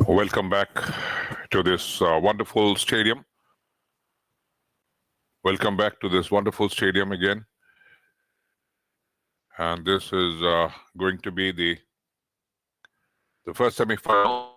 Welcome back to this wonderful stadium. Welcome back to this wonderful stadium again. And this is going to be the first semi-final.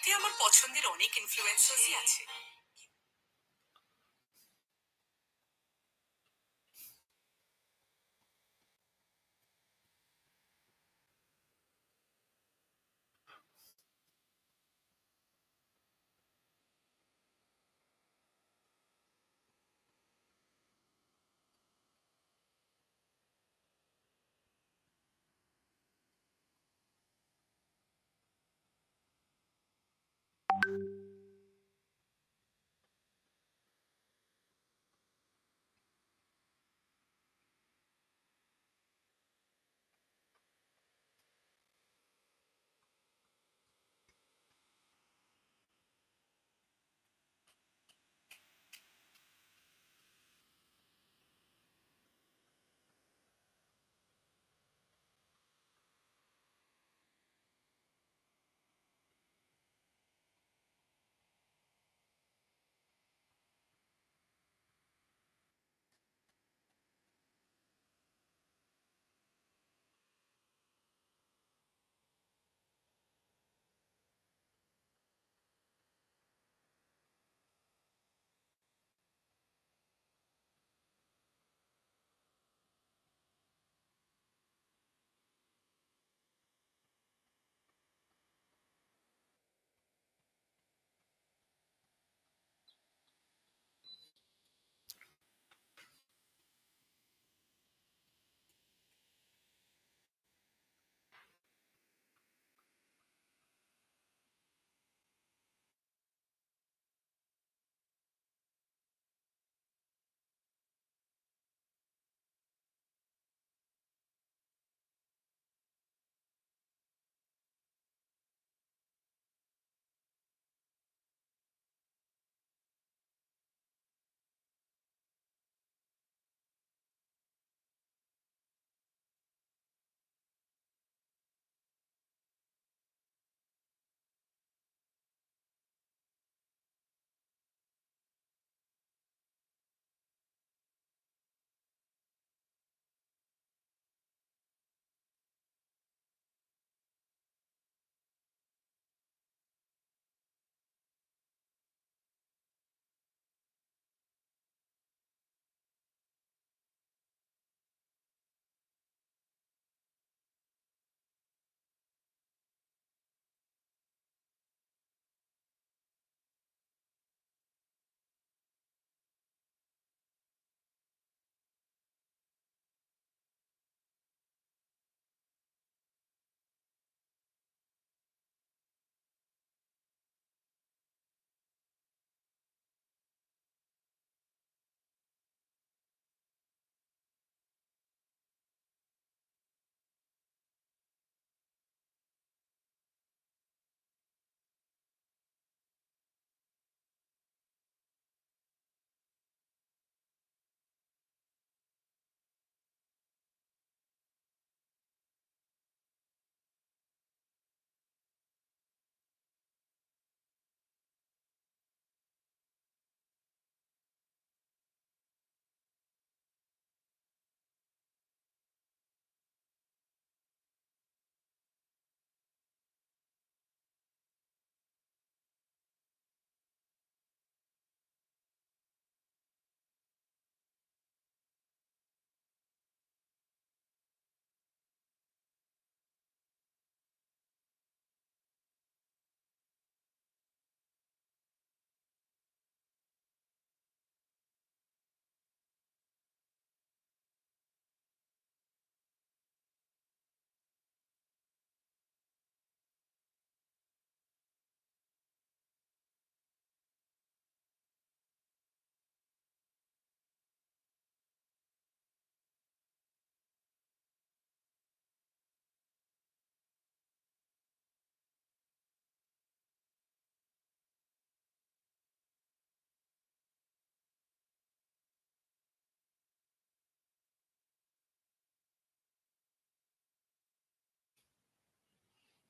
সাথে আমার পছন্দের অনেক ইনফ্লুয়েন্সার্সই আছে।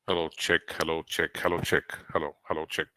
Hello, check, hello, check, hello, check, hello, hello, check.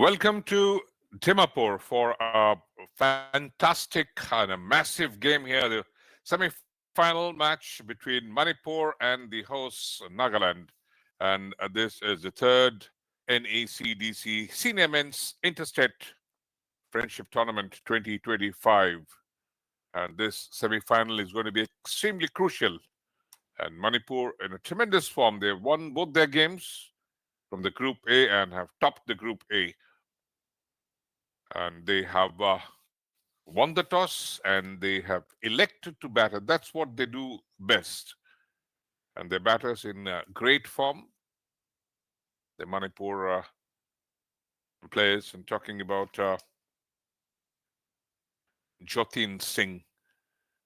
Welcome to Dimapur for a fantastic and a massive game here. The semi-final match between Manipur and the hosts Nagaland. And this is the third NECDC Senior Men's Interstate Friendship Tournament 2025. And this semi-final is going to be extremely crucial. And Manipur in a tremendous form. They've won both their games from the Group A and have topped the Group A. And they have won the toss and they have elected to batter. That's what they do best. And their batters in great form. The Manipur players, and talking about Jotin Singh,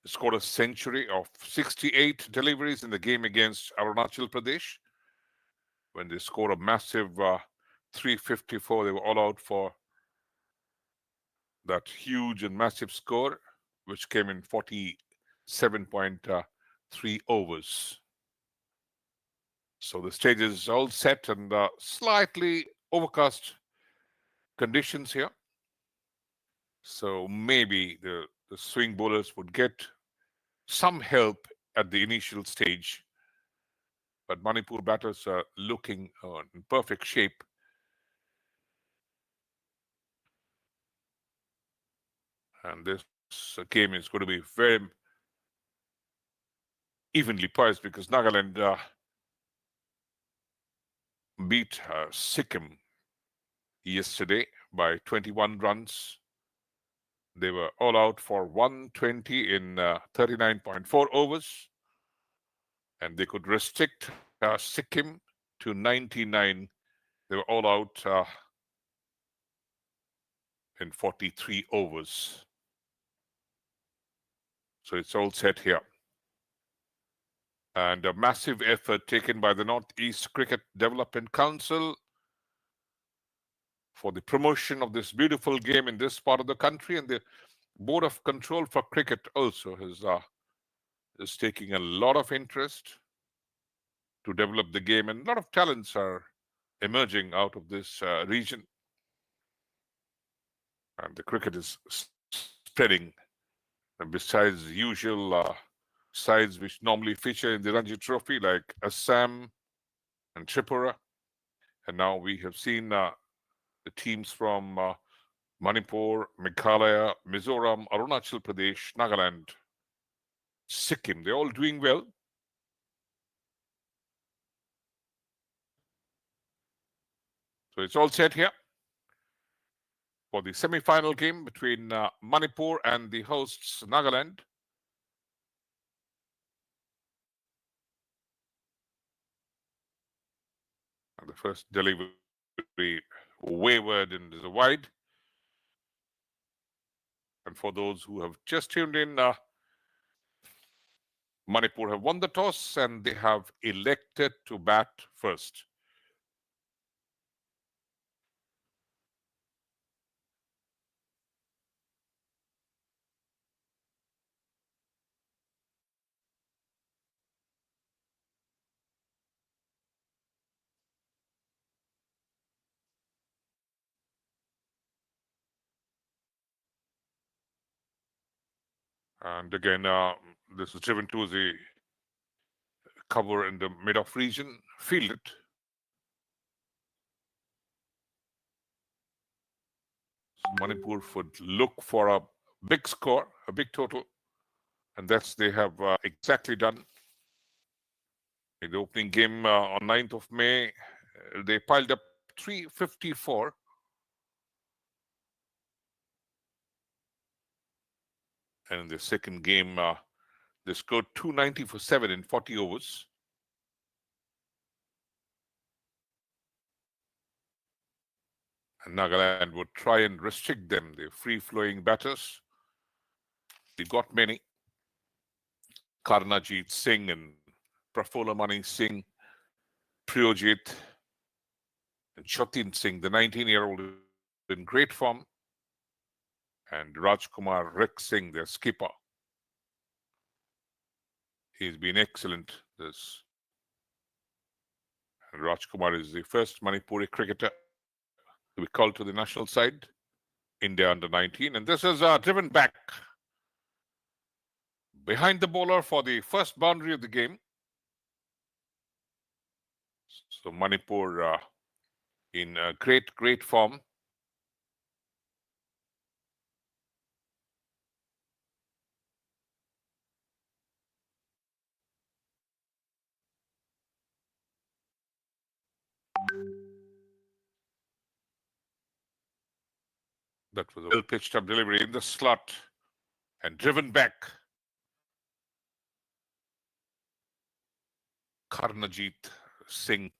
scored a century of 68 deliveries in the game against Arunachal Pradesh. When they scored a massive 354, they were all out for that huge and massive score, which came in 47.3 overs. So the stage is all set and slightly overcast conditions here. So maybe the swing bowlers would get some help at the initial stage. But Manipur batters are looking in perfect shape. And this game is going to be very evenly poised because Nagaland beat Sikkim yesterday by 21 runs. They were all out for 120 in 39.4 overs. And they could restrict Sikkim to 99. They were all out in 43 overs. So it's all set here. And a massive effort taken by the Northeast Cricket Development Council for the promotion of this beautiful game in this part of the country. And the Board of Control for Cricket also is taking a lot of interest to develop the game. And a lot of talents are emerging out of this region. And the cricket is spreading. And besides the usual sides which normally feature in the Ranji Trophy, like Assam and Tripura. And now we have seen the teams from Manipur, Meghalaya, Mizoram, Arunachal Pradesh, Nagaland, Sikkim. They're all doing well. So it's all set here for the semi-final game between Manipur and the hosts Nagaland. And the first delivery wavered and is a wide. And for those who have just tuned in, Manipur have won the toss and they have elected to bat first. And again, this is driven to the cover in the mid-off region, fielded. So Manipur would look for a big score, a big total, and that's they have exactly done. In the opening game on 9th of May, they piled up 354. And in the second game, they scored 290 for 7 in 40 overs. And Nagaland would try and restrict them, the free-flowing batters. They got many. Karnajit Singh and Prafulla Mani Singh, Priyojit, and Jotin Singh, the 19-year-old in great form, and Rajkumar Rik Singh, their skipper. He's been excellent. And Rajkumar is the first Manipuri cricketer to be called to the national side, India under 19. And this is driven back behind the bowler for the first boundary of the game. So Manipur in great form. That was a well pitched up delivery in the slot and driven back. Karnajit Singh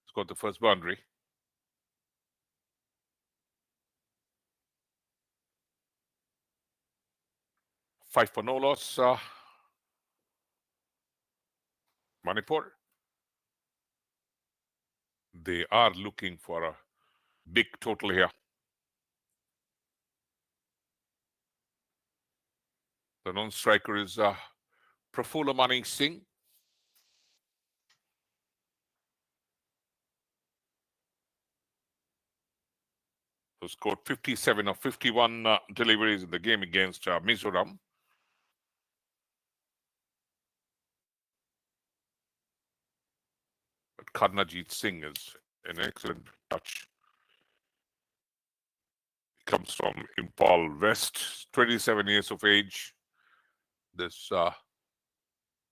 scored the first boundary. Five for no loss. Manipur. They are looking for a big total here. The non-striker is Prafulla Singh. Who scored 57 of 51 deliveries in the game against Mizoram. But Karnajit Singh is an excellent touch. He comes from Impal West, 27 years of age. This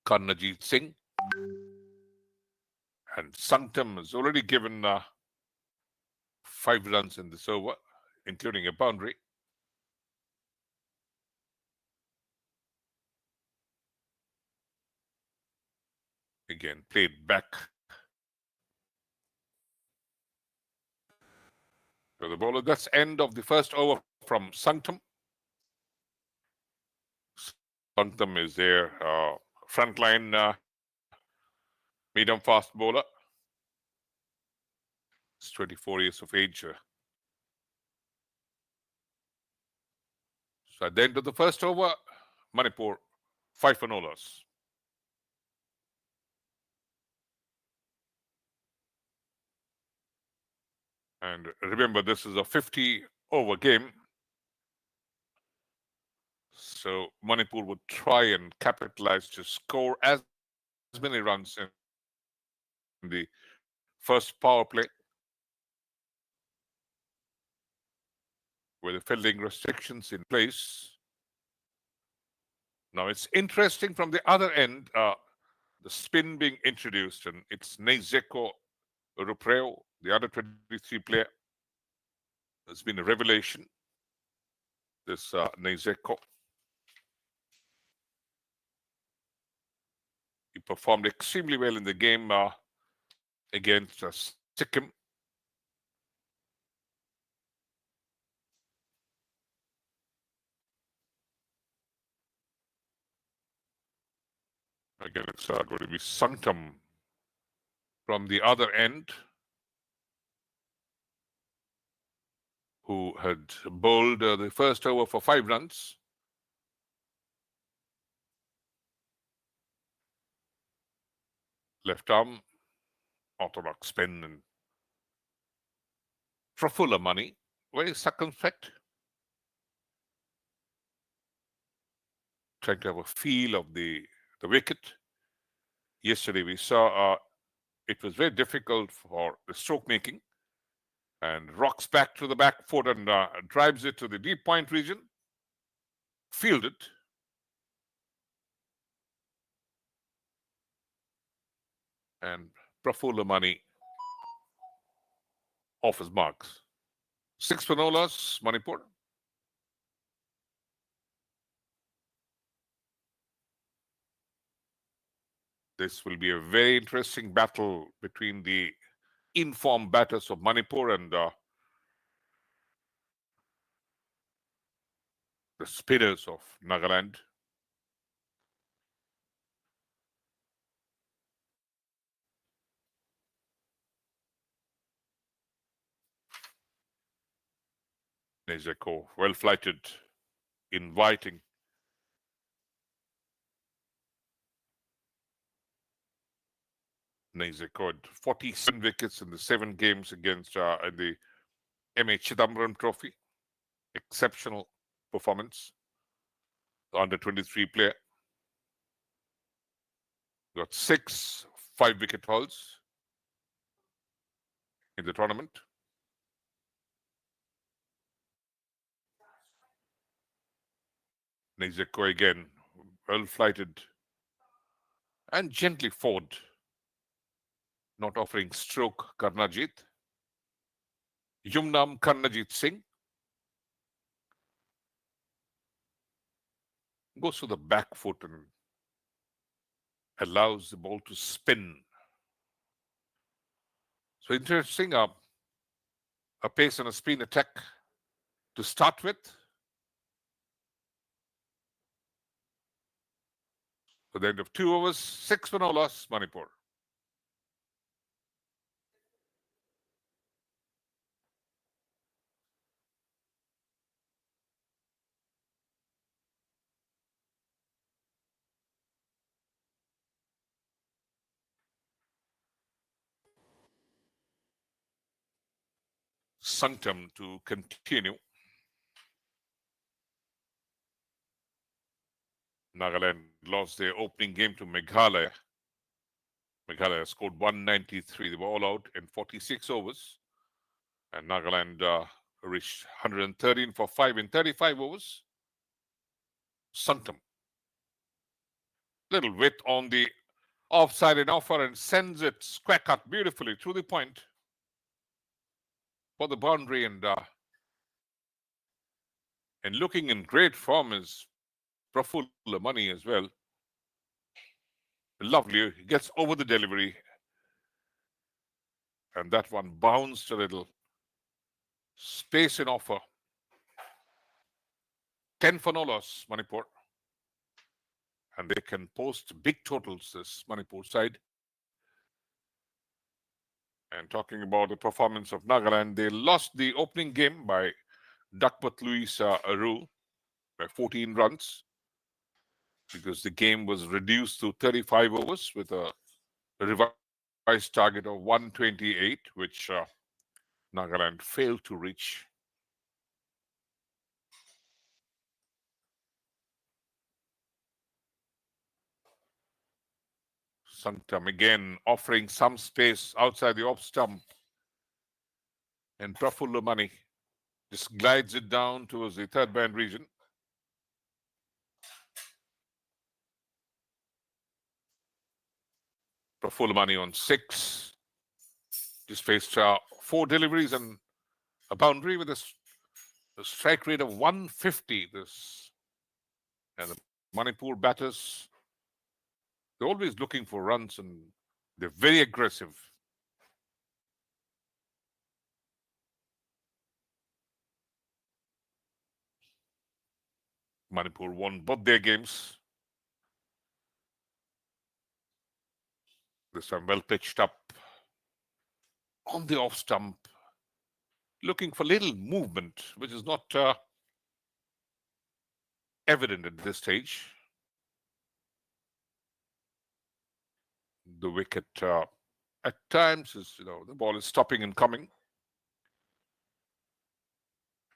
Karnajit Singh. And Sanktam has already given 5 runs in this over, including a boundary. Again, played back to the bowler. That's end of the first over from Sanktam. Sanktam is their frontline medium fast bowler. He's 24 years of age. So at the end of the first over, Manipur 5 for no loss. And remember, this is a 50-over game. So Manipur would try and capitalize to score as many runs in the first power play, with the fielding restrictions in place. Now it's interesting from the other end, the spin being introduced, and it's Necdc Rupreo, the under 23 player. Has been a revelation, this Necdc. He performed extremely well in the game against Sikkim. Again, it's going to be Sanktam from the other end, who had bowled the first over for 5 runs. Left arm, orthodox spin, and Prafulla very circumspect. Trying to have a feel of the wicket. Yesterday we saw it was very difficult for the stroke making, and rocks back to the back foot and drives it to the deep point region. Fielded. And Prafulla off his marks. 6 for no loss, Manipur. This will be a very interesting battle between the in-form batters of Manipur and the spinners of Nagaland. Necdc, well flighted, inviting. Nice record. 47 wickets in the 7 games against in the M.A. Chidambaram Trophy. Exceptional performance. The under 23 player. Got 6 5-wicket hauls in the tournament. Necdc again, well flighted and gently forward, not offering stroke Karnajit. Yumnam Karnajit Singh goes to the back foot and allows the ball to spin. So interesting, a pace and a spin attack to start with. At the end of 2 overs, 6 for no loss, Manipur. Sanctum to continue. Nagaland lost their opening game to Meghalaya. Meghalaya scored 193. They were all out in 46 overs. And Nagaland reached 113 for 5 in 35 overs. Sanctum. Little width on the offside and offer and sends it square cut beautifully through the point for the boundary. And looking in great form is Prafulla Money as well. Lovely. He gets over the delivery. And that one bounced a little. Space in offer. 10 for no loss, Manipur. And they can post big totals, this Manipur side. And talking about the performance of Nagaland, they lost the opening game by Duckworth Louis Aru by 14 runs because the game was reduced to 35 overs with a revised target of 128, which Nagaland failed to reach. Sanctum again offering some space outside the off stump. And Prafulla Money just glides it down towards the third band region. Prafulla Money on 6. Just faced 4 deliveries and a boundary with a strike rate of 150. And the Manipur batters, they're always looking for runs and they're very aggressive. Manipur won both their games. This time well pitched up on the off stump, looking for little movement, which is not evident at this stage. The wicket at times is, the ball is stopping and coming.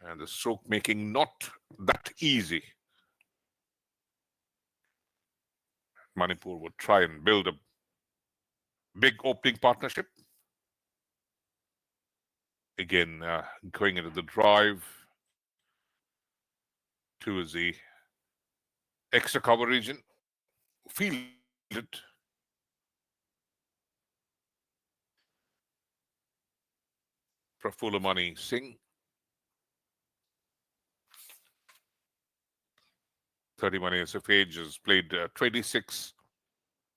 And the stroke making not that easy. Manipur would try and build a big opening partnership. Again, going into the drive towards the extra cover region. Fielded. Prafulla Money Singh. 31 years of age, has played 26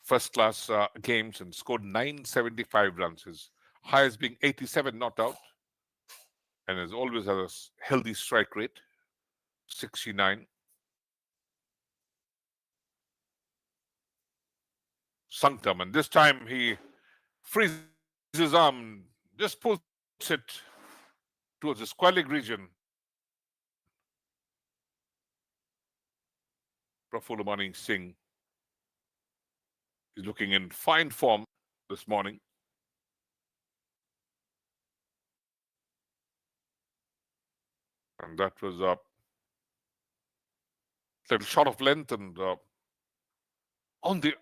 first-class games and scored 975 runs. His highest being 87 not out. And has always had a healthy strike rate, 69. Sanctum, and this time he frees his arm, just pulls it towards the square leg region. Prafulla Money Singh is looking in fine form. this morning. And that was a little short of length and on the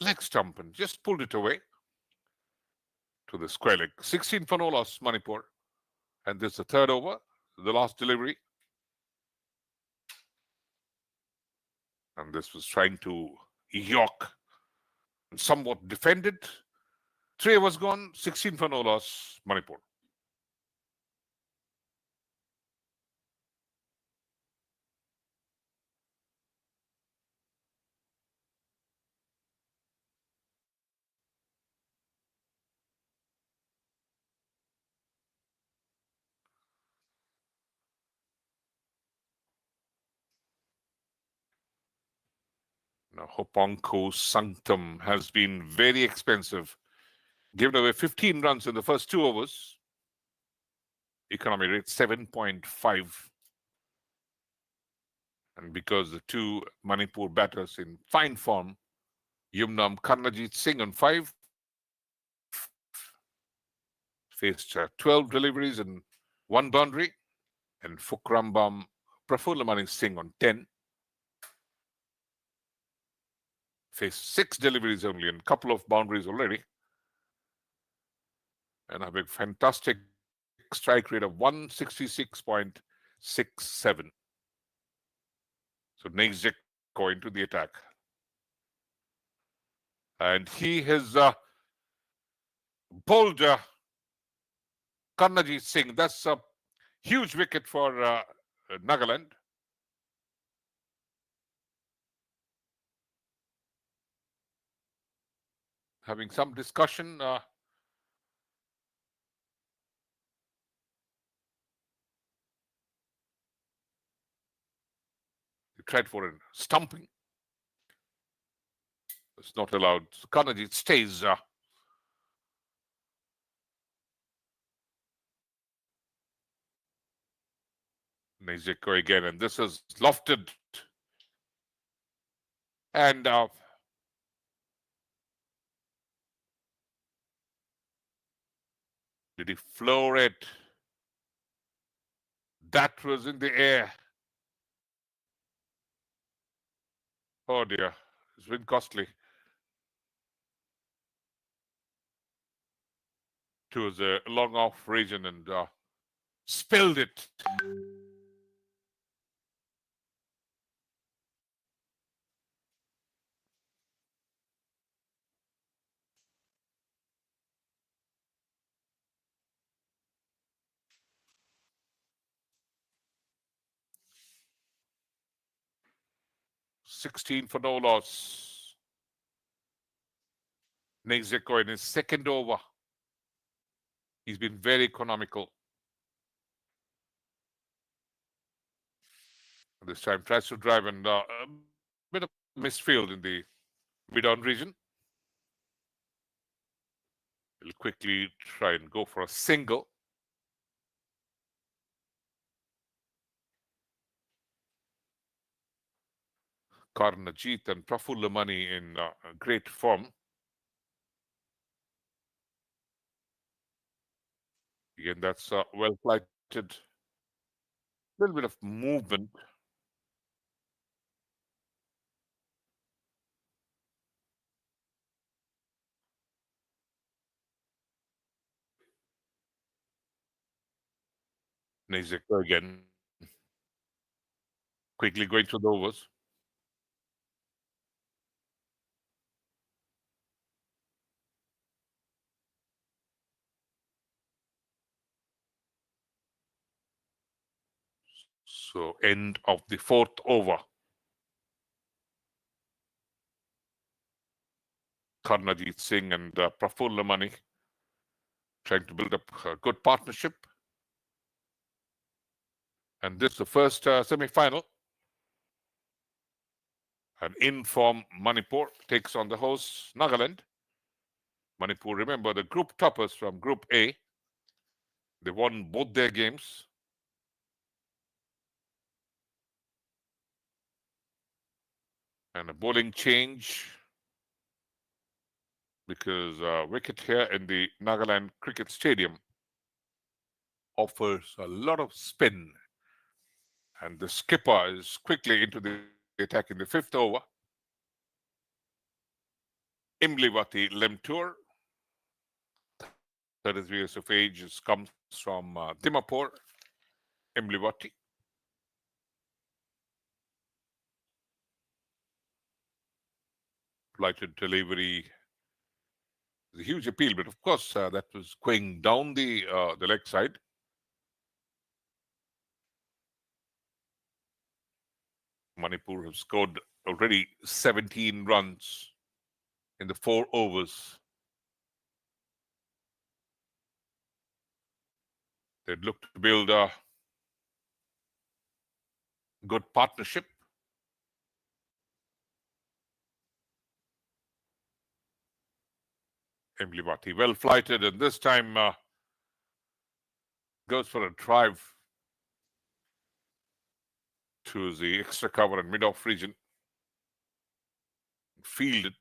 leg stump and just pulled it away to the square leg. 16 for no loss, Manipur. And this is the third over, the last delivery. And this was trying to york and somewhat defended. 3 overs gone, 16 for no loss, Manipur. Now, Hoponko Sanctum has been very expensive. Given away 15 runs in the first 2 overs. Economy rate 7.5. And because the two Manipur batters in fine form, Yumnam Karnajit Singh on 5, faced 12 deliveries and 1 boundary, and Fukrambam Prafulamani Singh on 10, faced 6 deliveries only and a couple of boundaries already, and have a fantastic strike rate of 166.67. So Necdc going to the attack. And he has bowled Karnajit Singh. That's a huge wicket for Nagaland. Having some discussion. He tried for a stumping. It's not allowed. Karnajit stays. Necdc again, and this is lofted. And did he floor it? That was in the air. Oh dear, it's been costly. Towards a long off region and spilled it. $16 for no loss. Necdc in his second over. He's been very economical. This time tries to drive and a bit of misfield in the mid-on region. He'll quickly try and go for a single. Karnajit and Prafulamani in great form. Again, that's well flighted. A little bit of movement. Necdc again. Quickly going through the overs. So end of the fourth over. Karnajit Singh and Prafulamani trying to build up a good partnership. And this is the first semi-final. An in-form Manipur takes on the host Nagaland. Manipur, remember, the group toppers from Group A. They won both their games. And a bowling change. because wicket here in the Nagaland Cricket Stadium offers a lot of spin. And the skipper is quickly into the attack in the fifth over. Imliwati Lemtur, 33 years of age, comes from Dimapur. Imliwati. Flighted delivery. A huge appeal, but of course that was going down the leg side. Manipur have scored already 17 runs in the 4 overs. They'd look to build a good partnership. Imliwati well flighted, and this time goes for a drive to the extra cover and mid-off region. Fielded.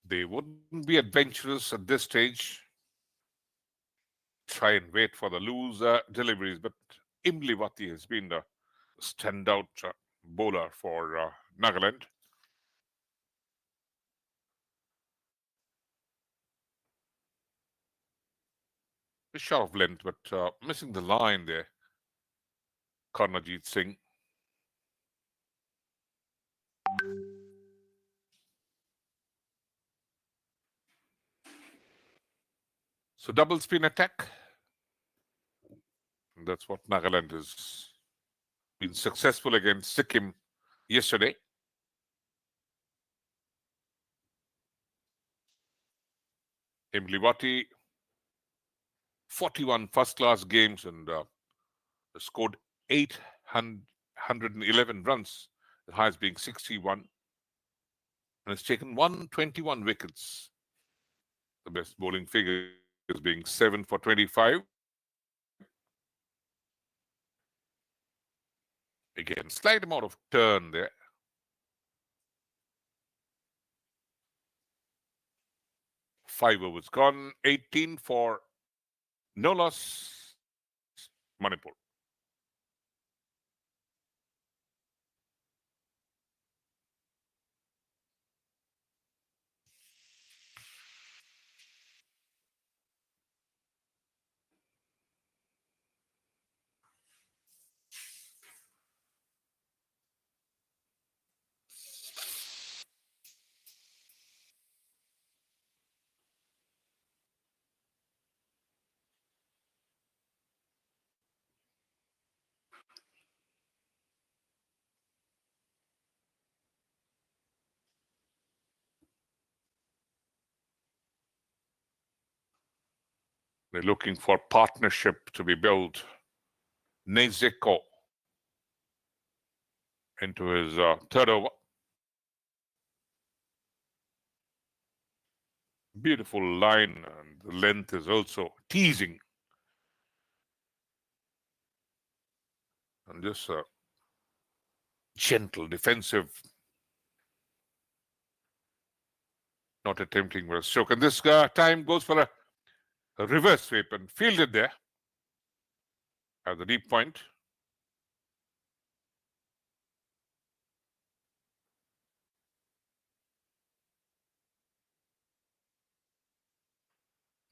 They wouldn't be adventurous at this stage. Try and wait for the loose deliveries, but Imliwati has been the standout bowler for Nagaland. A shot of length, but missing the line there. Jotin Singh. So double spin attack. And that's what Nagaland has been successful against Sikkim yesterday. Imliwati, 41 first-class games and scored 811 runs, the highest being 61, and has taken 121 wickets. The best bowling figures being 7 for 25. Again, slight amount of turn there. Five overs gone, 18 for no loss, Manipur. They're looking for partnership to be built. Necdc into his third over. Beautiful line, and the length is also teasing. And just a gentle defensive, not attempting with a stroke. And this time goes for a reverse sweep and fielded there at the deep point.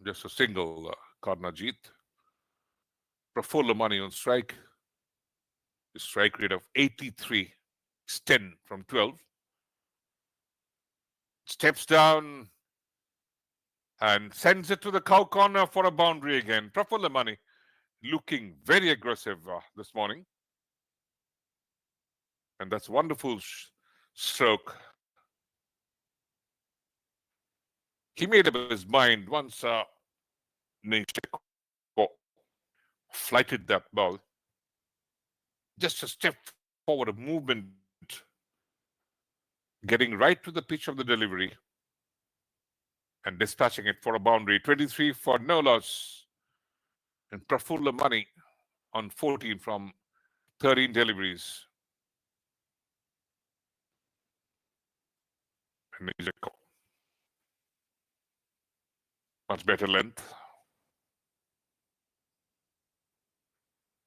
Just a single, Karnajit. Prafulla Mani on strike. A strike rate of 83. It's 10 from 12. Steps down and sends it to the cow corner for a boundary again. Prafulla Mani looking very aggressive this morning. And that's a wonderful stroke. He made up his mind once Necdc flighted that ball. Just a step forward, a movement, getting right to the pitch of the delivery. and dispatching it for a boundary. 23 for no loss. And Prafulla Mani on 14 from 13 deliveries. And much better length.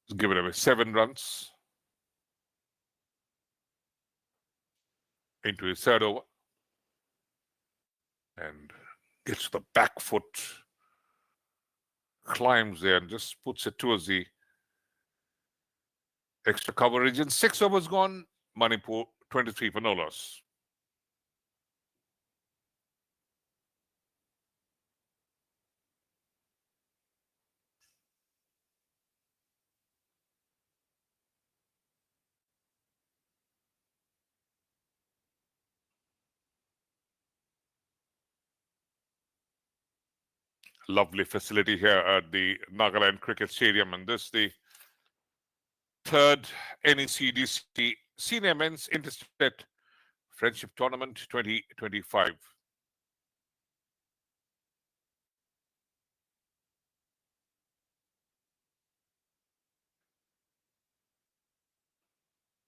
He's given away 7 runs into his third over. And gets the back foot, climbs there and just puts it towards the extra cover region. 6 overs gone. Manipur 23 for no loss. Lovely facility here at the Nagaland Cricket Stadium, and this the third NECDC Senior Men's Interstate Friendship Tournament 2025.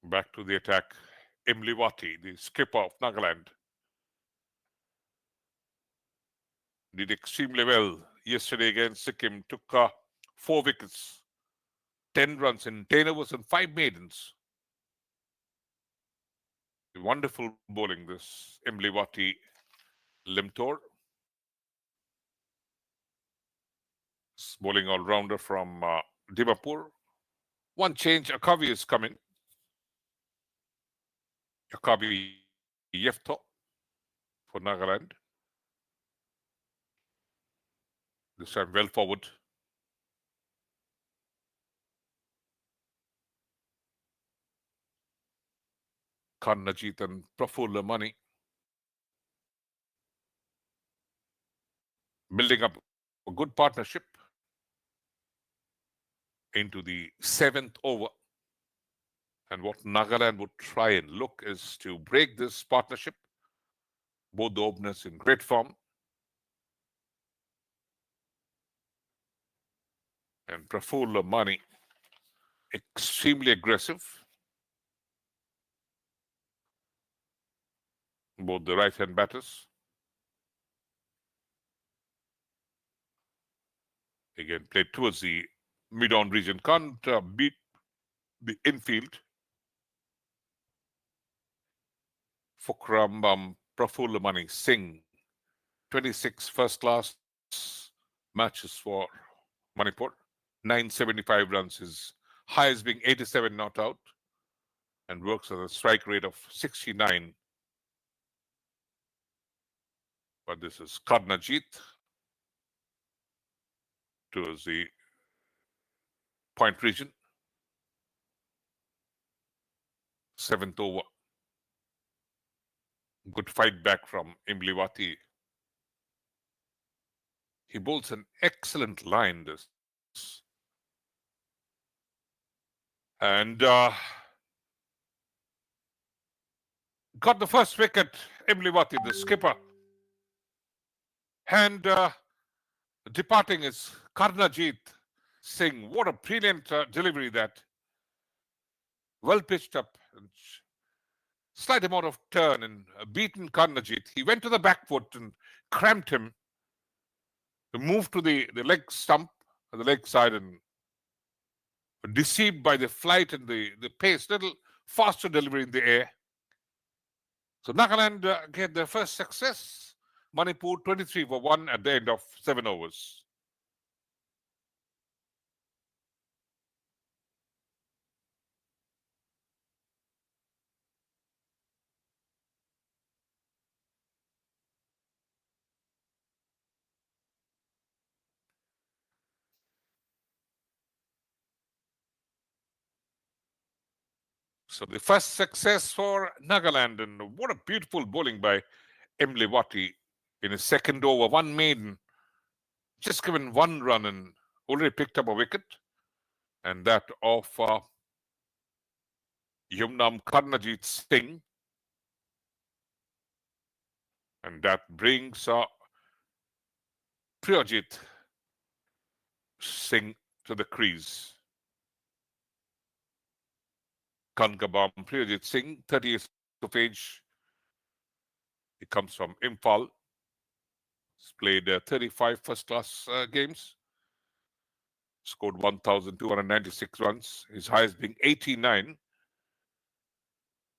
Back to the attack. Imliwati, the skipper of Nagaland, did extremely well yesterday against Sikkim. Took 4 wickets, 10 runs in 10 overs and 5 maidens. Wonderful bowling, this Imliwati Limtor. Bowling all-rounder from Dimapur. One change, Akavi is coming. Akavi Yefto for Nagaland. This time well forward. Karnajit and Prafulla Mani building up a good partnership into the 7th over. And what Nagaland would try and look is to break this partnership. Both the openers in great form. And Prafulla Mani extremely aggressive. Both the right-hand batters. Again, played towards the mid-on region. Can't beat the infield. Fukram Prafulla Mani Singh. 26 first-class matches for Manipur. 975 runs. His highest being 87 not out. And works at a strike rate of 69. But this is Karnajit towards the point region. 7th over. Good fight back from Imliwati. He bowls an excellent line, this. And got the first wicket, Imliwati, the skipper. And departing is Karnajit Singh. What a brilliant delivery that. Well pitched up. Slight amount of turn and beaten Karnajit. He went to the back foot and cramped him. Moved to the leg stump, the leg side, and deceived by the flight and the pace. Little faster delivery in the air. So Nagaland get their first success. Manipur 23 for 1 at the end of 7 overs. So the first success for Nagaland, and what a beautiful bowling by Imliwati in his second over. 1 maiden, just given 1 run and already picked up a wicket. And that of Yumnam Karnajit Singh. And that brings Priyojit Singh to the crease. Kankabam Priyojit Singh, 30 years of age. He comes from Imphal. He's played 35 first-class games. Scored 1,296 runs. His highest being 89.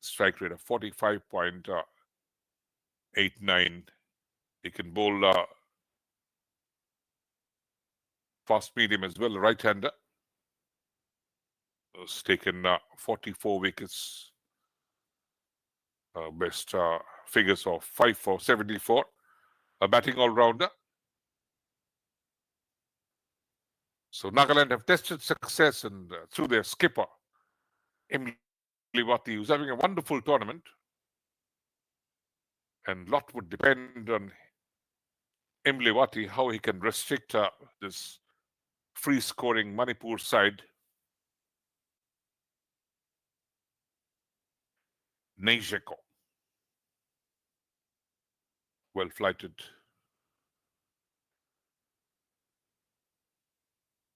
Strike rate of 45.89. He can bowl fast medium as well, right-hander. Has taken 44 wickets. Best figures of 5 for 74. A batting all-rounder. So Nagaland have tested success and through their skipper, Imliwati, who's having a wonderful tournament. And lot would depend on Imliwati, how he can restrict this free-scoring Manipur side. Necdc, well-flighted.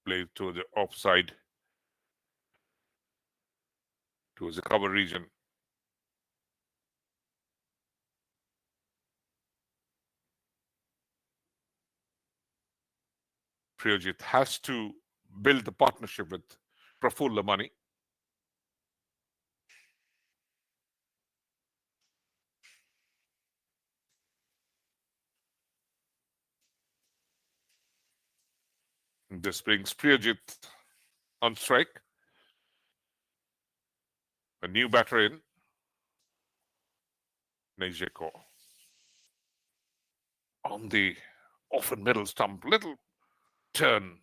Played to the offside, towards the cover region. Priyojit has to build the partnership with Prafulla Mani. This brings Priyojit on strike. A new batter in. Necdc on the often middle stump. Little turn.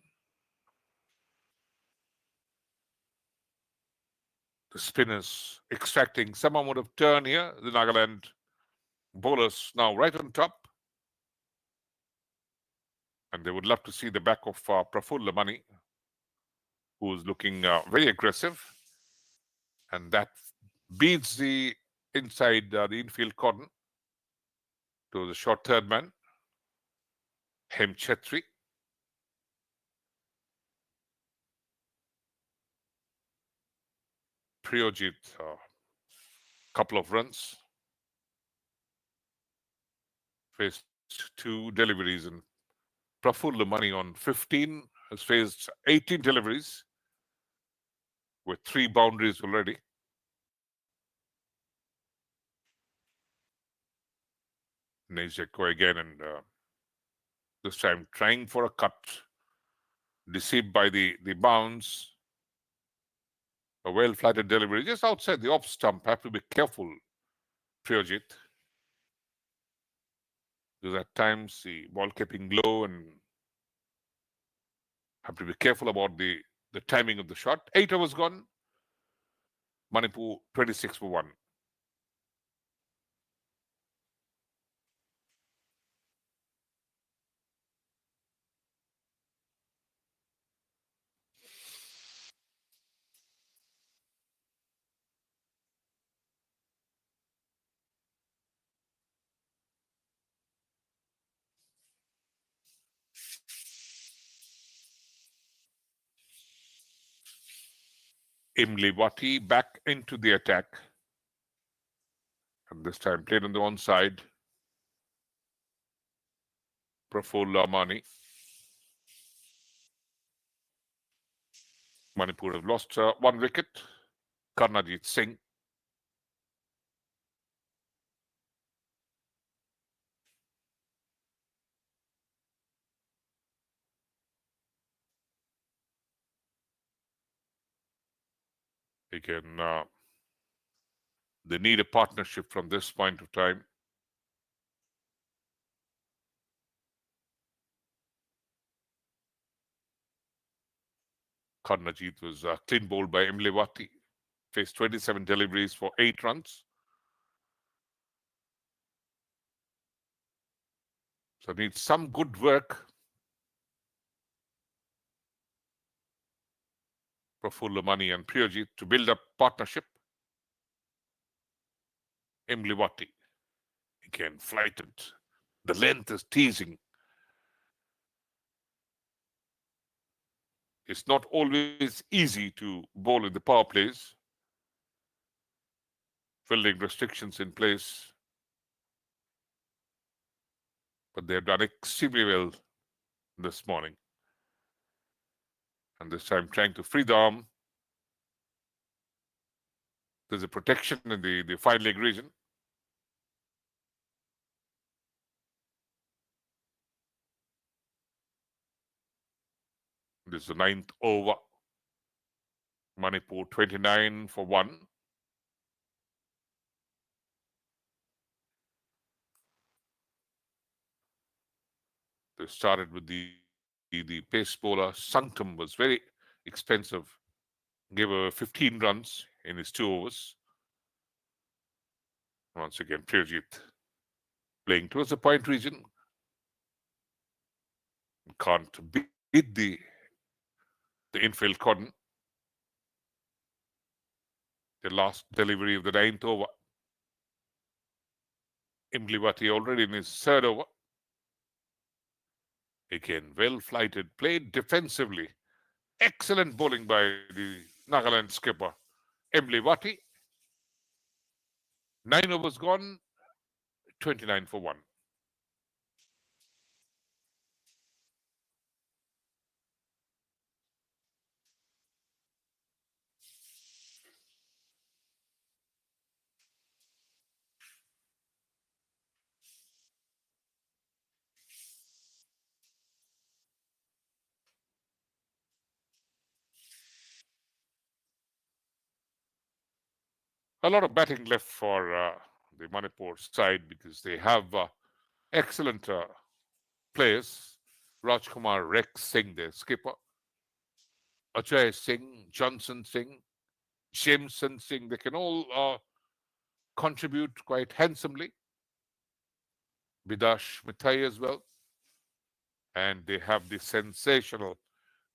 The spinners extracting some amount of turn here. The Nagaland bowlers now right on top. And they would love to see the back of Prafulla Mani, who is looking very aggressive. And that beats the inside the infield cordon to the short third man, Hem Chetri. Priyojit, couple of runs. Faced 2 deliveries, and Prafulla Mani on 15 has faced 18 deliveries with 3 boundaries already. Necdc again, and this time trying for a cut. Deceived by the bounce. A well-flighted delivery just outside the off stump. Have to be careful, Priyojit. Because at times the ball keeping low, and have to be careful about the timing of the shot. 8 overs gone. Manipur 26 for 1. Imliwati back into the attack. And this time played on the one side. Prafulla Mani. Manipur have lost 1 wicket. Karnajit Singh. Again, they need a partnership from this point of time. Karnajit was clean bowled by Imliwati. Faced 27 deliveries for 8 runs. So needs some good work. Prafulla Mani and Priyojit to build up partnership. Imliwati again flighted. The length is teasing. It's not always easy to bowl in the power plays, fielding restrictions in place, but they've done extremely well this morning. And this time trying to free the arm. There's a protection in the fine leg region. This is the ninth over. Manipur 29 for 1. They started with the pace bowler. Sanctum was very expensive. Gave 15 runs in his 2 overs. Once again, Priyajit playing towards the point region. Can't beat the infield cordon. The last delivery of the ninth over. Imbliwati already in his third over. Again, well flighted, played defensively. Excellent bowling by the Nagaland skipper, Imbliwati. 9 overs gone, 29 for 1. A lot of batting left for the Manipur side because they have excellent players. Rajkumar Rex Singh, their skipper. Ajay Singh, Johnson Singh, Jameson Singh, they can all contribute quite handsomely. Bidash Mithai as well. And they have the sensational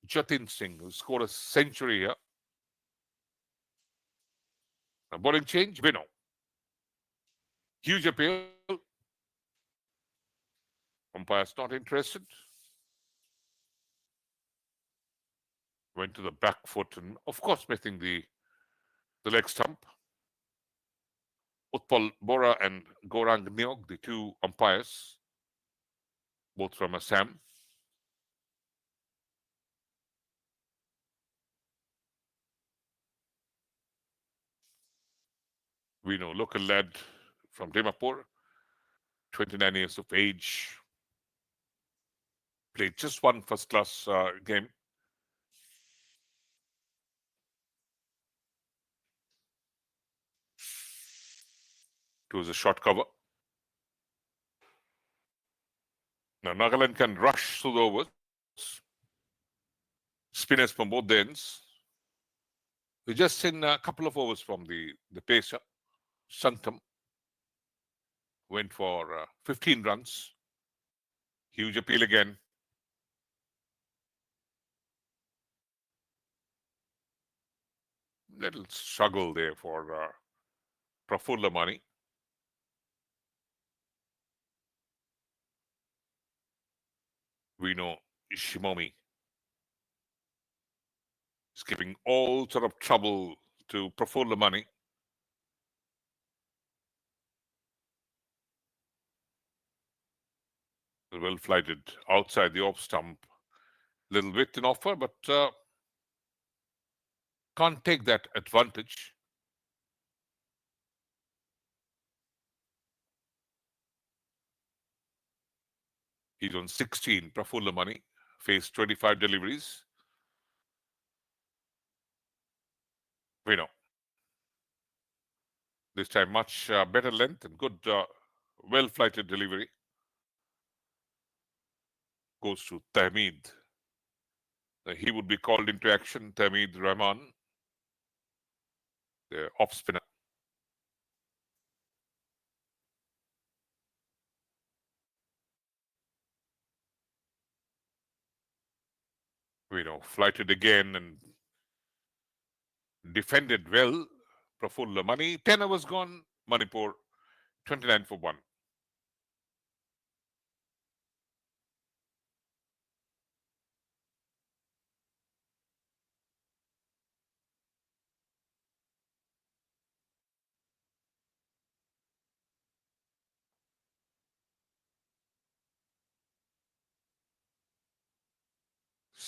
Jotin Singh, who scored a century here. A bowling change, Vino. Huge appeal. Umpire's not interested. Went to the back foot and, of course, missing the leg stump. Utpal Bora and Gorang Nyog, the two umpires, both from Assam. We know local lad from Dimapur, 29 years of age, played just one first-class game. It was a short cover. Now, Nagaland can rush through the overs. Spinners from both ends. We just seen a couple of overs from the pacer, Sanctum. Went for 15 runs. Huge appeal again. Little struggle there for Prafulla Mani. We know Shimomi is giving all sort of trouble to Prafulla Mani. Well flighted outside the off stump. Little bit in offer, but can't take that advantage. He's on 16. Prafulla Mani faced 25 deliveries. We know. This time much better length and good well flighted delivery. Goes to Tahmid. He would be called into action, Tahmid Rahman, the off spinner. We know, flighted again and defended well. Prafulla Mani, 10 hours gone. Manipur, 29 for 1.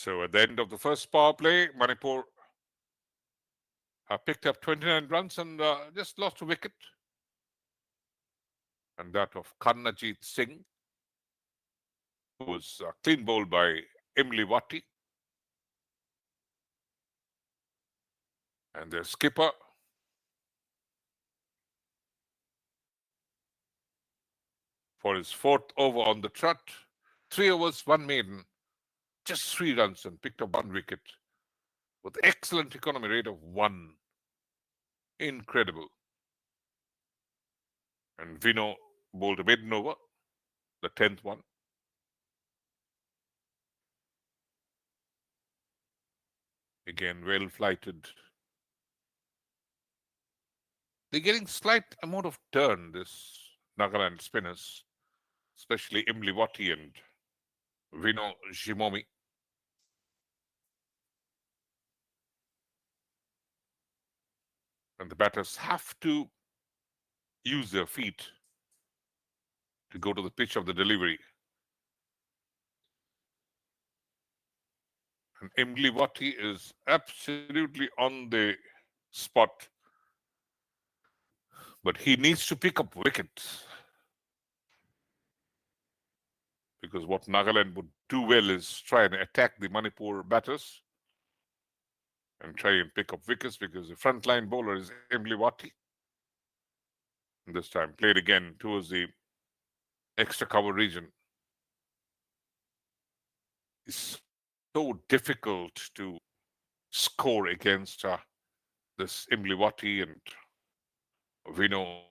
So at the end of the first power play, Manipur picked up 29 runs and just lost a wicket. And that of Karnajit Singh, who was clean bowled by Imliwati. And their skipper, for his fourth over on the trot, 3 overs, 1 maiden, just 3 runs and picked up 1 wicket with excellent economy rate of 1. Incredible. And Vino bowled a maiden over, the 10th one. Again, well flighted. They're getting slight amount of turn, this Nagaland spinners, especially Imliwati and Vino Jimomi. And the batters have to use their feet to go to the pitch of the delivery. And Imliwati is absolutely on the spot, but he needs to pick up wickets, because what Nagaland would do well is try and attack the Manipur batters and try and pick up wickets, because the frontline bowler is Imliwati. This time played again towards the extra cover region. It's so difficult to score against this Imliwati and Vino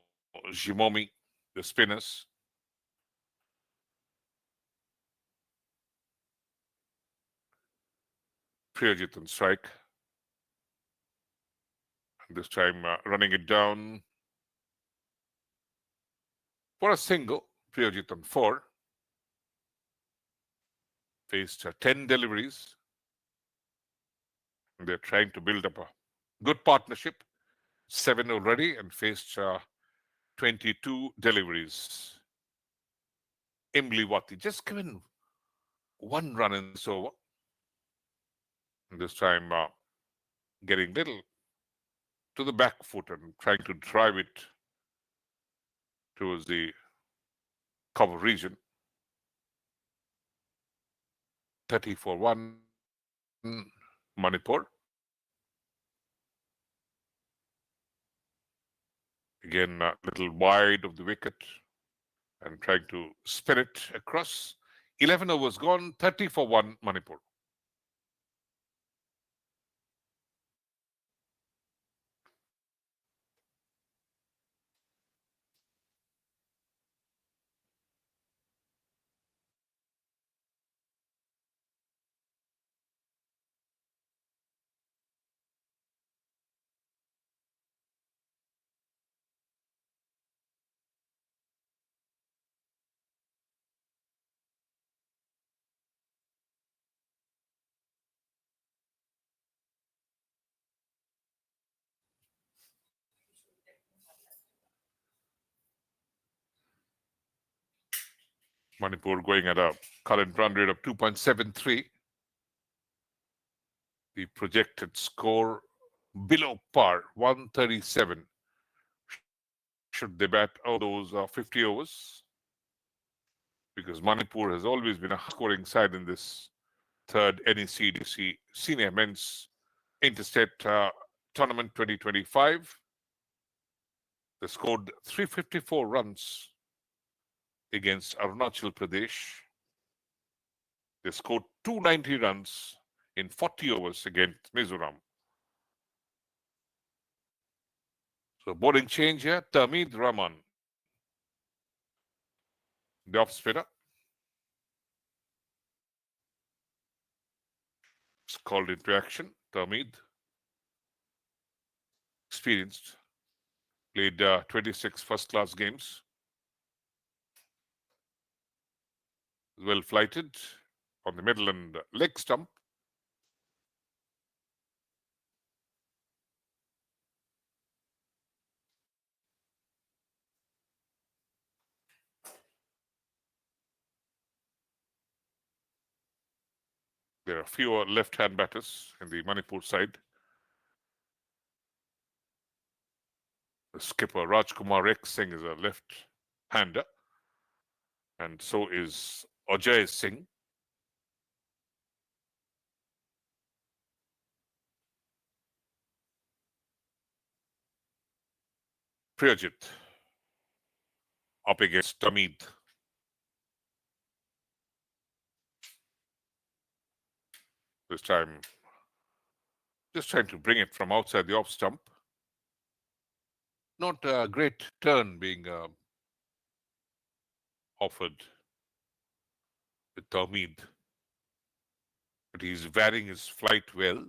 Jimomi, the spinners. Priyajit on strike. And this time running it down for a single. Priyajit on 4. Faced 10 deliveries. And they're trying to build up a good partnership. 7 already and faced 22 deliveries. Imliwati just given 1 run in this over. And this time getting little to the back foot and trying to drive it towards the cover region. 30 for 1, Manipur. Again, a little wide of the wicket and trying to spin it across. 11 overs gone, 30 for 1, Manipur. Manipur going at a current run rate of 2.73. The projected score below par, 137. Should they bat all those 50 overs? Because Manipur has always been a scoring side in this third NECDC Senior Men's Interstate Tournament 2025. They scored 354 runs against Arunachal Pradesh. They scored 290 runs in 40 overs against Mizoram. So bowling change here, Tamid Rahman, the off spinner. It's called into action. Tamid, experienced, played 26 first-class games. Well flighted on the middle and leg stump. There are fewer left-hand batters in the Manipur side. The skipper Rajkumar X Singh is a left-hander, and so is Ajay Singh. Priyajit up against Tamid. This time, just trying to bring it from outside the off stump. Not a great turn being offered with Tamid, but he's varying his flight well.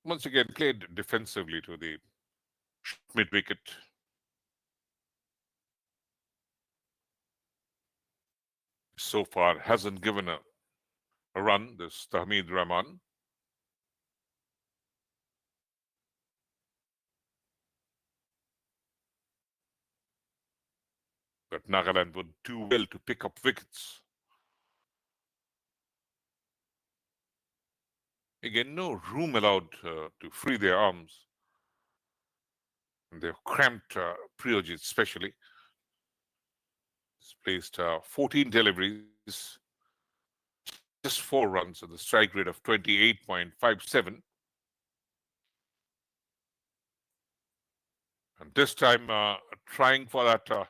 Once again, played defensively to the mid-wicket. So far, hasn't given a run, this Tahmid Rahman. But Nagaland would do well to pick up wickets. Again, no room allowed to free their arms. And they've cramped Priyajit especially. He's placed 14 deliveries, just 4 runs at the strike rate of 28.57. And this time trying for that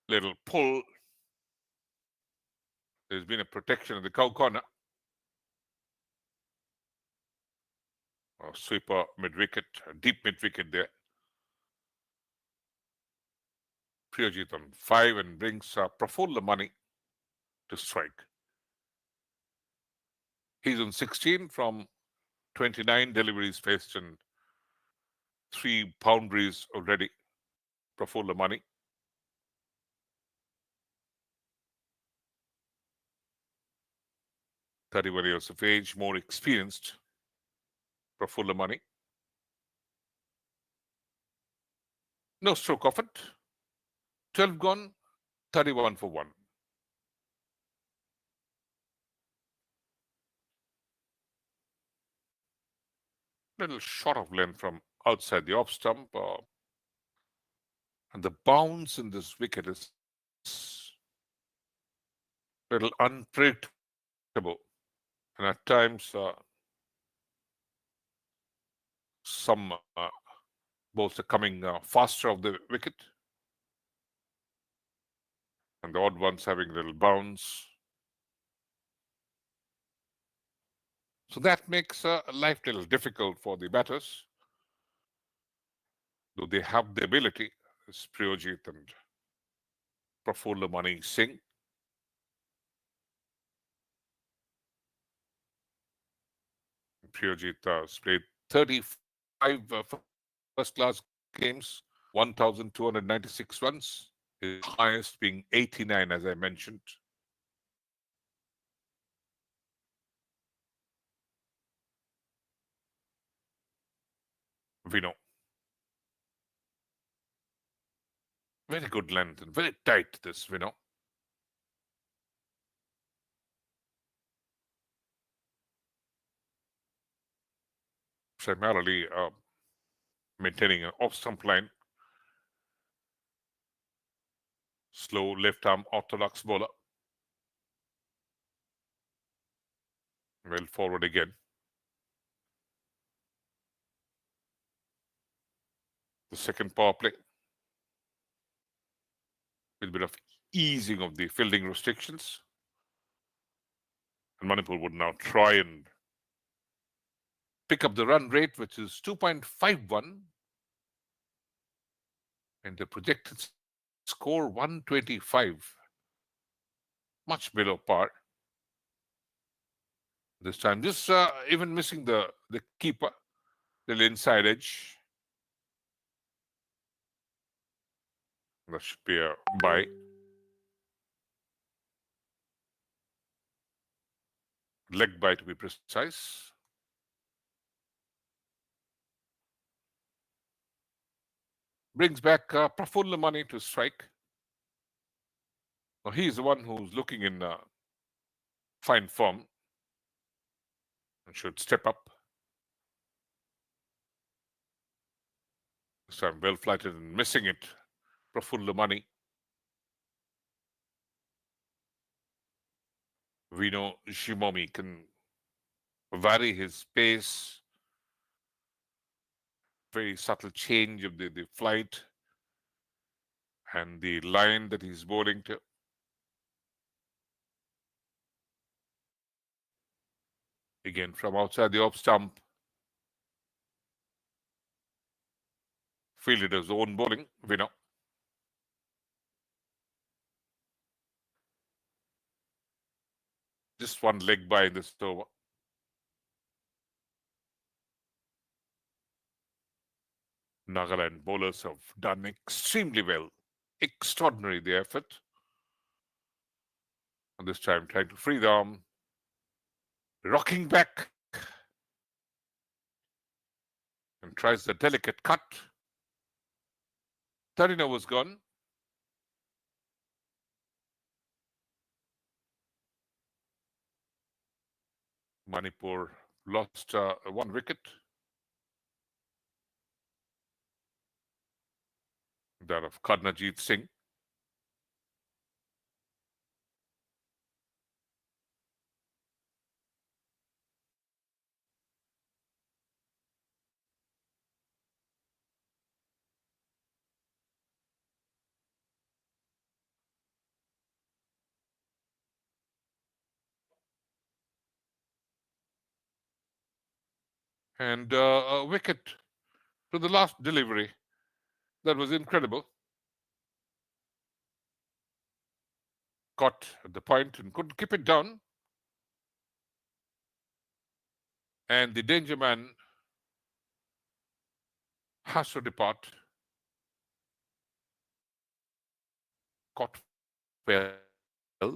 little pull. There's been a protection in the cow corner. A sweeper mid-wicket, deep mid-wicket there. Priyajit on 5 and brings Prafulla Mani to strike. He's on 16 from 29 deliveries faced and 3 boundaries already. Prafulla Mani. "31 years of age, more experienced." Prafulla Mani. No stroke of it. 12 gone, 31 for 1. Little short of length from outside the off stump. And the bounce in this wicket is little unpredictable. And at times, some balls are coming faster off the wicket. And the odd ones having a little bounce. So that makes life a little difficult for the batters. Though they have the ability, as Priyajit and Prafulla Mani Singh. Priyajit has played 35 first-class games, 1,296 runs, his highest being 89, as I mentioned. Vino. Very good length and very tight, this Vino. Primarily maintaining an off-stump line. Slow left-arm orthodox bowler. Well forward again. The second power play. With a bit of easing of the fielding restrictions. And Manipur would now try and pick up the run rate, which is 2.51. And the projected score 125. Much below par. This time, just even missing the keeper, the inside edge. That should be a bye. Leg bye to be precise. Brings back Prafulla Mani to strike. Now, he's the one who's looking in fine form and should step up. So I'm well flighted and missing it. Prafulla Mani. We know Shimomi can vary his pace, very subtle change of the flight and the line that he's bowling to. Again, from outside the off stump, fielded his own bowling, Vino. Just one leg by in this over. Nagaland bowlers have done extremely well. Extraordinary the effort. And this time trying to free the arm, rocking back and tries the delicate cut. 13 overs gone. Manipur lost one wicket. That of Karnajit Singh. And a wicket to the last delivery. That was incredible. Caught at the point and couldn't keep it down. And the danger man has to depart. Caught well.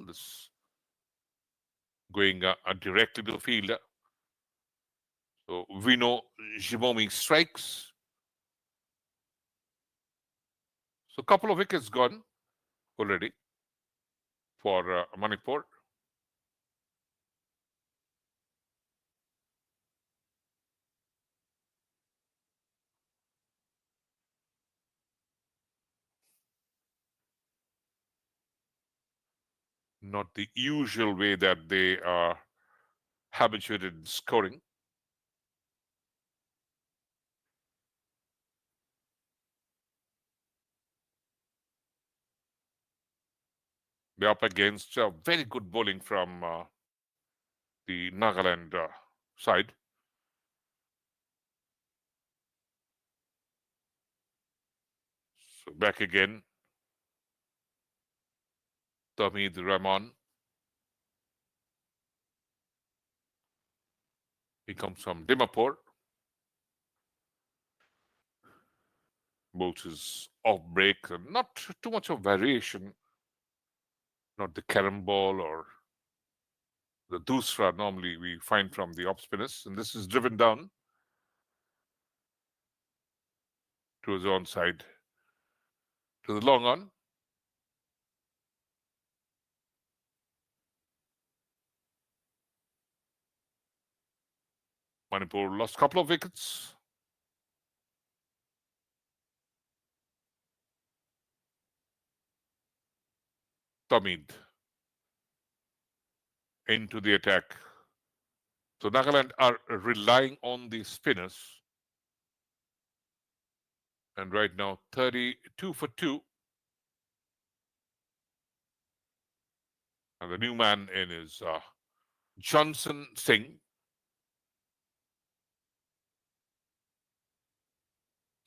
This going directly to the fielder. So we know Shimomi strikes. So a couple of wickets gone already for Manipur. Not the usual way that they are habituated in scoring. They're up against very good bowling from the Nagaland side. So back again. Tamid Rahman. He comes from Dimapur. Bowls his off break. Not too much of variation. Not the carom ball or the dusra normally we find from the off spinners. And this is driven down to his own side. To the long on. Manipur lost a couple of wickets. Tamid into the attack. So Nagaland are relying on the spinners. And right now, 32 for 2. And the new man in is Jotin Singh.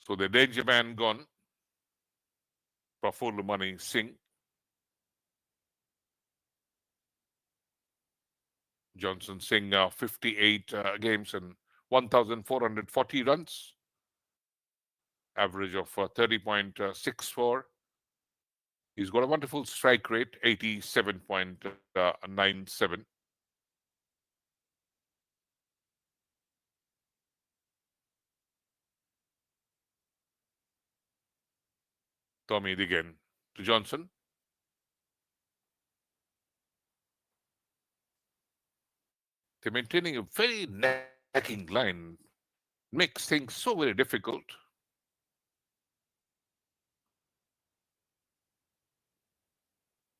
So the danger man gone. Prafulla Mani Singh. Jotin Singh, 58 games and 1,440 runs. Average of 30.64. He's got a wonderful strike rate, 87.97. Tommy again to Johnson. They're maintaining a very nagging line, makes things so very difficult.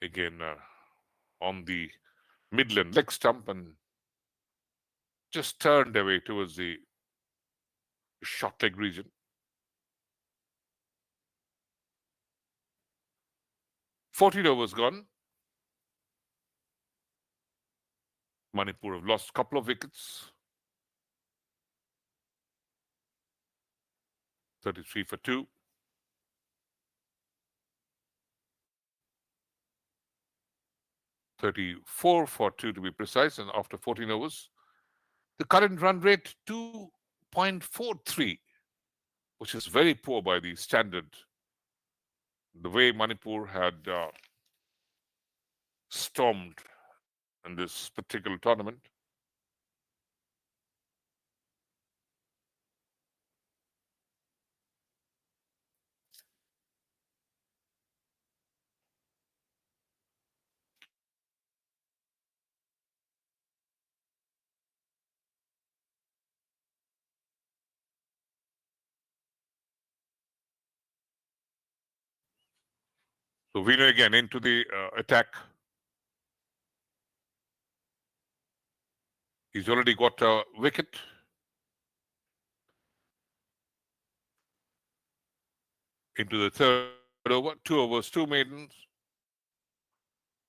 Again, on the Midland leg stump and just turned away towards the short leg region. $14 overs gone. Manipur have lost a couple of wickets. 33 for 2. $34 for 2 to be precise, and after 14 overs. The current run rate 2.43, which is very poor by the standard. The way Manipur had stormed in this particular tournament. So Vino again into the attack. He's already got a wicket. Into the third over, 2 overs, 2 maidens.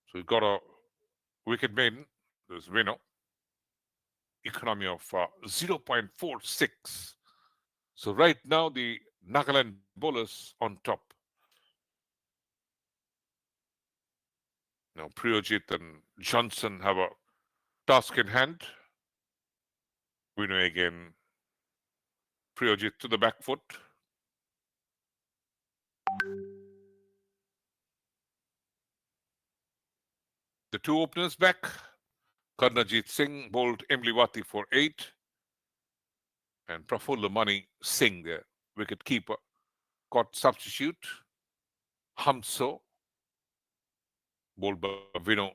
So he's got a wicket maiden. There's Vino. Economy of 0.46. So right now the Nagaland bowlers on top. Now Priyojit and Johnson have a task in hand. Vino again. Priyojit to the back foot. The two openers back. Karnajit Singh bowled Imliwati for 8. And Prafulla Mani Singh, the wicket keeper, got substitute. Hamso bowled by Vino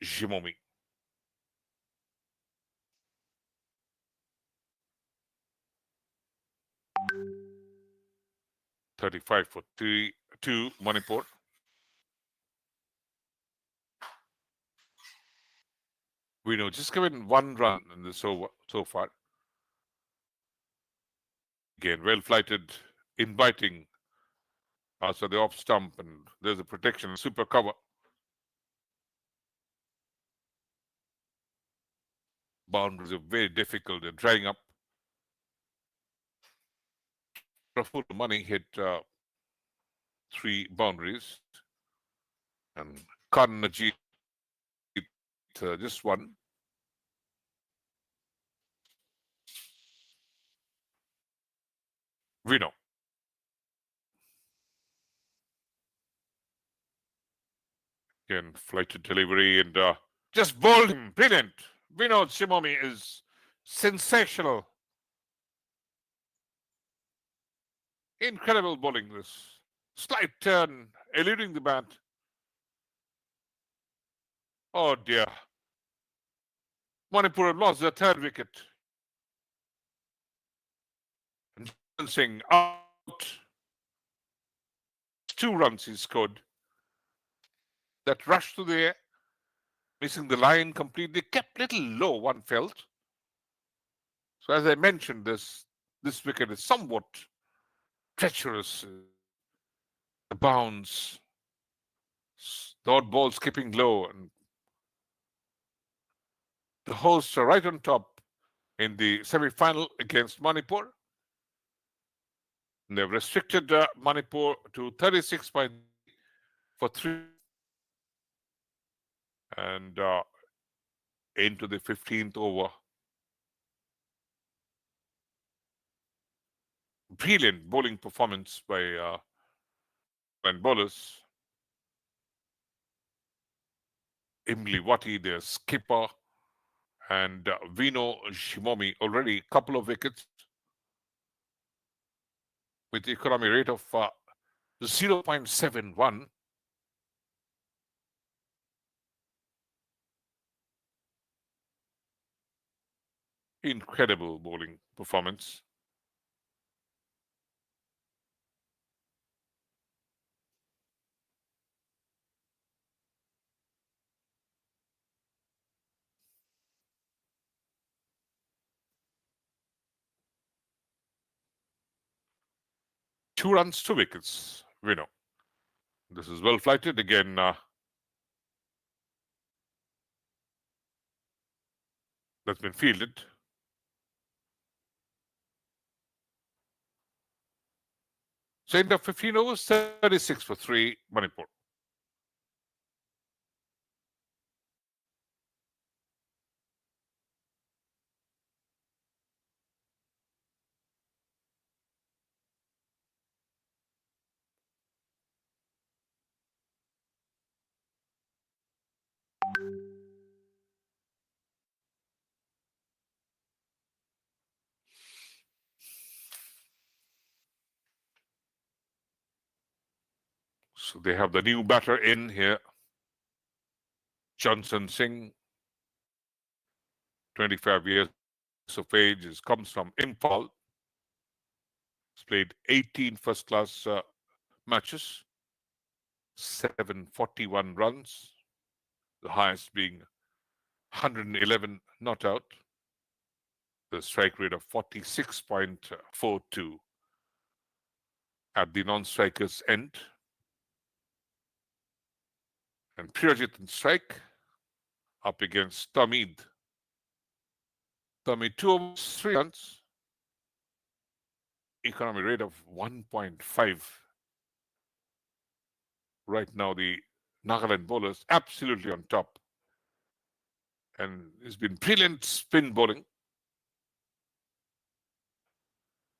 Jimomi. $35 for 2 Manipur. Vino just given 1 run in this over so far. Again, well flighted, inviting outside the off stump, and there's a protection, super cover. Boundaries are very difficult, they're drying up. Prafulla Mani hit 3 boundaries, and Karnajit just 1. Vino. Again, flighted delivery and just bowled him. Brilliant. Vinod Shimomi is sensational. Incredible bowling this. Slight turn, eluding the bat. Oh dear. Manipur have lost their 3rd wicket. And Jotin Singh out. 2 runs he scored. That rush to the air, missing the line completely, kept little low, one felt. So as I mentioned, this wicket is somewhat treacherous. The bounce, the odd ball skipping low, and the hosts are right on top in the semi-final against Manipur. And they've restricted Manipur to 36 for 3 and into the 15th over. Brilliant bowling performance by bowlers. Imliwati, their skipper, and Vino Shimomi, already a couple of wickets with the economy rate of 0.71. Incredible bowling performance. Two runs, two wickets. We know. This is well flighted. Again, that's been fielded. So end of 15 overs, 36 for 3, Manipur. So they have the new batter in here, Jotin Singh, 25 years of age, comes from Imphal. He's played 18 first-class matches, 741 runs, the highest being 111 not out, the strike rate of 46.42 at the non-strikers end. And Priyajit in strike up against Tamid. Tamid 2 overs, 3 runs, economy rate of 1.5. Right now, the Nagaland bowlers absolutely on top. And it's been brilliant spin bowling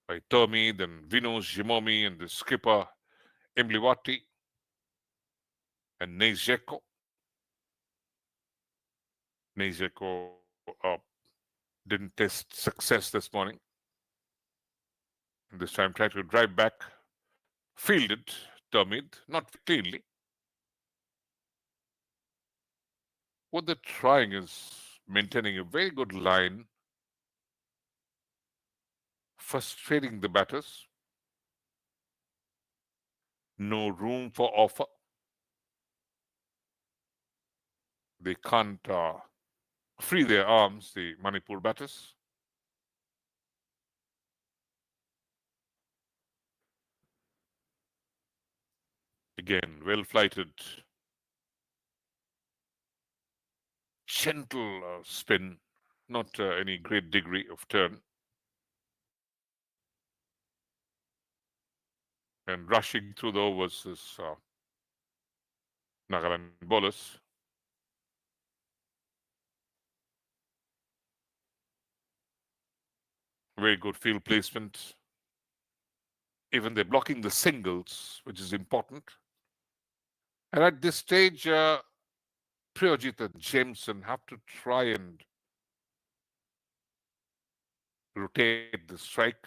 by Tamid and Vinos Jimomi and the skipper Emliwati and Necdc. Necdc didn't test success this morning. And this time tried to drive back, fielded Tamid, not cleanly. What they're trying is maintaining a very good line, frustrating the batters. No room for offer. They can't free their arms, the Manipur batters. Again, well flighted, gentle spin, not any great degree of turn. And rushing through the overs is Nagaland bowlers. Very good field placement. Even they're blocking the singles, which is important. And at this stage, Priyajit and Jameson have to try and rotate the strike.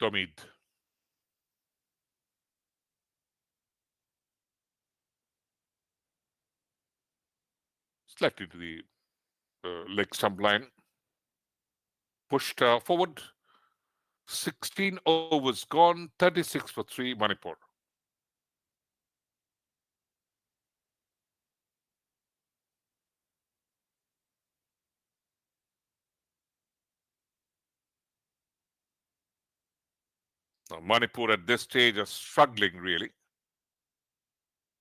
Tamid. Slightly to the leg stump line. Pushed forward. 16 overs gone, 36 for 3, Manipur. Now, Manipur at this stage are struggling really.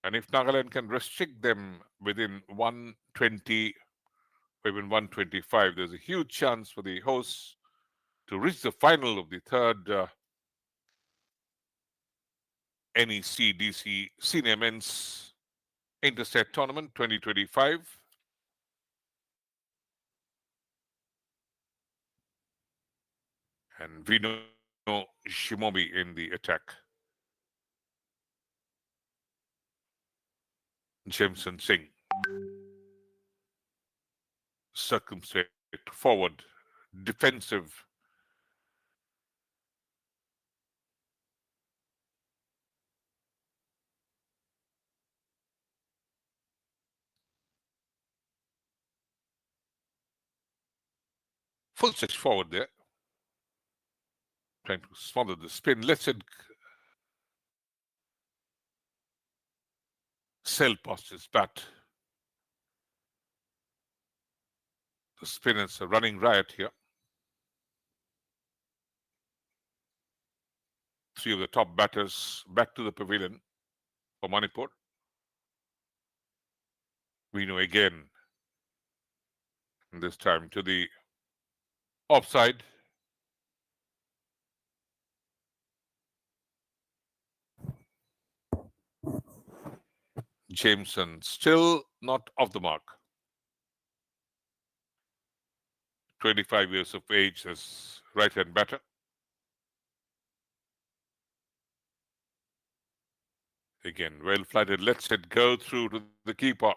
And if Nagaland can restrict them within 120 or even 125, there's a huge chance for the hosts to reach the final of the third NECDC Senior Men's Interstate Tournament 2025. And Vino Shimobi in the attack. Jotin Singh circumscribed forward defensive. Full stretch forward there, trying to smother the spin. Lets it sail past his bat. The spinners are running riot here. Three of the top batters back to the pavilion for Manipur. We know again, this time to the offside. Jameson still not off the mark. 25 years of age as right-hand batter. Again, well flighted, lets it go through to the keeper.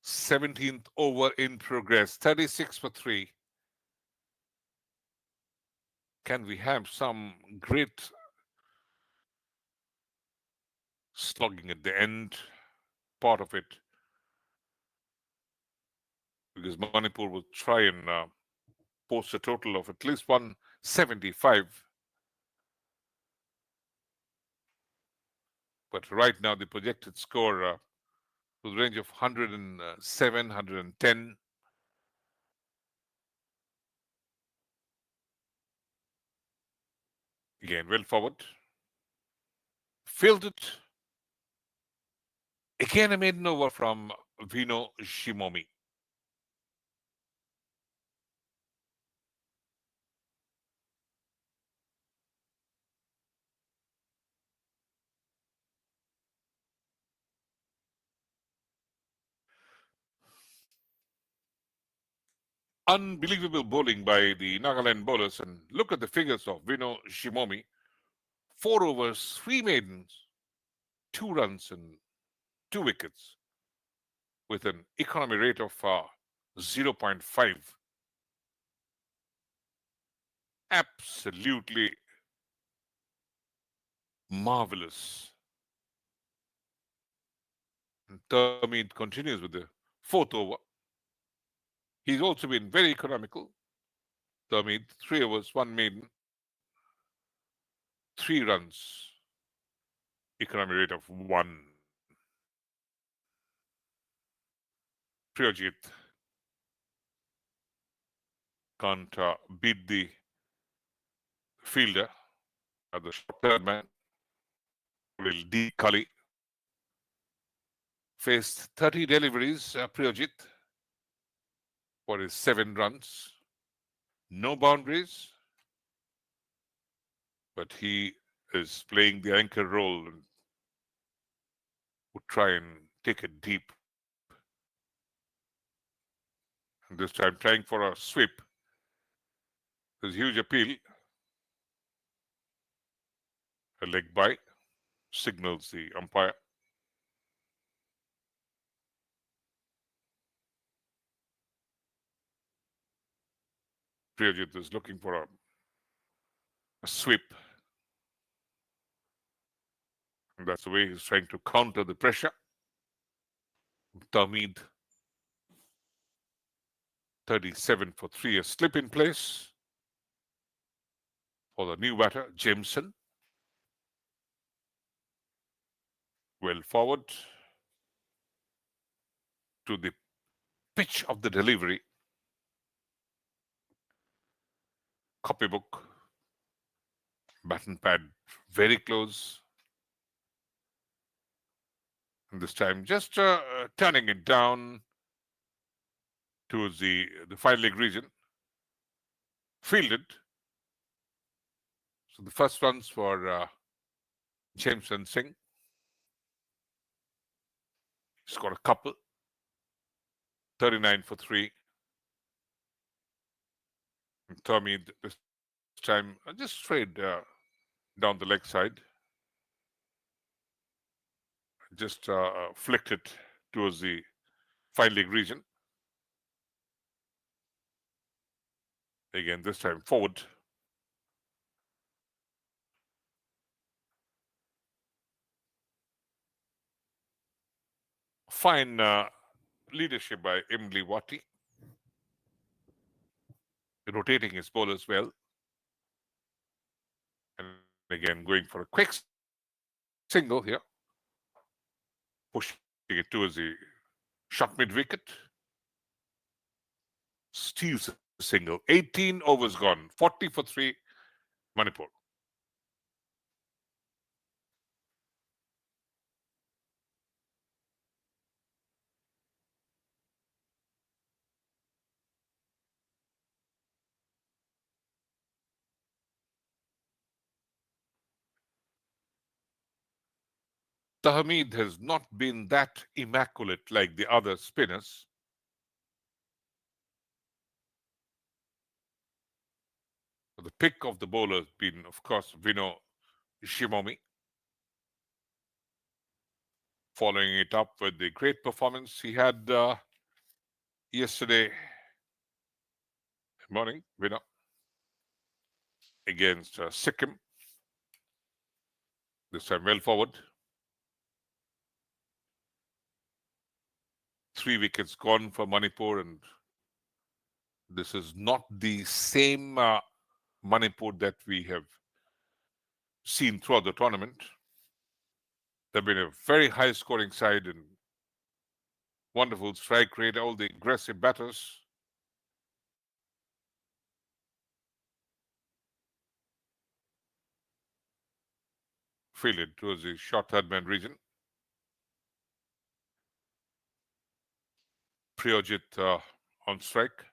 Seventeenth over in progress, 36 for 3. Can we have some great slugging at the end part of it? Because Manipur will try and post a total of at least 175. But right now, the projected score to the range of 107, 110. Again, well forward. Fielded. Again, a maiden over from Vino Shimomi. Unbelievable bowling by the Nagaland bowlers. And look at the figures of Vino Shimomi. 4 overs, 3 maidens, 2 runs and 2 wickets with an economy rate of 0.5. Absolutely marvelous. And Termeed continues with the 4th over. He's also been very economical. Termeed, 3 overs, 1 maiden, 3 runs, economy rate of 1. Priyajit can't beat the fielder at the third man. Will D. Kali faced 30 deliveries, Priyajit, for his 7 runs. No boundaries, but he is playing the anchor role and would try and take it deep. And this time trying for a sweep. There's huge appeal. A leg by signals the umpire. Priyajit is looking for a sweep. And that's the way he's trying to counter the pressure. Termeed, 37 for 3, a slip in place for the new batter, Jameson. Well forward to the pitch of the delivery. Copybook, baton pad very close. And this time just turning it down towards the fine leg region. Fielded. So the first one's for Jotin Singh. He's got a couple. 39 for 3. And Termeed this time just straight down the leg side. just flicked it towards the finding region. Again, this time forward. Fine leadership by Imli Wati, rotating his bowlers well. And again, going for a quick single here, pushing it towards the short mid wicket. Steals a single. 18 overs gone, 40 for 3, Manipur. Tahmid has not been that immaculate like the other spinners. The pick of the bowler has been, of course, Vino Shimomi, following it up with the great performance he had yesterday morning, Vino, against Sikkim. This time well forward. 3 wickets gone for Manipur, and this is not the same Manipur that we have seen throughout the tournament. They've been a very high scoring side and wonderful strike rate, all the aggressive batters. Fielded towards the short third man region. Priyojit on strike.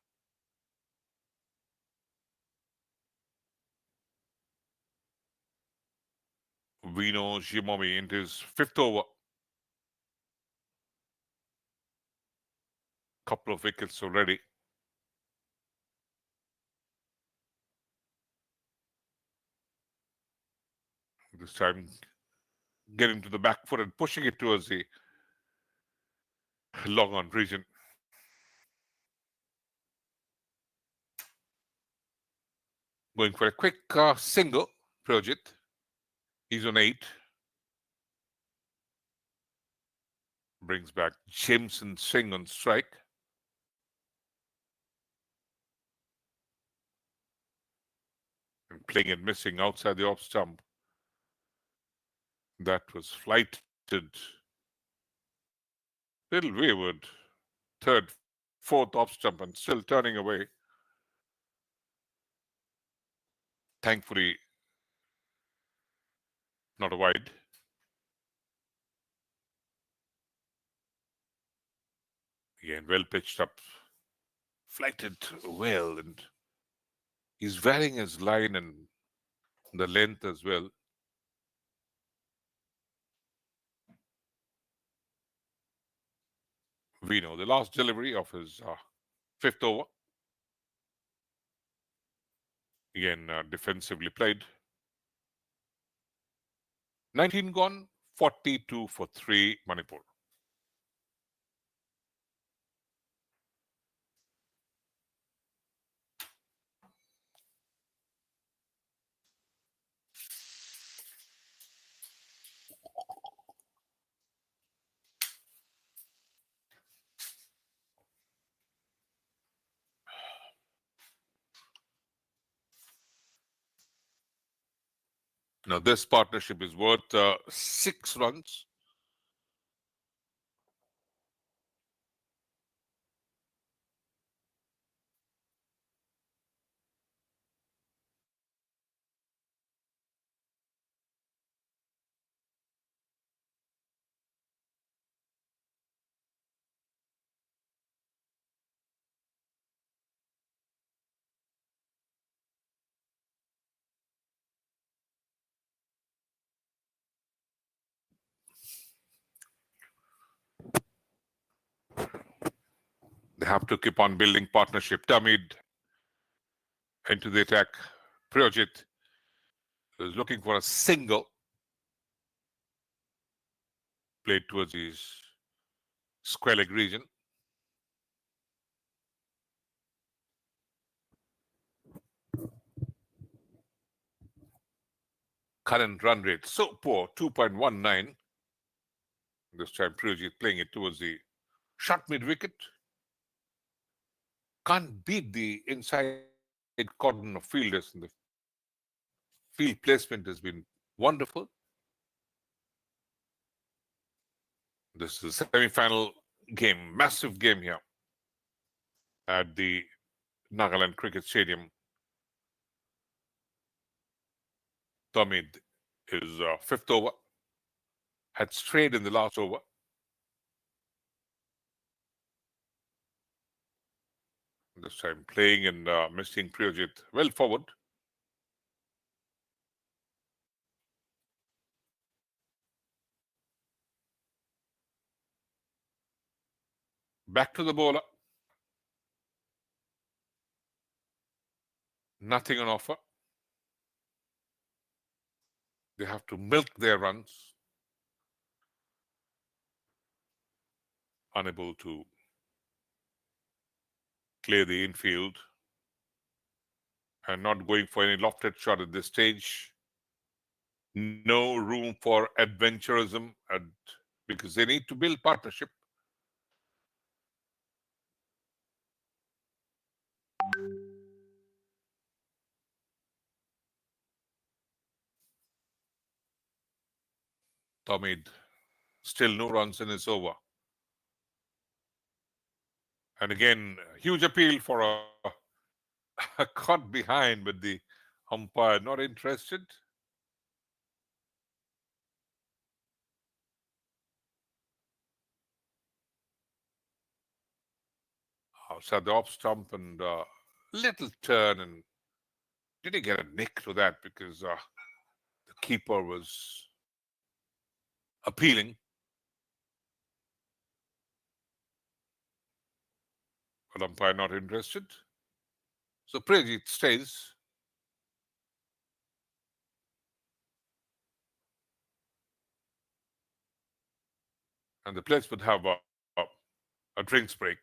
Vino Shimomi into his 5th over. Couple of wickets already. This time getting to the back foot and pushing it towards the long on region. Going for a quick single, Priyojit. He's on 8. Brings back Jotin Singh on strike. And playing and missing outside the off stump. That was flighted. Little wayward. 3rd, 4th off stump and still turning away. Thankfully, not a wide. Again, well pitched up. Flighted well, and he's varying his line and the length as well. Vino, the last delivery of his 5th over. Again, defensively played. 19 gone, 42 for 3, Manipur. Now, this partnership is worth 6 runs. They have to keep on building partnership. Tamid into the attack. Priyojit is looking for a single. played towards the square leg region. Current run rate so poor, 2.19. This time Priyojit playing it towards the short mid wicket. Can't beat the inside cordon of fielders, and the field placement has been wonderful. This is a semi-final game, massive game here at the Nagaland Cricket Stadium. Tomid is fifth over, had strayed in the last over. This time playing and missing Priyojit well forward. Back to the bowler. Nothing on offer. They have to milk their runs. Unable to clear the infield and not going for any lofted shot at this stage. No room for adventurism because they need to build partnership. Tomid still no runs in his over. And again, huge appeal for a caught behind, but the umpire not interested. Outside the off stump and little turn, and did he get a nick to that because the keeper was appealing. But umpire not interested. So Prajit stays. And the players would have a drinks break.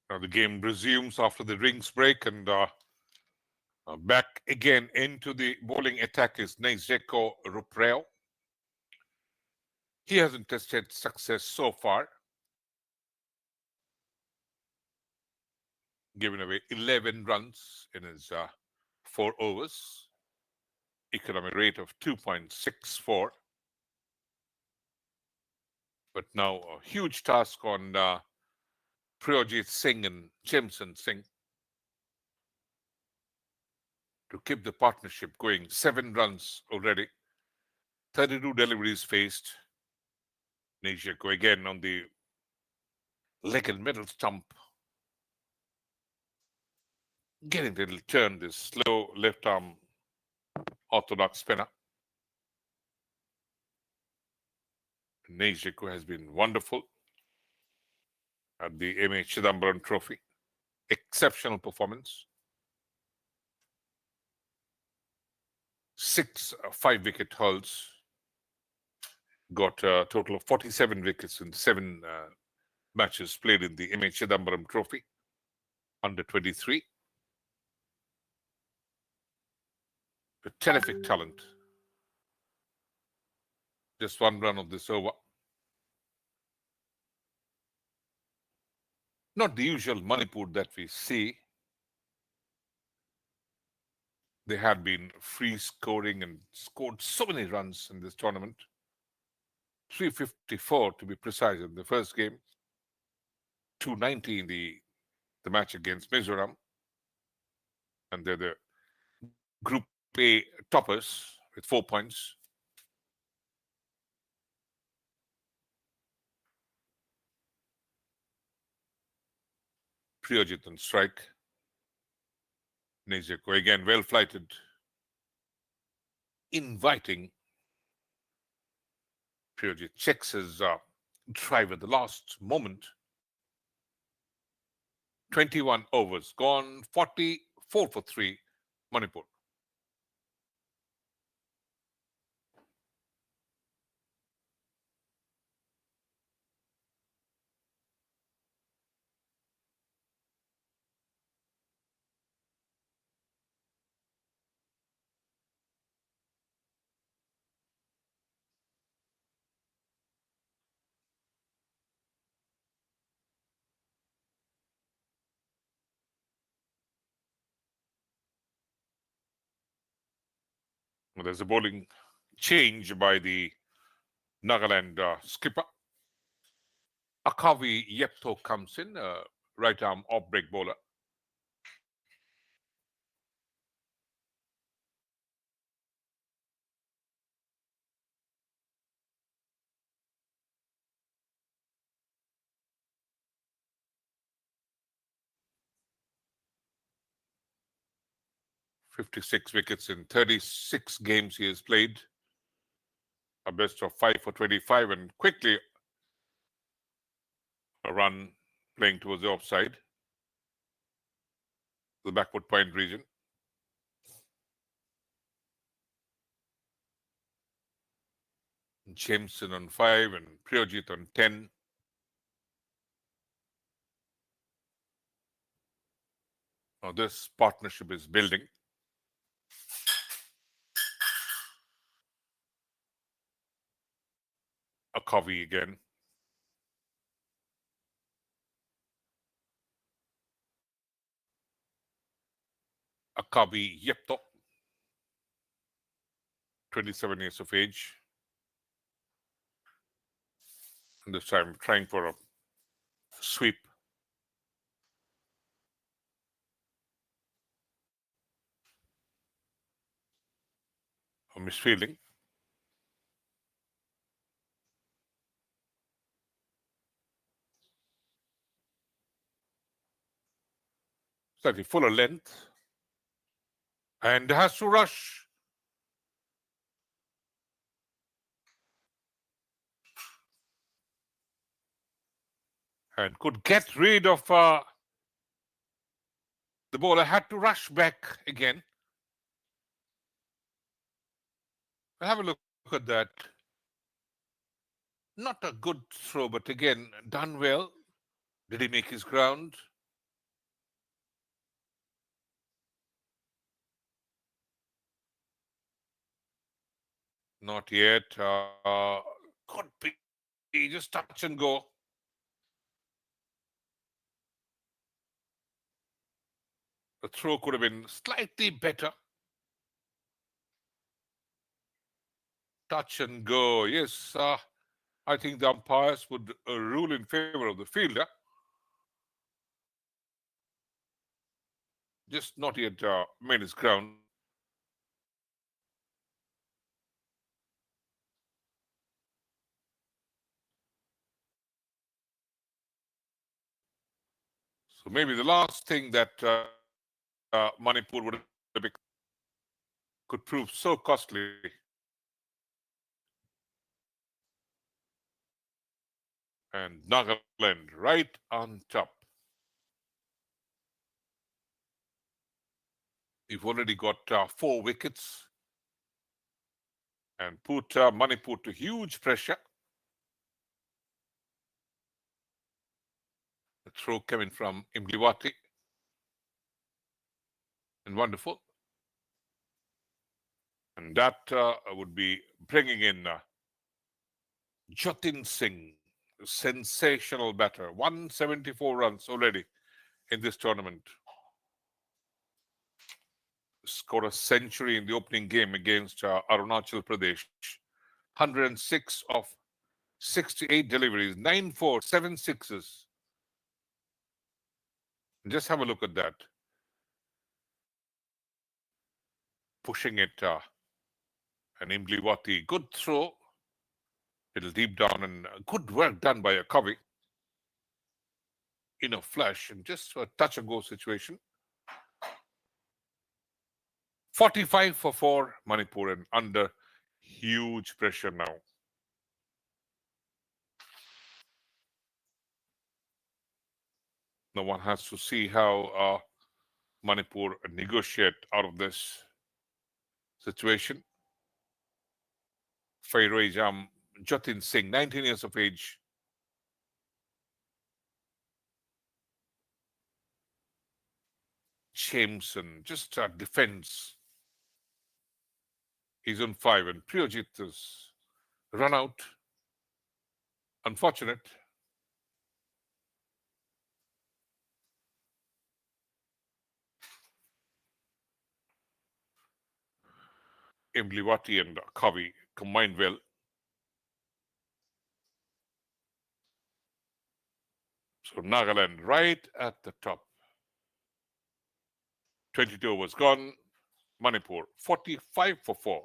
Now the game resumes after the rings break, and back again into the bowling attack is Necdc Rupreo. He hasn't tested success so far, giving away 11 runs in his 4 overs, economic rate of 2.64. But now a huge task on Jotin Singh and Jotin Singh to keep the partnership going. 7 runs already, 32 deliveries faced. Necdc again on the leg and middle stump, getting the little turn, this slow left arm orthodox spinner. Necdc has been wonderful at the M.A. Chidambaram Trophy. Exceptional performance. 6 5-wicket hauls. Got a total of 47 wickets in 7 matches played in the M.A. Chidambaram Trophy. Under 23. A terrific talent. Just 1 run of this over. Not the usual Manipur that we see. They had been free scoring and scored so many runs in this tournament. 354 to be precise in the first game. 290 in the match against Mizoram. And they're the Group A toppers with 4 points. Priyojit on strike. Necdc again well flighted, inviting. Priyojit checks his drive at the last moment. 21 overs gone, 44 for 3, Manipur. There's a bowling change by the Nagaland skipper. Akavi Yepto comes in, right arm off break bowler. .56 wickets in 36 games he has played. A best of 5 for 25, and quickly a run playing towards the offside, the backward point region. Jameson on 5 and Priyojit on 10. Now this partnership is building. Akavi again. Akavi Yepto, 27 years of age. And this time trying for a sweep. A misfielding. Slightly fuller length. And has to rush. And could get rid of the bowler. Had to rush back again. Have a look at that. Not a good throw, but again, done well. Did he make his ground? Not yet. Could be just touch and go. The throw could have been slightly better. Touch and go. Yes, I think the umpires would rule in favor of the fielder. Just not yet made his ground. So maybe the last thing that Manipur would have become could prove so costly. And Nagaland right on top. You've already got 4 wickets and put Manipur to huge pressure. The throw coming from Imbliwati. And wonderful. And that would be bringing in Jotin Singh, sensational batter. 174 runs already in this tournament. Scored a century in the opening game against Arunachal Pradesh. 106 of 68 deliveries, 9 4, 7 sixes. Just have a look at that. Pushing it, and Imbliwati, good throw. Little deep down and good work done by a Covey. In a flash and just a touch and go situation. 45 for 4, Manipur, and under huge pressure now. No one has to see how Manipur negotiate out of this situation. Fairway Jam, Jotin Singh, 19 years of age. Jameson just defends. He's on 5 and Priyojit is run out. Unfortunate. Imbliwati and Kavi combined well. So Nagaland right at the top. 22 overs gone. Manipur 45 for 4.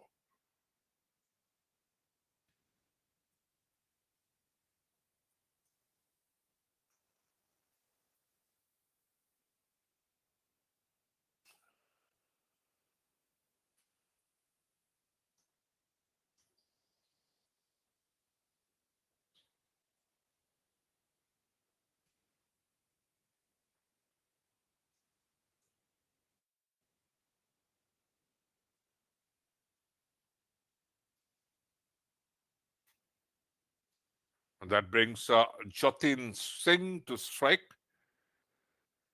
And that brings Jotin Singh to strike.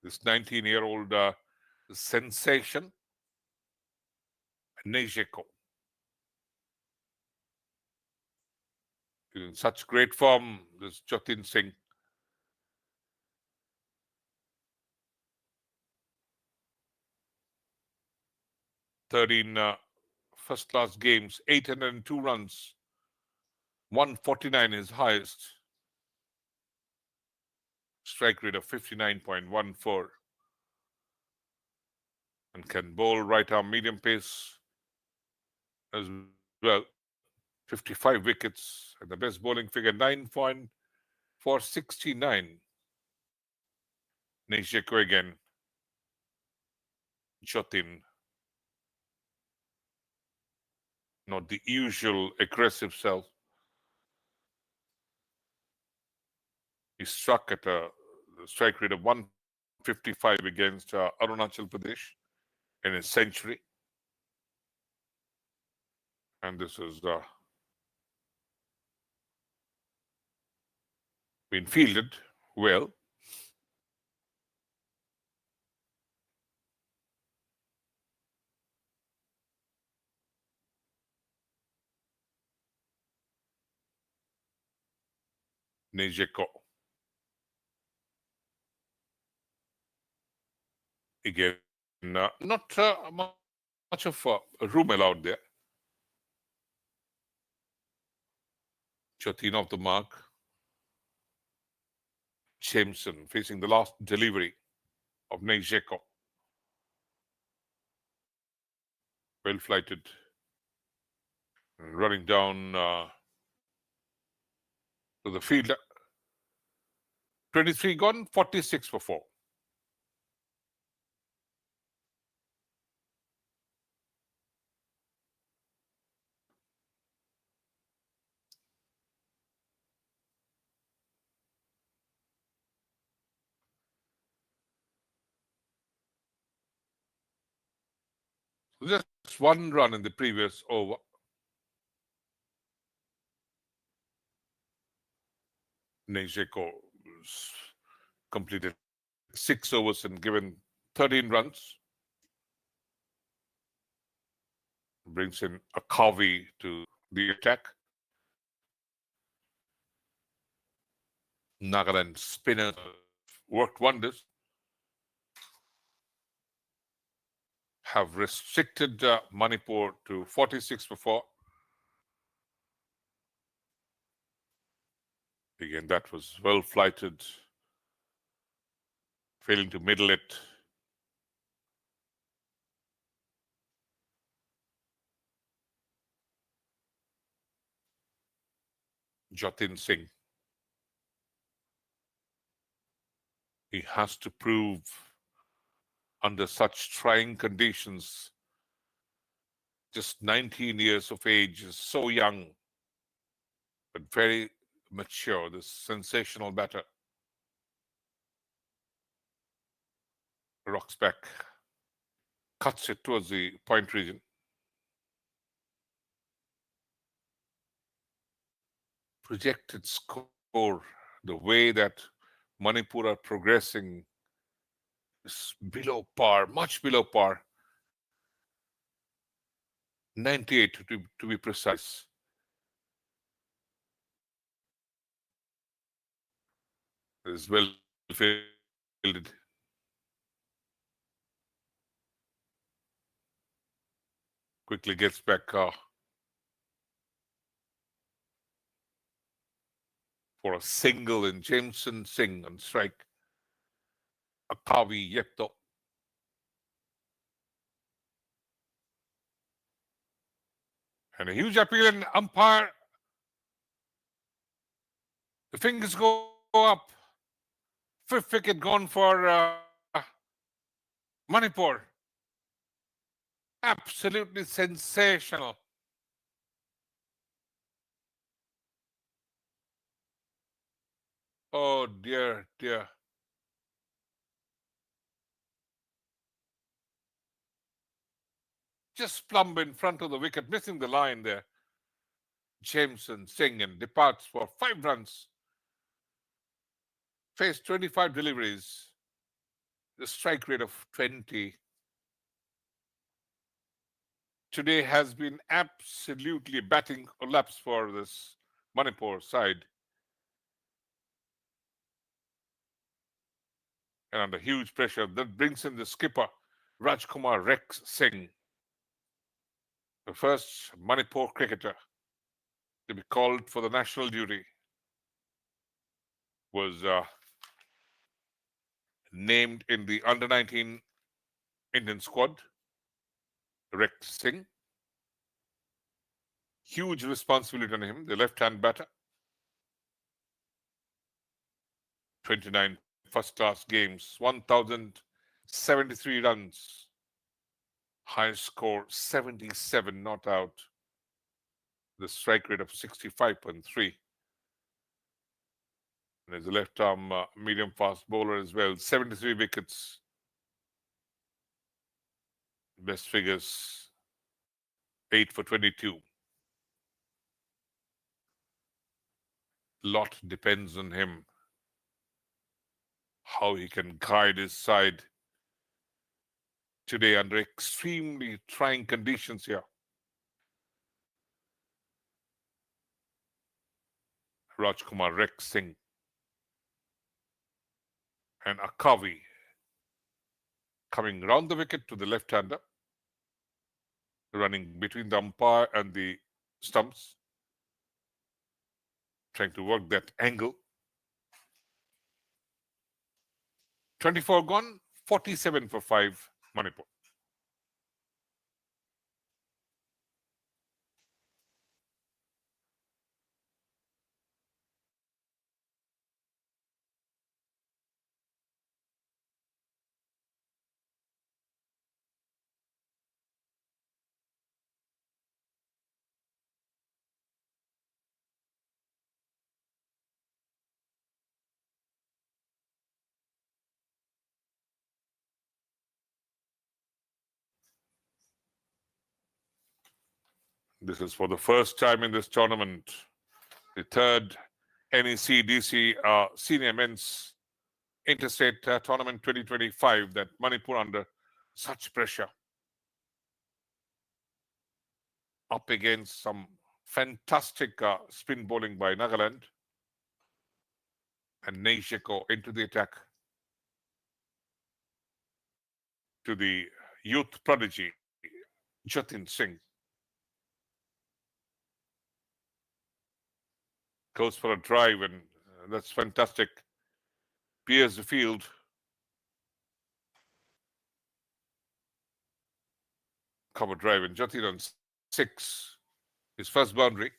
This 19-year-old sensation. Necdc. In such great form, this Jotin Singh. Thirteen first-class games, 802 runs. 149 is highest. Strike rate of 59.14. And can bowl right-arm medium pace as well. 55 wickets and the best bowling figure 9.469. Necdc again. Jotin. Not the usual aggressive self. He struck at a strike rate of 155 against Arunachal Pradesh in his century. And this has been fielded well. Nejeko. Again, not much of a room allowed there. Jotin off the mark. Jameson facing the last delivery of Nejeko. Well flighted. Running down to the field. 23 gone, 46 for 4. Just one run in the previous over. Nejeko completed 6 overs and given 13 runs. Brings in a Kavi to the attack. Nagaland spinners worked wonders. Have restricted Manipur to 46 for 4. Again, that was well flighted, failing to middle it. Jotin Singh. He has to prove under such trying conditions. Just 19 years of age, is so young, but very mature, this sensational batter. Rocks back, cuts it towards the point region. Projected score, the way that Manipur are progressing, is below par, much below par. 98 to be precise. Is well fielded. Quickly gets back for a single in Jotin Singh on strike. A Kavi Yekto. And a huge appeal, and umpire. The fingers go up. 5th wicket gone for Manipur. Absolutely sensational. Oh dear, dear. Just plumb in front of the wicket, missing the line there. Jotin Singh and departs for 5 runs. Faced 25 deliveries. The strike rate of 20. Today has been absolutely batting collapse for this Manipur side. And under huge pressure, that brings in the skipper, Rajkumar Rex Singh, the first Manipur cricketer to be called for the national duty. Was named in the under-19 Indian squad. Rex Singh. Huge responsibility on him, the left-hand batter. 29 first-class games, 1,073 runs. High score, 77 not out. The strike rate of 65.3. And there's a left-arm medium-fast bowler as well, 73 wickets. Best figures, 8 for 22. Lot depends on him, how he can guide his side today under extremely trying conditions here. Rajkumar Rex Singh. And Akavi coming round the wicket to the left-hander, running between the umpire and the stumps, trying to work that angle. 24 gone, 47 for 5, Manipur. This is for the first time in this tournament, the third NECDC Senior Men's Interstate Tournament 2025, that Manipur under such pressure, up against some fantastic spin bowling by Nagaland, and Necdc into the attack to the youth prodigy Jotin Singh. Goes for a drive, and that's fantastic. Pierce the field. Cover drive, and Jotin on 6. His first boundary.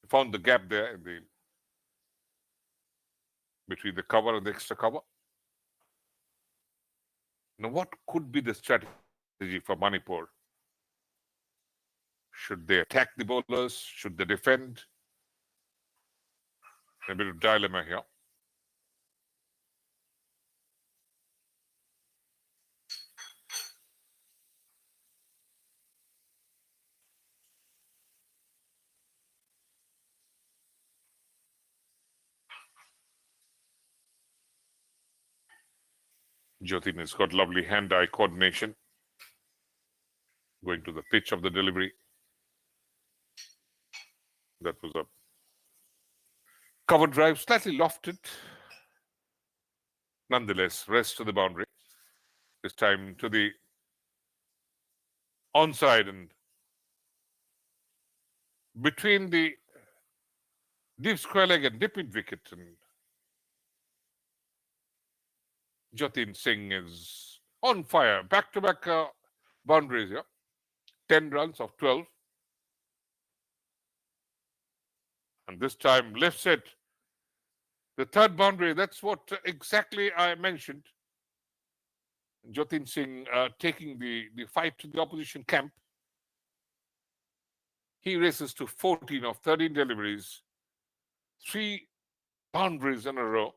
Found the gap there in the between the cover and the extra cover. Now, what could be the strategy for Manipur? Should they attack the bowlers? Should they defend? A bit of dilemma here. Jotin has got lovely hand-eye coordination. Going to the pitch of the delivery. That was a cover drive, slightly lofted. Nonetheless, rest to the boundary. This time to the onside, and between the deep square leg and dip mid wicket. And Jotin Singh is on fire. Back-to-back boundaries here. 10 runs of 12. And this time lifts it. The third boundary, that's what exactly I mentioned. Jotin Singh taking the fight to the opposition camp. He races to 14 of 13 deliveries. 3 boundaries in a row.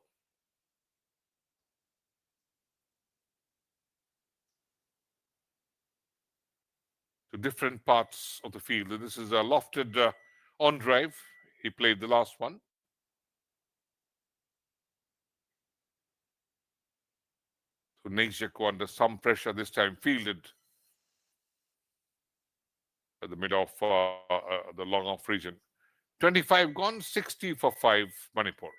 To different parts of the field. This is a lofted on drive. He played the last one. So Necdc under some pressure this time, fielded at the mid of the long off region. 25 gone, 60 for 5, Manipur.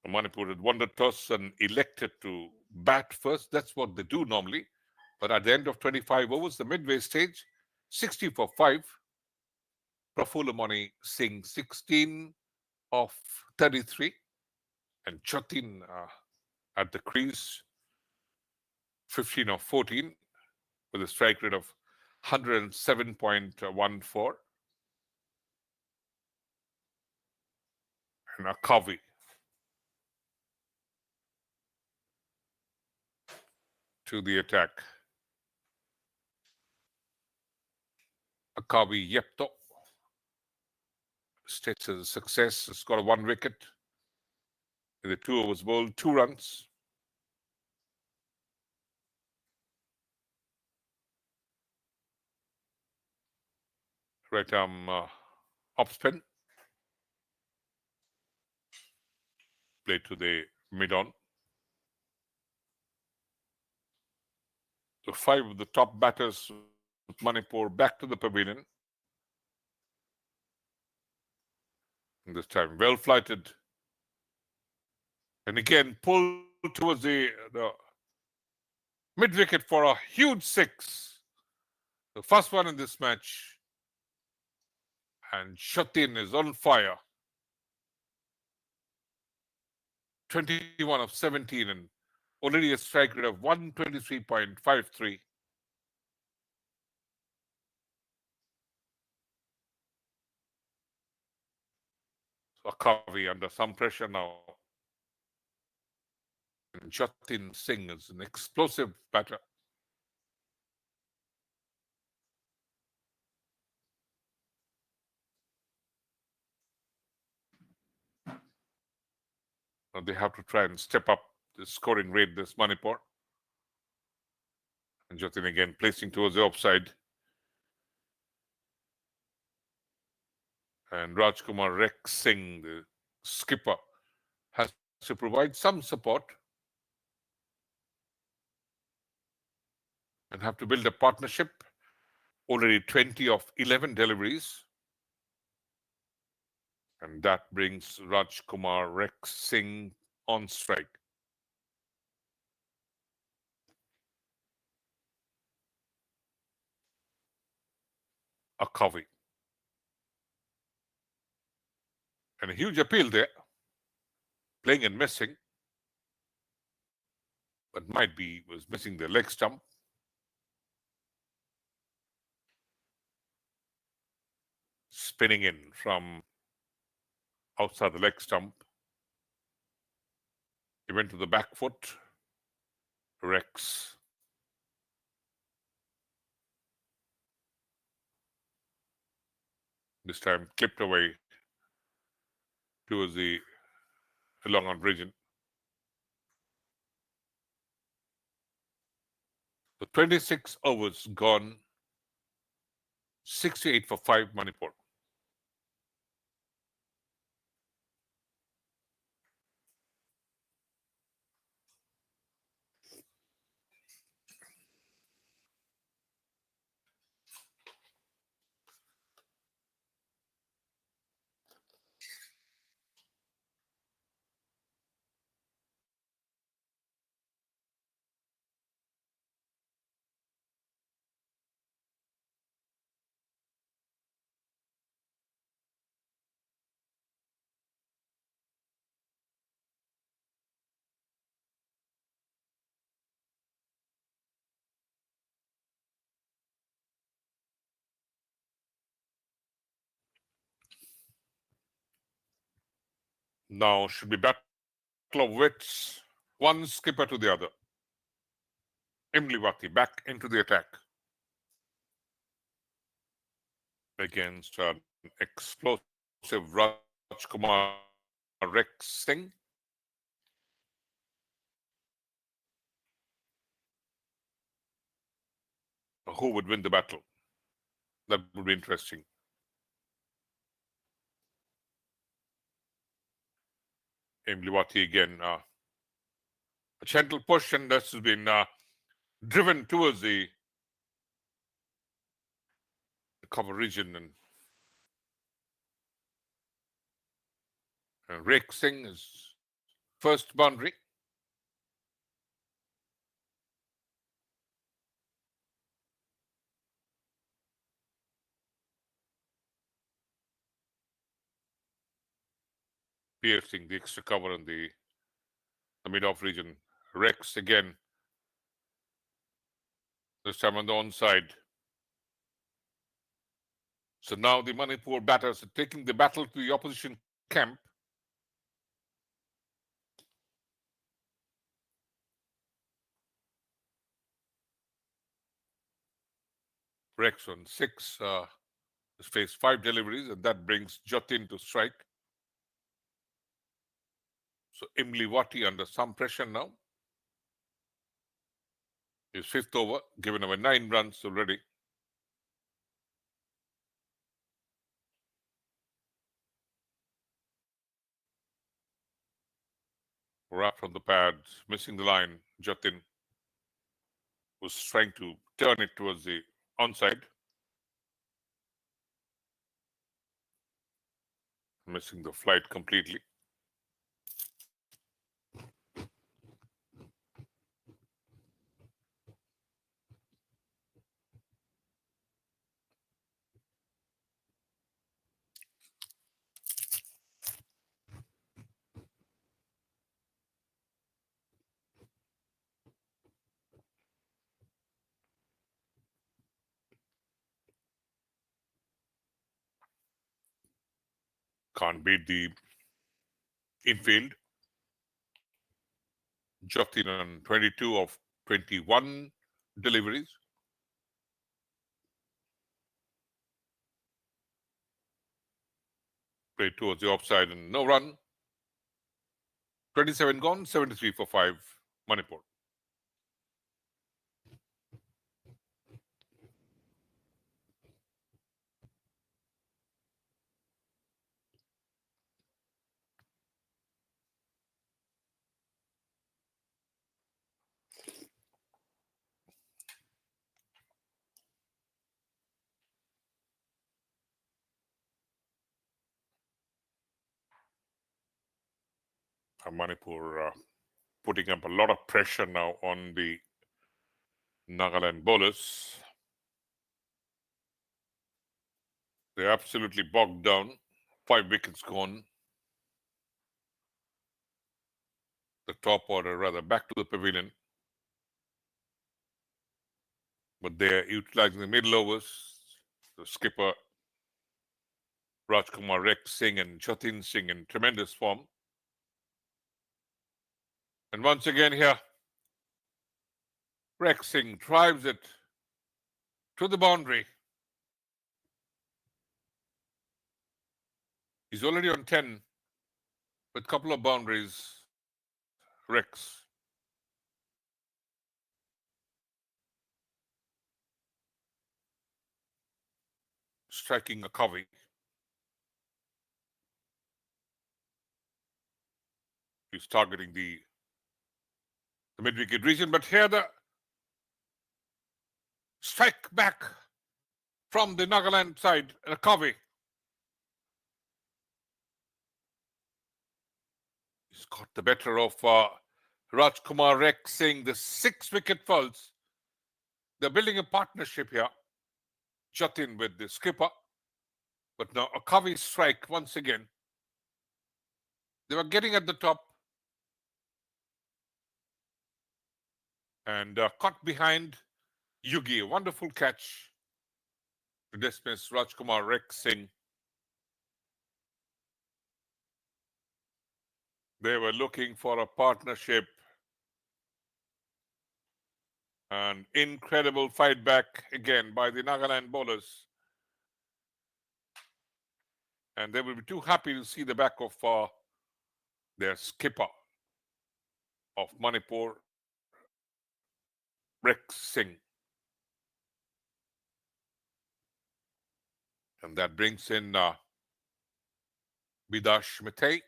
Manipur had won the toss and elected to bat first. That's what they do normally. But at the end of 25 overs, the midway stage, 60 for 5. Prafulla Singh 16 of 33. And Jotin at the crease, 15 of 14, with a strike rate of 107.14. And Akavi to the attack. Akavi Yepto states as a success. Has got a 1 wicket. In the 2 overs bowled, 2 runs. Right arm off spin. Played to the mid on. So 5 of the top batters with Manipur back to the pavilion. And this time well flighted. And again pulled towards the mid wicket for a huge six. The first one in this match. And Jotin is on fire. 21 of 17 and already a strike rate of 123.53. So Akavi under some pressure now. And Jotin Singh is an explosive batter. Now they have to try and step up the scoring rate this Manipur. And Jotin again placing towards the offside. And Rajkumar Rex Singh, the skipper, has to provide some support and have to build a partnership. Already 20 of 11 deliveries. And that brings Rajkumar Rex Singh on strike. Akavi. And a huge appeal there. Playing and missing. But was missing the leg stump. Spinning in from outside the leg stump. He went to the back foot. Rex. This time clipped away towards the long on region. So 26 overs gone. 68 for 5 Manipur. Now should be battle of wits. One skipper to the other. Imliwati back into the attack. Against an explosive Rajkumar Rex Singh. Who would win the battle? That would be interesting. Imliwati again. A gentle push, and this has been driven towards the cover region. And Rex Singh is first boundary. Piercing the extra cover in the mid-off region. Rex again. This time on the onside. So now the Manipur batters are taking the battle to the opposition camp. Rex on 6 has faced 5 deliveries, and that brings Jotin to strike. So Imliwati under some pressure now. His 5th over, given away 9 runs already. Wrap from the pads, missing the line, Jotin. was trying to turn it towards the onside, missing the flight completely. Can't beat the infield. Jotin on 22 of 21 deliveries. Played towards the offside and no run. 27 gone, 73 for 5, Manipur. Manipur putting up a lot of pressure now on the Nagaland bowlers. They're absolutely bogged down. 5 wickets gone. The top order rather back to the pavilion. But they're utilizing the middle overs. The skipper Rajkumar Rek Singh and Jotin Singh in tremendous form. And once again here, Rek Singh drives it to the boundary. He's already on 10 with a couple of boundaries. Rex. Striking a covey. He's targeting the mid-wicket region, but here the strike back from the Nagaland side, a covey. He's got the better of Rajkumar Rek Singh, the 6-wicket falls. They're building a partnership here. Jotin with the skipper. But now a covey strike once again. They were getting at the top. And caught behind Yugi. A wonderful catch to dismiss Rajkumar Rek Singh. They were looking for a partnership. An incredible fight back again by the Nagaland bowlers. And they will be too happy to see the back of their skipper of Manipur, Rek Singh. And that brings in Bidash Mitay.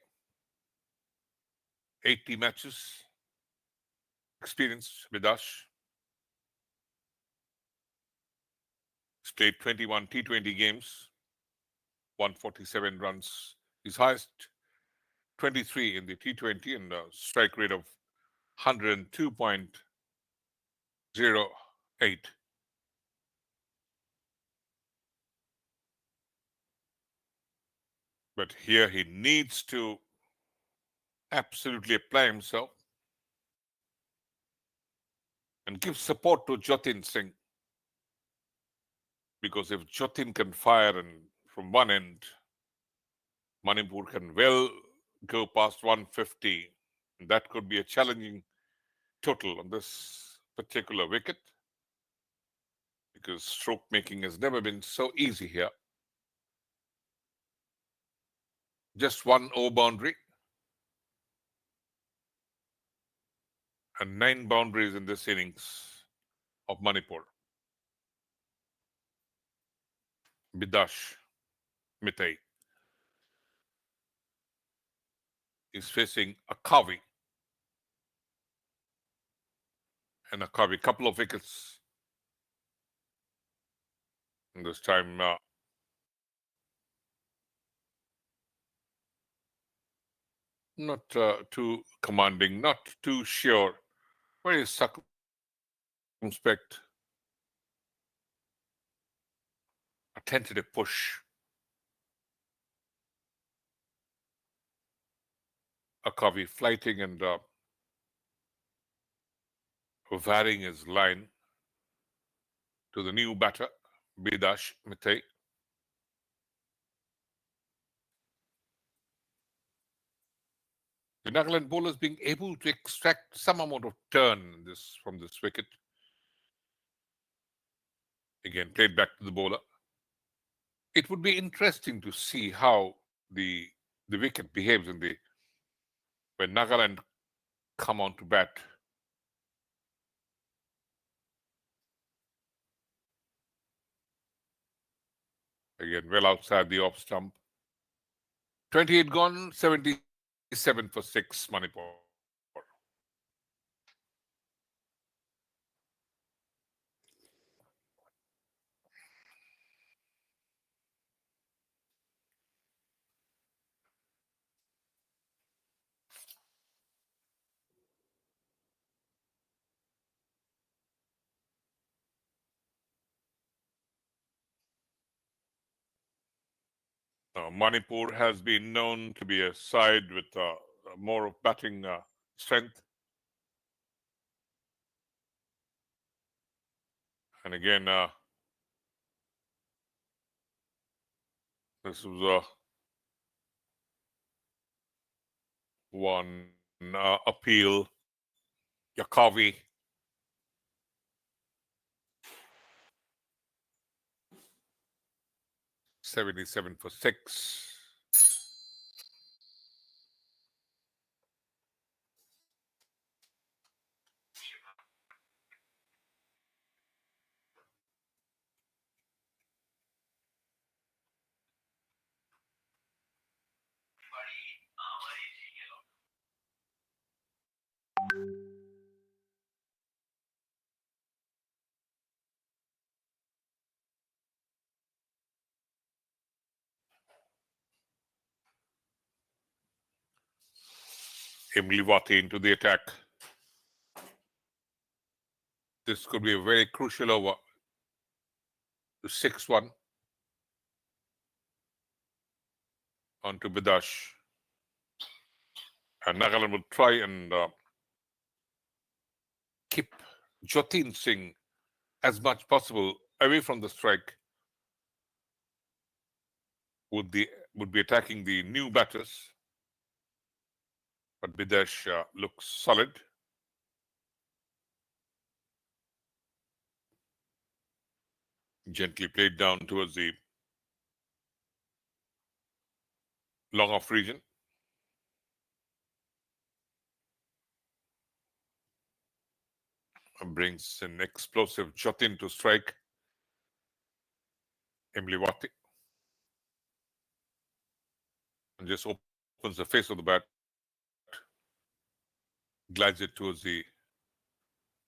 80 matches experience, Bidash. He's played 21 T20 games, 147 runs. His highest 23 in the T20 and a strike rate of 102.08. But here he needs to absolutely apply himself and give support to Jotin Singh. Because if Jotin can fire and from one end, Manipur can well go past 150. And that could be a challenging total on this particular wicket. Because stroke making has never been so easy here. Just one O boundary. And 9 boundaries in this innings of Manipur. Bidash Mitay is facing a covey. And a couple of wickets. And this time, not too commanding, not too sure, very circumspect, a tentative push. A covey flighting and varying his line to the new batter, Bidash Mitay. The Nagaland bowlers being able to extract some amount of turn from this wicket. Again, played back to the bowler. It would be interesting to see how the wicket behaves when Nagaland come on to bat. Again, well outside the off stump. 28 gone, 77 for 6, Manipur. Manipur has been known to be a side with more of batting strength. And again, this was one appeal. Yakavi. $77 for 6. Imliwati into the attack. This could be a very crucial over. 6-1 onto Bidash. And Nagaland will try and keep Jotin Singh as much possible away from the strike. Would be attacking the new batters. But Bidash looks solid. Gently played down towards the long off region. And brings an explosive Jotin to strike. Imliwati. And just opens the face of the bat. Glides it towards the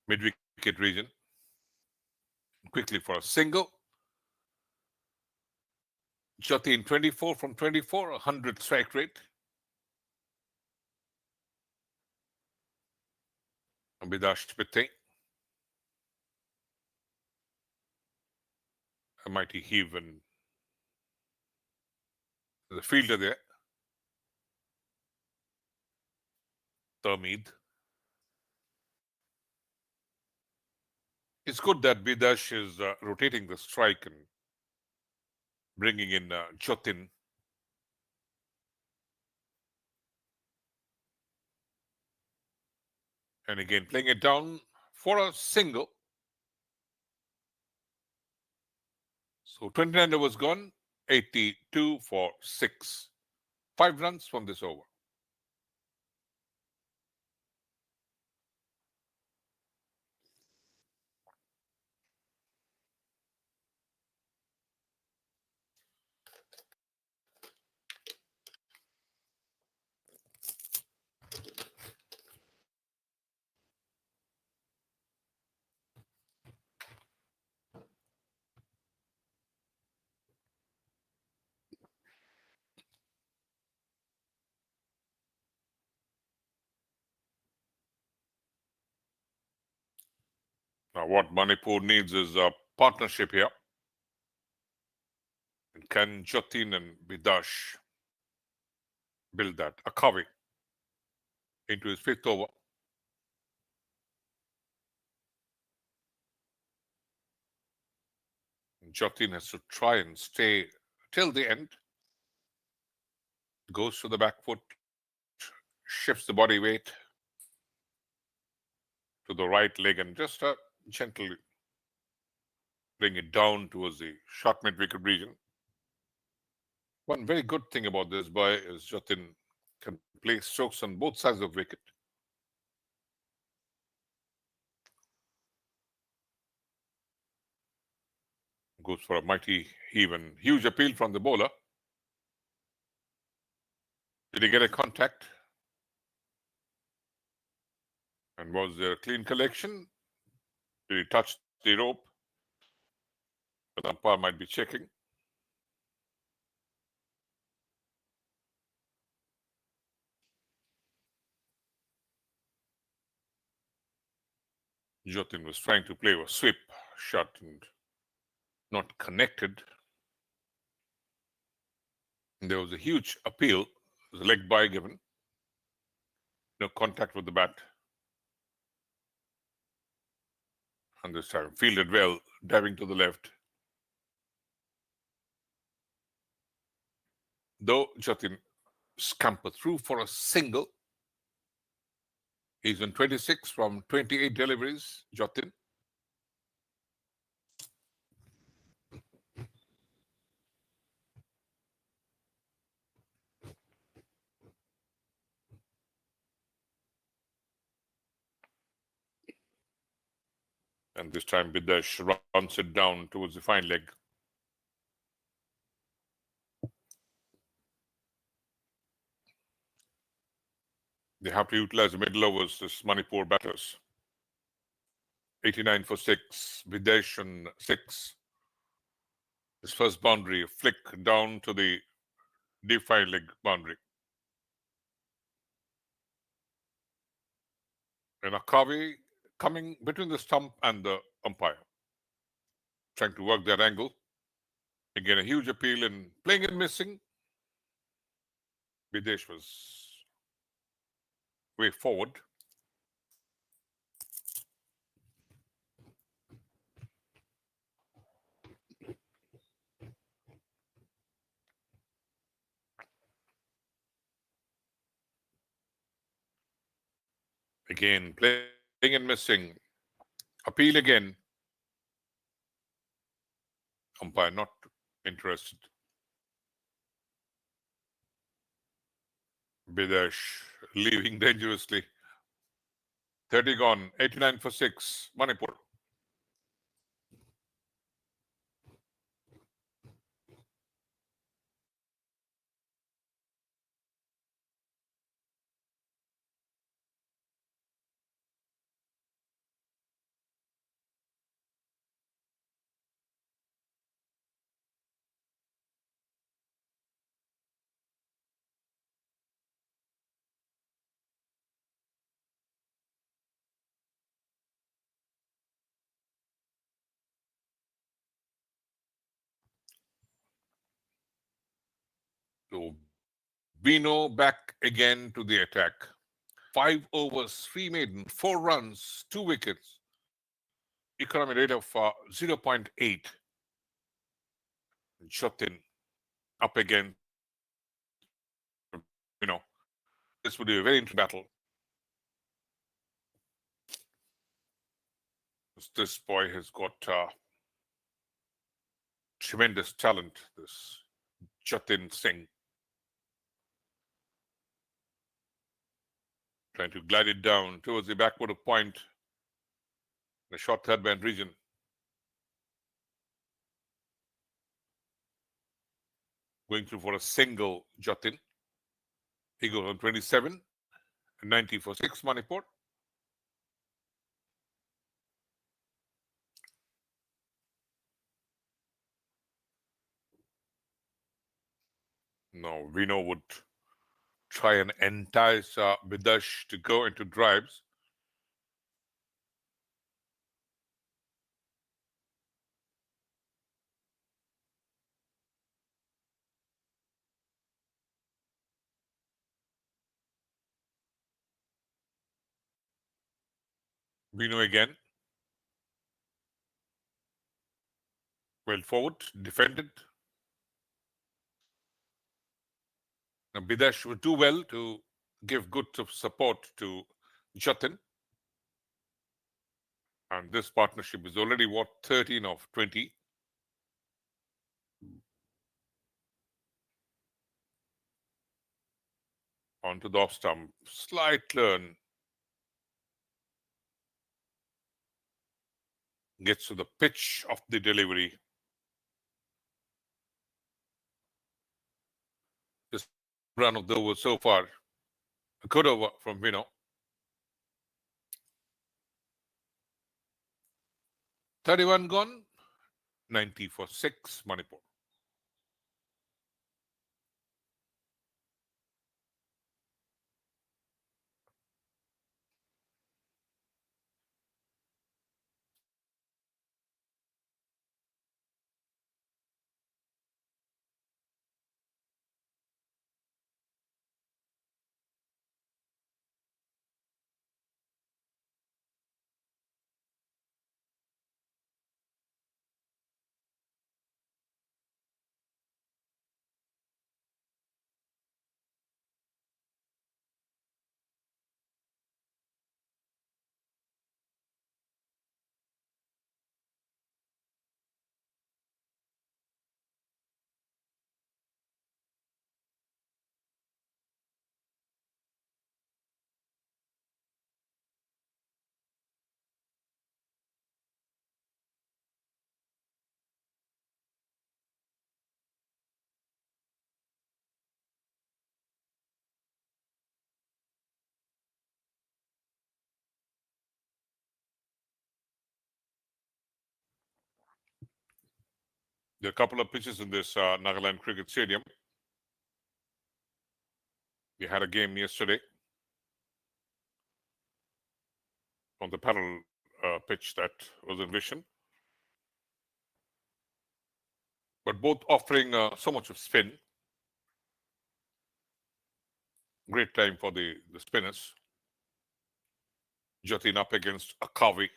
mid-wicket region. Quickly for a single. Jotin 24 from 24, 100 strike rate. Bidash Pitting. A mighty heave and the fielder there. Termid. It's good that Bidash is rotating the strike and bringing in Jotin. And again, playing it down for a single. So 29 overs gone, 82 for 6. 5 runs from this over. Now, what Manipur needs is a partnership here. And can Jotin and Bidash build that? Akavi into his fifth over. Jotin has to try and stay till the end. Goes to the back foot, shifts the body weight to the right leg and just gently bring it down towards the short mid wicket region. One very good thing about this boy is Jotin can play strokes on both sides of wicket. Goes for a mighty heave and huge appeal from the bowler. Did he get a contact? And was there a clean collection? Did he touch the rope? The umpire might be checking. Jotin was trying to play a sweep shot and not connected. And there was a huge appeal. There was a leg bye given. No contact with the bat. And this time fielded well, diving to the left. Though Jotin scampered through for a single. He's on 26 from 28 deliveries, Jotin. And this time Bidash runs it down towards the fine leg. They have to utilize the middle overs, this Manipur batters. 89 for 6, Bidash on 6. His first boundary, a flick down to the deep fine leg boundary. And Akavi coming between the stump and the umpire, trying to work that angle. Again, a huge appeal and playing and missing. Bidesh was way forward. Again, playing and missing. Appeal again. Umpire not interested. Bidesh leaving dangerously. 30 gone, 89 for 6, Manipur. So Vino back again to the attack. 5 overs, 3 maiden, 4 runs, 2 wickets. Economy rate of 0.8. Jotin up against Vino. This would be a very interesting battle. This boy has got tremendous talent, this Jotin Singh. Trying to glide it down towards the backward of point, the short third band region. Going through for a single, Jotin. He goes on 27, 90 for 6, Manipur. Now, Vino would try and entice Bidash to go into drives. Bino again. Well forward, defended. Now Bidesh would do well to give good support to Jotin. And this partnership is already what, 13 of 20. Onto the off stump. Slight turn. Gets to the pitch of the delivery. This run of the over so far. A good over from Vino. 31 gone. 90 for 6, Manipur. There are a couple of pitches in this Nagaland Cricket Stadium. We had a game yesterday on the paddle pitch that was in Vision. But both offering so much of spin. Great time for the spinners. Jotin up against Akavi.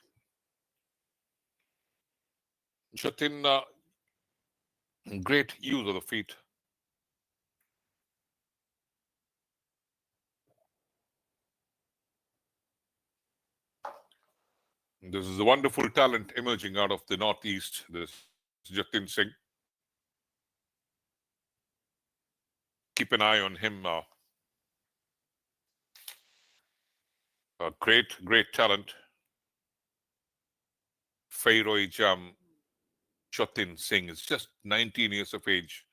Jotin, great use of the feet. This is a wonderful talent emerging out of the Northeast. This Jotin Singh. Keep an eye on him. A great talent. Fairoi Jam Jotin Singh is just 19 years of age.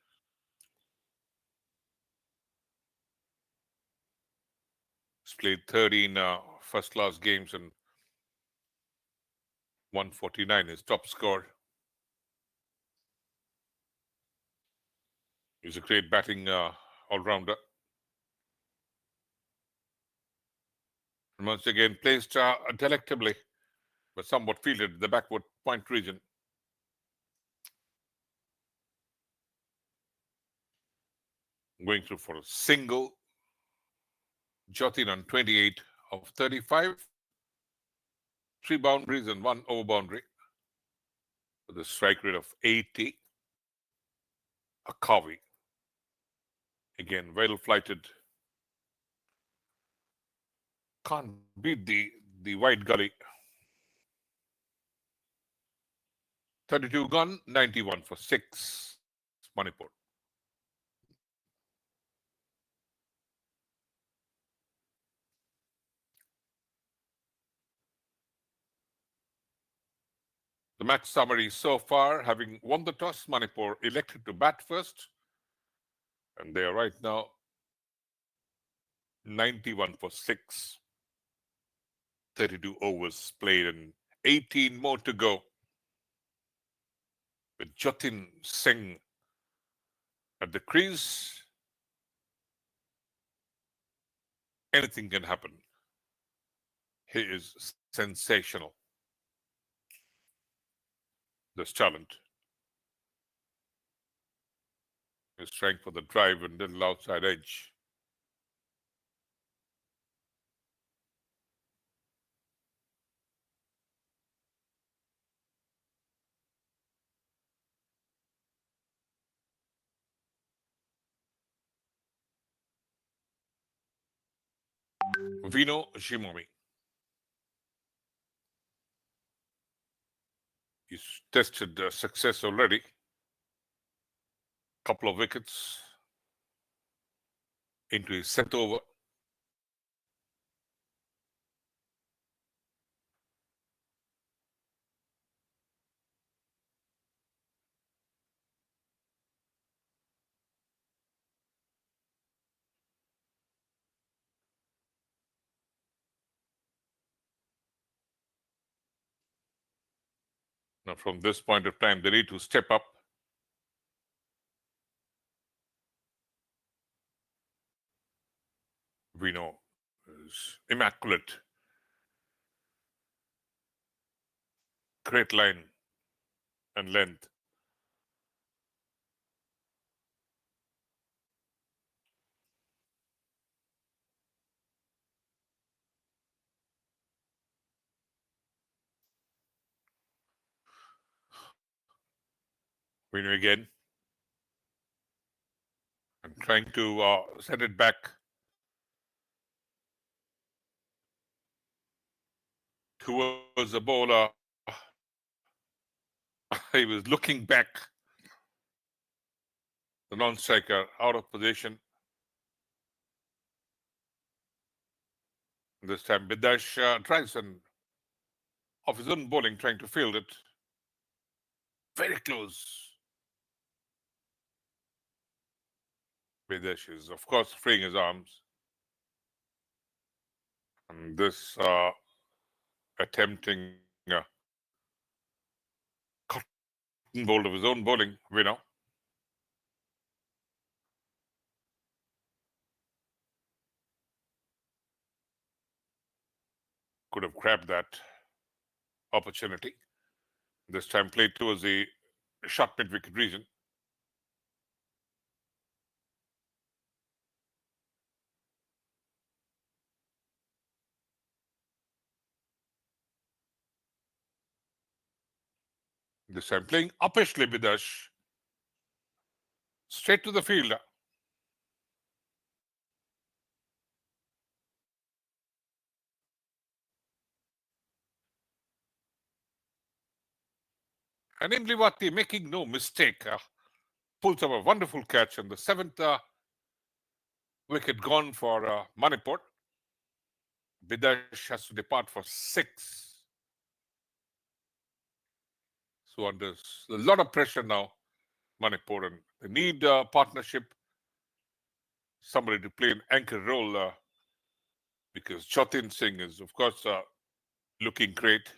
He's played 13 first-class games and 149 is top score. He's a great batting all-rounder. And once again, placed delectably, but somewhat fielded in the backward point region. Going through for a single. Jotin on 28 of 35. 3 boundaries and 1 over boundary. With a strike rate of 80. Akavi. Again, well flighted. Can't beat the wide gully. 32 gone, 91 for 6. Manipur. The match summary so far, having won the toss, Manipur elected to bat first. And they are right now 91 for 6. 32 overs played and 18 more to go. With Jotin Singh at the crease, anything can happen. He is sensational. This talent. He's trying for the drive and little outside edge. Vino Shimomi. He's tested success already. Couple of wickets into his seventh over. Now, from this point of time, they need to step up. Vino is immaculate. Great line and length. Vino again. And trying to send it back towards the bowler. He was looking back. The non-striker out of position. This time, Bidash tries and of his own bowling, trying to field it. Very close. Bidash is, of course, freeing his arms. And this attempting cotton bolt of his own bowling, Vino. Could have grabbed that opportunity. This time played towards the short mid-wicket region. This time playing uppishly Bidash. Straight to the field. And Imliwati, making no mistake, pulls up a wonderful catch, and the seventh wicket gone for Manipur. Bidash has to depart for 6. So under a lot of pressure now, Manipur, and they need a partnership, somebody to play an anchor role because Jotin Singh is, of course, looking great.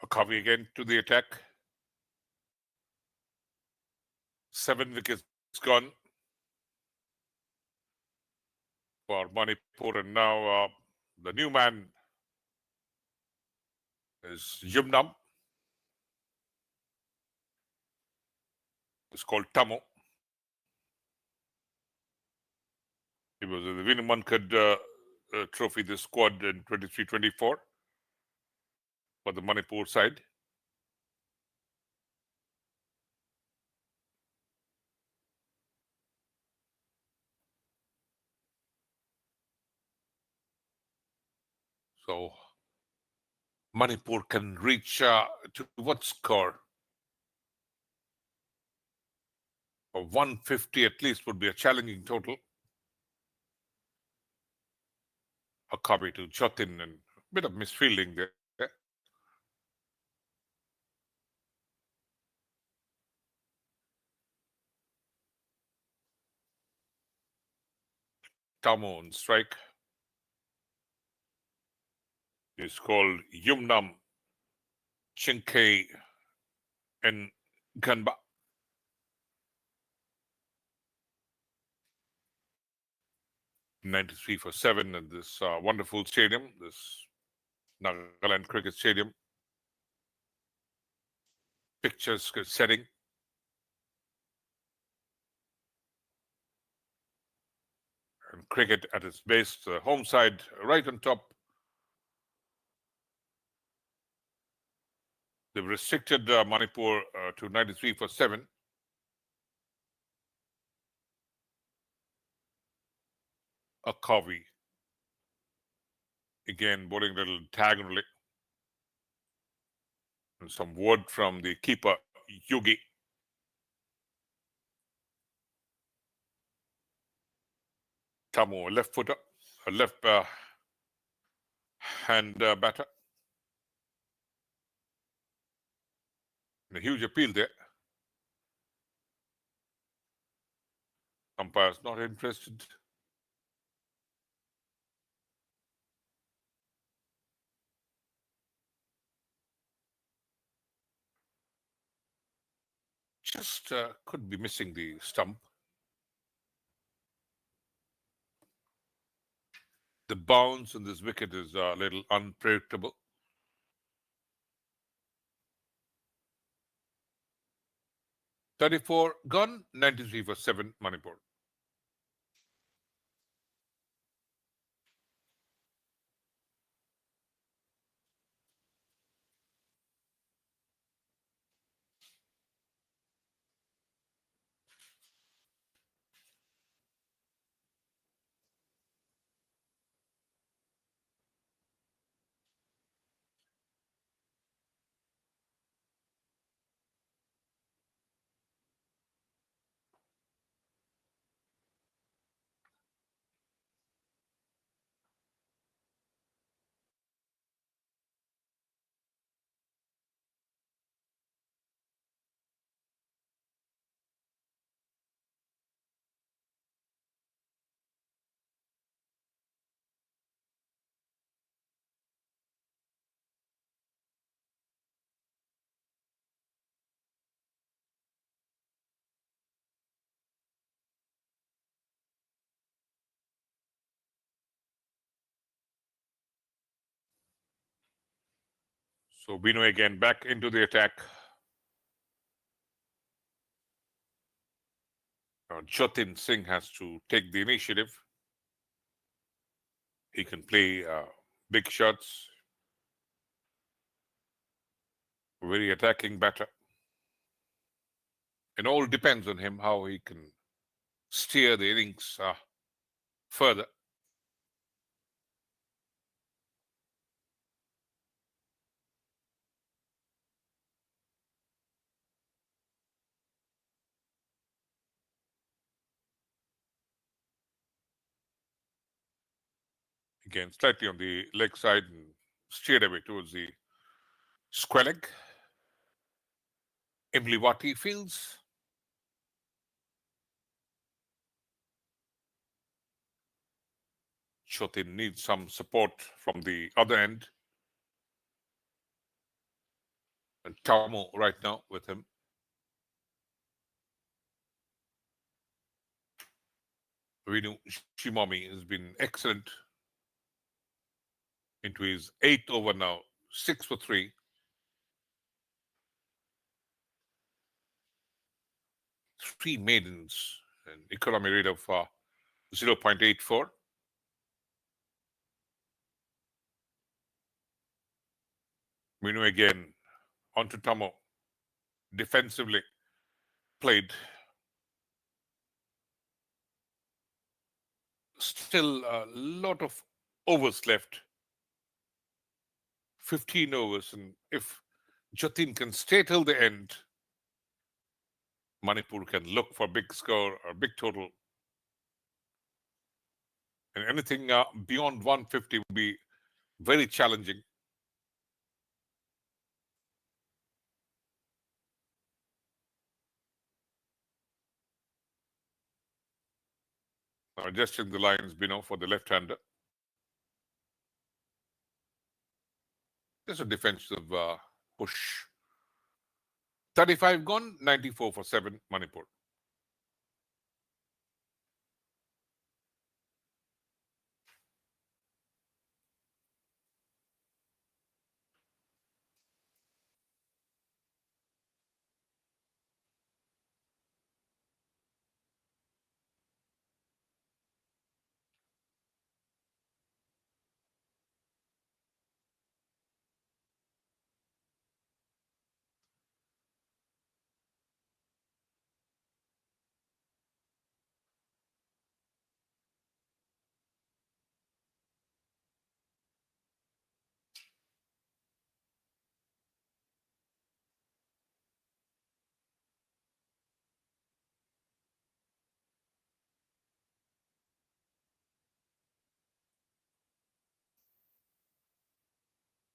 Akavi again to the attack. 7 wickets gone for Manipur, and now the new man is Yumnam. It's called Tamo. He was in the Vinu Mankad Trophy, the squad in 23-24 for the Manipur side. So Manipur can reach to what score? 150 at least would be a challenging total. A copy to Jotin and a bit of misfielding there. Tamo on strike. Is called Yumnam Chinkei and Ganba. '93 for 7 in this wonderful stadium, this Nagaland Cricket Stadium. Pictures setting. And cricket at its base, the home side right on top. They've restricted Manipur to 93 for 7. A Covey. Again, bowling a little diagonally. And some word from the keeper, Yugi. Tamo, a left footer, a left hand batter. And a huge appeal there. Umpire's not interested. Just could be missing the stump. The bounce in this wicket is a little unpredictable. '34 gone, 93 for 7, Manipur. So Bino again back into the attack. Jotin Singh has to take the initiative. He can play big shots. Very attacking batter. It all depends on him how he can steer the innings further. Again, slightly on the leg side and steered away towards the square leg. Imliwati fields. Jotin needs some support from the other end. And Tamo right now with him. Vinu Shimomi has been excellent into his 8th over now, 6 for 3. Three maidens, an economy rate of 0.84. Vinu again onto Tamo. Defensively played. Still a lot of overs left. 15 overs. And if Jotin can stay till the end, Manipur can look for big score or big total. And anything beyond 150 would be very challenging. Adjusting the lines, for the left-hander. Just a defensive push. 35 gone, 94 for 7, Manipur.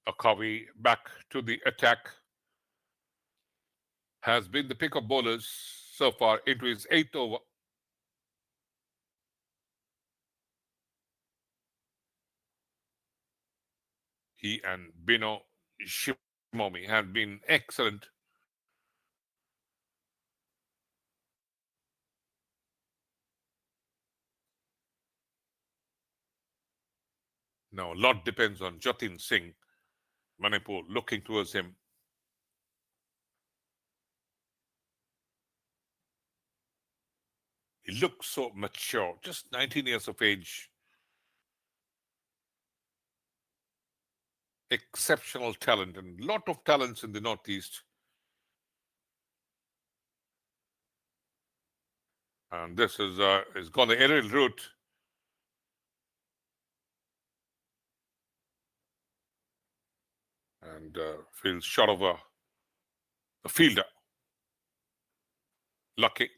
Akavi back to the attack. Has been the pick of bowlers so far into his 8th over. He and Bino Shimomi have been excellent. Now, a lot depends on Jotin Singh. Manipur looking towards him. He looks so mature, just 19 years of age. Exceptional talent and lot of talents in the Northeast. And this is gone the aerial route. And feels short of a fielder. Lucky.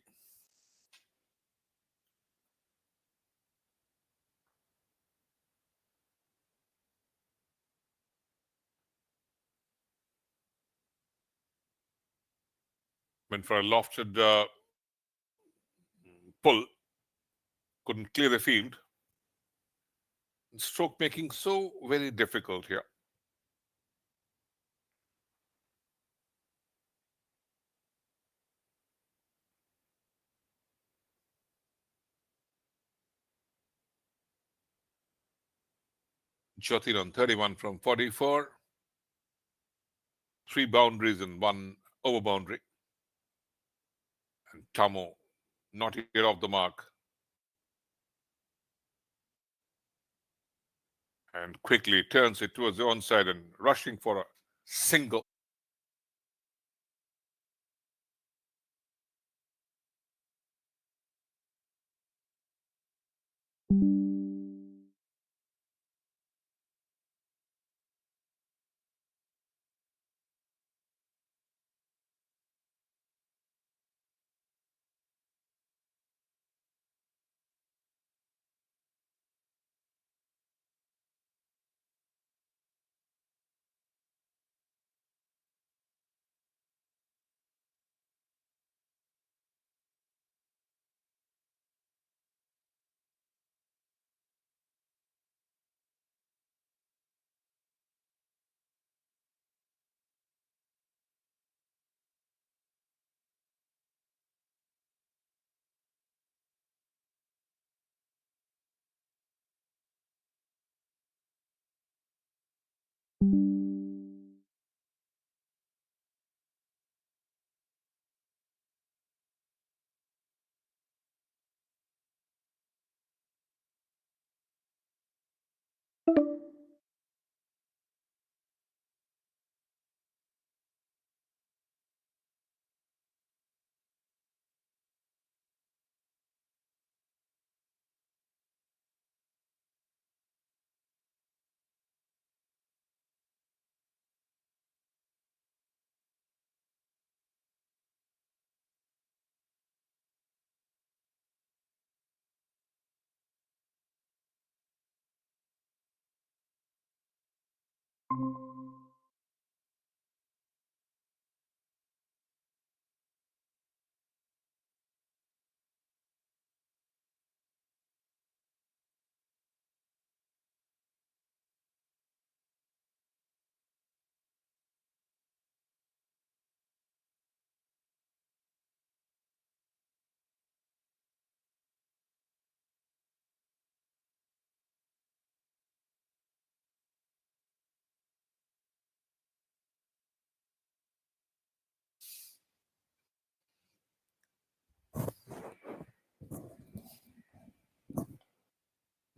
Went for a lofted pull. Couldn't clear the field. Stroke making so very difficult here. Jotin on 31 from 44. 3 boundaries and 1 over boundary. And Tamo not yet off the mark. And quickly turns it towards the onside and rushing for a single.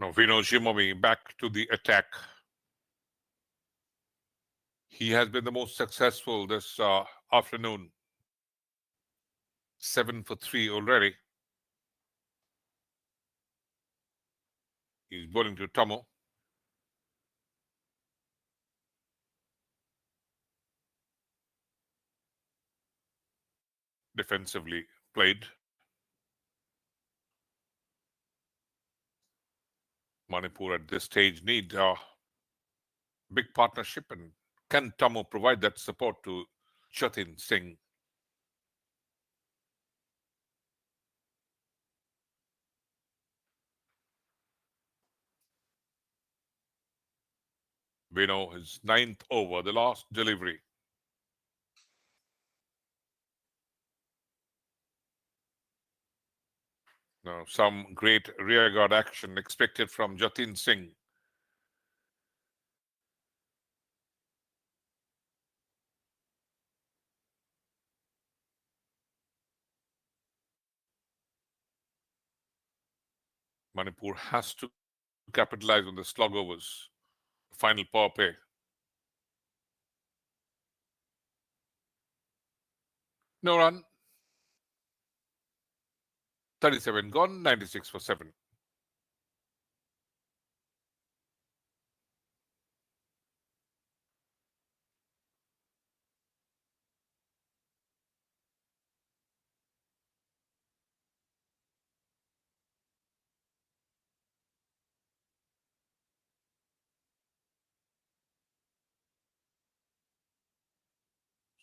Now Vino Shimomi back to the attack. He has been the most successful this afternoon. 7 for 3 already. He's bowling to Tomo. Defensively played. Manipur at this stage need a big partnership, and can Tomo provide that support to Jotin Singh? Vino, his ninth over, the last delivery. Now, some great rearguard action expected from Jotin Singh. Manipur has to capitalize on the slog overs. Final power play. No run. 37 gone, 96 for 7.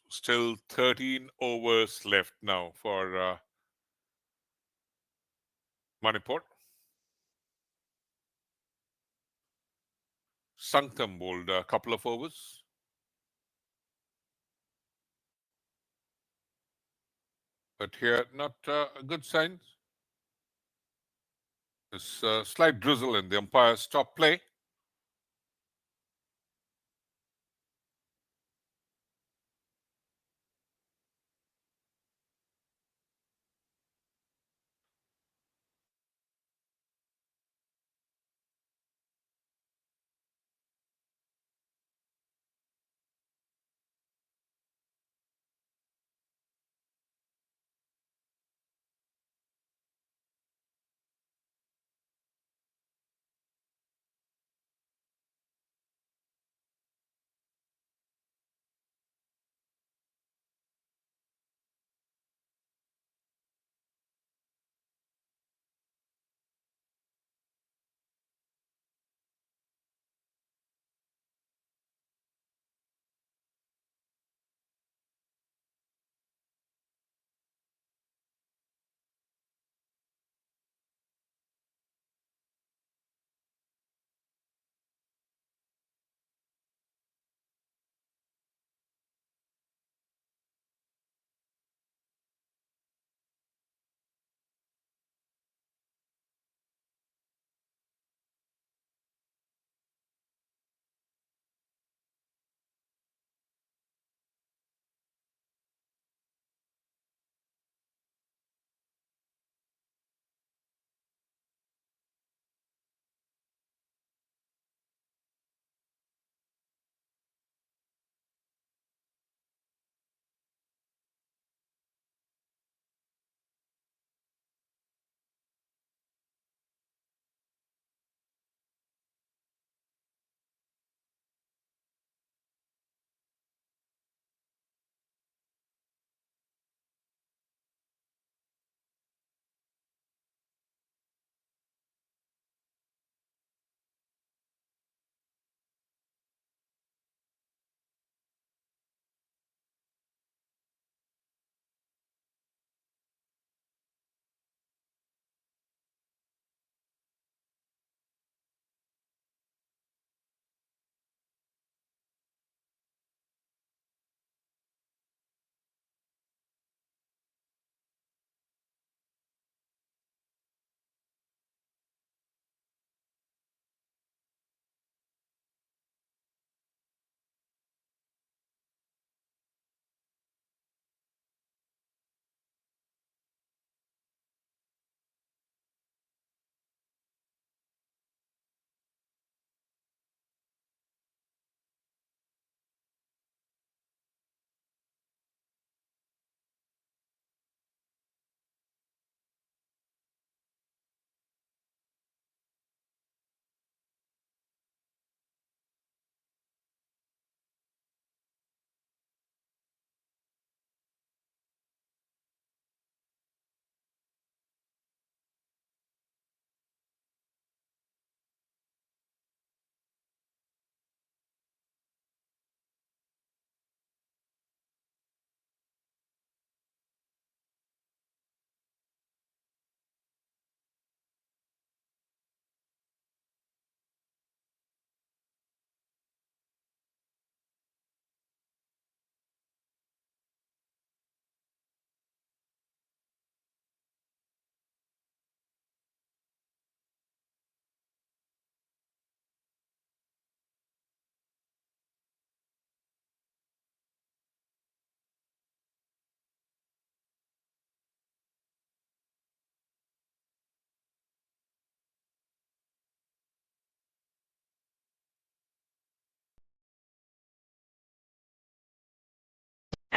Still 13 overs left now for Manipur. Sanktam bowled a couple of overs. But here, not good signs. This slight drizzle in the umpire's stop play.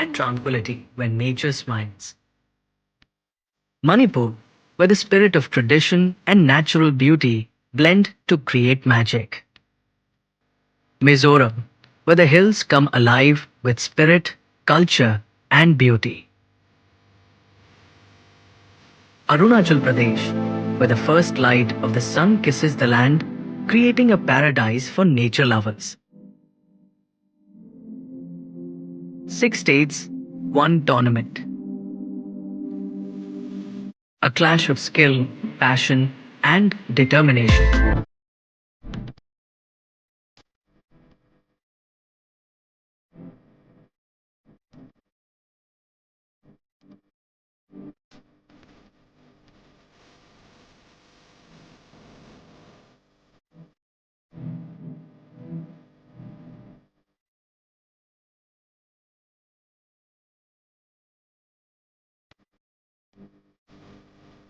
and tranquility when nature smiles. Manipur, where the spirit of tradition and natural beauty blend to create magic. Mizoram, where the hills come alive with spirit, culture, and beauty. Arunachal Pradesh, where the first light of the sun kisses the land, creating a paradise for nature lovers. Six states, one tournament. A clash of skill, passion, and determination.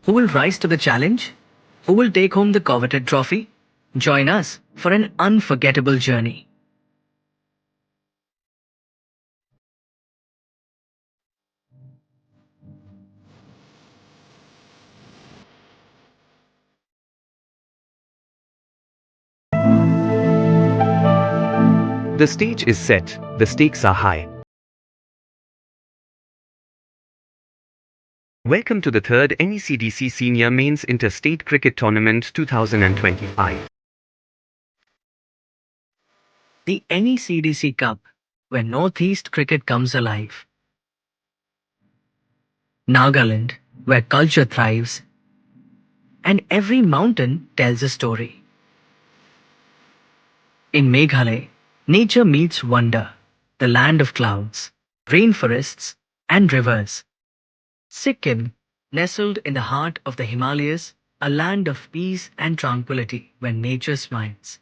Who will rise to the challenge? Who will take home the coveted trophy? Join us for an unforgettable journey. The stage is set, the stakes are high. Welcome to the third NECDC Senior Mains Interstate Cricket Tournament 2025. The NECDC Cup, where Northeast cricket comes alive. Nagaland, where culture thrives, and every mountain tells a story. In Meghalaya, nature meets wonder, the land of clouds, rainforests, and rivers. Sikkim, nestled in the heart of the Himalayas, a land of peace and tranquility when nature smiles.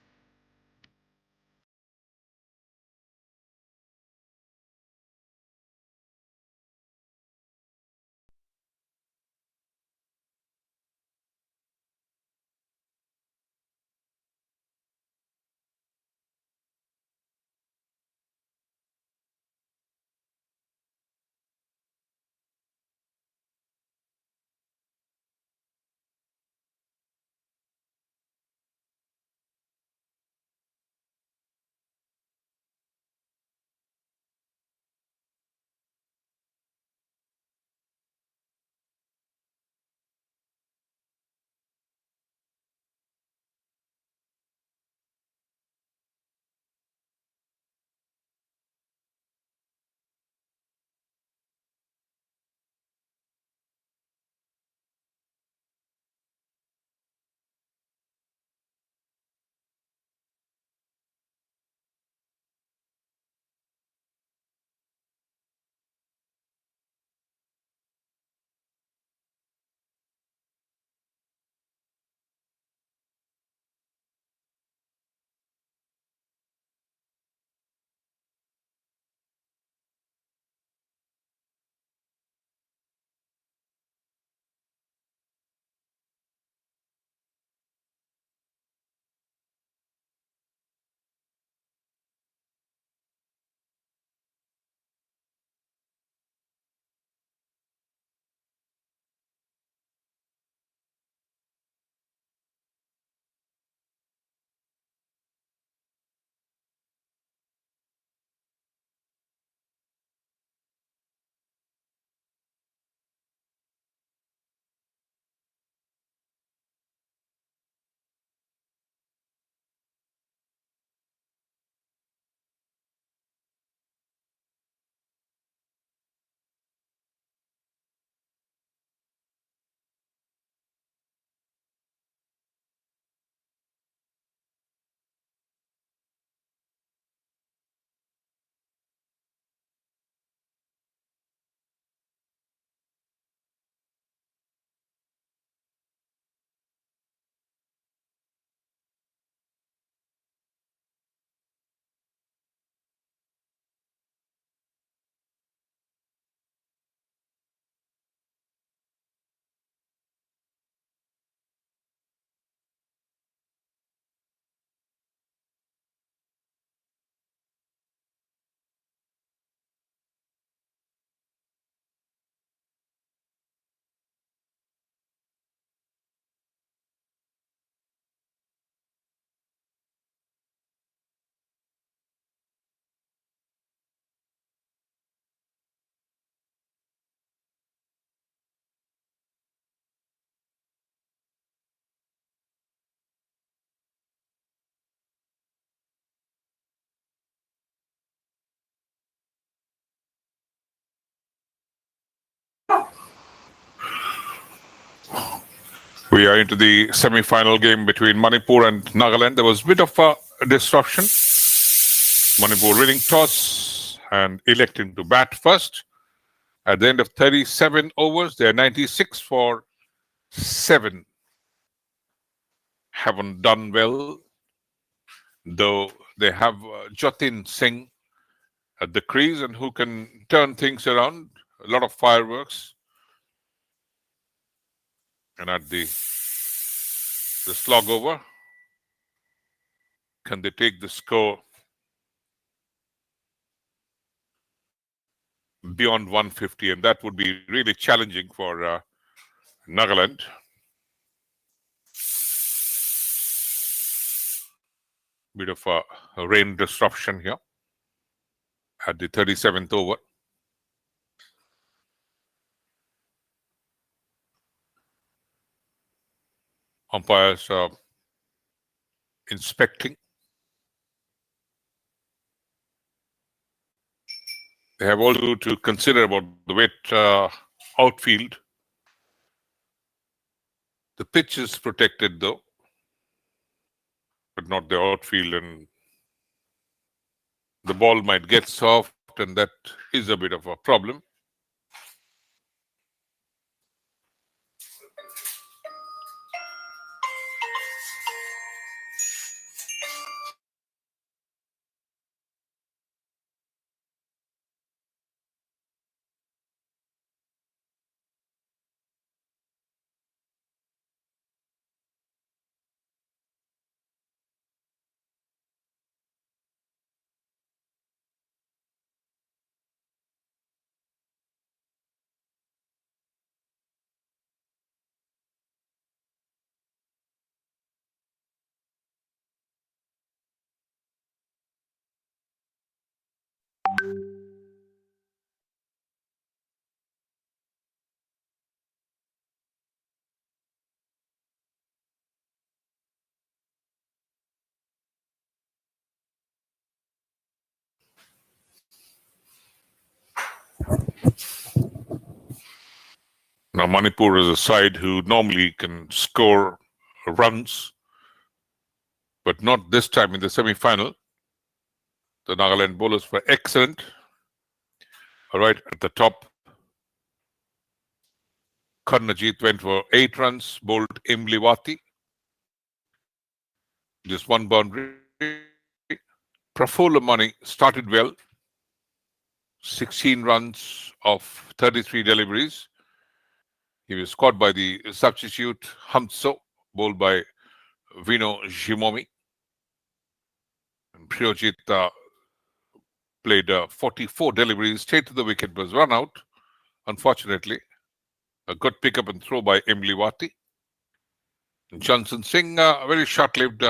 We are into the semi-final game between Manipur and Nagaland. There was a bit of a disruption. Manipur winning toss and electing to bat first. At the end of 37 overs, they are 96 for 7. Haven't done well, though they have Jotin Singh at the crease and who can turn things around. A lot of fireworks. And at the slog over, can they take the score beyond 150? And that would be really challenging for Nagaland. Bit of a rain disruption here at the 37th over. Umpires are inspecting. They have also to consider about the wet outfield. The pitch is protected though, but not the outfield, and the ball might get soft, and that is a bit of a problem. Now, Manipur is a side who normally can score runs, but not this time in the semi-final. The Nagaland bowlers were excellent. Right at the top, Karnajit went for 8 runs, bowled Imliwati. Just 1 boundary. Prafulla Mani started well. 16 runs of 33 deliveries. He was caught by the substitute Hamso, bowled by Vino Jimomi. And Priyojit played 44 deliveries, straight to the wicket, was run out. Unfortunately, a good pickup and throw by Imliwati. Jotin Singh, very short-lived,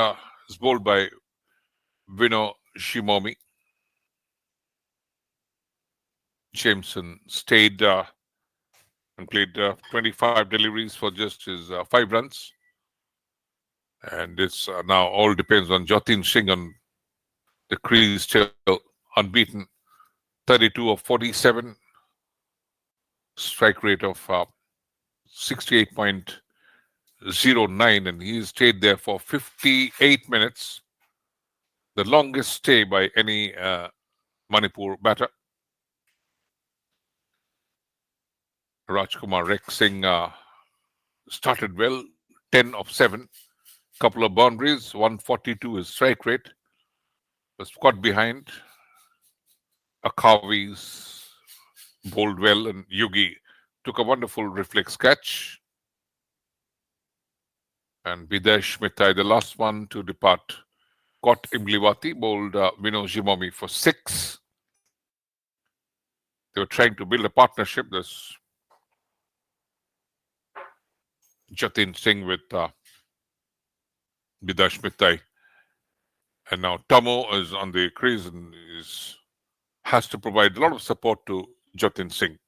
is bowled by Vino Jimomi. Jameson stayed and played 25 deliveries for just his 5 runs. And it's now all depends on Jotin Singh on the crease, still unbeaten. 32 of 47, strike rate of 68.09, and he stayed there for 58 minutes, the longest stay by any Manipur batter. Rajkumar Rek Singh started well, 10 of 7, couple of boundaries, 142 is strike rate, was caught behind. Akavi's bowled well, and Yugi took a wonderful reflex catch. And Bidesh Mitai, the last one to depart, caught Imliwati, bowled Vino Jimomi for 6. They were trying to build a partnership. There's Jotin Singh with Bidesh Mitai. And now Tamo is on the crease and has to provide a lot of support to Jotin Singh.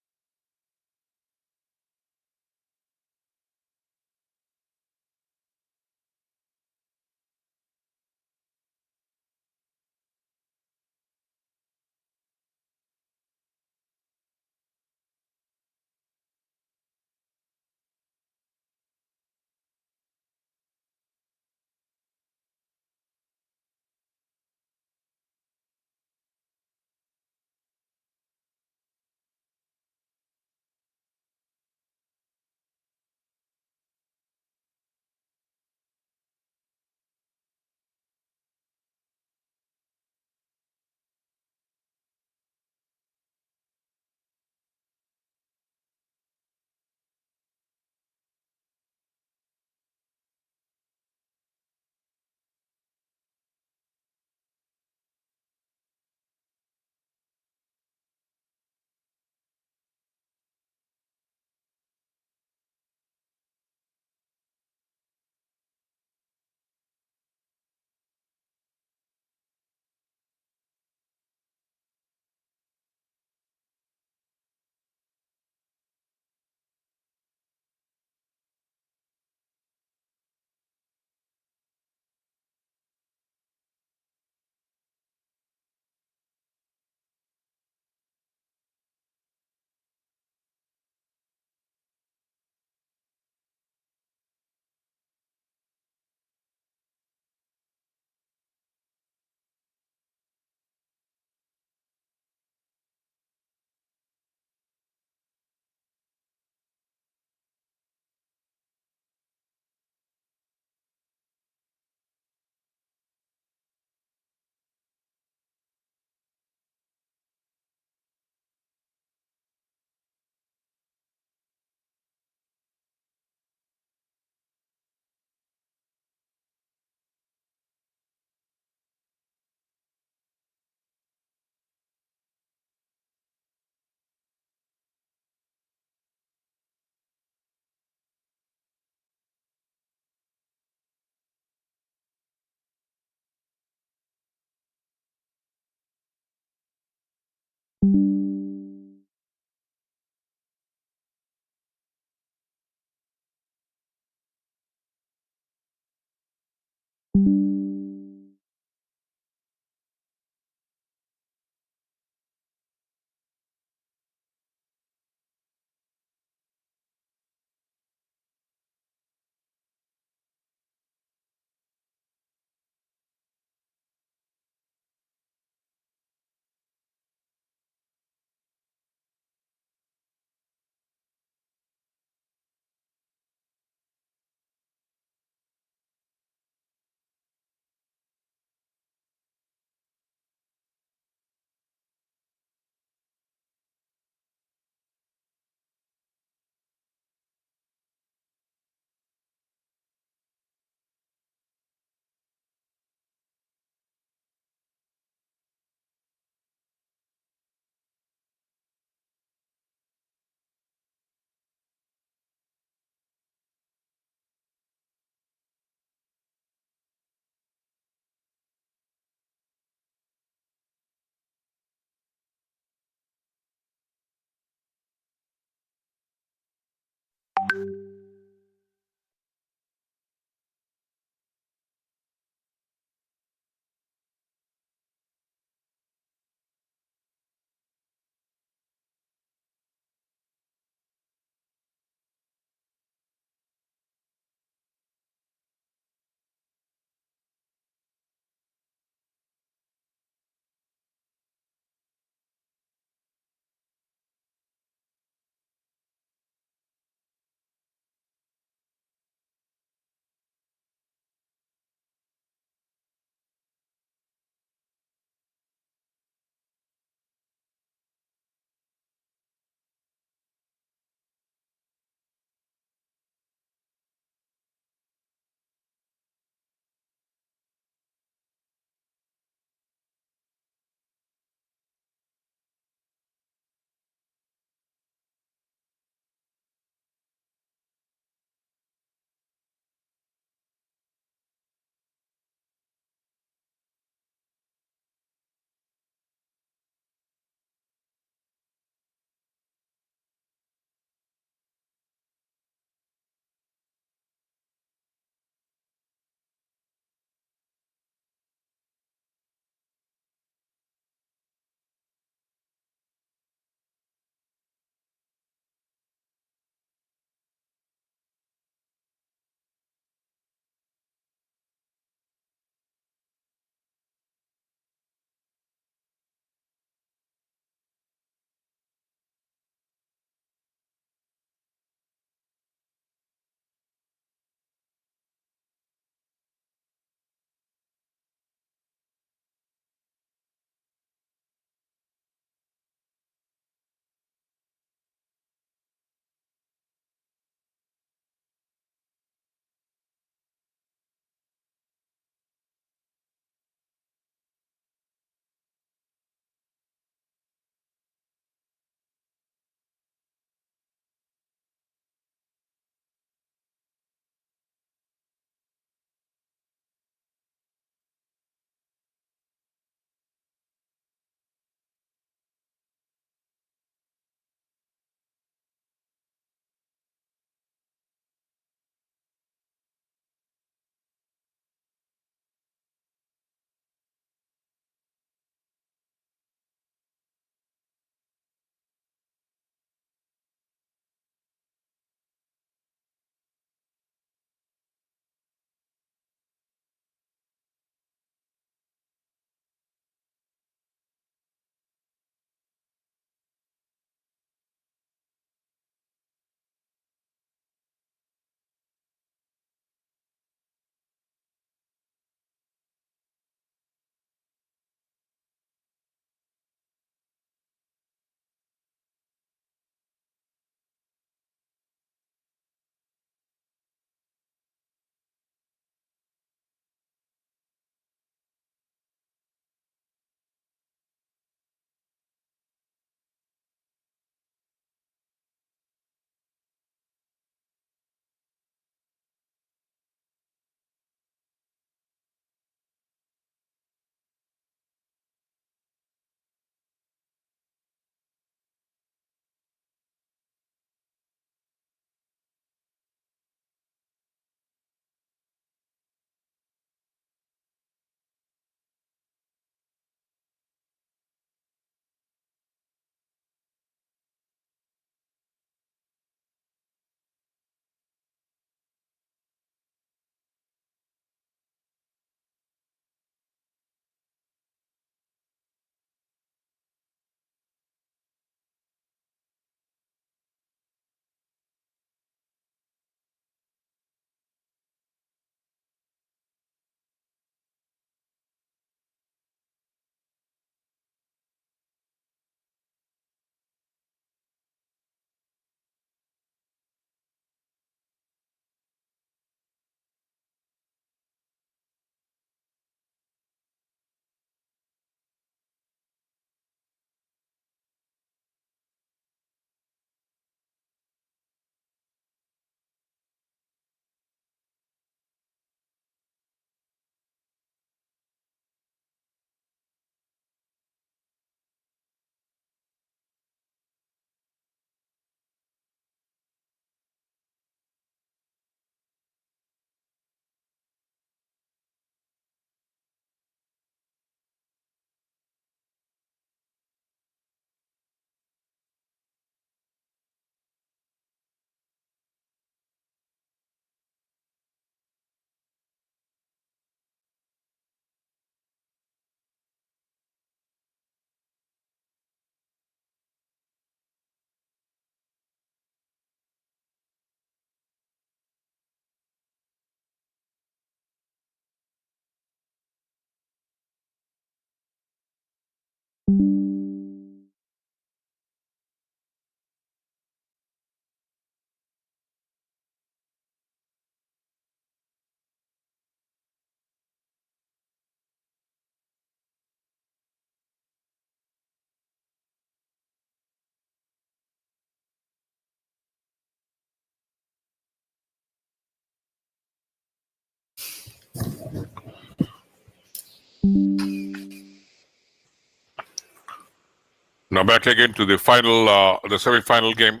Now back again to the final, the semi-final game.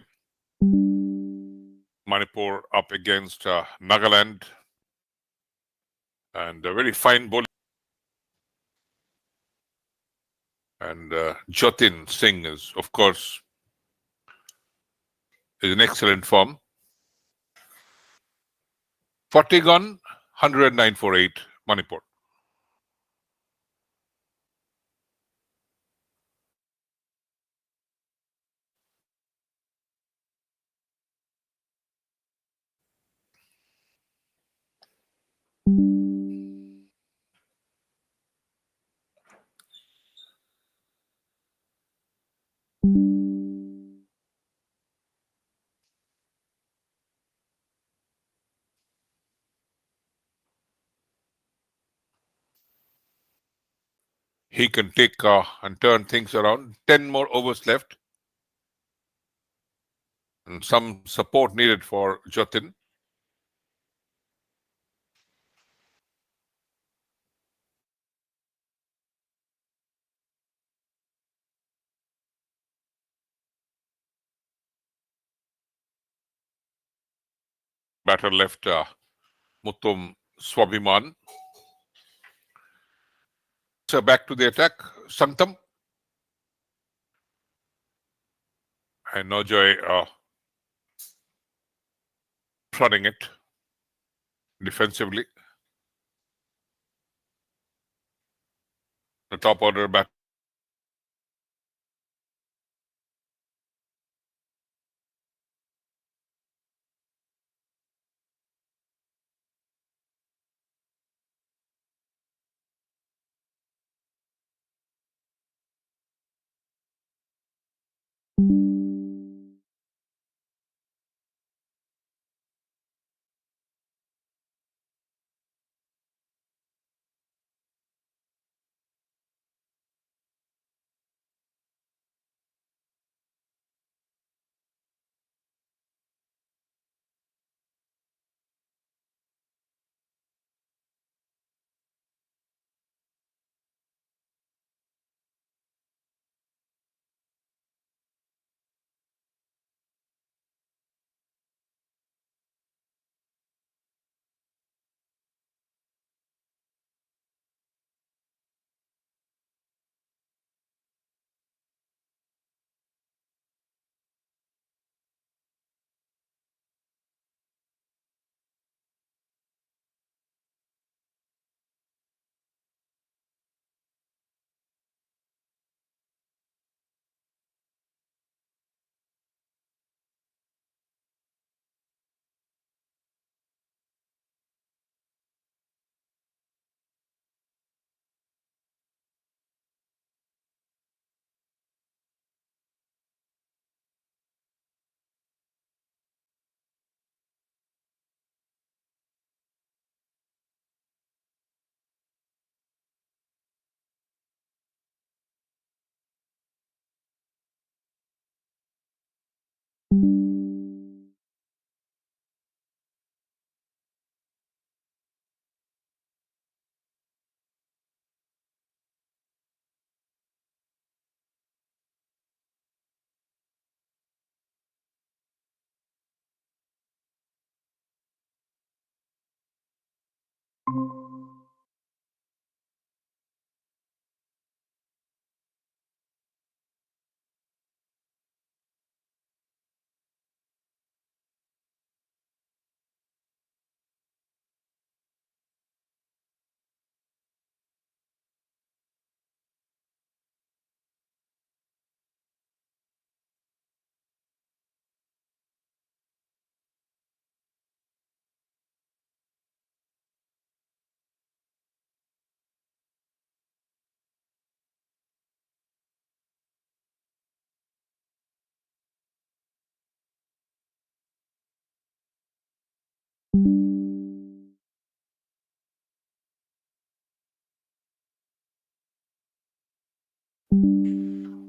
Manipur up against Nagaland, and a very fine bowling. And Jotin Singh is, of course, is in excellent form. 40 gone, 109 for 8, Manipur. He can take and turn things around. 10 more overs left. And some support needed for Jotin. Batter left, Mutum Swabiman. So back to the attack, Santam. And Nojoy prodding it defensively. The top order bat.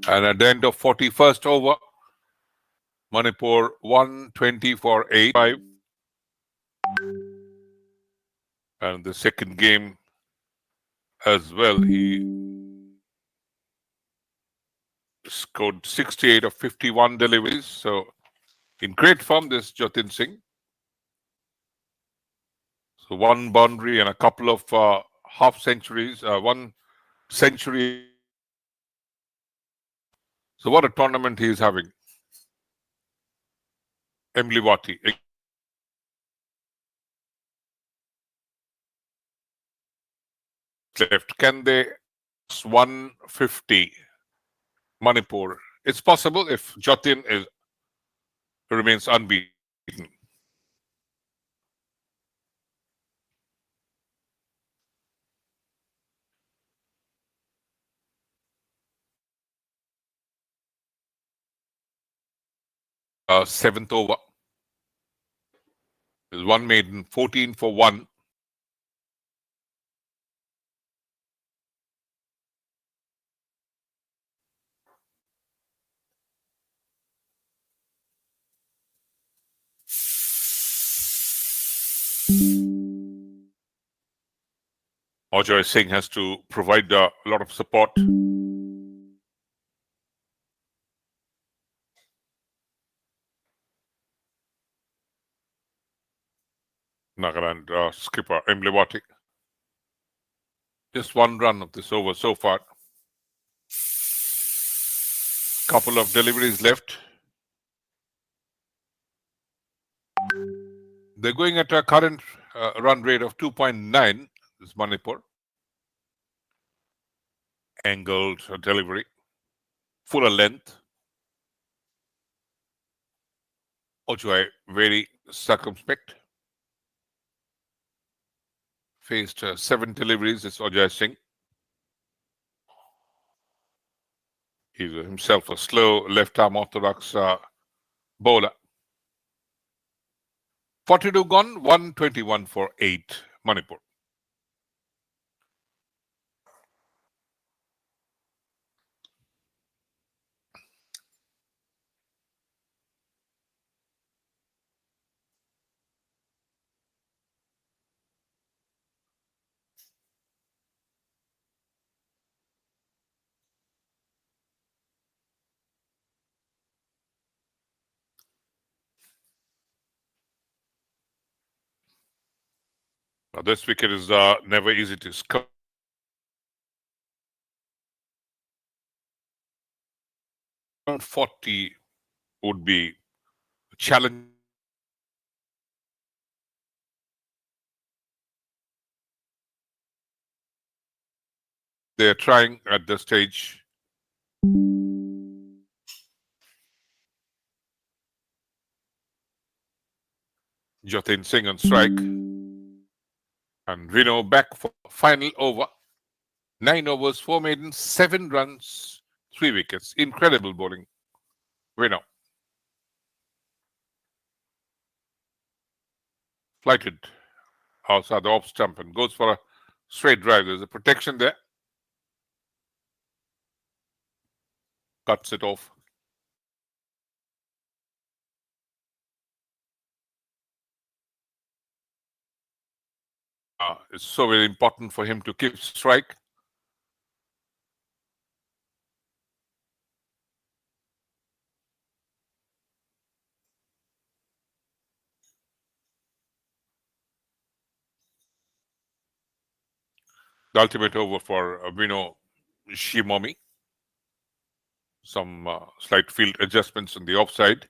And at the end of 41st over, Manipur 120 for 8. 5. And the second game as well, he scored 68 of 51 deliveries. So in great form, this Jotin Singh. So one boundary and a couple of half centuries, one century. So what a tournament he is having. Emliwati left. Can they 150? Manipur. It's possible if Jotin remains unbeaten. 7th over. There's one maiden, 14 for 1. Jotin Singh has to provide a lot of support. Nagaland skipper Emliwati. Just one run of this over so far. Couple of deliveries left. They're going at a current run rate of 2.9. This Manipur. Angled delivery. Fuller length. Ojai very circumspect. Faced 7 deliveries. It's Jotin Singh. He's himself a slow left-arm orthodox bowler. 42 gone, 121 for 8. Manipur. Now this wicket is never easy to score. 40 would be a challenge. They're trying at this stage. Jotin Singh on strike. And Reno back for final over. 9 overs, 4 maidens, 7 runs, 3 wickets. Incredible bowling. Reno. Flighted outside the off stump and goes for a straight drive. There's a protection there. Cuts it off. It's so very important for him to keep strike. The ultimate over for Vino Shimomi. Some slight field adjustments on the offside.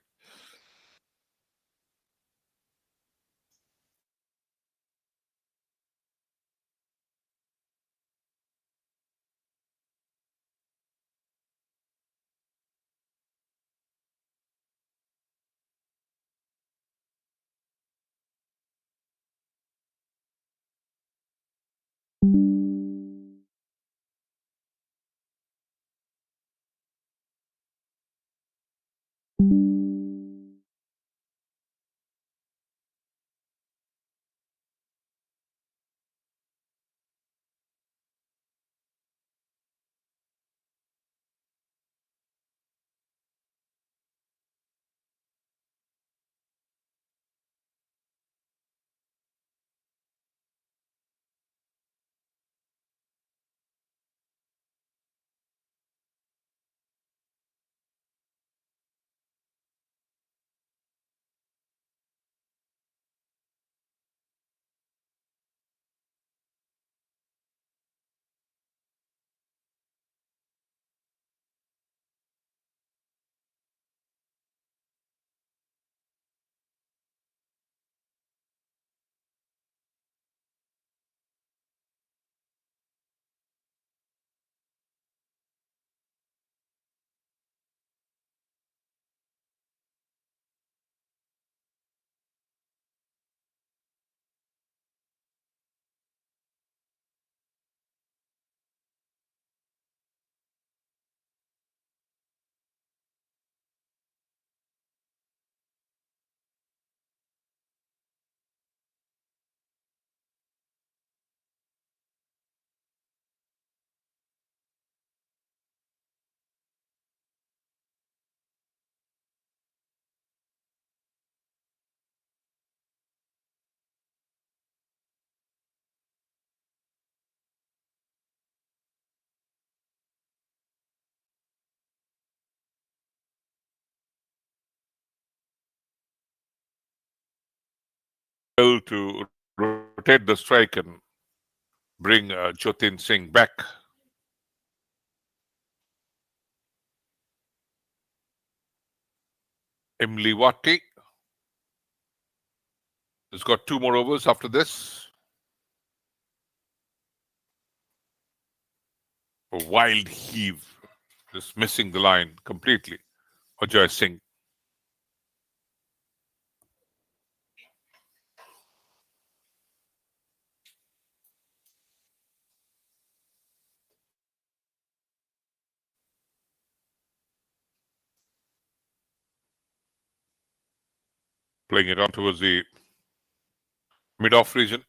failed to rotate the strike and bring Jotin Singh back. Imliwati has got 2 more overs after this. A wild heave, just missing the line completely. Ajay Singh. Playing it on towards the mid-off region.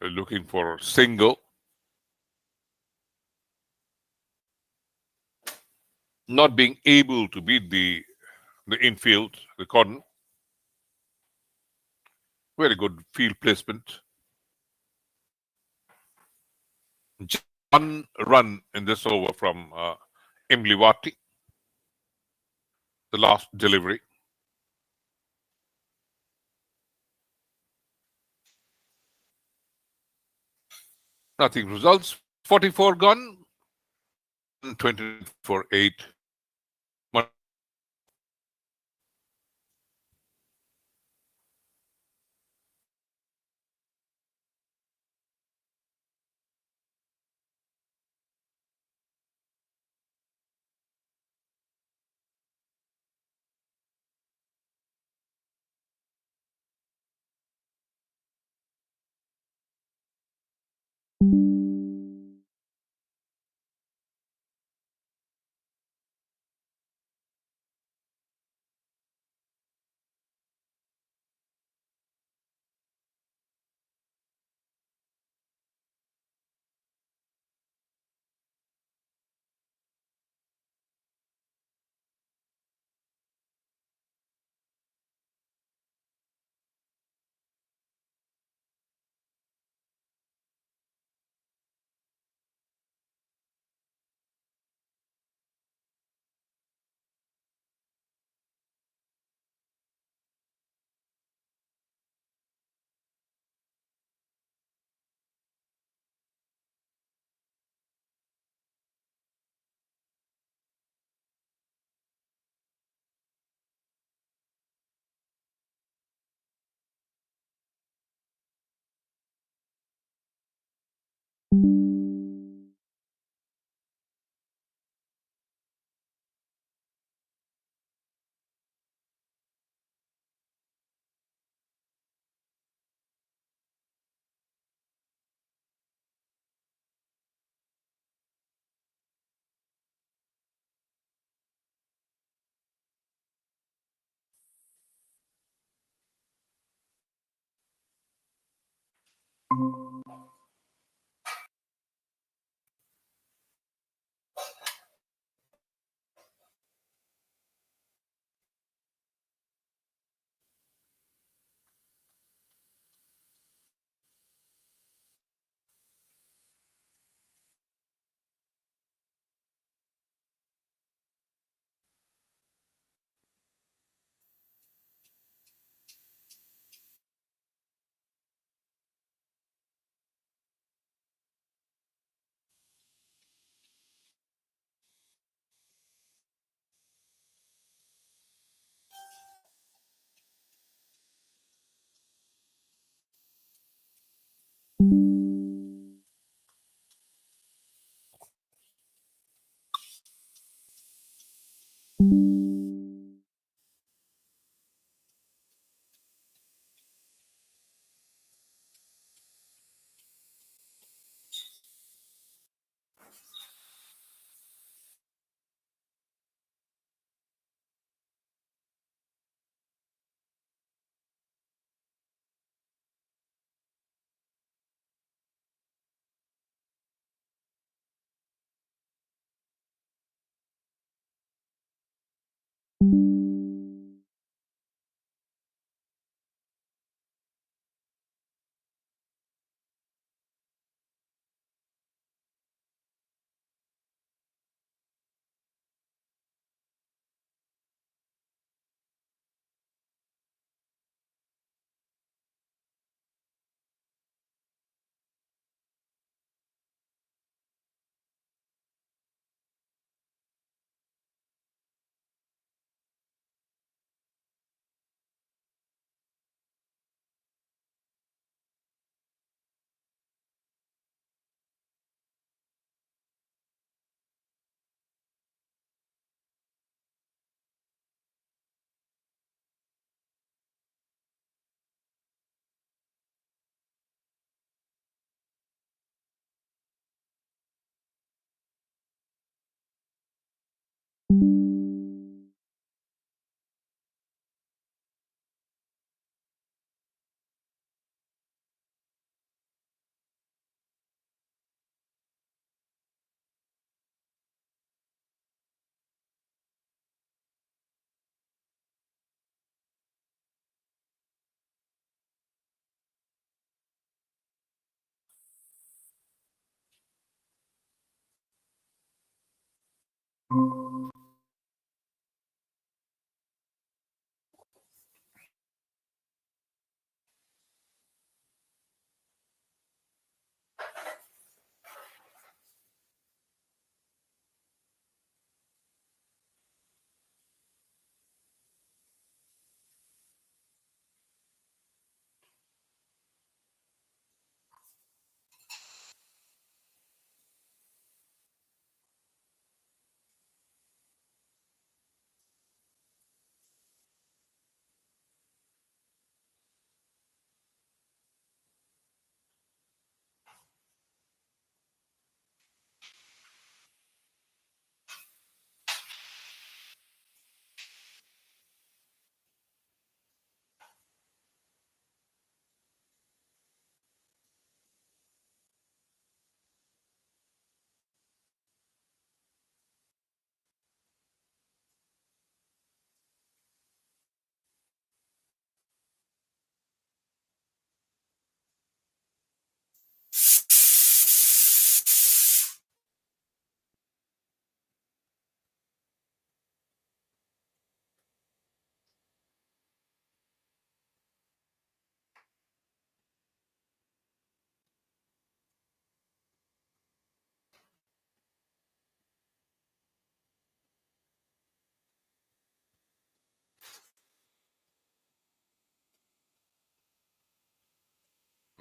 Looking for single. Not being able to beat the infield, the cordon. Very good field placement. Just 1 run in this over from Imliwati. The last delivery. Nothing results. 44 gone. 20 for 8.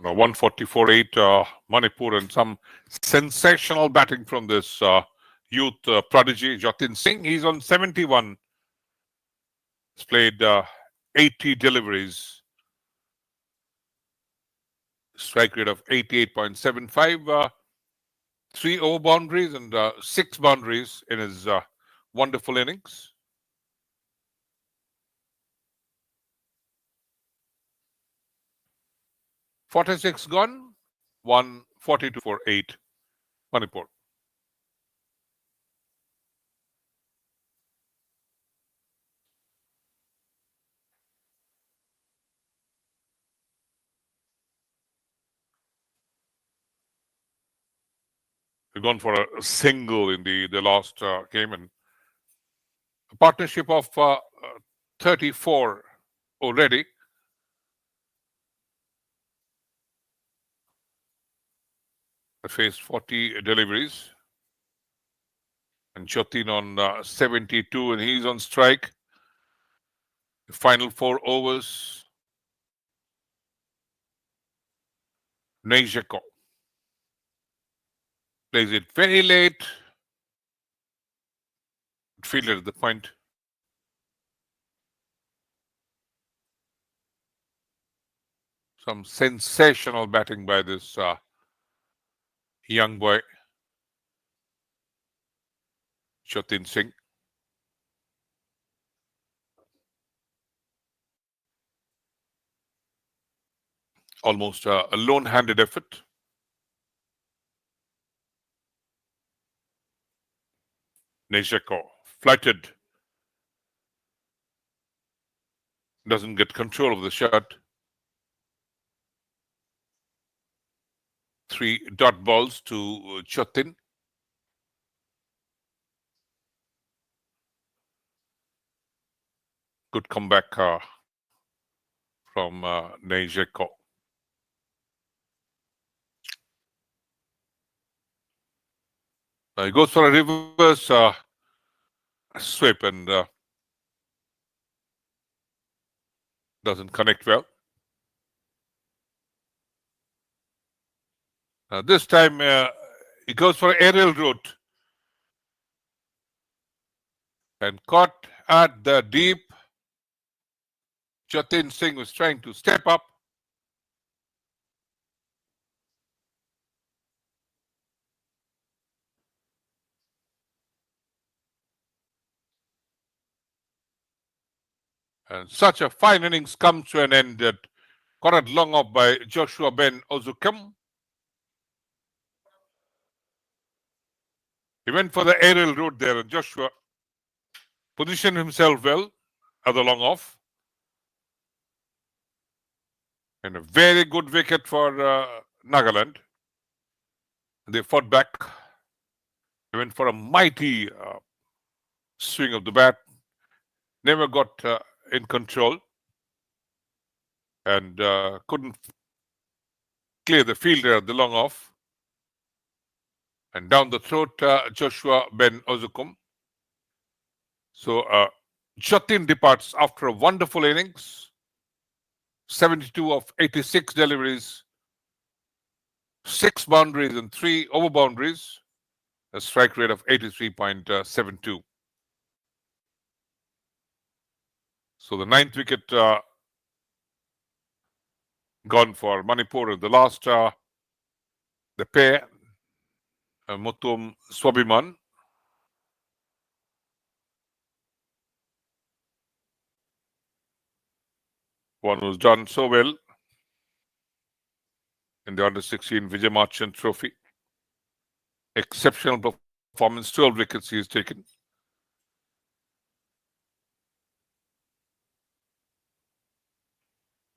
144-8 Manipur, and some sensational batting from this youth prodigy, Jotin Singh. He's on 71. He's played 80 deliveries. Strike rate of 88.75. 3 over boundaries and 6 boundaries in his wonderful innings. .46 gone, 142 for 8, Manipur. We've gone for a single in the last game, and a partnership of 34 already. I faced 40 deliveries. And Jotin on 72, and he's on strike. The final 4 overs. Necdc plays it very late. Fielder at the point. Some sensational batting by this young boy, Jotin Singh. Almost a lone-handed effort. Necdc flighted. Doesn't get control of the shot. 3 dot balls to Jotin. Good comeback from Necdc. He goes for a reverse sweep and doesn't connect well. This time he goes for an aerial route and caught at the deep. Jotin Singh was trying to step up. And such a fine innings comes to an end, that caught long off by Joshua Ben Ozukem. He went for the aerial route there, and Joshua positioned himself well at the long off. And a very good wicket for Nagaland. They fought back. They went for a mighty swing of the bat, never got in control, and couldn't clear the fielder at the long off. And down the throat, Joshua Ben Ozukum. So Jotin departs after a wonderful innings, 72 of 86 deliveries, 6 boundaries and 3 over boundaries, a strike rate of 83.72. So the 9th wicket gone for Manipur. The last, the pair, Mutum Swabiman. One who's done so well in the under-16 Vijay Marchand Trophy. Exceptional performance, 12 wickets he has taken.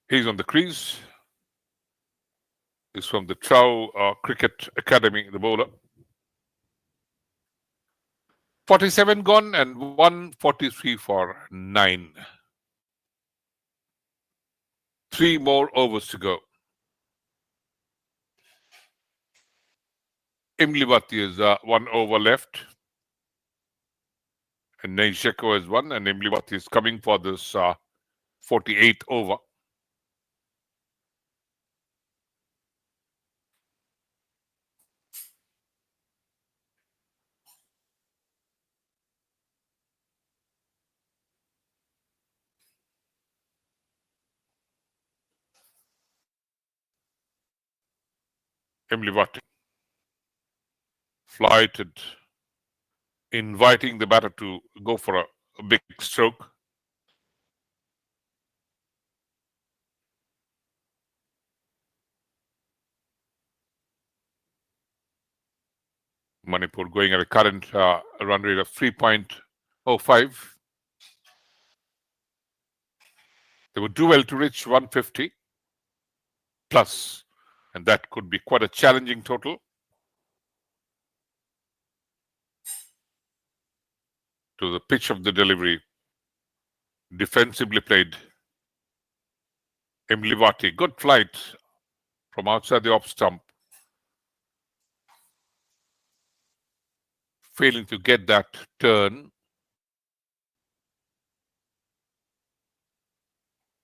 He's on the crease. He's from the Trow Cricket Academy, the bowler. 47 gone and 143 for 9. 3 more overs to go. Imlivati is 1 over left. And Neisheko is 1, and Imlivati is coming for this 48th over. Imlivati flighted, inviting the batter to go for a big stroke. Manipur going at a current run rate of 3.05. They would do well to reach 150 plus, and that could be quite a challenging total. To the pitch of the delivery, defensively played. Imlivati, good flight from outside the off stump. Failing to get that turn.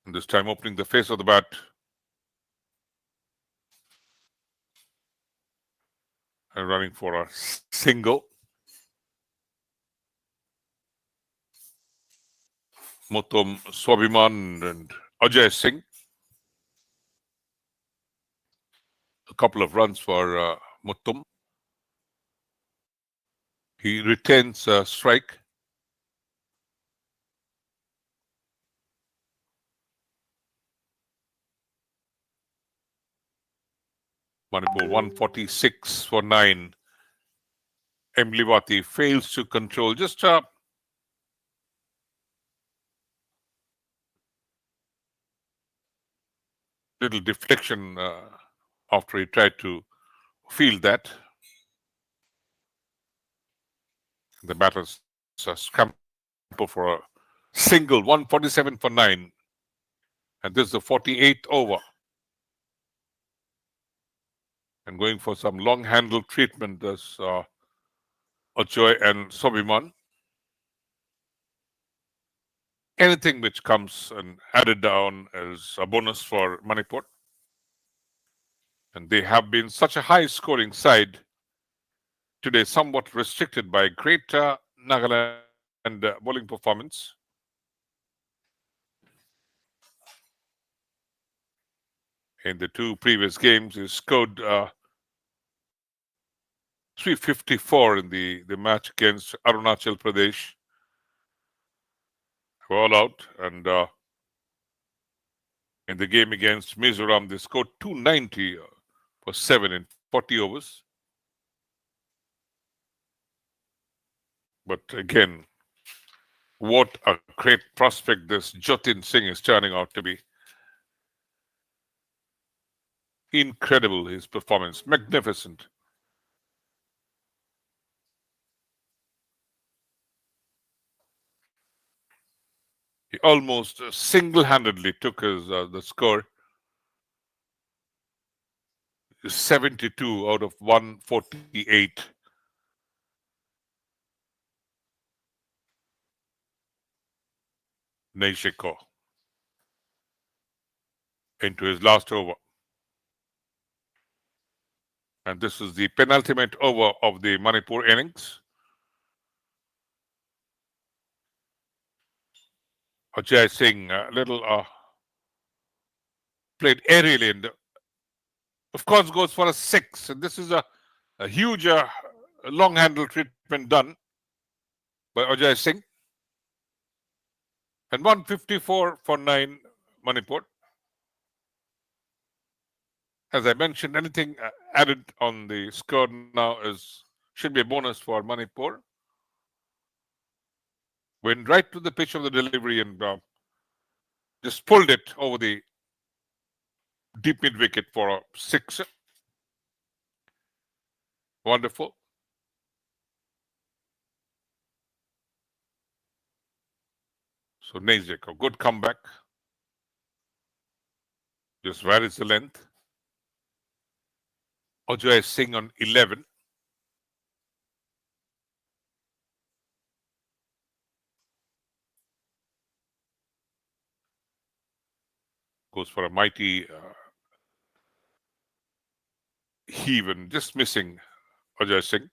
And this time opening the face of the bat. And running for a single. Mutum Swabiman and Ajay Singh. A couple of runs for Mutum. He retains a strike. Manipur 146 for 9. Imlivati fails to control. Just a little deflection after he tried to field that. The batters scramble for a single, 147 for 9. And this is the 48th over. And going for some long handle treatment as Ochoy and Sobiman. Anything which comes and added down as a bonus for Manipur. And they have been such a high scoring side today, somewhat restricted by great Nagaland bowling performance. In the 2 previous games, he scored 354 in the match against Arunachal Pradesh. All out, and in the game against Mizoram, they scored 290 for 7 in 40 overs. But again, what a great prospect this Jotin Singh is turning out to be. Incredible, his performance, magnificent. almost single-handedly took his the score. 72 out of 148. Neishiko into his last over. And this is the penultimate over of the Manipur innings. Ajay Singh, played aerially and, of course, goes for a 6. And this is a huge long handle treatment done by Ajay Singh. And 154 for 9 Manipur. As I mentioned, anything added on the score now should be a bonus for Manipur. Went right to the pitch of the delivery and just pulled it over the deep mid wicket for a 6. Wonderful. So Necdc, a good comeback. Just where is the length? Ajay Singh on 11. Goes for a mighty heave and just missing Ajay Singh.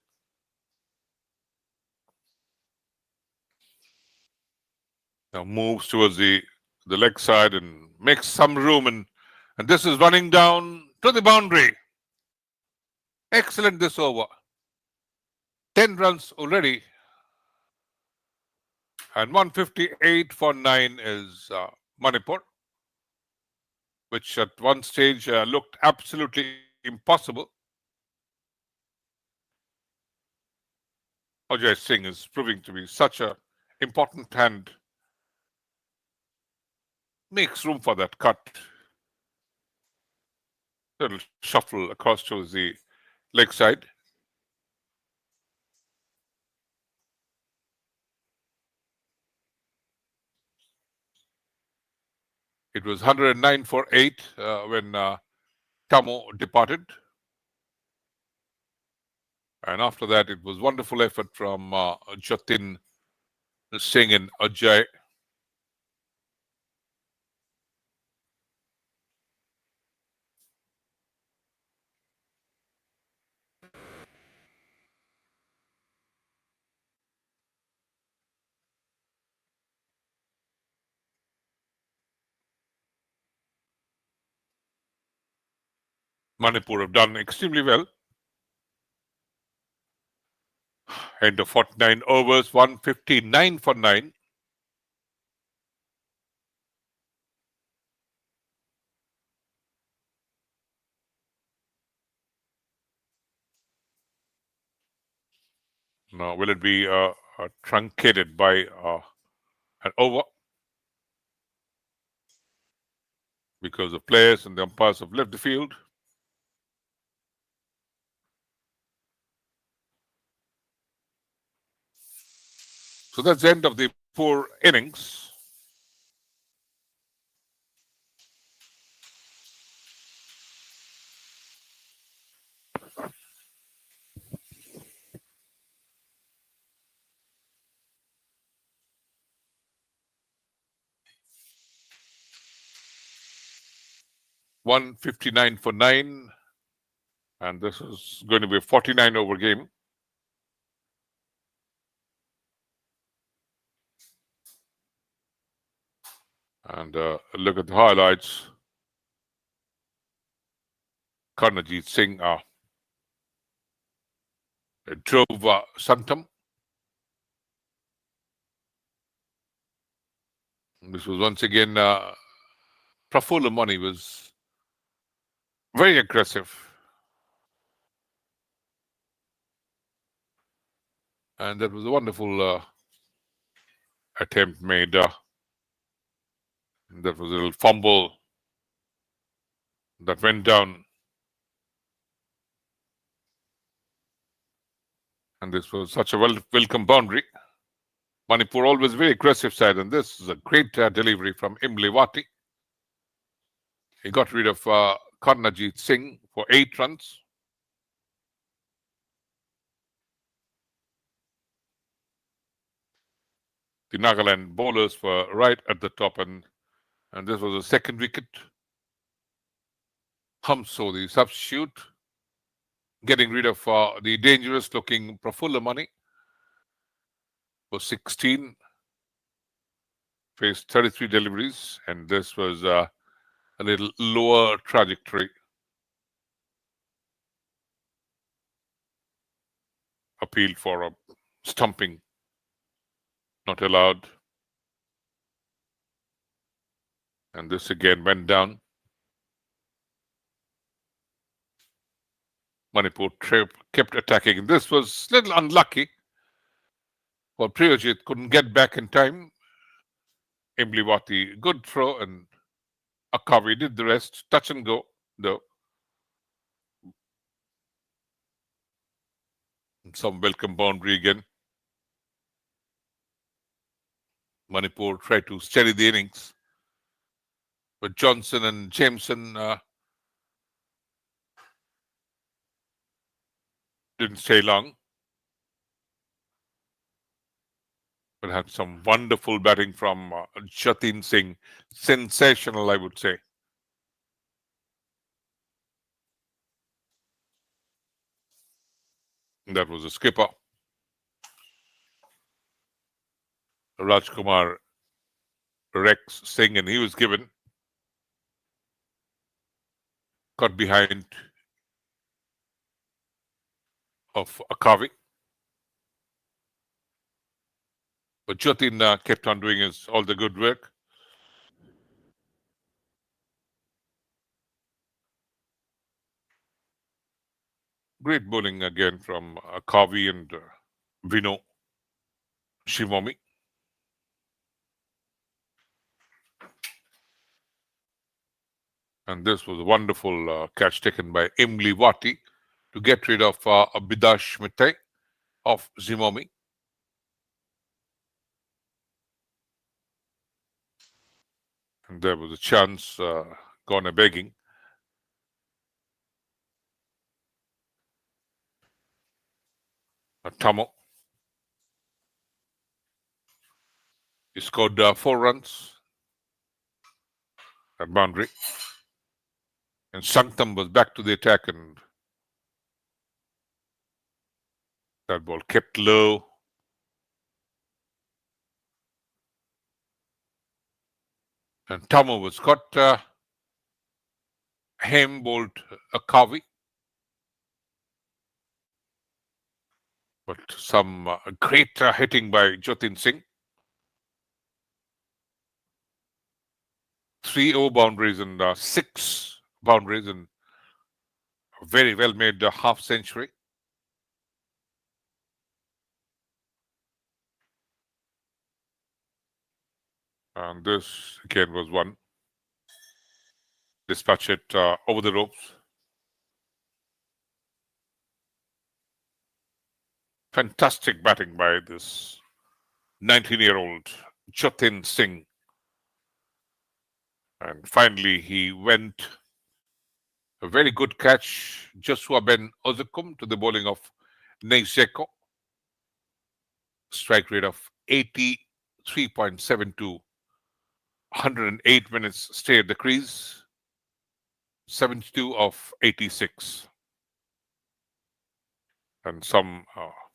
Now moves towards the leg side and makes some room, and this is running down to the boundary. Excellent this over. 10 runs already. And 158 for 9 is Manipur, which at one stage looked absolutely impossible. Ajay Singh is proving to be such an important hand. Makes room for that cut. Little shuffle across towards the leg side. It was 109 for 8 when Tamo departed. And after that, it was wonderful effort from Jotin Singh and Ajay. Manipur have done extremely well. End of 49 overs, 159 for 9. Now, will it be truncated by an over? Because the players and the umpires have left the field. So that's the end of the 4 innings. $159 for 9, and this is going to be a 49 over game. And look at the highlights. Karnajit Singh drove Santam. This was once again Prafulla Mani was very aggressive. And that was a wonderful attempt made. That was a little fumble that went down. And this was such a welcome boundary. Manipur always very aggressive side, and this is a great delivery from Imliwati. He got rid of Karnajit Singh for 8 runs. The Nagaland bowlers were right at the top, and this was the second wicket. Hamso, the substitute, getting rid of the dangerous-looking Prafulla Mani for 16. Faced 33 deliveries, and this was a little lower trajectory. Appealed for a stumping, not allowed. And this again went down. Manipur kept attacking. This was a little unlucky. Well, Priyojit couldn't get back in time. Imliwati, good throw, and Akavi did the rest. Touch and go, though. Some welcome boundary again. Manipur tried to steady the innings, but Johnson and Jameson didn't stay long, but had some wonderful batting from Jotin Singh. Sensational, I would say. And that was the skipper, Rajkumar Rex Singh, and he was given. Got behind of Akavi. But Jotin kept on doing all the good work. Great bowling again from Akavi and Vino Shimomi. And this was a wonderful catch taken by Imliwati to get rid of Bidash Mite of Zimomi. And there was a chance gone a begging. Tamo. He scored 4 runs at boundary. And Sanktam was back to the attack, and that ball kept low. And Tamo was caught. Hem bowled Akavi. But some great hitting by Jotin Singh. 3 boundaries and 6 boundaries, and a very well made half century. And this again was one. Dispatch it over the ropes. Fantastic batting by this 19-year-old Jotin Singh. And finally, he went a very good catch, Joshua Ben Ozukum, to the bowling of Necdc. Strike rate of 83.72. 108 minutes stay at the crease. 72 of 86. And some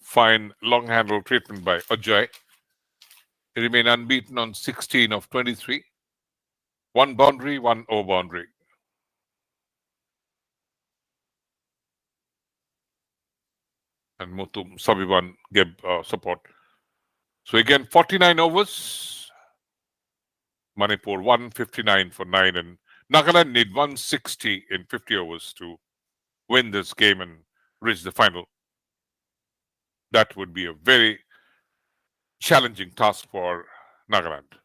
fine long handle treatment by Ajay. He remained unbeaten on 16 of 23. 1 boundary, 1 boundary. And Mutum Sabiban gave support. So again, 49 overs. Manipur 159 for 9, and Nagaland need 160 in 50 overs to win this game and reach the final. That would be a very challenging task for Nagaland.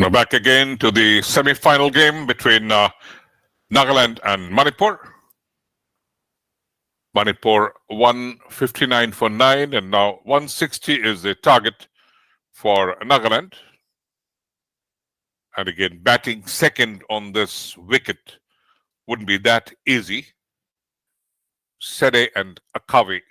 We're back again to the semi-final game between Nagaland and Manipur. Manipur 159 for 9, and now 160 is the target for Nagaland. And again, batting second on this wicket wouldn't be that easy. Sede and Akavi.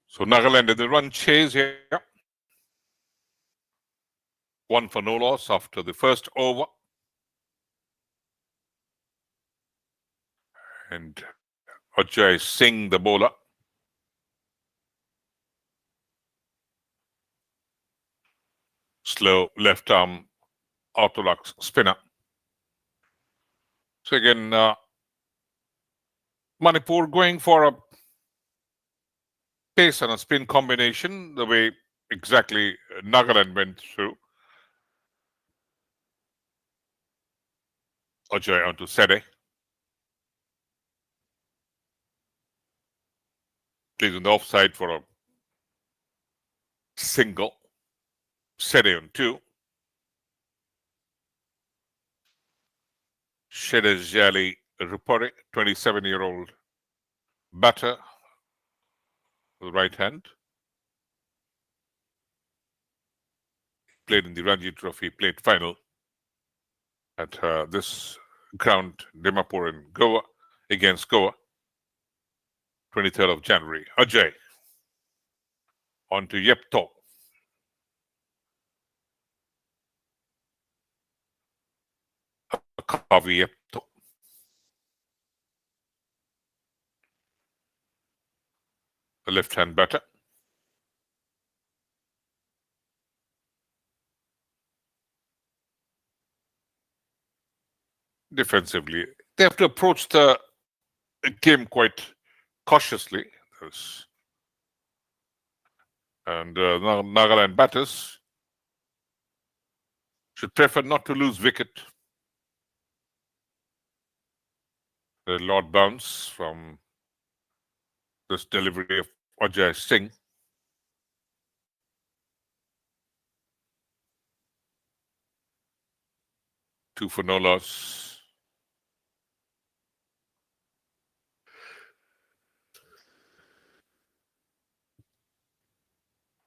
So Nagaland in the run chase here. One for no loss after the first over. And Jotin Singh, the bowler. Slow left arm orthodox spinner. So again, Manipur going for a pace and a spin combination, the way exactly Nagaland went through. Ajay onto Sede. Plays on the offside for a single. Sede on 2. Shedejali Rupare, 27-year-old batter, with the right hand. Played in the Ranji Trophy Plate final at this ground, Dimapur in Goa, against Goa, 23rd of January. Ajay onto Yepto. Kavi Yepto. The left-hand batter. Defensively, they have to approach the game quite cautiously. And Nagaland batters should prefer not to lose wicket. The Lord bounce from this delivery of Jotin Singh. Two for no loss.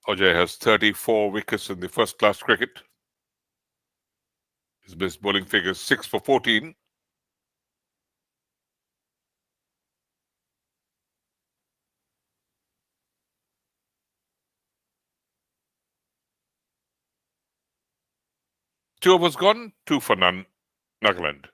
Ajay has 34 wickets in the first-class cricket. His best bowling figure is 6 for 14. Two overs gone, 2 for none. Nagaland.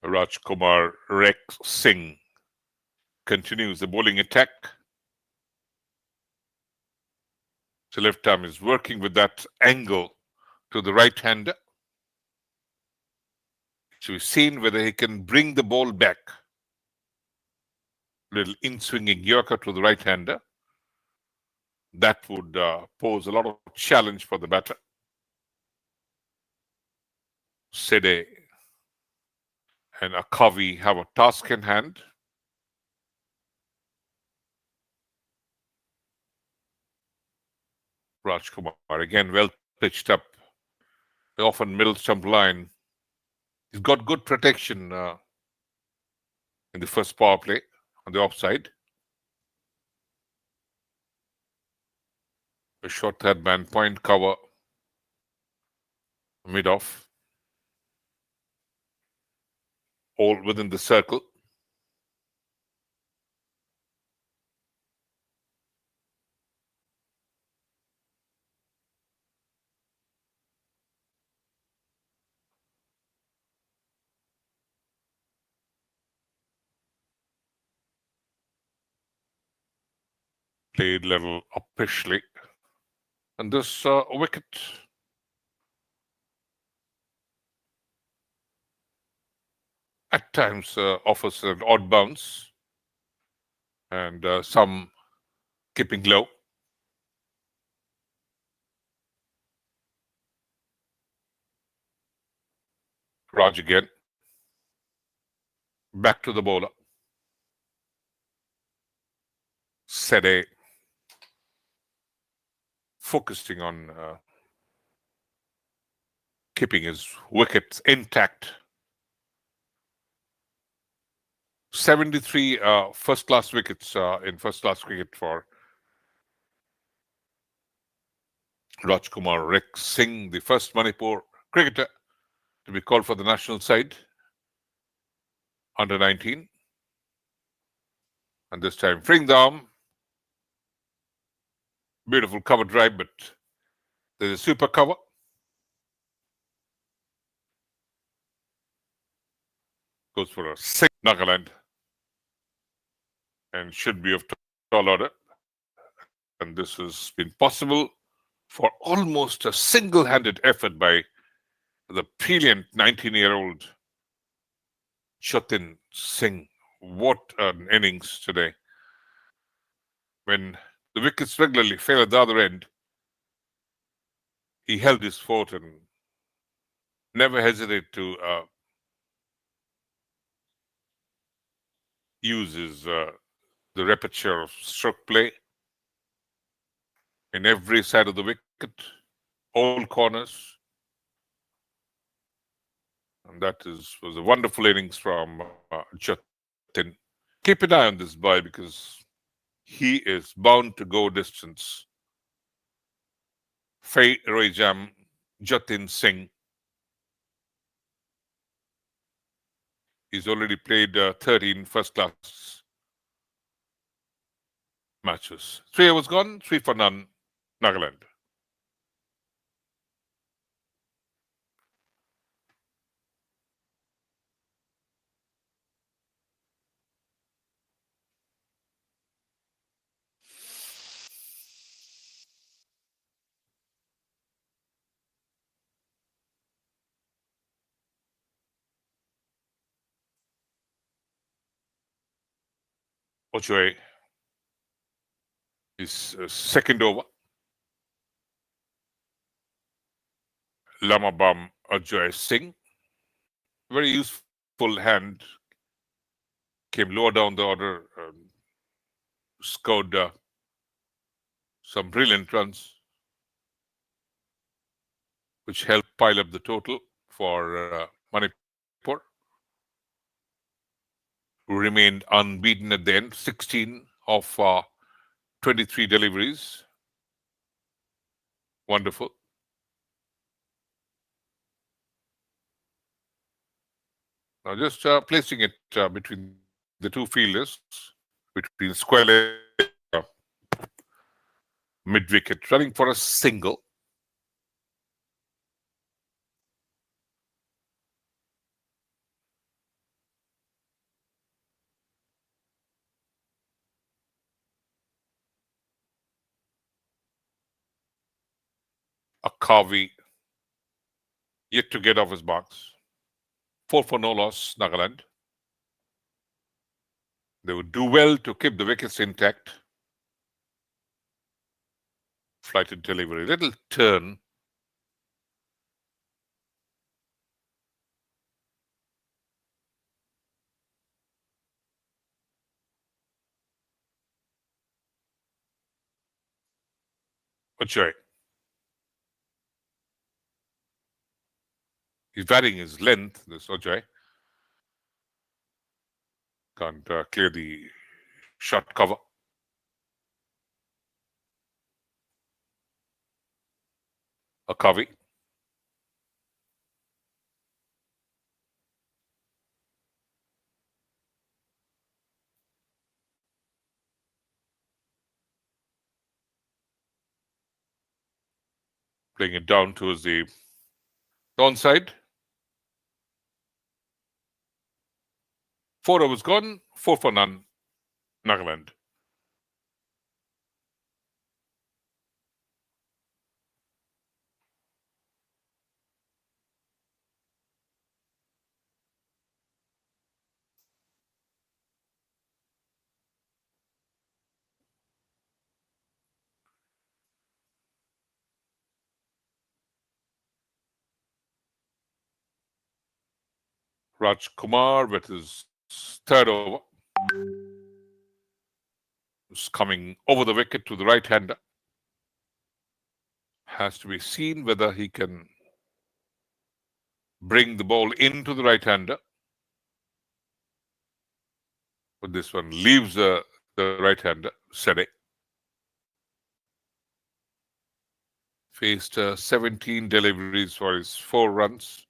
Rajkumar Rek Singh continues the bowling attack. So left arm is working with that angle to the right-hander. So we've seen whether he can bring the ball back. Little in-swinging yorker to the right-hander. That would pose a lot of challenge for the batter. Sede and Akavi have a task in hand. Rajkumar again well pitched up, often middle stump line. He's got good protection in the first power play on the offside. A short third man point cover mid-off. All within the circle. Played little uppishly. And this wicket at times offers an odd bounce and some keeping low. Raj again. Back to the bowler. Sede focusing on keeping his wickets intact. 73 first-class wickets in first-class cricket for Rajkumar Rek Singh, the first Manipur cricketer to be called for the national side under 19. And this time freeing the arm. Beautiful cover drive, but there's a super cover. Goes for a 6 Nagaland and should be of tall order. And this has been possible for almost a single-handed effort by the brilliant 19-year-old Jotin Singh. What an innings today. When the wickets regularly fell at the other end, he held his fort and never hesitated to use the repetition of stroke play in every side of the wicket, all corners. And that was a wonderful innings from Jotin. Keep an eye on this boy because he is bound to go distance. Fay Rojam, Jotin Singh. He's already played 13 first-class matches. 3 overs gone, 3 for none, Nagaland. Ojoy, his second over. Lamabam Ojoy Singh. Very useful hand. Came lower down the order. Scored some brilliant runs, which helped pile up the total for Manipur, who remained unbeaten at the end, 16 of 23 deliveries. Wonderful. Now just placing it between the two fielders, between square leg, mid-wicket, running for a single. A Kavi yet to get off his marks. 4 for no loss, Nagaland. They would do well to keep the wickets intact. Flighted delivery, little turn. Ojoy. He's varying his length, this Ojoy. Can't clear the shot cover. A Kavi. Playing it down towards the onside. 4 overs gone, 4 for none, Nagaland. Raj Kumar with his third over. Is coming over the wicket to the right-hander. Has to be seen whether he can bring the ball into the right-hander. But this one leaves the right-hander, Sede. Faced 17 deliveries for his 4 runs.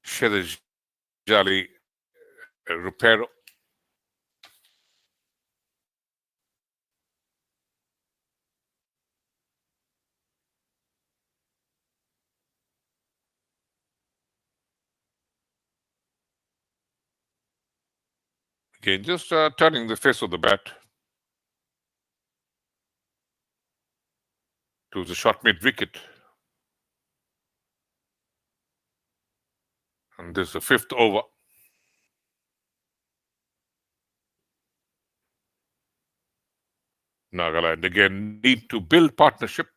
Shedaj Jali Rupero. Again, just turning the face of the bat to the short mid wicket. And this is the fifth over. Nagaland again need to build partnership.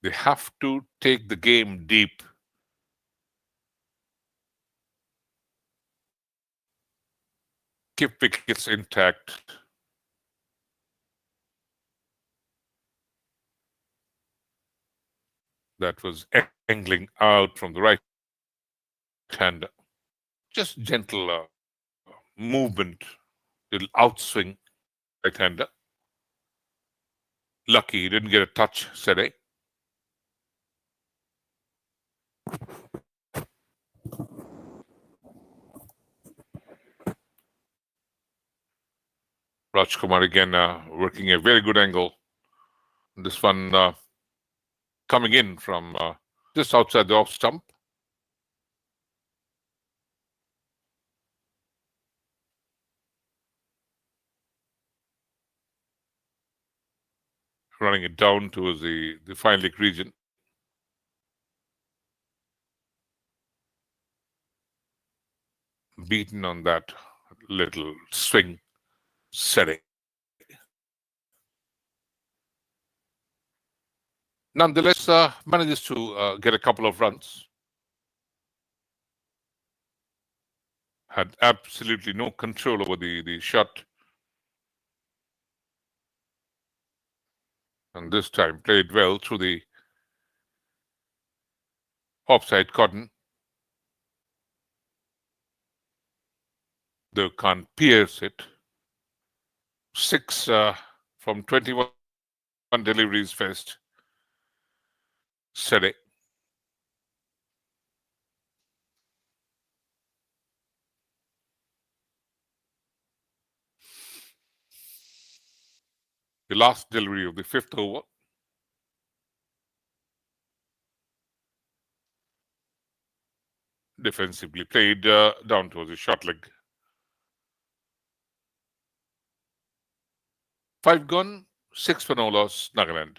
They have to take the game deep. Keep wickets intact. That was angling out from the right hander. Just gentle movement, little outswing, right hander. Lucky he didn't get a touch, Sede. Rajkumar again working a very good angle. This one coming in from just outside the off stump. Running it down towards the fine leg region. Beaten on that little swing setting. Nonetheless, manages to get a couple of runs. Had absolutely no control over the shot. And this time played well through the offside cotton. They can't pierce it. 6 from 21 deliveries faced. Sede. The last delivery of the fifth over. Defensively played down towards the short leg. 5 gone, 6 for no loss, Nagaland.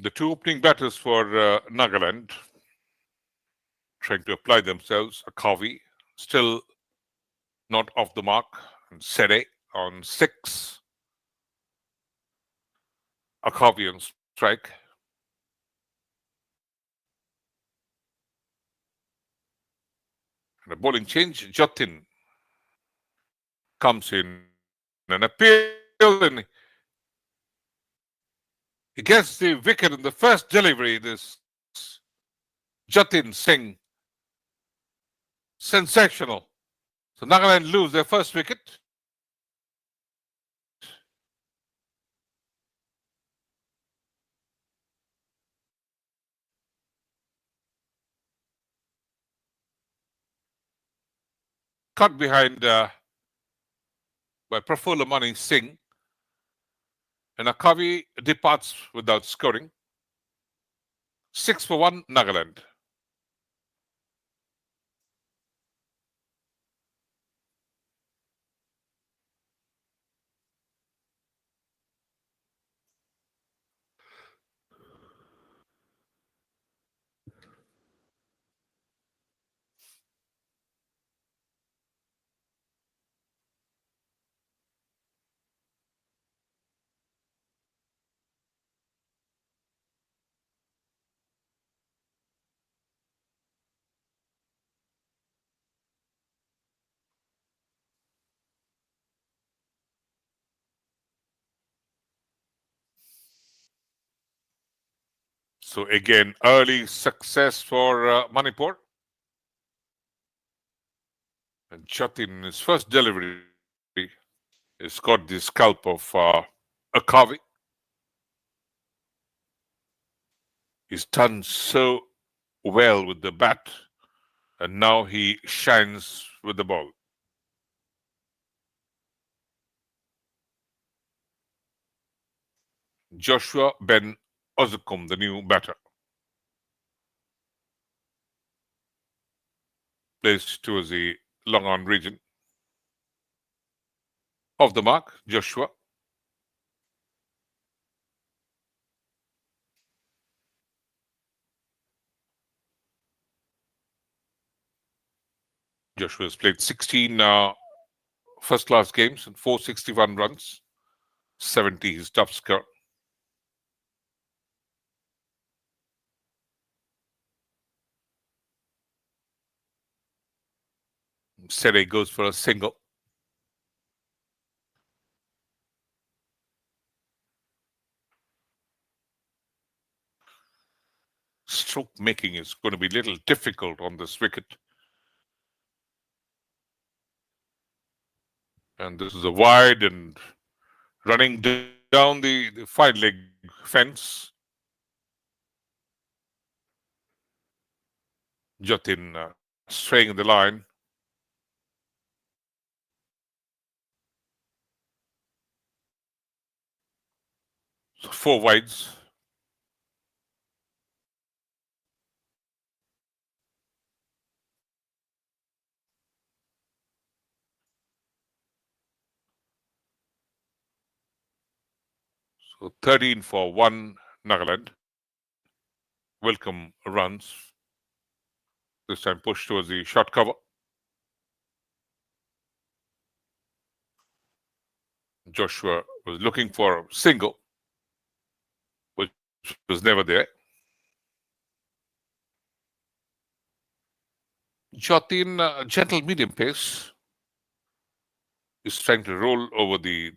The two opening batters for Nagaland trying to apply themselves. Akavi still not off the mark. And Sede on 6. Akavi on strike. And a bowling change. Jotin comes in and appeal, and he gets the wicket in the first delivery. This Jotin Singh. Sensational. So Nagaland lose their first wicket. Cut behind by Prafulla Mani Singh. And Akavi departs without scoring. 6 for 1, Nagaland. So again, early success for Manipur. And Jotin, in his first delivery, has got the scalp of Akavi. He's done so well with the bat, and now he shines with the ball. Joshua Ben Ozukum, the new batter, plays towards the long on region. Off the mark, Joshua. Joshua has played 16 first-class games and 461 runs, 70 his top score. Sere goes for a single. Stroke making is going to be a little difficult on this wicket. And this is a wide and running down the fine leg fence. Jotin straying in the line. So 4 wides. So 13 for 1 Nagaland. Welcome runs. This time pushed towards the short cover. Joshua was looking for a single, which was never there. Jotin, gentle medium pace, is trying to roll over the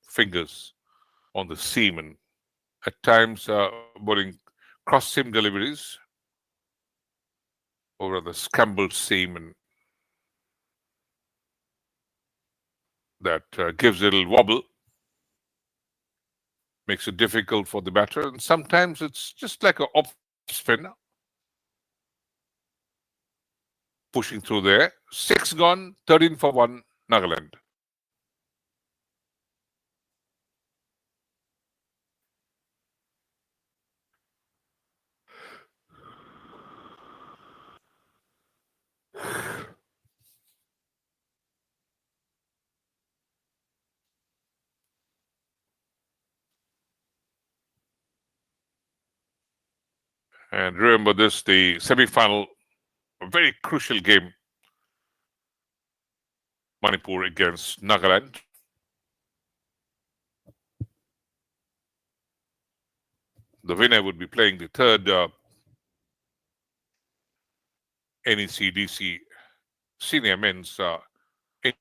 fingers on the seam and at times bowling cross seam deliveries over the scrambled seam, and that gives a little wobble, makes it difficult for the batter, and sometimes it's just like a off spin. Pushing through there. 6 gone, 13 for 1 Nagaland. And remember this, the semi-final, a very crucial game. Manipur against Nagaland. The winner would be playing the third NECDC Senior Men's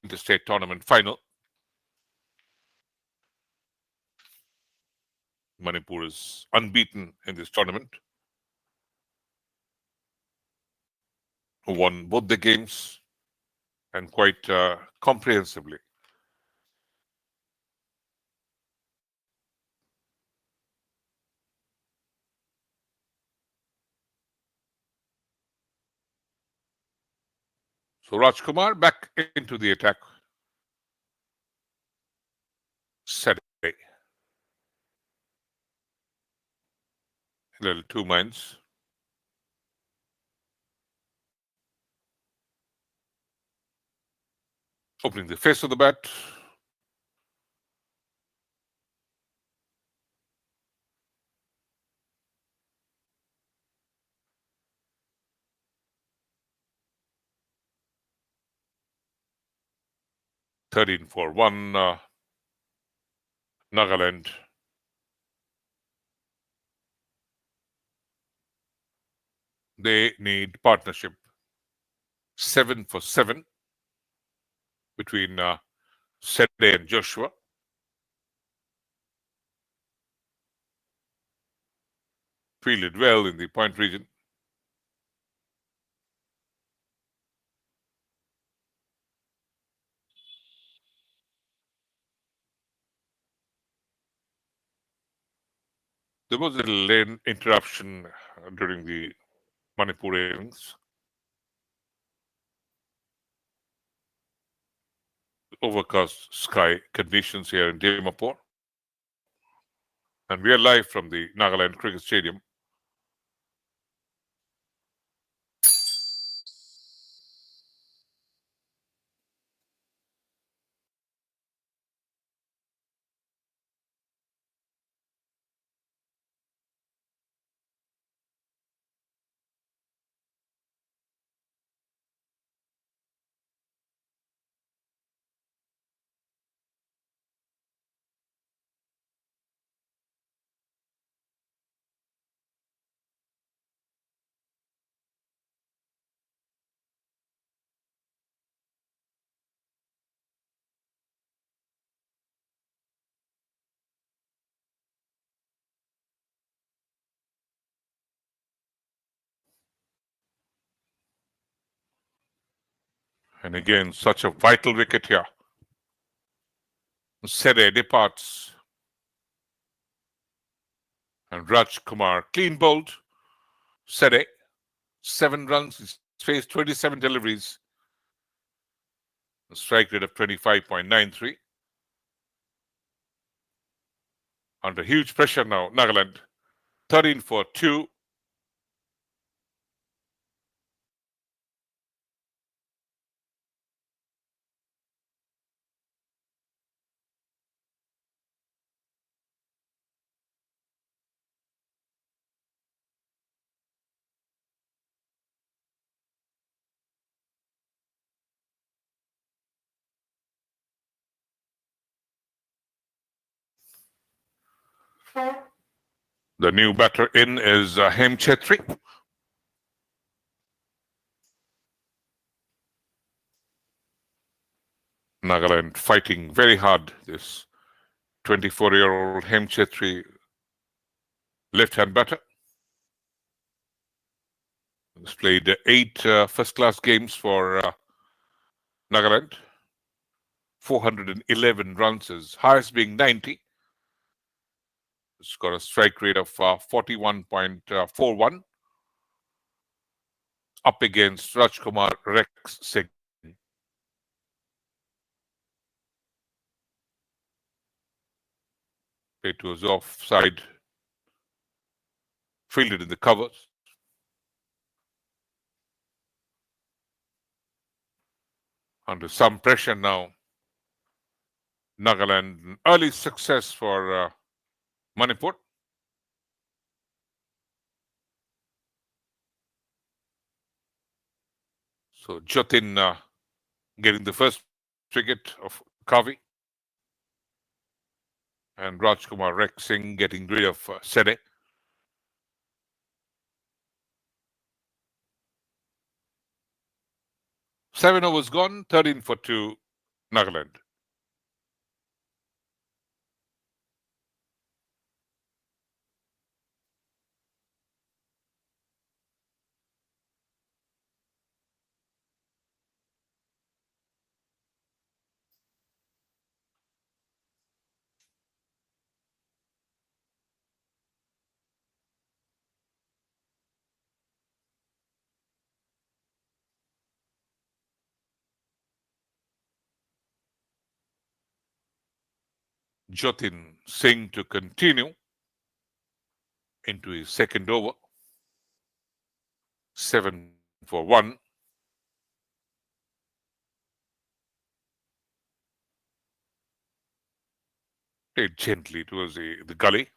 Interstate Tournament final. Manipur is unbeaten in this tournament, who won both the games and quite comprehensively. So Rajkumar back into the attack. Saturday. Little 2 minds. Opening the face of the bat. $13 for 1 Nagaland. They need partnership. 7 for 7 between Sede and Joshua. fielded well in the point region. There was a lane interruption during the Manipur innings. Overcast sky conditions here in Dimapur. And we are live from the Nagaland Cricket Stadium. And again, such a vital wicket here. Sede departs. And Raj Kumar clean bowled. Sede, 7 runs. He's faced 27 deliveries. A strike rate of 25.93. Under huge pressure now, Nagaland. 13 for 2. The new batter in is Hem Chetri. Nagaland fighting very hard. This 24-year-old Hem Chetri, left-hand batter. He's played 8 first-class games for Nagaland. 411 runs, his highest being 90. It's got a strike rate of 41.41. Up against Rajkumar Rex Singh. It was offside. Fielded in the covers. Under some pressure now. Nagaland, early success for Manipur. So Jotin getting the first wicket of Kavi. And Rajkumar Rex Singh getting rid of Sede. Seven overs gone, 13 for 2, Nagaland. Jotin Singh to continue into his second over. 7 for 1. Played gently towards the gully.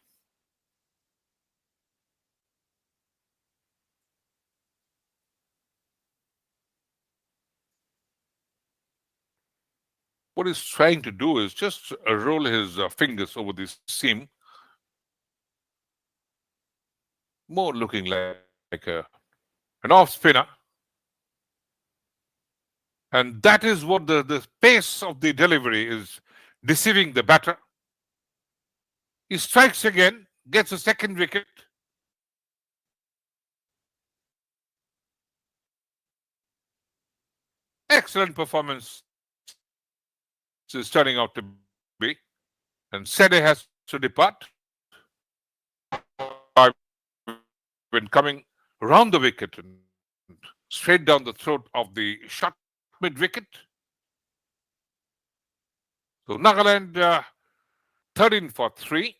What he's trying to do is just roll his fingers over the seam. More looking like an off spinner. And that is what the pace of the delivery is deceiving the batter. He strikes again, gets a second wicket. excellent performance is turning out to be. And Sede has to depart. When coming round the wicket and straight down the throat of the short mid wicket. So Nagaland 13 for 3.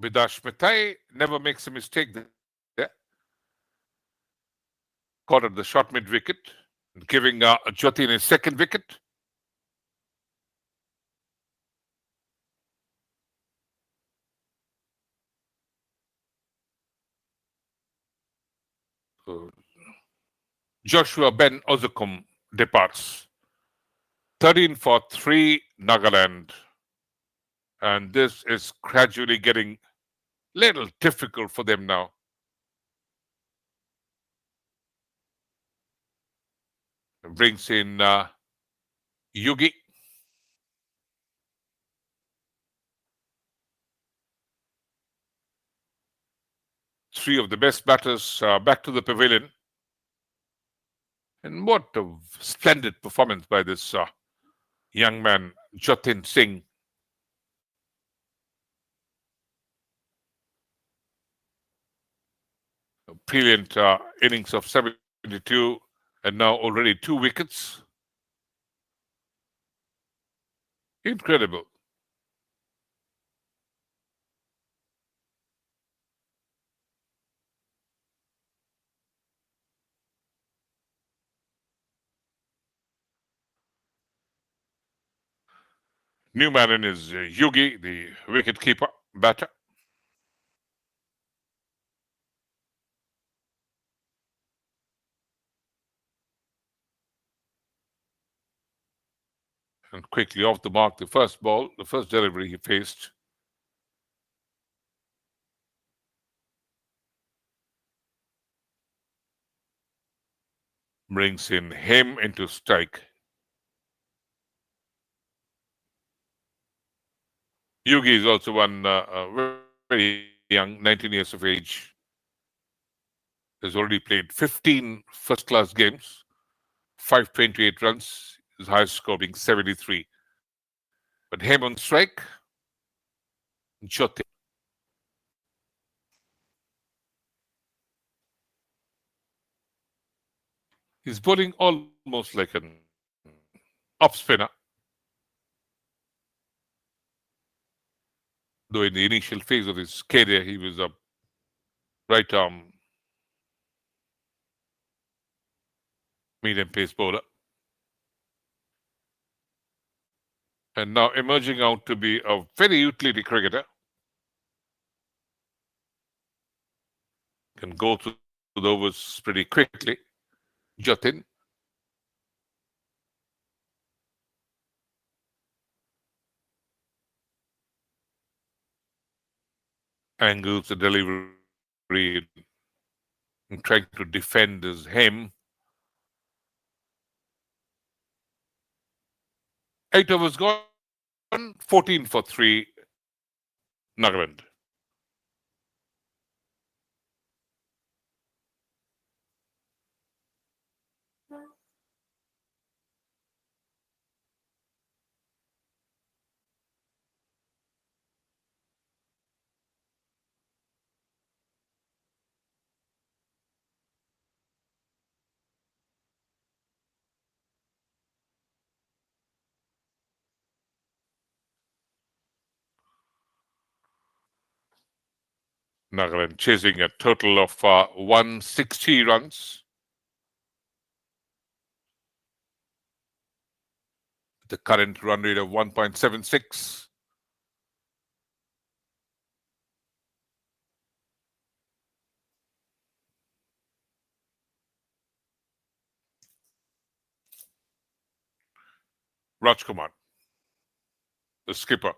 Bidash Metai never makes a mistake there. Caught at the short mid wicket, giving Jotin his second wicket. Joshua Ben Ozukum departs. 13 for 3 Nagaland. And this is gradually getting a little difficult for them now. Brings in Yugi. Three of the best batters back to the pavilion. And what a splendid performance by this young man, Jotin Singh. A brilliant innings of 72 and now already 2 wickets. Incredible. New man in is Yugi, the wicket-keeper batter. And quickly off the mark, the first ball, the first delivery he faced. Brings in him into strike. Yugi is also one very young, 19 years of age. Has already played 15 first-class games, 528 runs, his highest score being 73. But him on strike, Jotin. He's bowling almost like an off spinner. Though in the initial phase of his career, he was a right arm medium pace bowler. And now emerging out to be a very utility cricketer. Can go through the overs pretty quickly. Jotin. Angles the delivery and trying to defend is him. 8 overs gone, 14 for 3 Nagaland. Nagaland chasing a total of 160 runs. The current run rate of 1.76. Rajkumar, the skipper.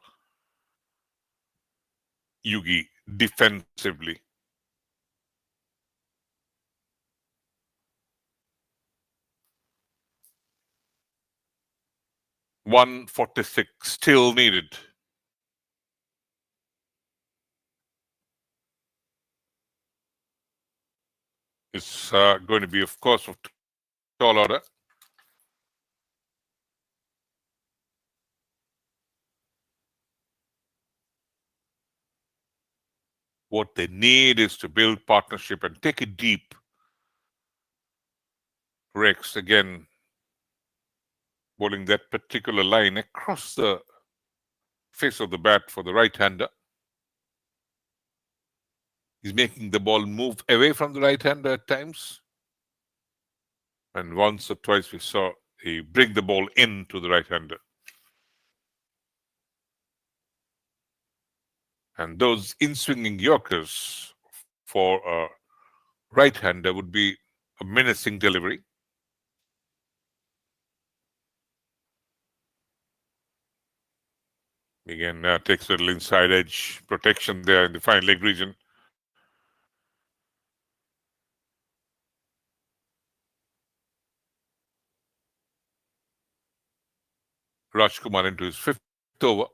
Yugi defensively. .146 still needed. is going to be, of course, of tall order. What they need is to build partnership and take it deep. Rex again bowling that particular line across the face of the bat for the right-hander. He's making the ball move away from the right-hander at times. And once or twice we saw he bring the ball into the right-hander. And those in-swinging yorkers for a right-hander would be a menacing delivery. Again, takes a little inside edge protection there in the fine leg region. Rajkumar into his fifth over.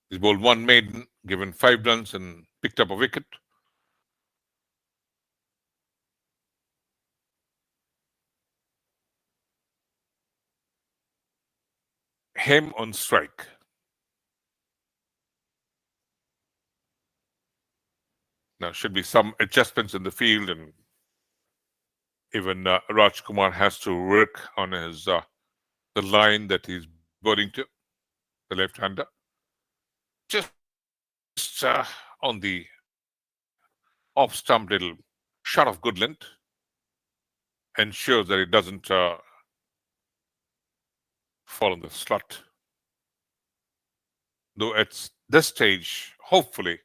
He's bowled one maiden, given 5 runs and picked up a wicket. Him on strike. Now should be some adjustments in the field, and even Rajkumar has to work on his the line that he's bowling to, the left-hander. Just on the off-stump little shot of good length ensures that it doesn't fall in the slot. Though at this stage, hopefully,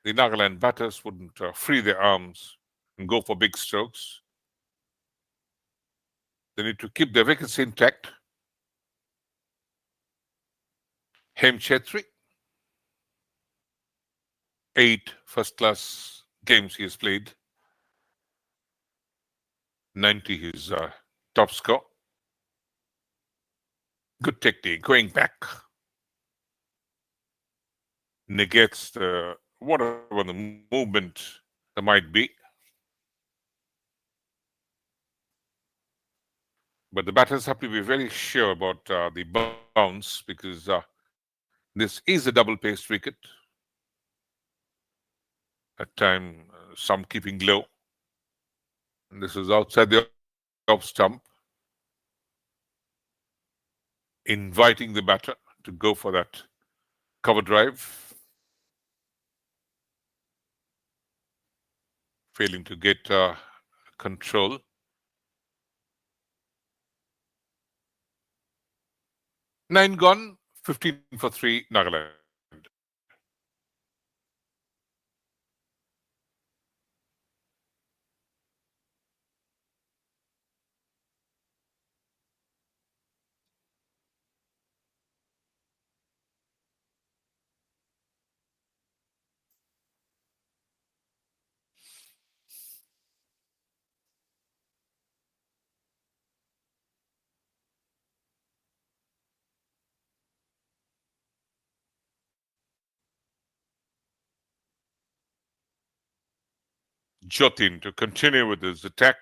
the Nagaland batters wouldn't free their arms and go for big strokes. They need to keep their wickets intact. Hem Chetri, 8 first-class games he has played. 90 his top score. Good technique, going back. Negates whatever the movement there might be. But the batters have to be very sure about the bounce, because this is a double-paced wicket. At time, some keeping low. And this is outside the off stump, inviting the batter to go for that cover drive. Failing to get control. Nine gone, 15 for 3, Nagaland. Jotin to continue with his attack.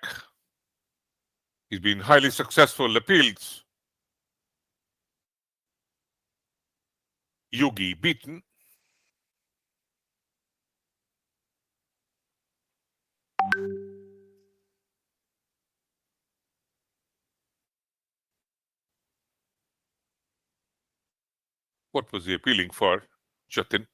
He's been highly successful appeals. Yogi beaten. What was he appealing for, Jotin?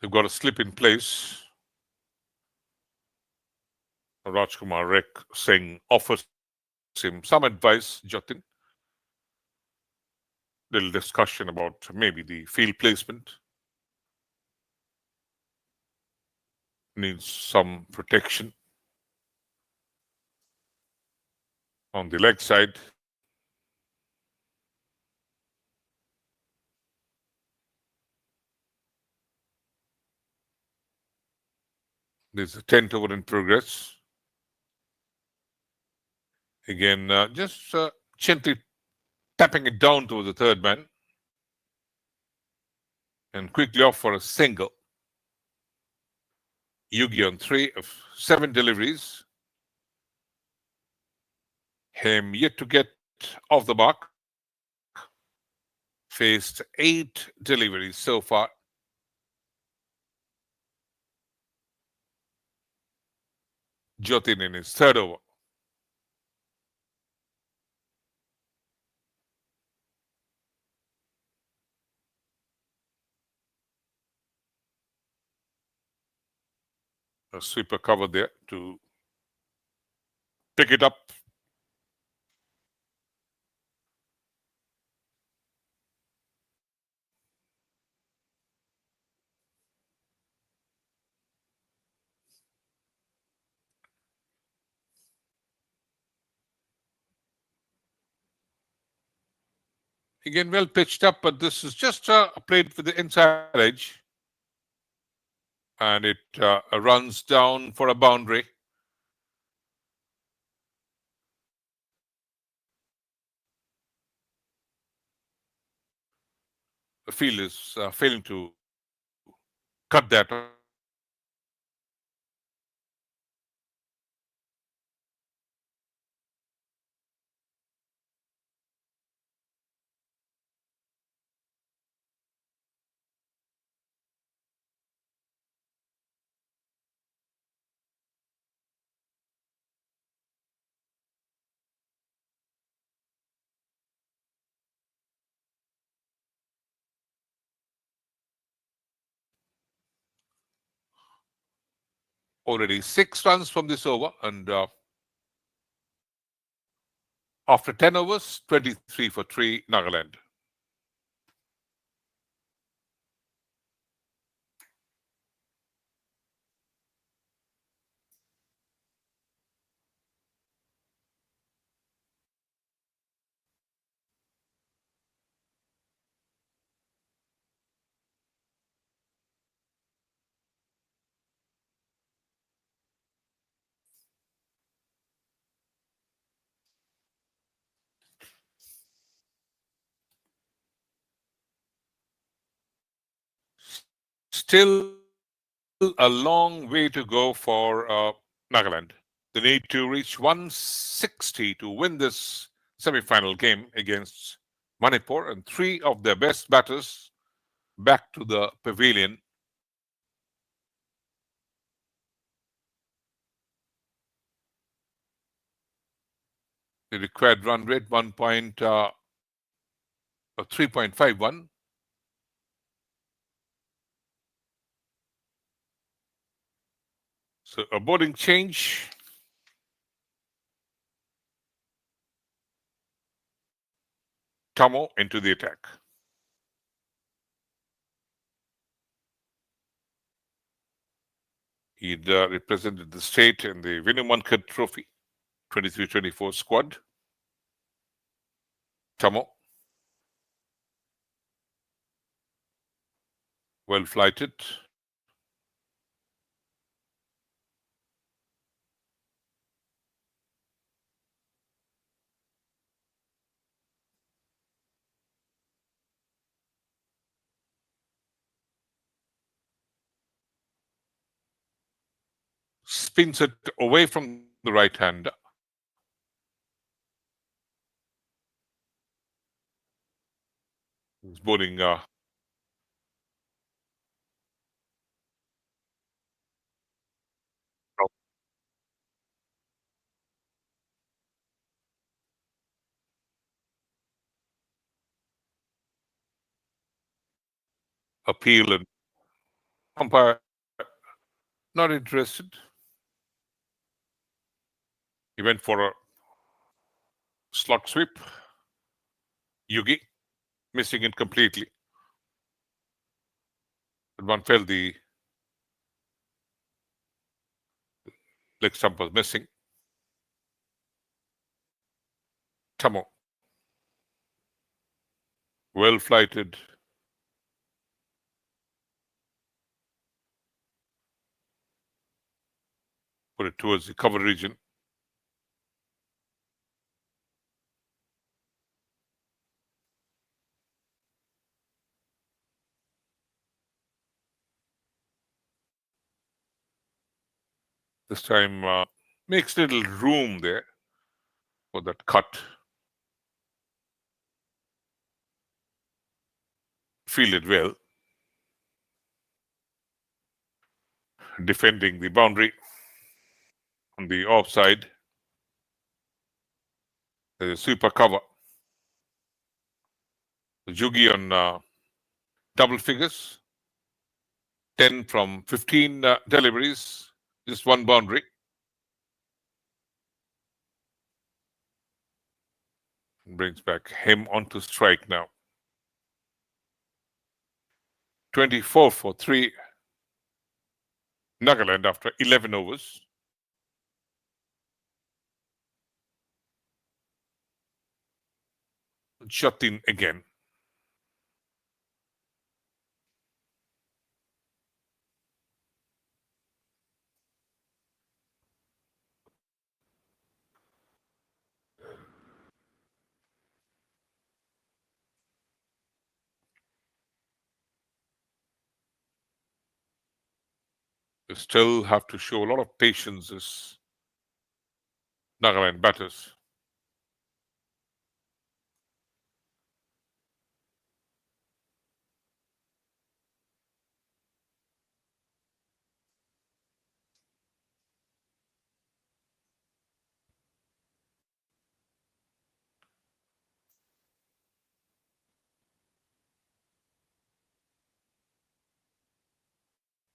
They've got a slip in place. Rajkumar Rek Singh offers him some advice, Jotin. Little discussion about maybe the field placement. Needs some protection on the leg side. There's a 10th over in progress. Again, just gently tapping it down to the third man. And quickly off for a single. Yugi on 3 of 7 deliveries. Him yet to get off the mark. Faced 8 deliveries so far. Jotin in his third over. A sweeper cover there to pick it up. Again, well pitched up, but this is just played with the inside edge. And it runs down for a boundary. The field is failing to cut that. Already 6 runs from this over, and after 10 overs, 23 for 3, Nagaland. Still a long way to go for Nagaland. They need to reach 160 to win this semi-final game against Manipur, and 3 of their best batters back to the pavilion. The required run rate 3.51. So a bowling change. Tamo into the attack. He'd represented the state in the Vinamankad Trophy 23-24 squad. Tamo. Well flighted. Spins it away from the right hand. He's bowling appeal, and umpire not interested. He went for a slot sweep. Yugi missing it completely. But one felt the leg stump was missing. Tamo. Well flighted. put it towards the cover region. This time makes little room there for that cut. Fielded well, defending the boundary on the offside. There's a super cover. Jugi on double figures, 10 from 15 deliveries, just one boundary. Brings back him onto strike now. 24 for 3. Nagaland after 11 overs. Jotin again. You still have to show a lot of patience as Nagaland batters.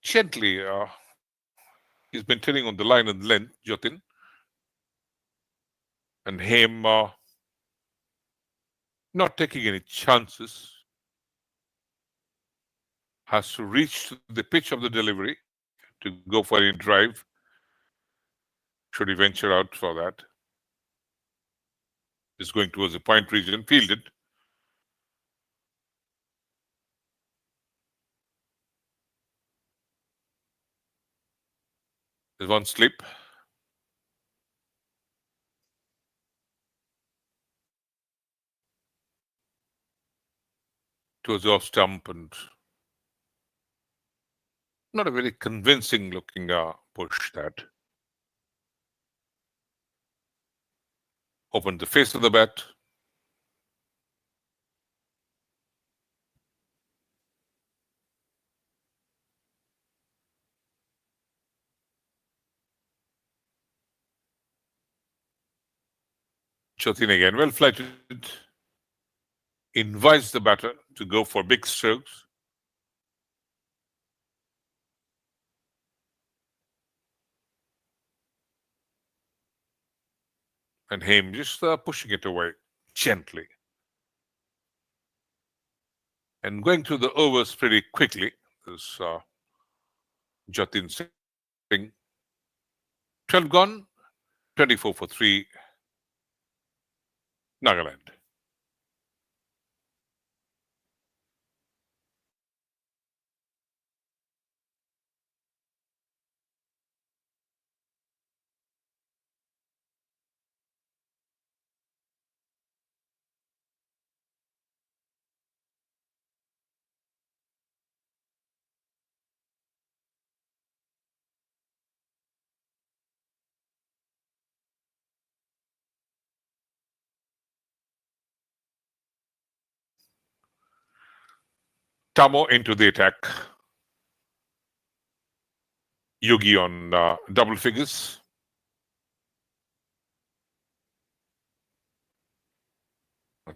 Gently, he's maintaining on the line and length, Jotin. And him not taking any chances. Has to reach to the pitch of the delivery to go for any drive. Should he venture out for that? Is going towards the point region, fielded. There's one slip. Towards the off stump and not a very convincing looking push that. Opened the face of the bat. Jotin again, well flighted. Invites the batter to go for big strokes. And him just pushing it away gently. And going through the overs pretty quickly. This Jotin Singh. 12 gone, 24 for 3. Nagaland. Tamo into the attack. Yogi on double figures.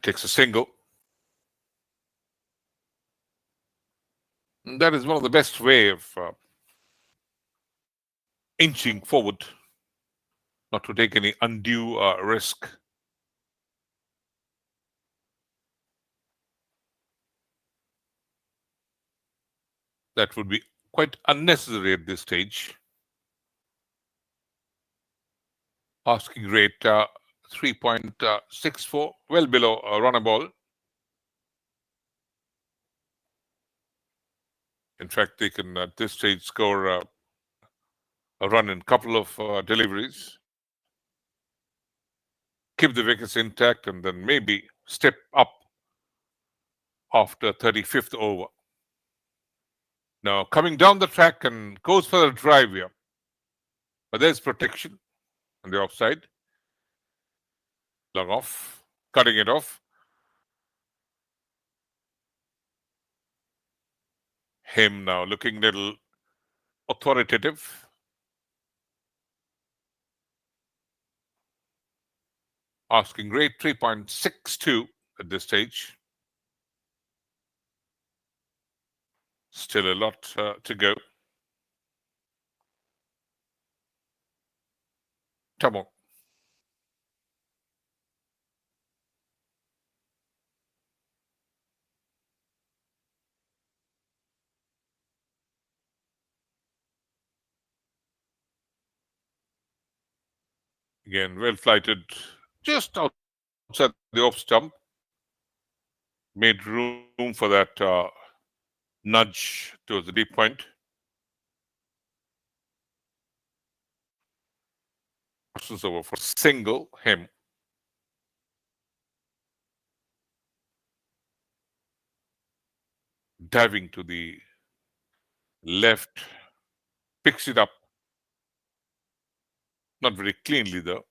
Takes a single. That is one of the best way of inching forward, not to take any undue risk. That would be quite unnecessary at this stage. Asking rate 3.64, well below a runner ball. In fact, they can at this stage score a run in a couple of deliveries, keep the wickets intact, and then maybe step up after 35th over. Now coming down the track and goes for a drive here. But there's protection on the offside. Long off, cutting it off. Him now looking little authoritative. Asking rate 3.62 at this stage. Still a lot to go. Tamo. Again, well flighted just outside the off stump. Made room for that nudge towards the deep point. Crosses over for single, him. Diving to the left, picks it up. Not very cleanly though.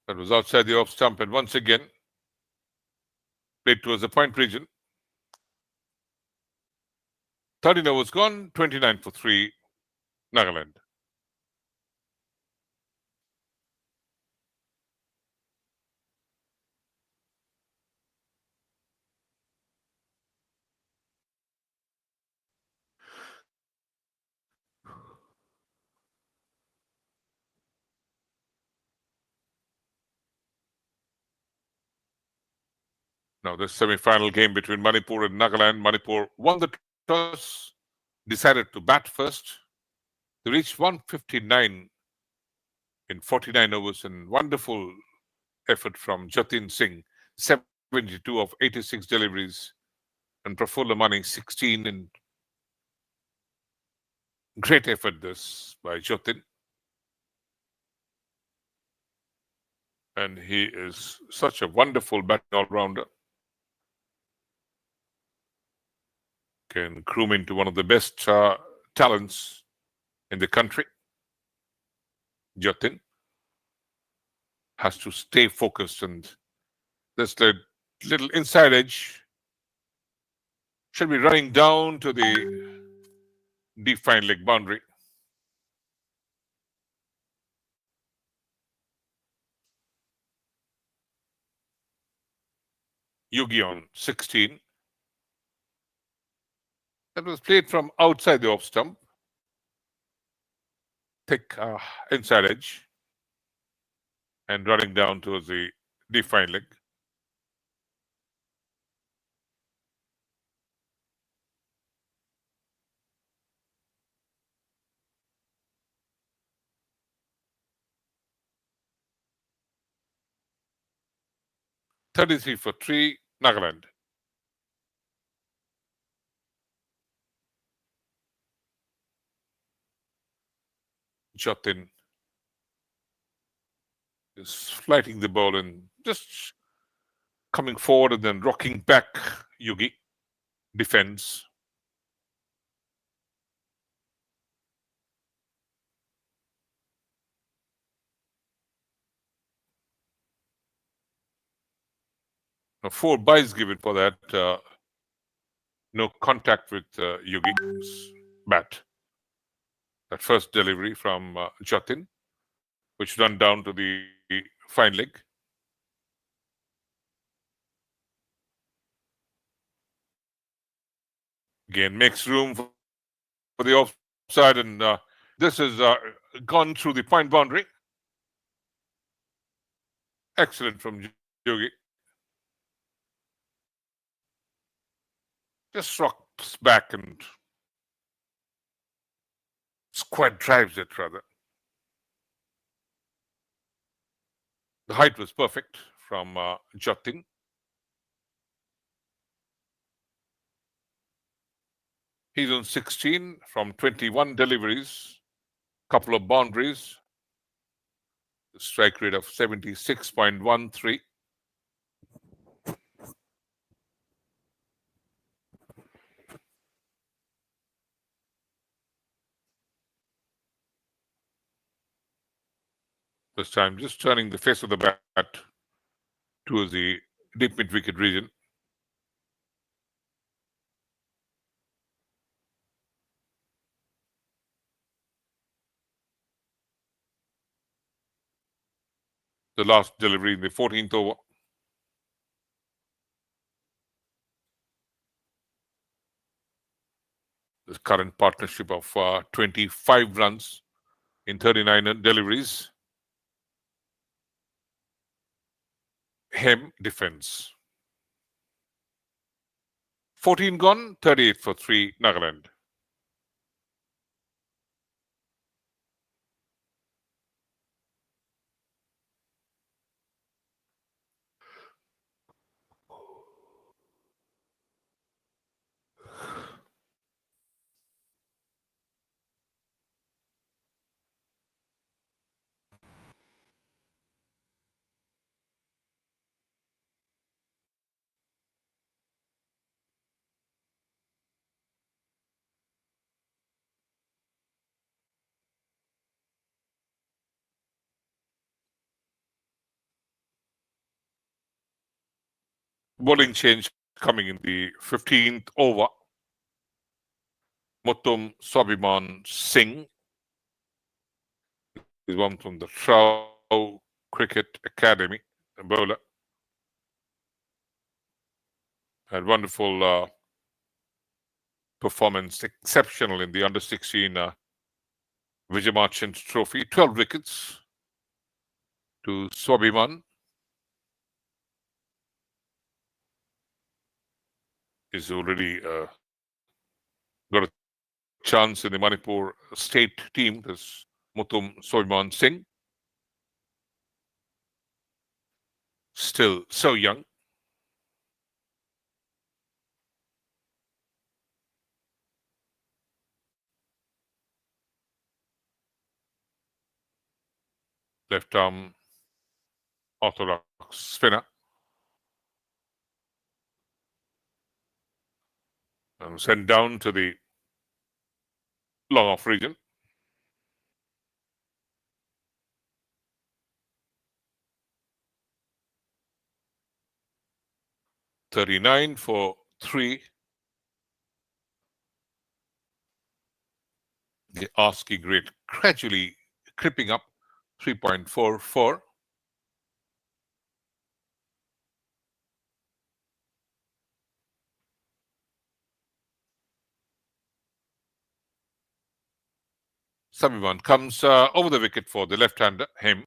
That was outside the off stump, and once again played towards the point region. 13 overs gone, 29 for 3, Nagaland. Now, this semi-final game between Manipur and Nagaland. Manipur won the toss, decided to bat first. They reached 159 in 49 overs, and wonderful effort from Jotin Singh, 72 of 86 deliveries, and Prafulla Mani, 16. And great effort this by Jotin. And he is such a wonderful batting all-rounder. Can groom into one of the best talents in the country. Jotin has to stay focused, and this little inside edge should be running down to the defined leg boundary. Yugi on 16. That was played from outside the off stump. Thick inside edge. And running down towards the defined leg. .33 for 3, Nagaland. Jotin is flighting the ball and just coming forward and then rocking back. Yugi defends. Now 4 byes given for that. No contact with Yugi's bat. That first delivery from Jotin, which run down to the fine leg. Again, makes room for the offside, and this has gone through the point boundary. Excellent from Yogi. Just rocks back and square drives it, rather. The height was perfect from Jotin. He's on 16 from 21 deliveries, couple of boundaries, strike rate of 76.13. This time just turning the face of the bat towards the deep mid-wicket region. The last delivery in the 14th over. The current partnership of 25 runs in 39 deliveries. Hem defense. 14 gone, 38 for 3, Nagaland. Bowling change coming in the 15th over. SOVIMA Singh is one from the Trow Cricket Academy, a bowler. Had wonderful performance, exceptional in the under 16 Vijay Merchant Trophy. 12 wickets to SOVIMA. Is already got a chance in the Manipur state team. This SOVIMA Singh. Still so young. Left arm orthodox spinner. And sent down to the long off region. $39 for 3. The ASCII rate gradually creeping up, 3.44. SOVIMA comes over the wicket for the left-hander, him.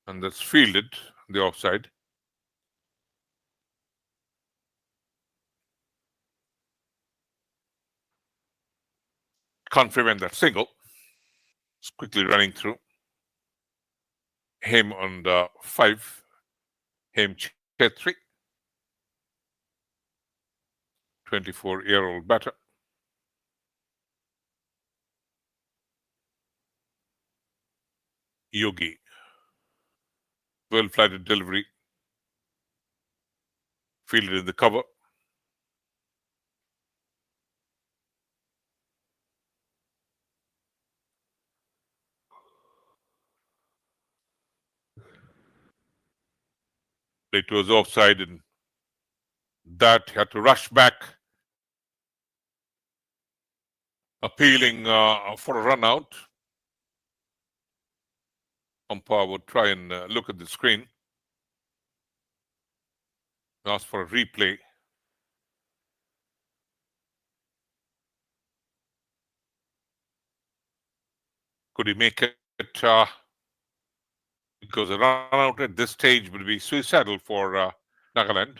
And that's fielded, the offside. Can't prevent that single. It's quickly running through. Him on the 5. Him Chetri. 24-year-old batter. Yogi. Well-flighted delivery. Fielded in the cover. It was offside, and that had to rush back, appealing for a run out. Umpire would try and look at the screen, ask for a replay. Could he make it? Because a run out at this stage would be suicidal for Nagaland.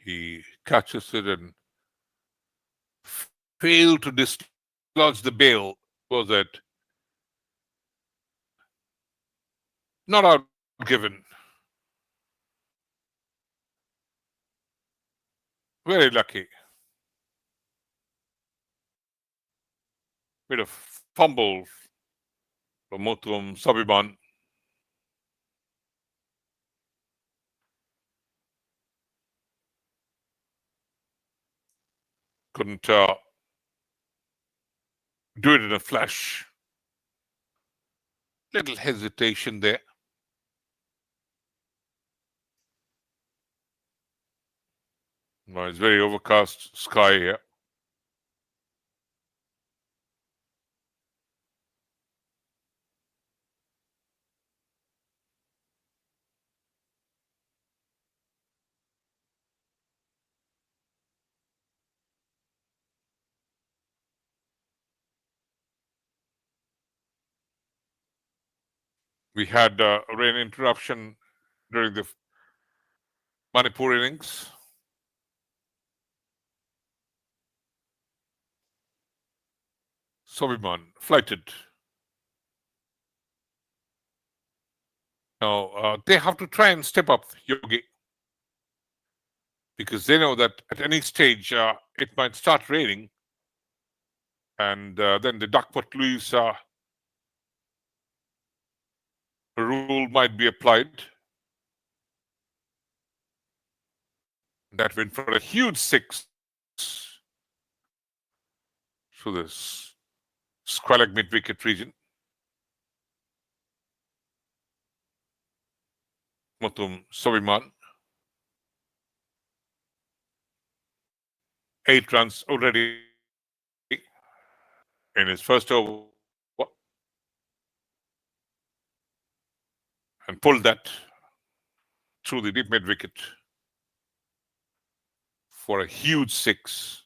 He catches it and failed to dislodge the bail. Was it Not out given. Very lucky. Bit of fumble from SOVIMA. Couldn't do it in a flash. Little hesitation there. No, it's very overcast sky here. We had a rain interruption during the Manipur innings. SOVIMA flighted. Now, they have to try and step up, Yogi, because they know that at any stage it might start raining, and then the duckput Louis rule might be applied. That went for a huge six through this squalid mid-wicket region. SOVIMA. 8 runs already in his first over, and pulled that through the deep mid-wicket for a huge six.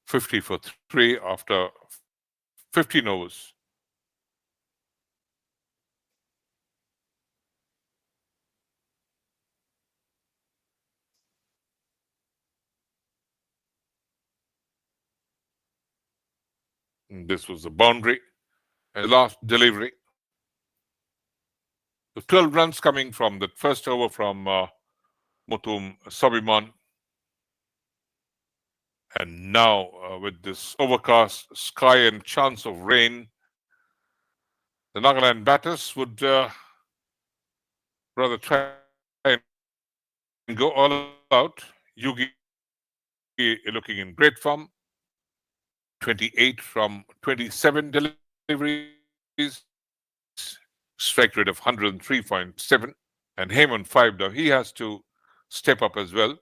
$50 for 3 after 15 overs. And this was the boundary and last delivery. So 12 runs coming from the first over from SOVIMA. And now, with this overcast sky and chance of rain, the Nagaland batters would rather try and go all out. Yugi looking in great form. 28 from 27 deliveries. Strike rate of 103.7. And Heyman 5 now. He has to step up as well.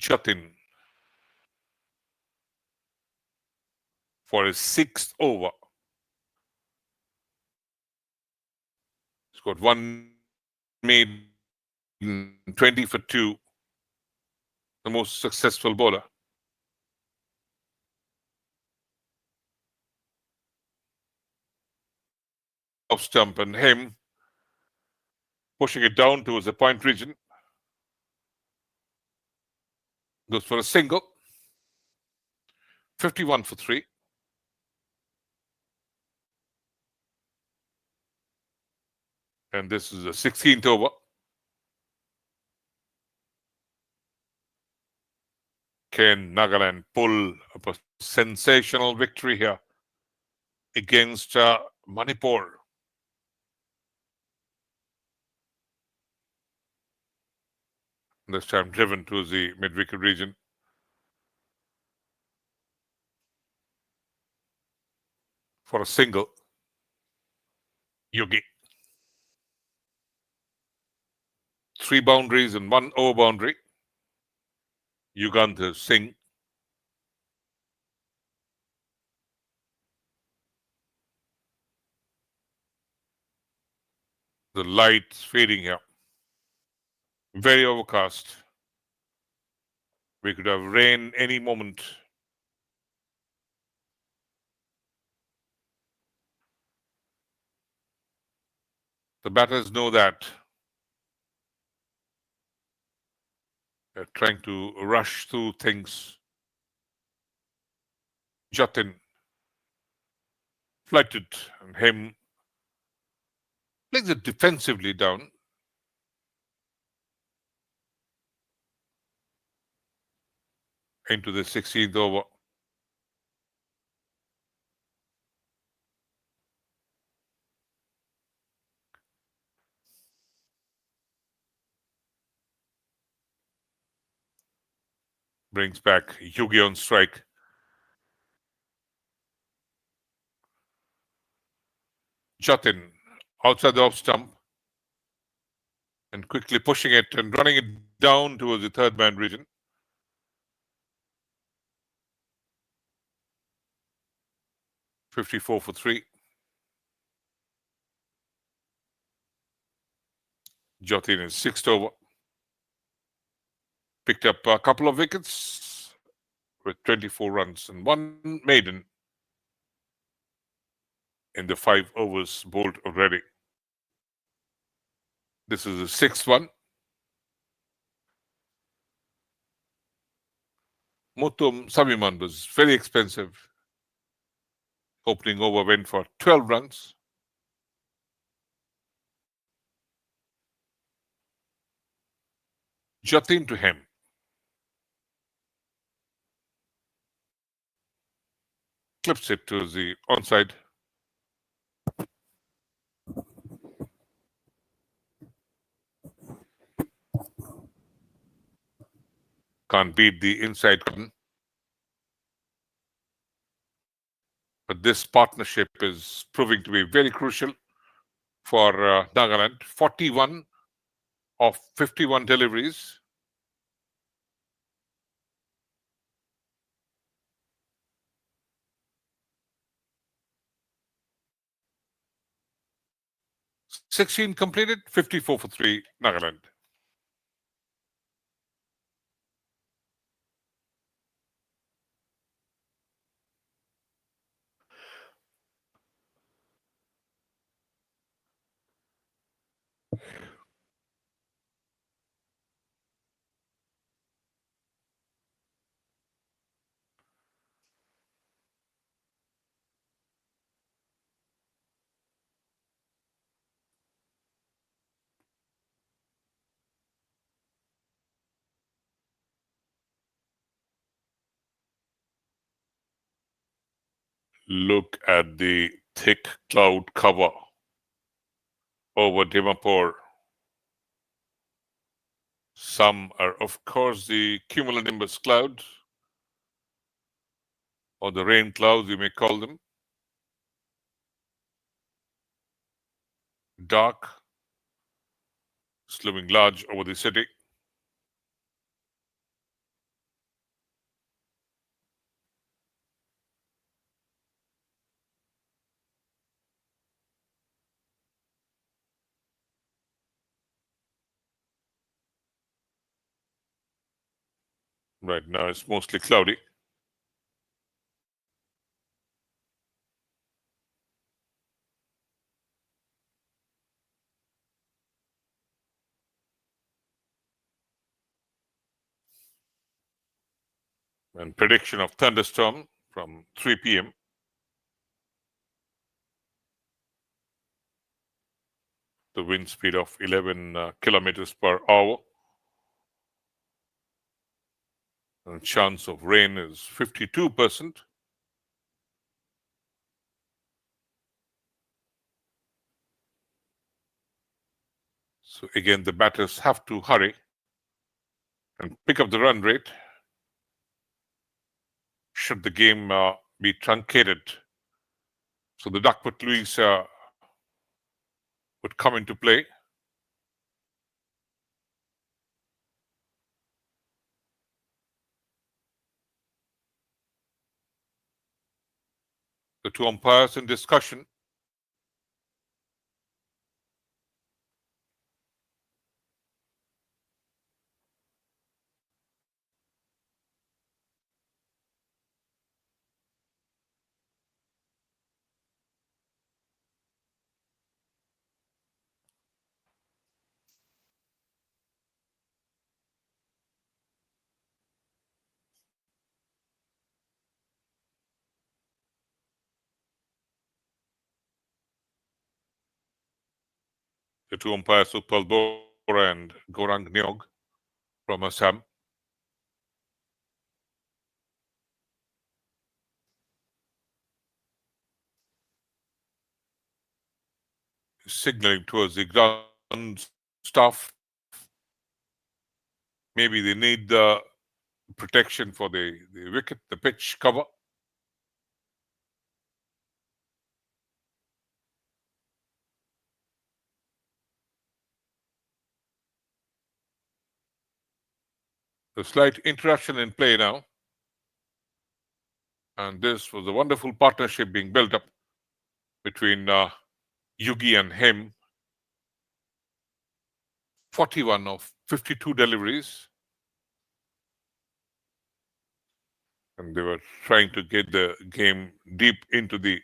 Jotin for his 6th over. He's got one made 20 for 2. The most successful bowler. Off stump, and him pushing it down towards the point region. Goes for a single. 51 for 3. And this is the 16th over. Can Nagaland pull up a sensational victory here against Manipur? This time driven to the mid-wicket region. For a single. Yogi. 3 boundaries and 1 over boundary. Jotin Singh. The light's fading here. Very overcast. We could have rain any moment. The batters know that. They're trying to rush through things. Jotin flighted and him plays it defensively down. Into the 16th over. Brings back Yugi on strike. Jotin outside the off stump and quickly pushing it and running it down towards the third man region. .54 for 3. Jotin is 6th over. Picked up a couple of wickets with 24 runs and 1 maiden in the 5 overs bowled already. This is the 6th one. Mutum Saviman was very expensive. Opening over went for 12 runs. Jotin to him. Clips it to the onside. Can't beat the inside cotton. But this partnership is proving to be very crucial for Nagaland. 41 of 51 deliveries. .16 completed, 54 for 3, Nagaland. Look at the thick cloud cover over Dimapur. Some are, of course, the cumulonimbus clouds, or the rain clouds, you may call them. Dark, looming large over the city. Right now it's mostly cloudy. And prediction of thunderstorm from 3 p.m. The wind speed of 11 kilometers per hour. And chance of rain is 52%. So again, the batters have to hurry and pick up the run rate should the game be truncated. So the Duckworth Lewis would come into play. The two umpires in discussion. The two umpires, Upal Bora and Gorang Nyog from Assam. Signaling towards the ground staff. Maybe they need the protection for the wicket, the pitch cover. A slight interruption in play now. And this was a wonderful partnership being built up between Yugi and him. 41 of 52 deliveries. And they were trying to get the game deep into the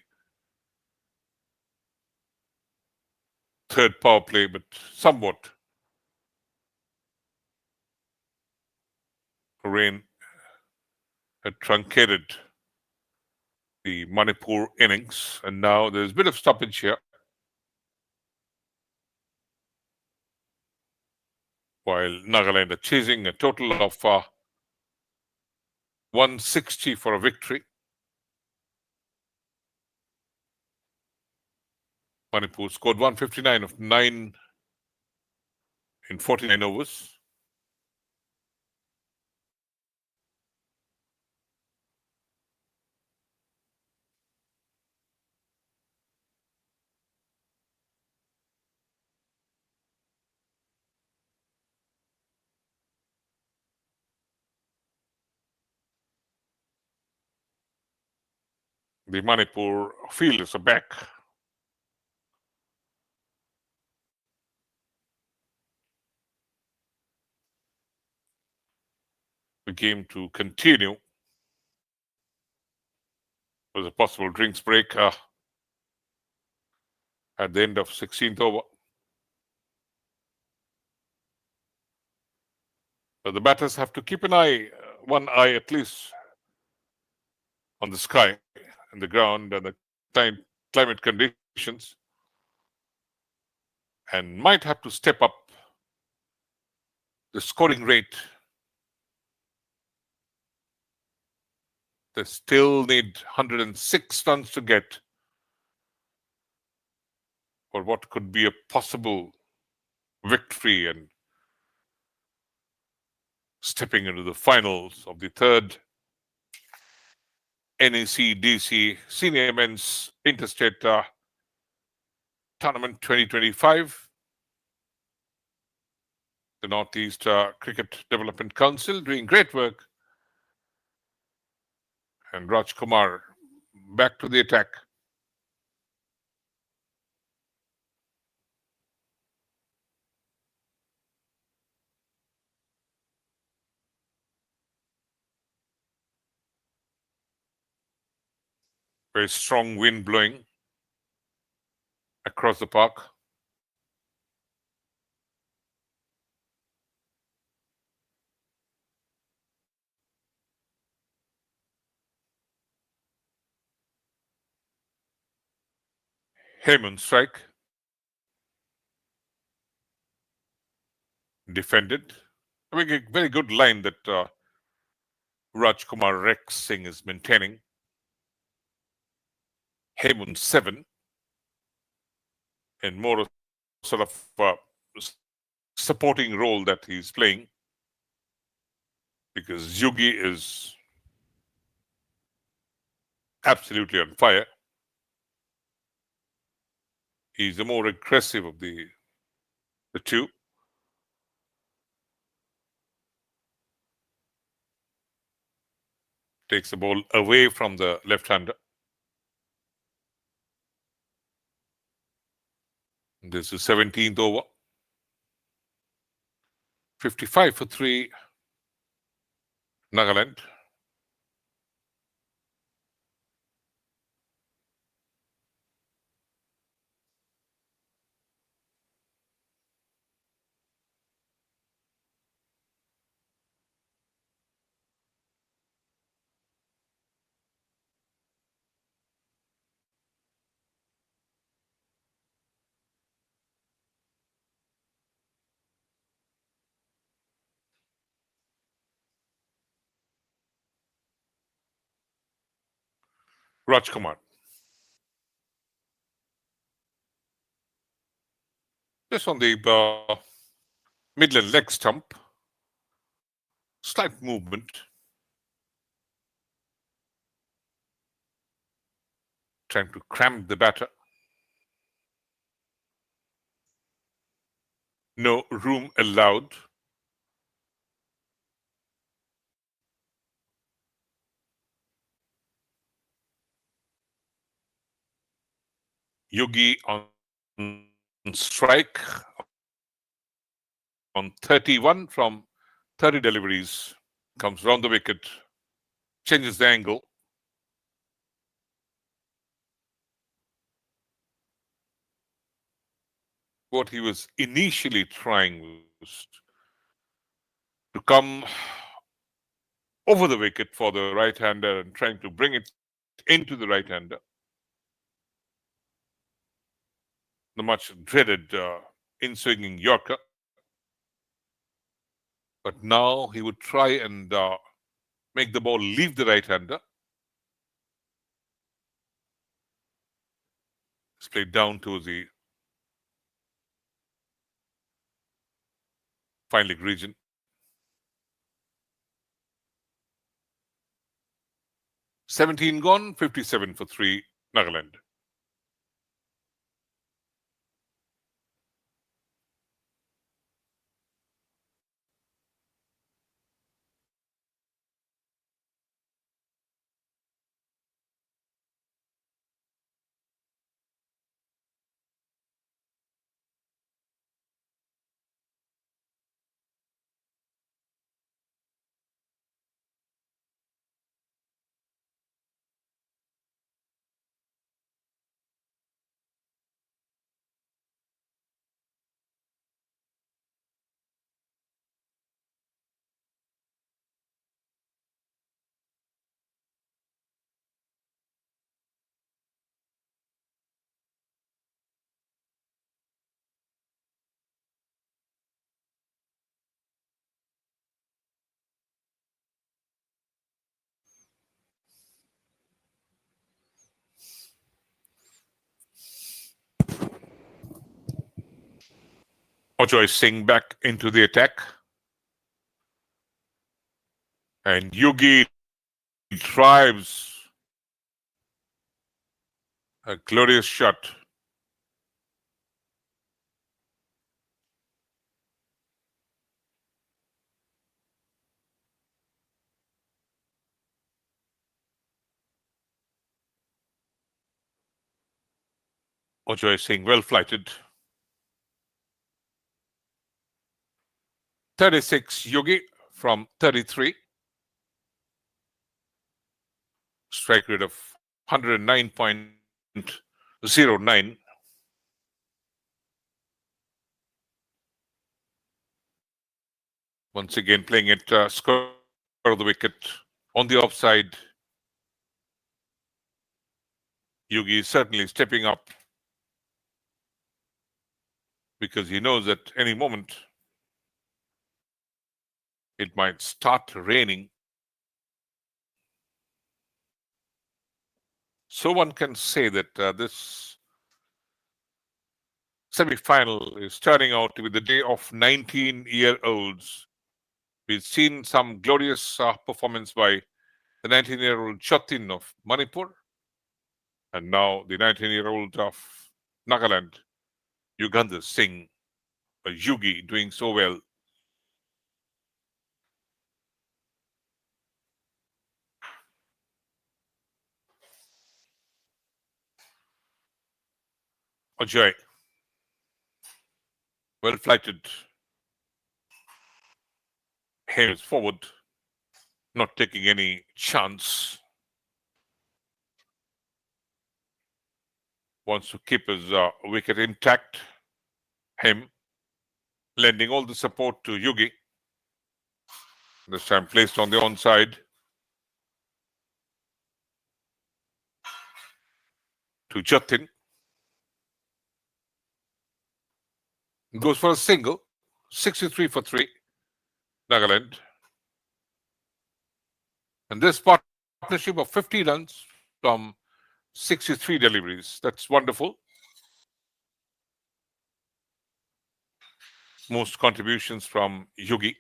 third power play, but somewhat rain had truncated the Manipur innings. And now there's a bit of stoppage here. While Nagaland are chasing a total of 160 for a victory. Manipur scored 159 of 9 in 49 overs. The Manipur fielders are back. The game to continue. Was a possible drinks break at the end of 16th over. But the batters have to keep an eye, one eye at least, on the sky and the ground and the climate conditions, and might have to step up the scoring rate. They still need 106 runs to get for what could be a possible victory and stepping into the finals of the third Necdc Senior Men's Interstate Tournament 2025. The Northeast Cricket Development Council doing great work. And Raj Kumar back to the attack. Very strong wind blowing across the park. Heyman strike. Defended. I mean, a very good line that Raj Kumar Rex Singh is maintaining. Heyman 7. And more a sort of supporting role that he's playing. Because Yugi is absolutely on fire. He's the more aggressive of the two. Takes the ball away from the left-hander. This is 17th over. 55 for 3. Nagaland. Rajkumar. Just on the midland leg stump, slight movement, trying to cramp the batter. No room allowed. Yogi on strike on 31 from 30 deliveries. Comes round the wicket, changes the angle. What he was initially trying was to come over the wicket for the right-hander and trying to bring it into the right-hander. The much dreaded in-swinging Yorker. But now he would try and make the ball leave the right-hander. It's played down to the fine leg region. 17 gone, 57 for 3, Nagaland. Jotin Singh back into the attack. And Yogi drives a glorious shot. Jotin Singh well flighted. 36 Yogi from 33. Strike rate of 109.09. Once again playing it square of the wicket on the offside. Yogi is certainly stepping up because he knows at any moment it might start raining. So one can say that this semi-final is turning out to be the day of 19-year-olds. We've seen some glorious performance by the 19-year-old Jotin of Manipur, and now the 19-year-old of Nagaland, Jotin Singh, a Yogi, doing so well. Ajay, well flighted, heads forward, not taking any chance. Wants to keep his wicket intact. Him lending all the support to Yogi. This time placed on the onside. To Jotin. Goes for a single. 63 for 3. Nagaland. And this partnership of 50 runs from 63 deliveries. That's wonderful. Most contributions from Yugi.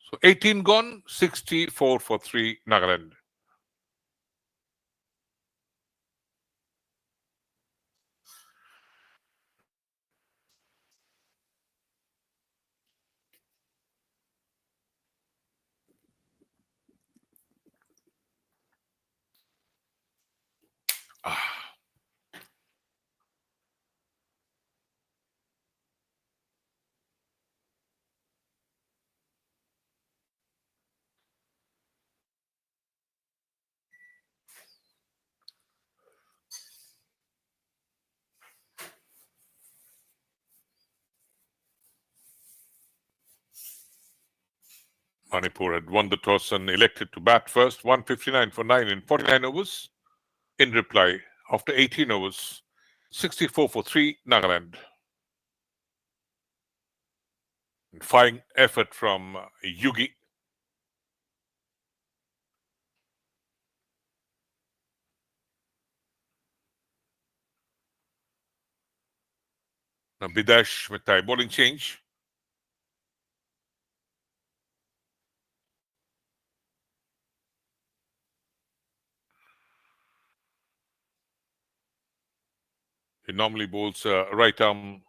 So 18 gone, 64 for 3 Nagaland. Ah, Manipur had won the toss and elected to bat first, 159 for 9 in 49 overs. In reply, after 18 overs, 64 for 3 Nagaland. And fine effort from Yugi. Now Bidash with a bowling change. He normally bowls right arm,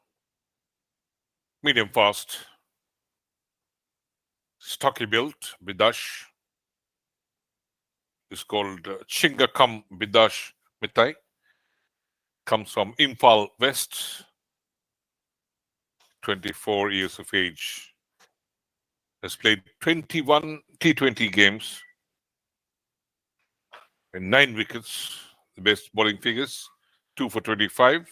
medium fast, stocky built. Bidash is called Chingakam Bidash Mitai. Comes from Imphal West, 24 years of age. Has played 21 T20 games and 9 wickets. The best bowling figures, 2 for 25.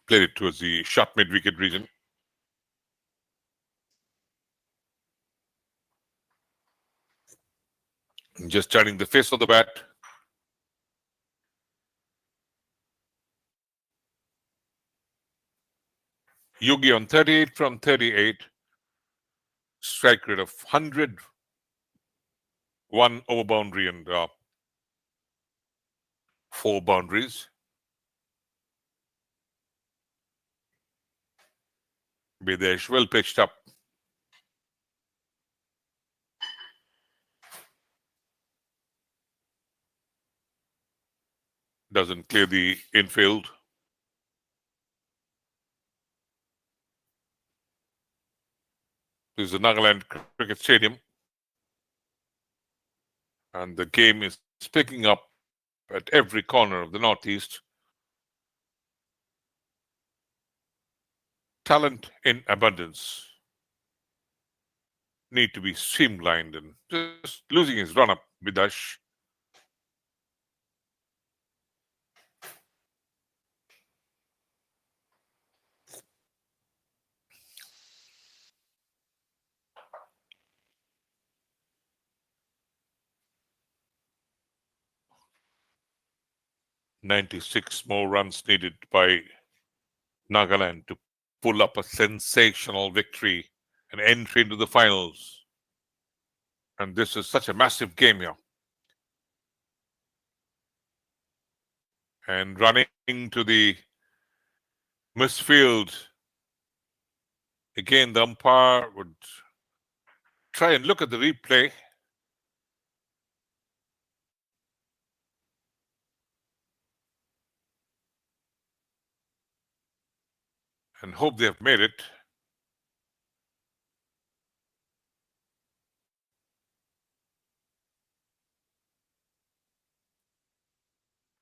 Played it towards the sharp mid-wicket region. Just turning the face of the bat. Yugi on 38 from 38. Strike rate of 100. 1 over boundary and 4 boundaries. Bidesh well pitched up. Doesn't clear the infield. This is the Nagaland Cricket Stadium. And the game is picking up at every corner of the Northeast. Talent in abundance. Need to be streamlined and just losing his run up, Bidash. "96 more runs needed by Nagaland to pull up a sensational victory and entry into the finals. And this is such a massive game here. And running to the misfield. Again, the umpire would try and look at the replay. And hope they have made it.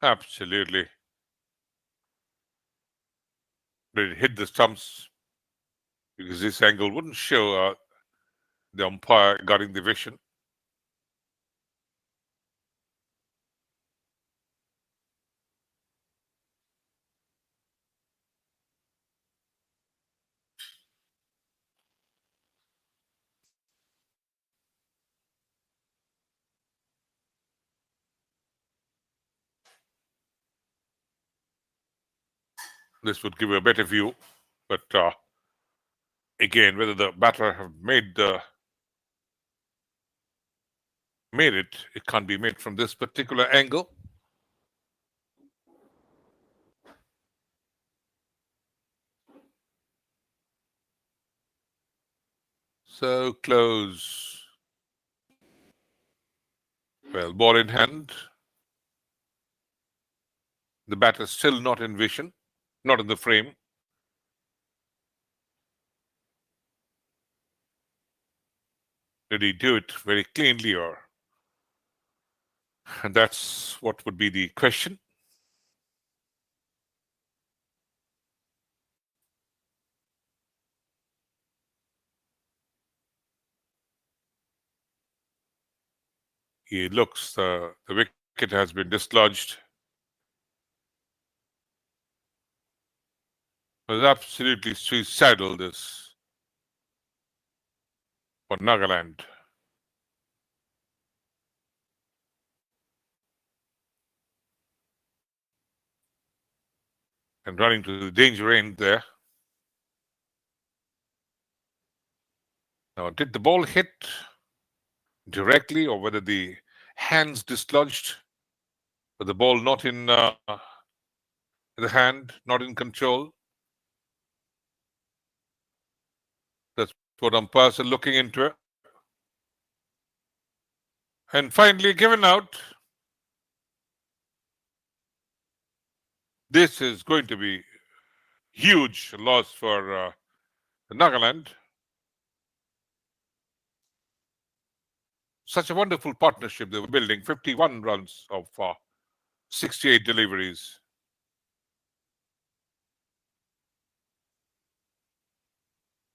Absolutely. But it hit the stumps because this angle wouldn't show the umpire guarding the vision. This would give you a better view, but again, whether the batter have made it can't be made from this particular angle. So close. Well, ball in hand. The batter still not in vision, not in the frame. Did he do it very cleanly, or? And that's what would be the question. He looks, the wicket has been dislodged. It was absolutely suicidal, this, for Nagaland. And running to the danger end there. Now, did the ball hit directly, or whether the hands dislodged, but the ball not in the hand, not in control? That's what umpires are looking into it. And finally given out. This is going to be huge loss for Nagaland. Such a wonderful partnership they were building. 51 runs of 68 deliveries.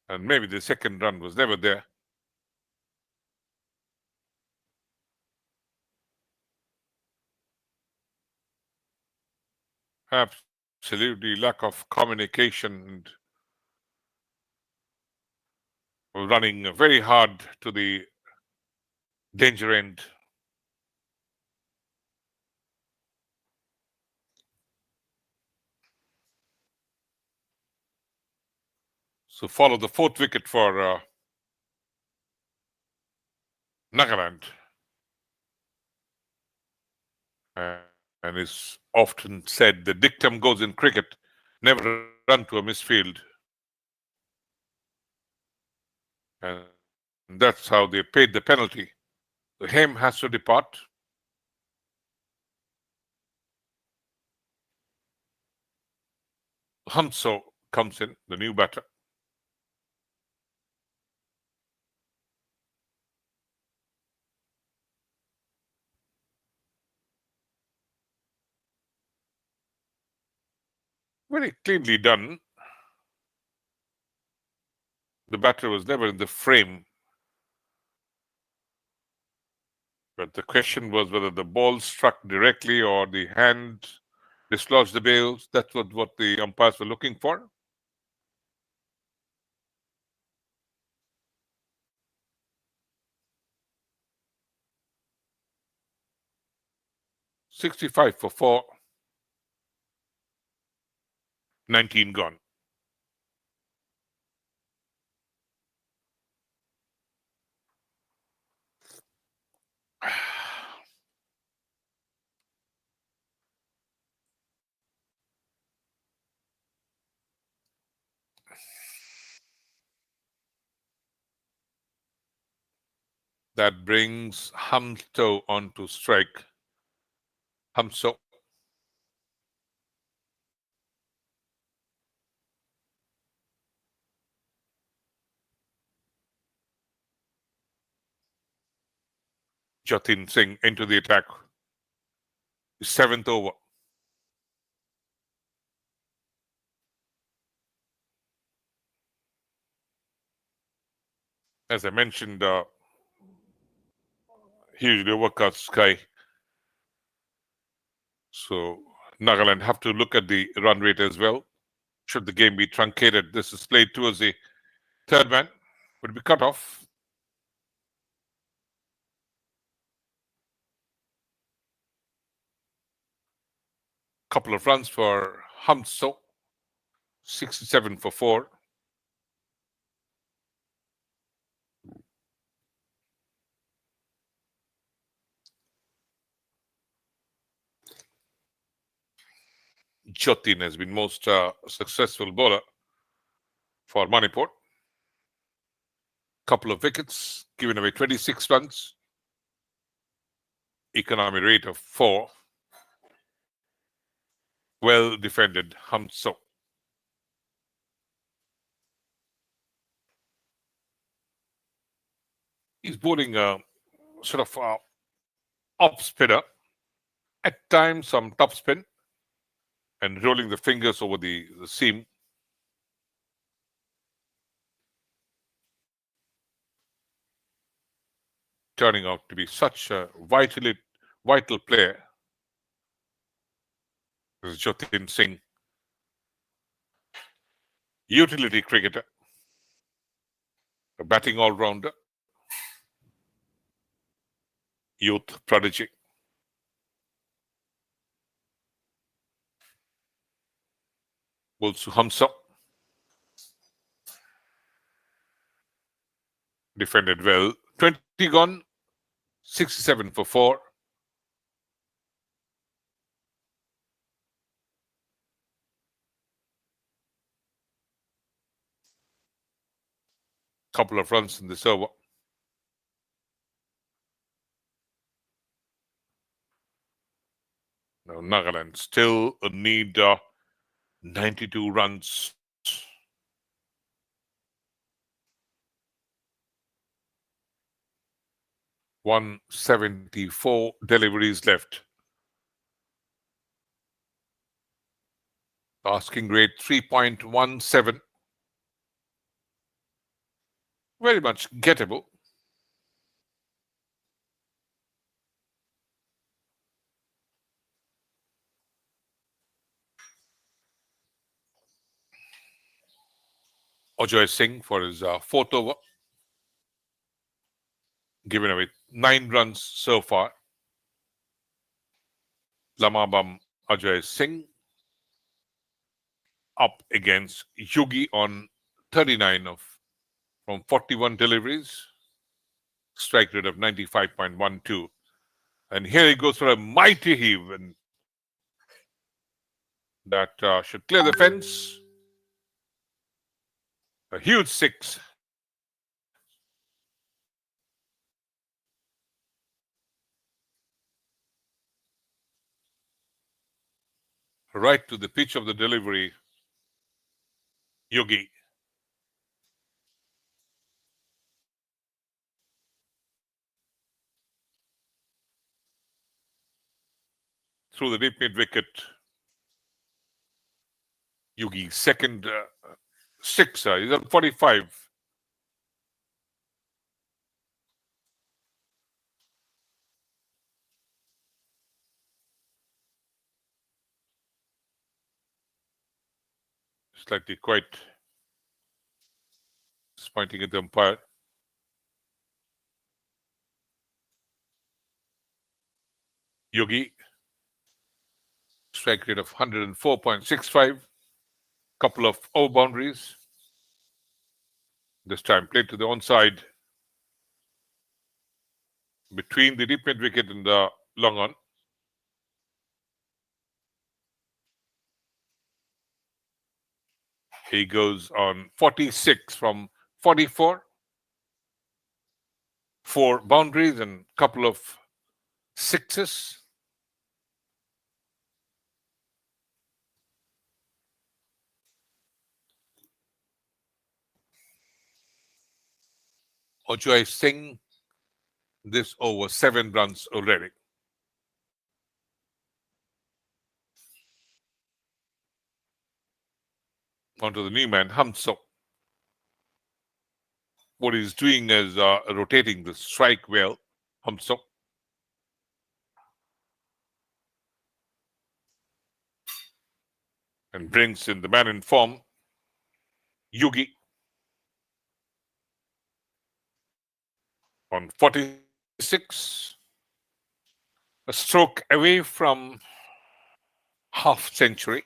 And maybe the second run was never there. Absolutely lack of communication, and running very hard to the danger end. So follow the fourth wicket for Nagaland. And it's often said the dictum goes in cricket, never run to a misfield. And that's how they paid the penalty. The Hem has to depart. Hanso comes in, the new batter. Very cleanly done. The batter was never in the frame. But the question was whether the ball struck directly or the hand dislodged the bails. That's what the umpires were looking for. "65 for 4. 19 gone." That brings Hamto on to strike. Hamso. Jotin Singh into the attack. 7th over. As I mentioned, hugely overcast sky. So Nagaland have to look at the run rate as well. Should the game be truncated, this is played towards the third man. Would be cut off. Couple of runs for Hamso. 67 for 4. Jotin has been most successful bowler for Manipur. Couple of wickets, given away 26 runs. Economy rate of 4. Well defended Hamso. He's bowling a sort of off spinner. At times, some top spin and rolling the fingers over the seam. Turning out to be such a vital player. This is Jotin Singh, utility cricketer, a batting all-rounder, youth prodigy. Bowls to Hamsa. Defended well. 20 gone, 67 for 4. Couple of runs in this over. Now Nagaland still need 92 runs. .174 deliveries left. Asking rate 3.17. Very much gettable. Jotin Singh for his fourth over. Given away 9 runs so far. Lamabam Jotin Singh up against Yugi on 39 from 41 deliveries. Strike rate of 95.12. And here he goes for a mighty heave, and that should clear the fence. A huge 6. Right to the pitch of the delivery, Yogi. Through the deep mid wicket, Yogi's second sixer. He's on 45. Slightly quite pointing at the umpire. Yogi, strike rate of 104.65. Couple of over boundaries. This time played to the onside between the deep mid wicket and the long on. He goes on 46 from 44. 4 boundaries and couple of sixes. Jotin Singh, this over 7 runs already. Onto the new man, Hamso. What he's doing is rotating the strike well, Hamso. And brings in the man in form, Yugi. On 46. A stroke away from half century.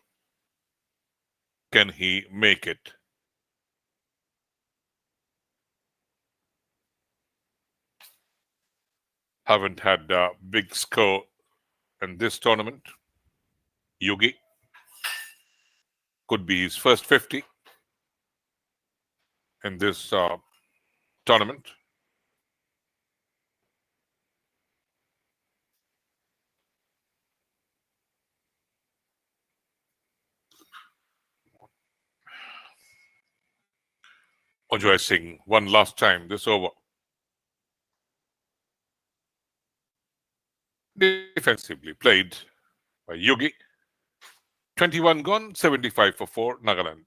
Can he make it? Haven't had a big score in this tournament. Yugi could be his first 50 in this tournament. Jotin Singh one last time this over. Defensively played by Yugi. 21 gone, 75 for 4, Nagaland.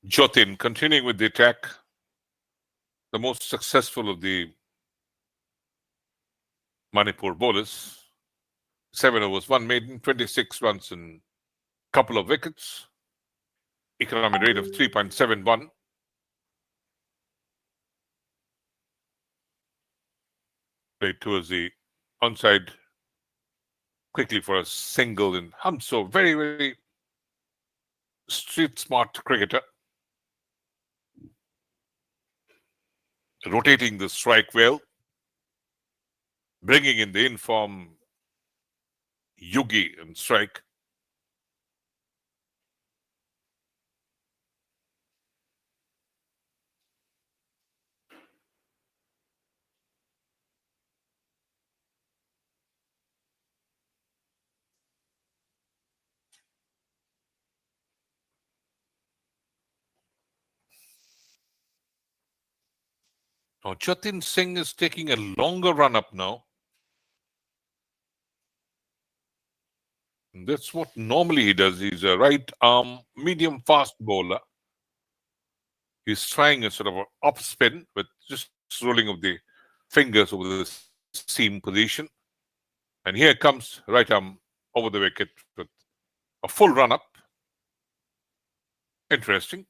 Jotin continuing with the attack, the most successful of the Manipur bowlers. 7 overs, 1 maiden, 26 runs and couple of wickets. Economic rate of 3.71. Played towards the onside quickly for a single in Hamso. Very, very street smart cricketer. Rotating the strike well. Bringing in the inform Yugi and strike. Now, Jotin Singh is taking a longer run up now. And that's what normally he does. He's a right arm, medium fast bowler. He's trying a sort of an up spin with just rolling of the fingers over the seam position. And here comes right arm over the wicket with a full run up. Interesting.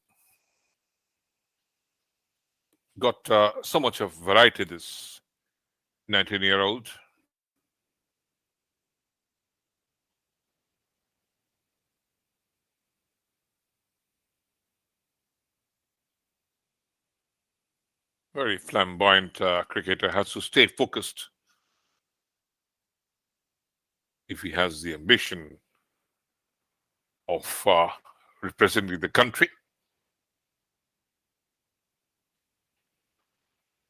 Got so much of variety, this 19-year-old. Very flamboyant cricketer, has to stay focused if he has the ambition of representing the country.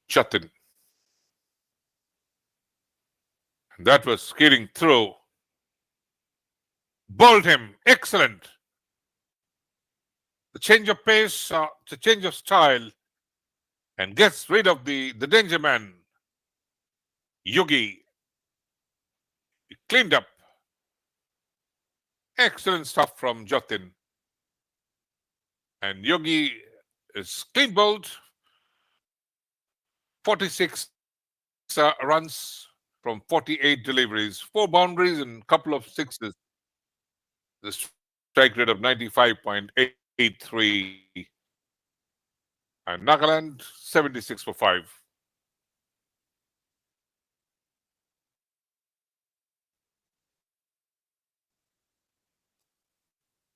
Jotin. That was skating through. Bowled him. Excellent. The change of pace, the change of style, and gets rid of the danger man. Yugi. He cleaned up. Excellent stuff from Jotin. And Yugi is clean bowled. 46 runs from 48 deliveries, 4 boundaries and a couple of sixes. The strike rate of 95.83. And Nagaland 76 for 5.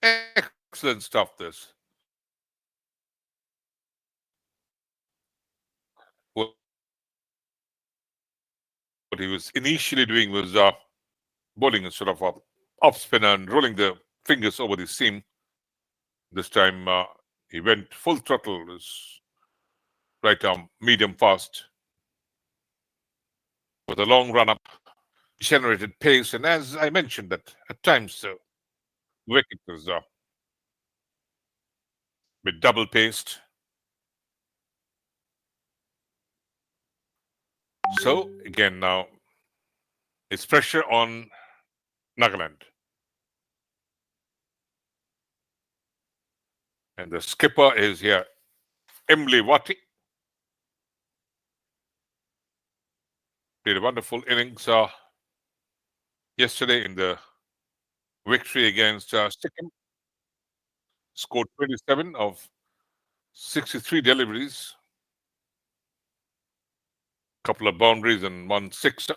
Excellent stuff, this. What he was initially doing was bowling a sort of a off spinner and rolling the fingers over the seam. This time he went full throttle, his right arm medium fast with a long run up, generated pace, and as I mentioned that at times the wicket was a bit double paced. So again now it's pressure on Nagaland. And the skipper is here, Wati. Did a wonderful innings yesterday in the victory against Sikkim. Scored 27 of 63 deliveries, couple of boundaries and one sixer.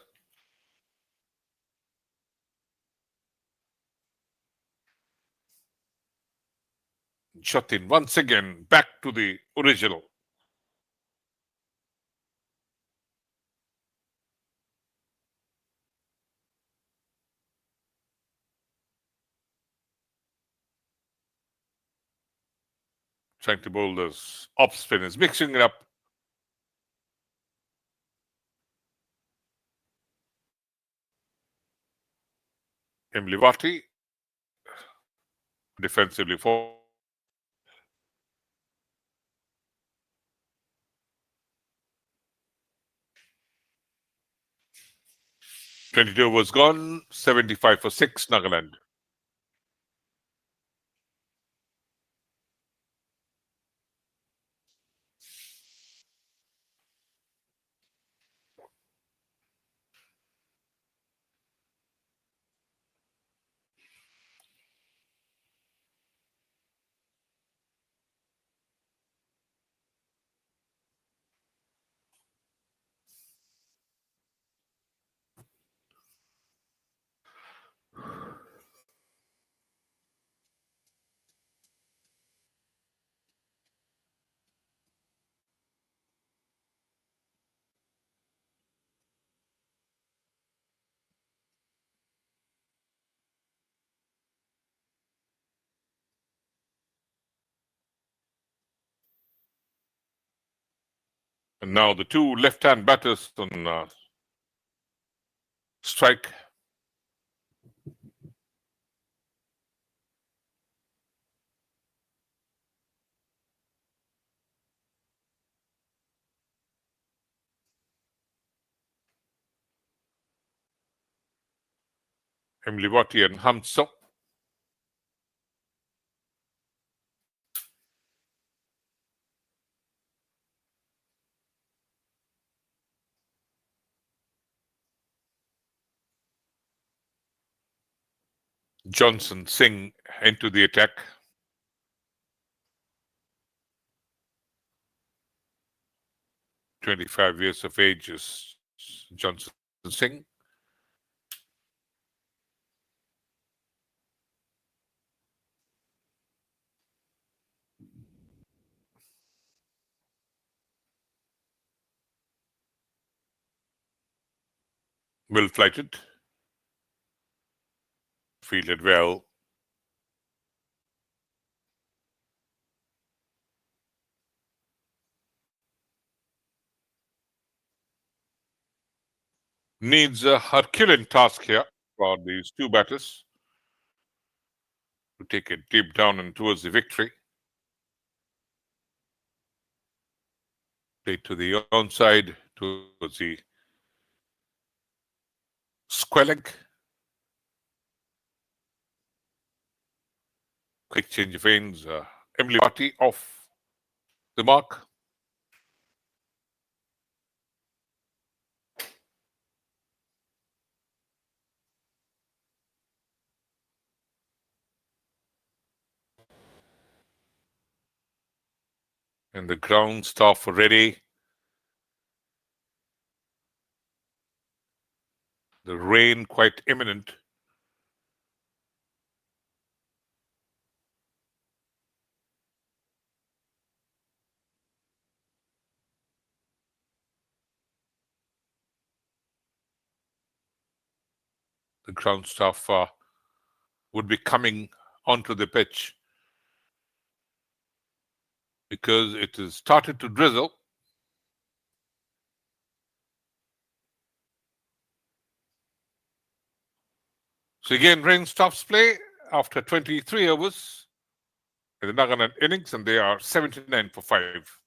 Jotin once again back to the original. Trying to bowl those off spinners, mixing it up. Wati defensively forward. .22 was gone, 75 for 6, Nagaland. And now the two left-hand batters on strike. Wati and Hamso. Jotin Singh into the attack. "25 years of age is Jotin Singh. Well flighted. Fielded well. Needs a Herculean task here for these two batters to take it deep down and towards the victory. Played to the onside, towards the square leg. Quick change of ends. Wati off the mark. And the ground staff ready. The rain quite imminent. The ground staff would be coming onto the pitch because it has started to drizzle. So again, rain stops play after 23 overs in the Nagaland innings, and they are 79 for 5.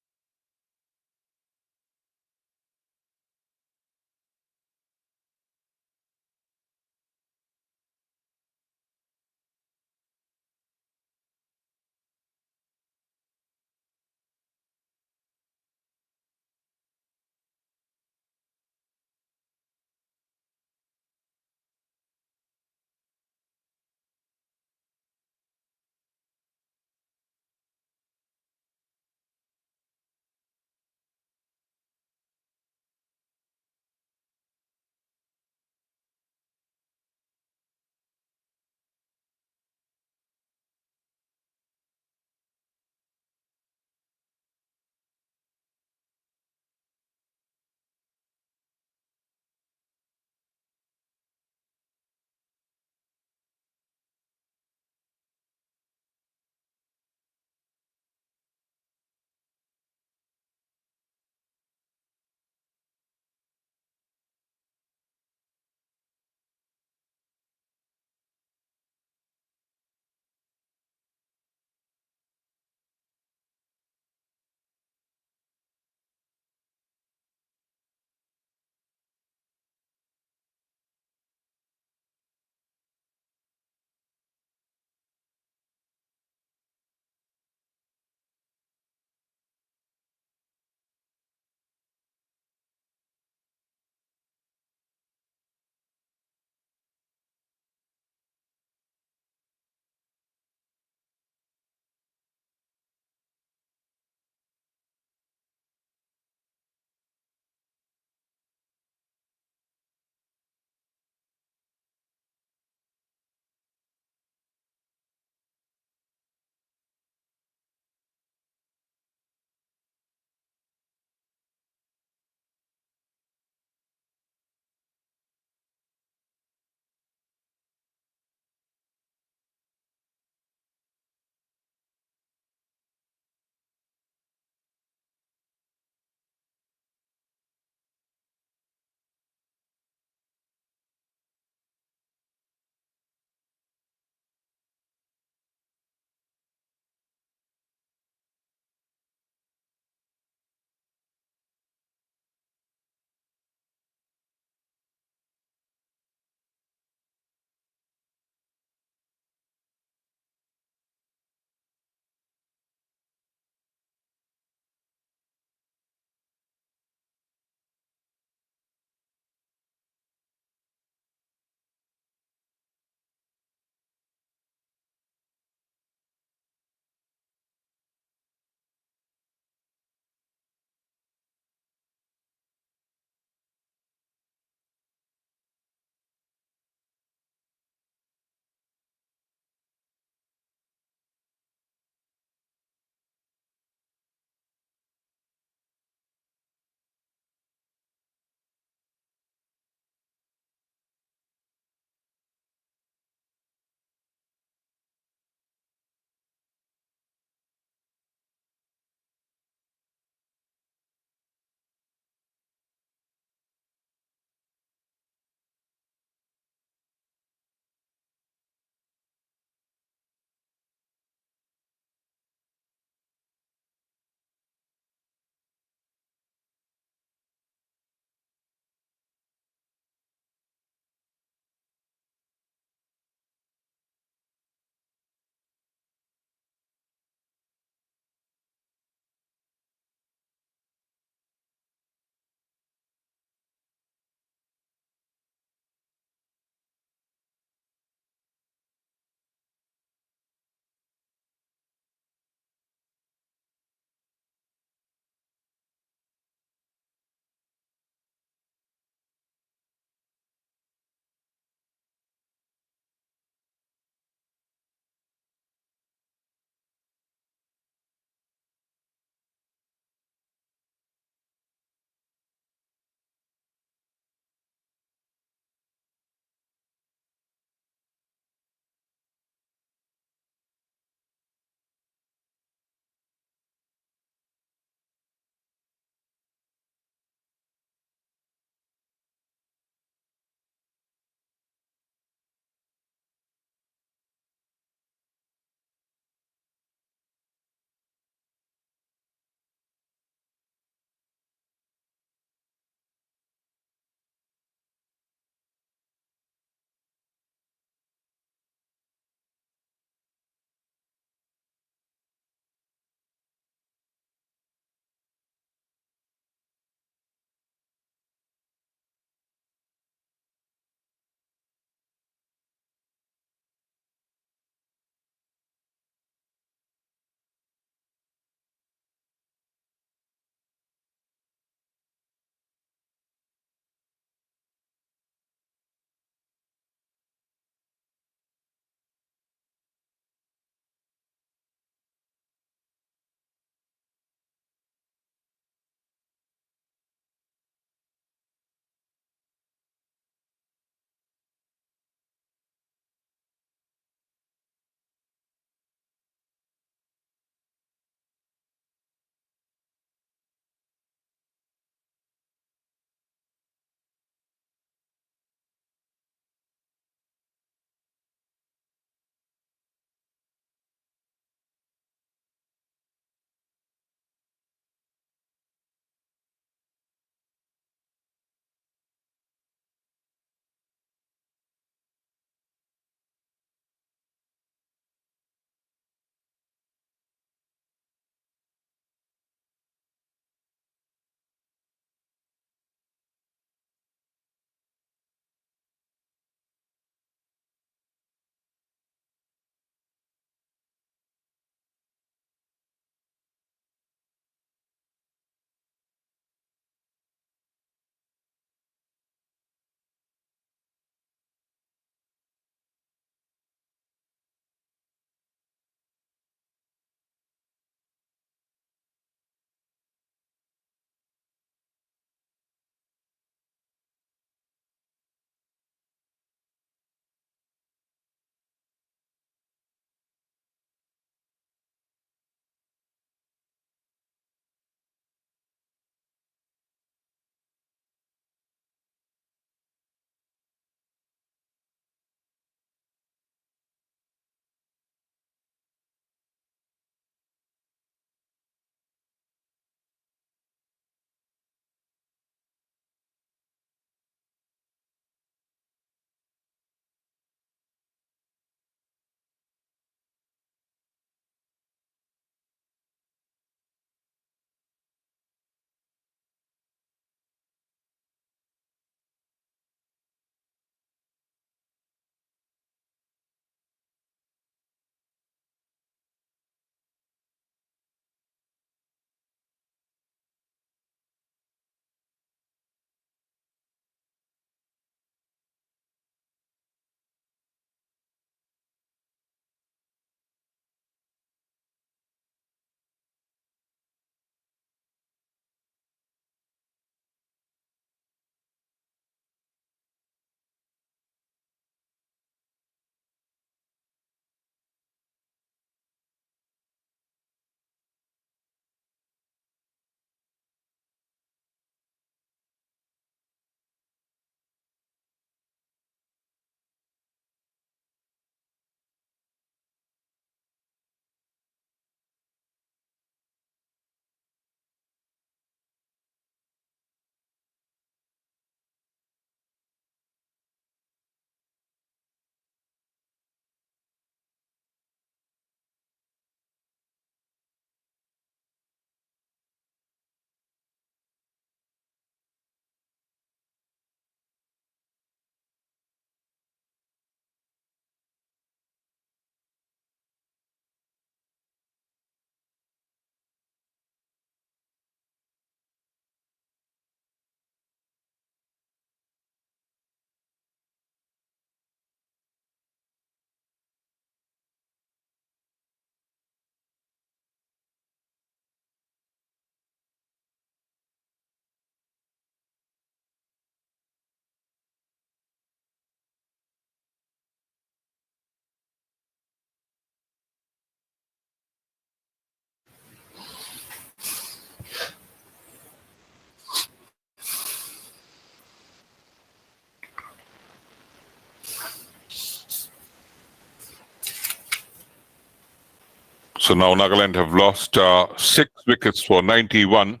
So now Nagaland have lost 6 wickets for 91.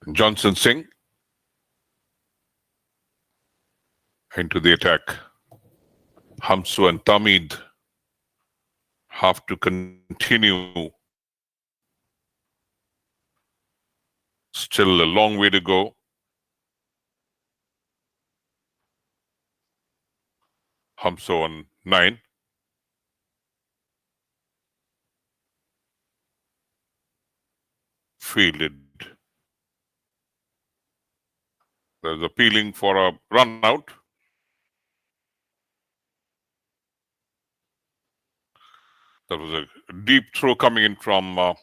Jotin Singh into the attack. Hamsu and Tamid have to continue. Still a long way to go. Hamsu on 9. Fielded. There's appealing for a run out. That was a deep throw coming in from a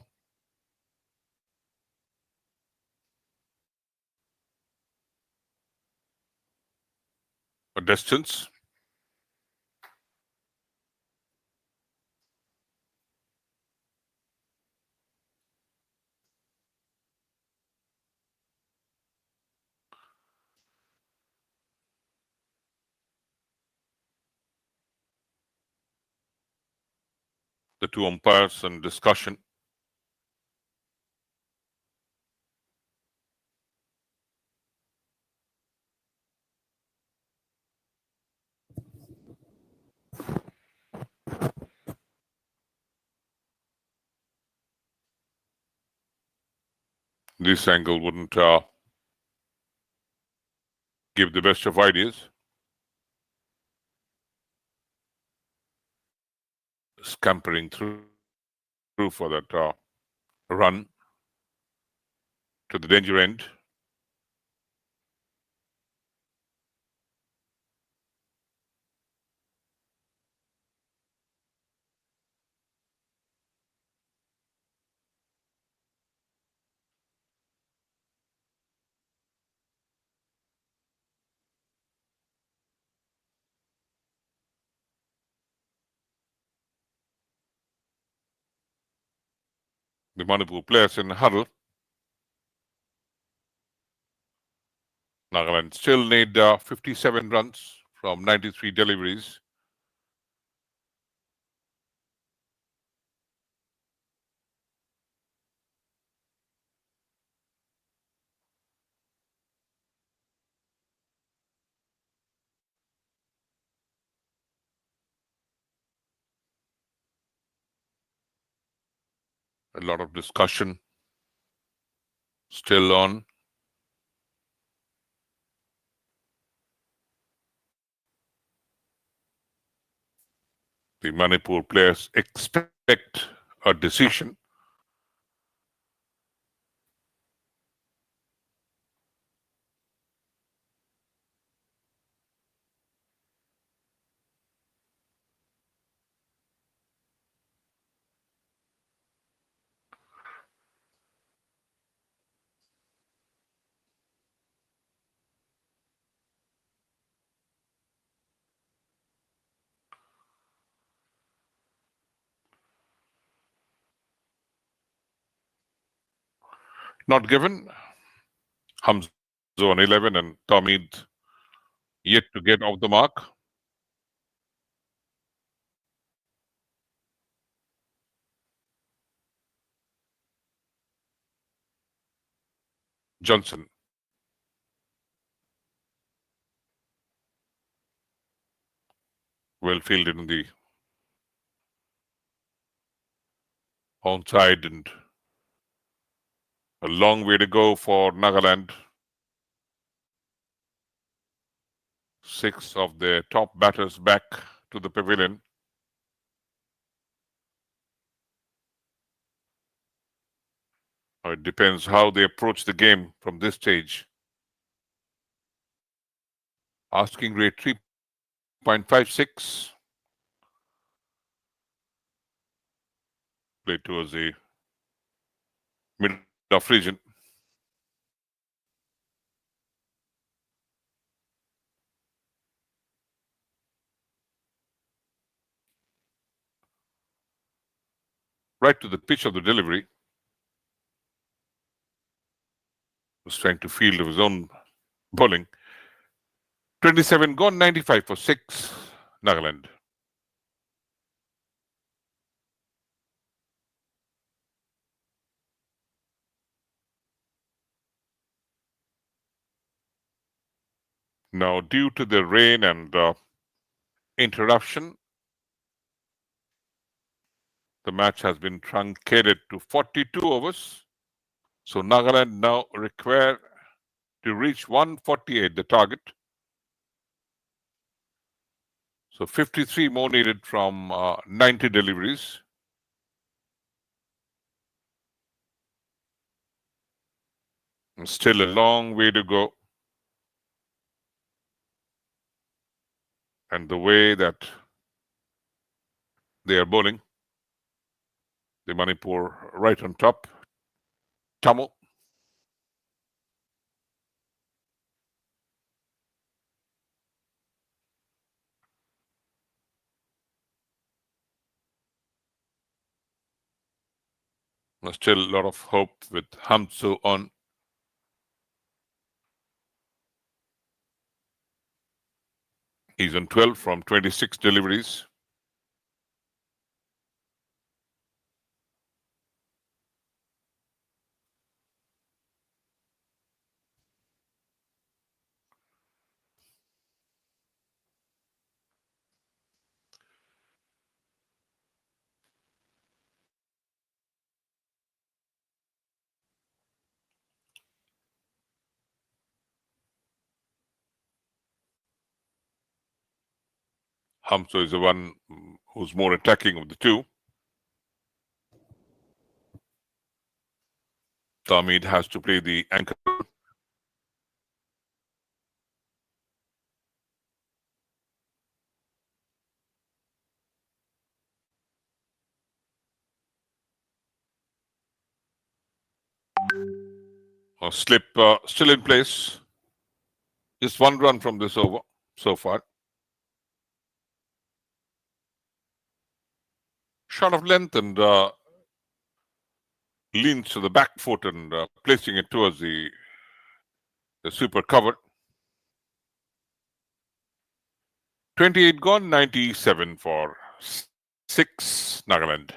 distance. The two umpires in discussion. This angle wouldn't give the best of ideas. Scampering through for that run to the danger end. The Manipur players in huddle. Nagaland still need 57 runs from 93 deliveries. A lot of discussion still on. The Manipur players expect a decision. Not given. Hamza on 11 and Tamid yet to get off the mark. Johnson. Well fielded in the onside, and a long way to go for Nagaland. 6 of their top batters back to the pavilion. It depends how they approach the game from this stage. Asking rate 3.56. Played towards the mid-off region. Right to the pitch of the delivery. Was trying to field of his own bowling. 27 gone, 95 for 6, Nagaland. Now, due to the rain and interruption, the match has been truncated to 42 overs. So Nagaland now require to reach 148, the target. So 53 more needed from 90 deliveries. And still a long way to go. And the way that they are bowling, the Manipur right on top, Tamil. Still a lot of hope with Hamsu on. He's on 12 from 26 deliveries. Hamsu is the one who's more attacking of the two. Tamid has to play the anchor. Slip still in place. Just one run from this over so far. Shot of length and leans to the back foot and placing it towards the super cover. 28 gone, 97 for 6 Nagaland.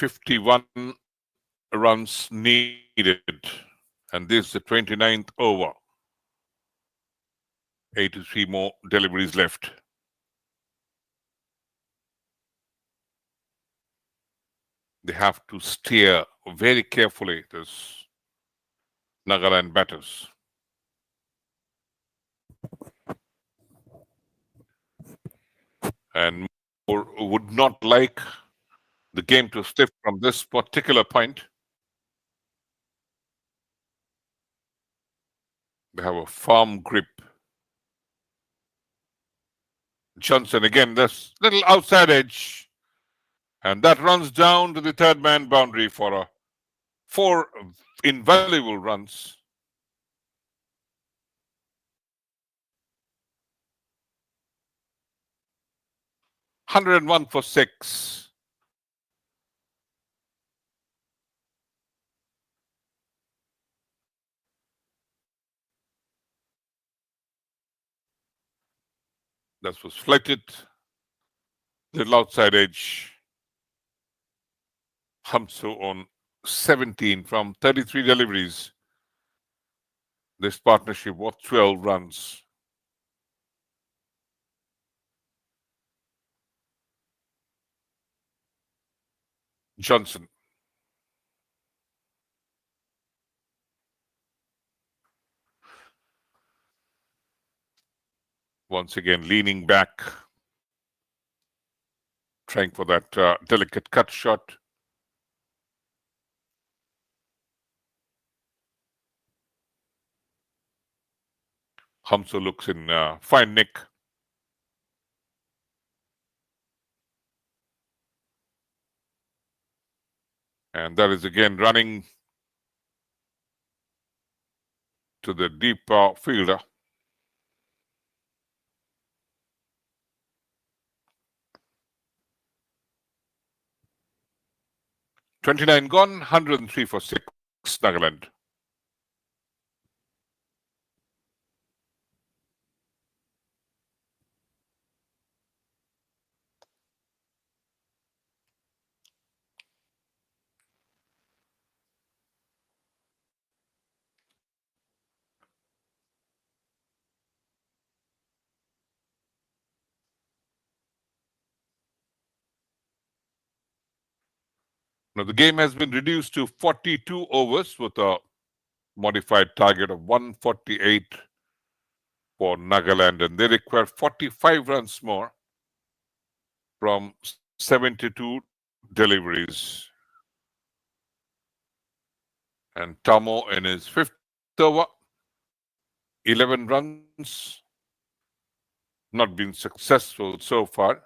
$51 runs needed, and this is the 29th over. 83 more deliveries left. They have to steer very carefully, this Nagaland batters. And would not like the game to slip from this particular point. They have a firm grip. Johnson again, this little outside edge. And that runs down to the third man boundary for 4 invaluable runs. $101 for 6. That was flighted. Little outside edge. Hamsu on 17 from 33 deliveries. This partnership was 12 runs. Johnson. Once again, leaning back, trying for that delicate cut shot. Hamso looks in fine nick. And that is again running to the deep fielder. "29 gone, 103 for 6, Nagaland." Now the game has been reduced to 42 overs with a modified target of 148 for Nagaland, and they require 45 runs more from 72 deliveries. And Tamo in his fifth over, 11 runs, not been successful so far.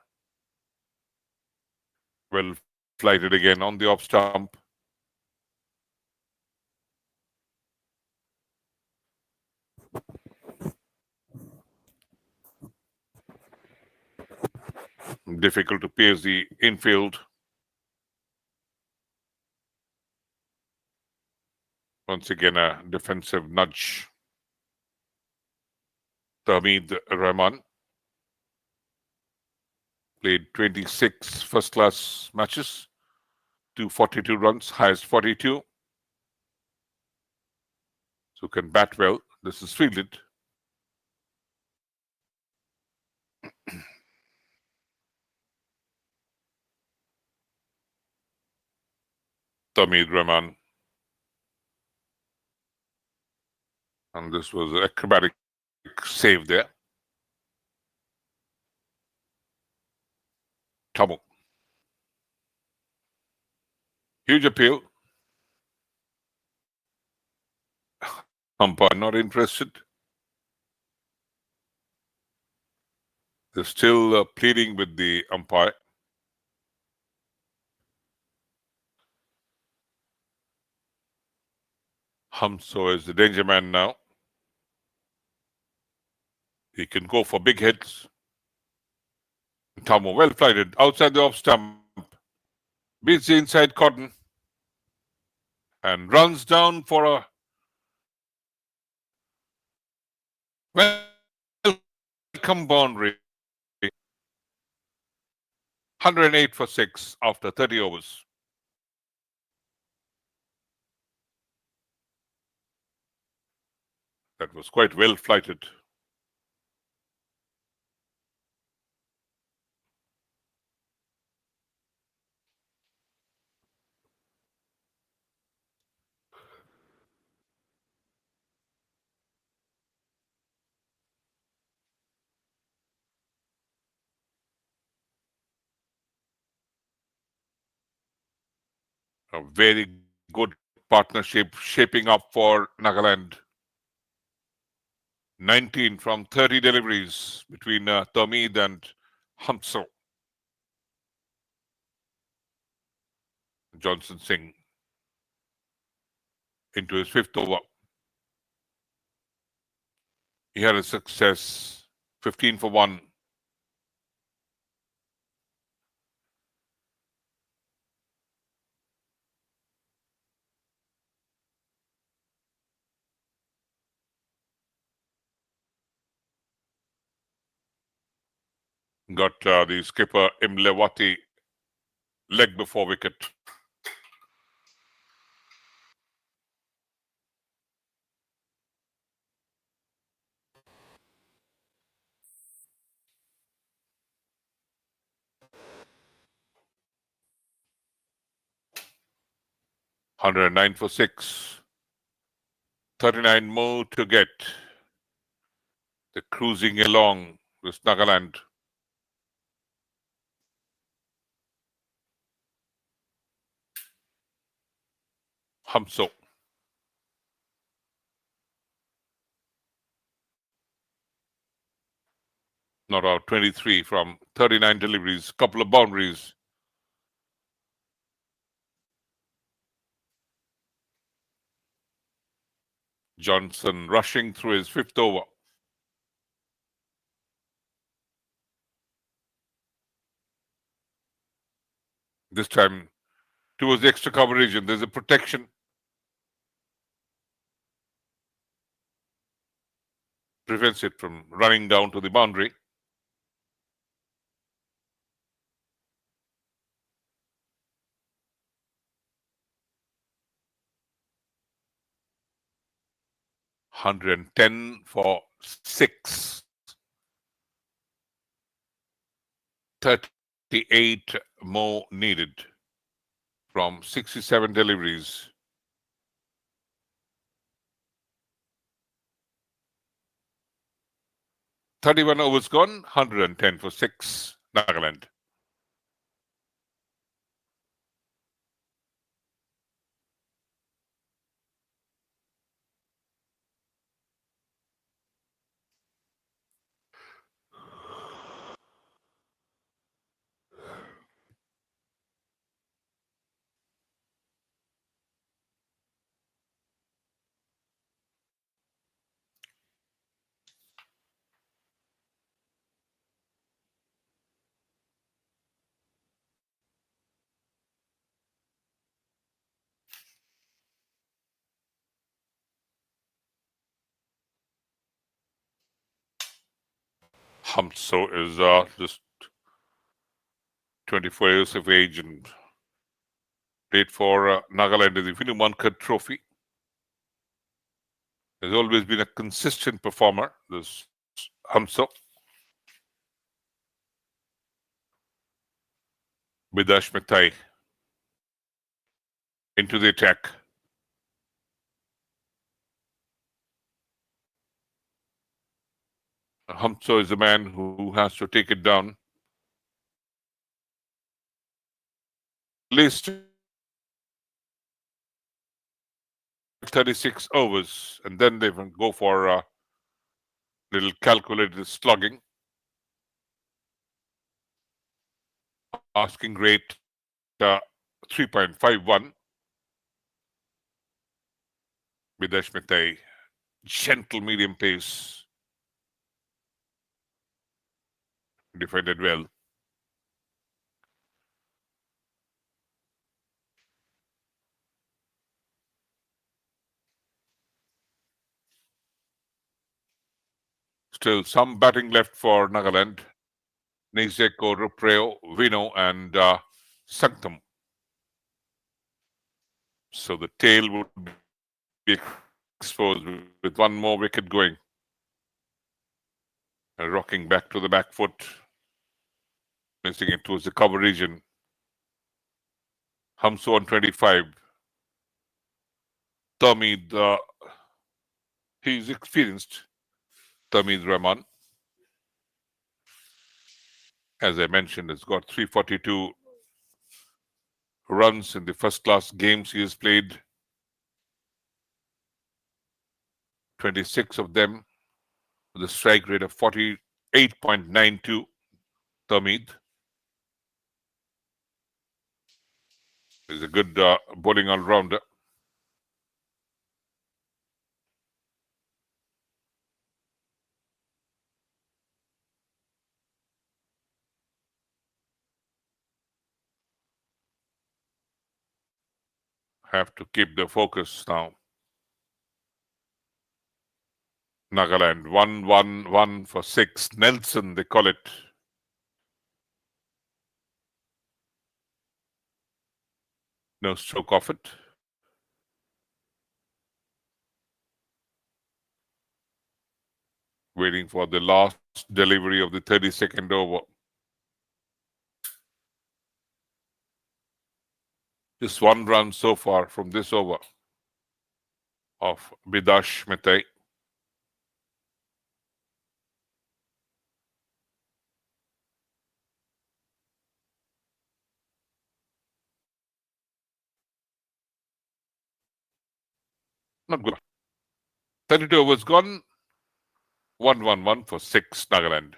Well flighted again on the off stump. Difficult to pierce the infield. Once again, a defensive nudge. Tamid Rahman played 26 first-class matches, 242 runs, highest 42. So can bat well. This is fielded. Tamid Rahman. And this was an acrobatic save there. Tamu. Huge appeal. Umpire not interested. They're still pleading with the umpire. Hamso is the danger man now. He can go for big hits. Tamu well flighted outside the off stump. Beats the inside cotton. And runs down for a welcome boundary. 108 for 6 after 30 overs. That was quite well flighted. A very good partnership shaping up for Nagaland. 19 from 30 deliveries between Tamid and Hamso. Jotin Singh into his fifth over. He had a success, 15 for 1. Got the skipper Imlewati leg before wicket. "109 for 6. 39 more to get." They're cruising along with Nagaland. Hamso. not out 23 from 39 deliveries, couple of boundaries. Johnson rushing through his fifth over. This time towards the extra cover region. There's a protection. Prevents it from running down to the boundary. $110 for 6. 38 more needed from 67 deliveries. $31 overs gone, 110 for 6, Nagaland. Hamso is just 24 years of age and played for Nagaland in the Vinumankad Trophy. Has always been a consistent performer, this Hamso. Bidash Metai into the attack. Hamso is the man who has to take it down. At least 36 overs, and then they can go for a little calculated slugging. Asking rate 3.51. Bidash Metai, gentle medium pace. Defended well. Still some batting left for Nagaland. Necdc, Rupreo, Vino, and Sanctum. So the tail would be exposed with one more wicket going. Rocking back to the back foot. Missing it towards the cover region. Hamso on 25. Tamid, he's experienced. Tamid Rahman. As I mentioned, has got 342 runs in the first-class games he has played. 26 of them with a strike rate of 48.92. Tamid is a good bowling all-rounder. Have to keep the focus now. Nagaland 1-1-1 for 6. Nelson, they call it. No stroke off it. Waiting for the last delivery of the 32nd over. Just one run so far from this over of Bidash Metai. Not good. 32 overs gone. 1-1-1 for 6, Nagaland.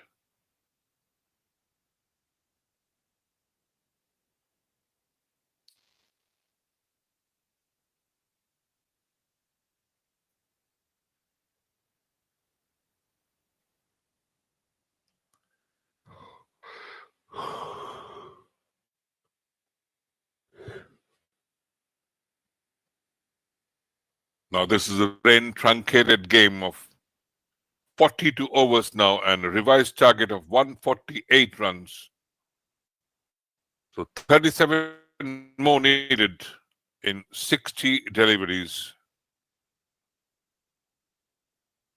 Now, this is a rain truncated game of 42 overs now and a revised target of 148 runs. So 37 more needed in 60 deliveries.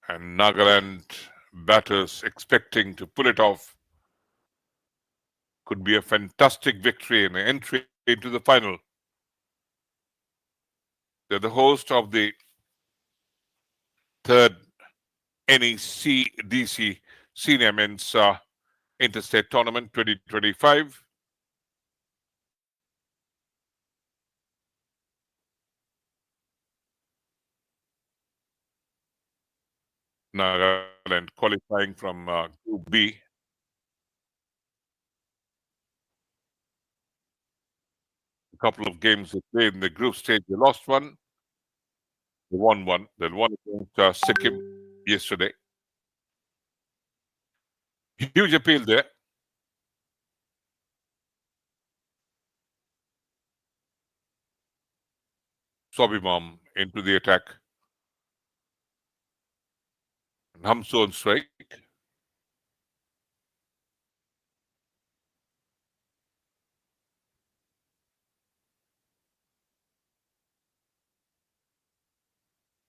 And Nagaland batters expecting to pull it off. Could be a fantastic victory and entry into the final. They're the host of the third NECDC Senior Men's Interstate Tournament 2025. Nagaland qualifying from Group B. A couple of games they played in the group stage. They lost one, they won one. They won against Sikkim yesterday. Huge appeal there. SOVIMA into the attack. Hamso on strike.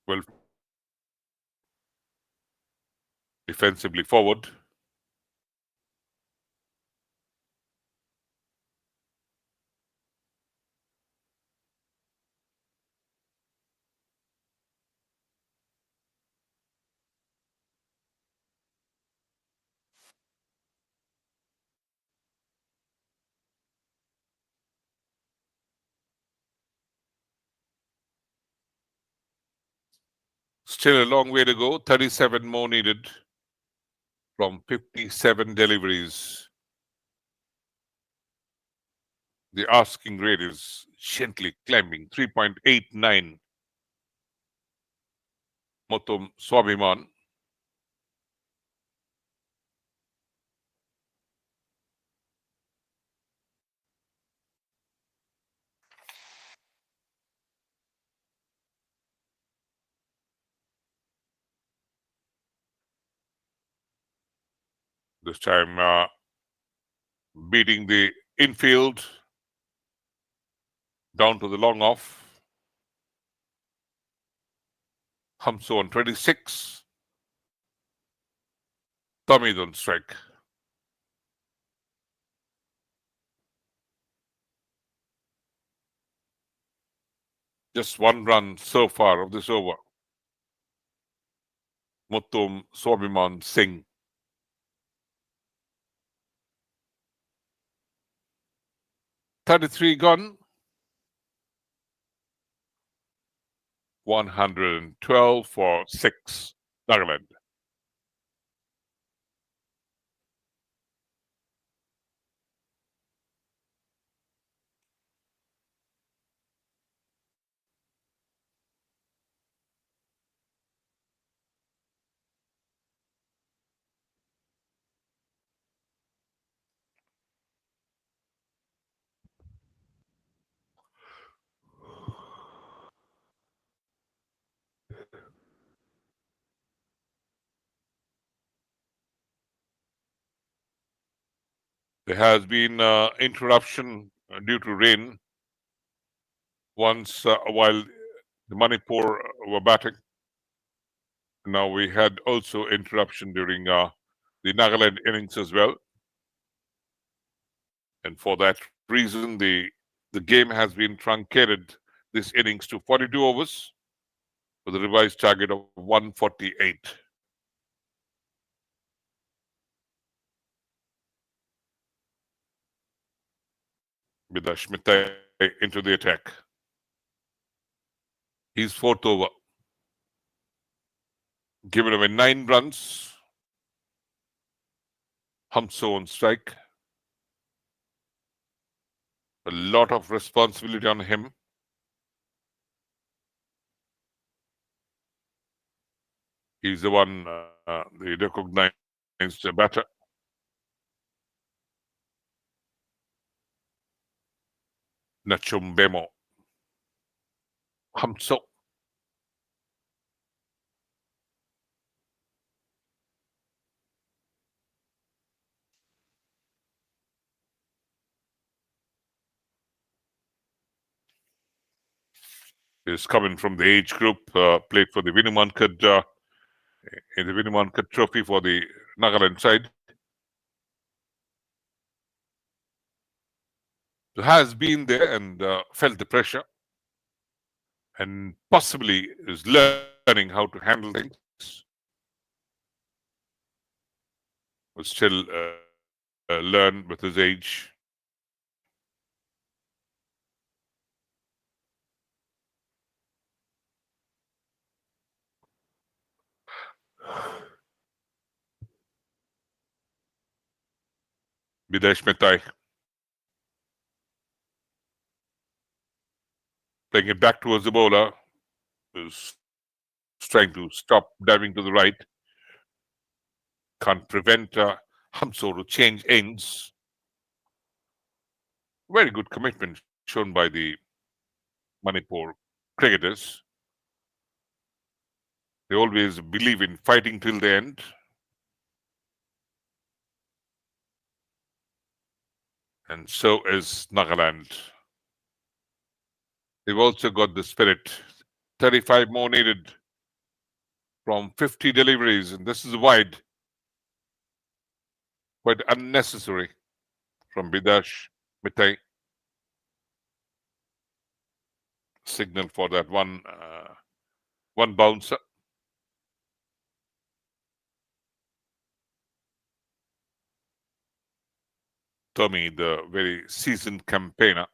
Well, defensively forward. Still a long way to go. 37 more needed from 57 deliveries. The asking rate is gently climbing, 3.89. Motum Swabiman. This time beating the infield down to the long off. Hamso on 26. Tamid on strike. Just one run so far of this over. Mutum Swabiman Singh. .33 gone. 112 for 6. Nagaland. There has been interruption due to rain once while the Manipur were batting. Now we had also interruption during the Nagaland innings as well. And for that reason, the game has been truncated this innings to 42 overs with a revised target of 148. With Ashmita into the attack. He's fourth over. Given away 9 runs. Hamso on strike. A lot of responsibility on him. He's the one, the recognized batter. Nachumbemo. Hamso. is coming from the age group, played for the in the Vinumankad Trophy for the Nagaland side. So has been there and felt the pressure, and possibly is learning how to handle things. Will still learn with his age. Videsh Metai playing it back towards the bowler, who's trying to stop diving to the right. Can't prevent Hamso to change ends. Very good commitment shown by the Manipur cricketers. They always believe in fighting till the end. And so is Nagaland. They've also got the spirit. 35 more needed from 50 deliveries, and this is wide. Quite unnecessary from Bidash Mitai. Signal for that one bouncer. Tommy, the very seasoned campaigner,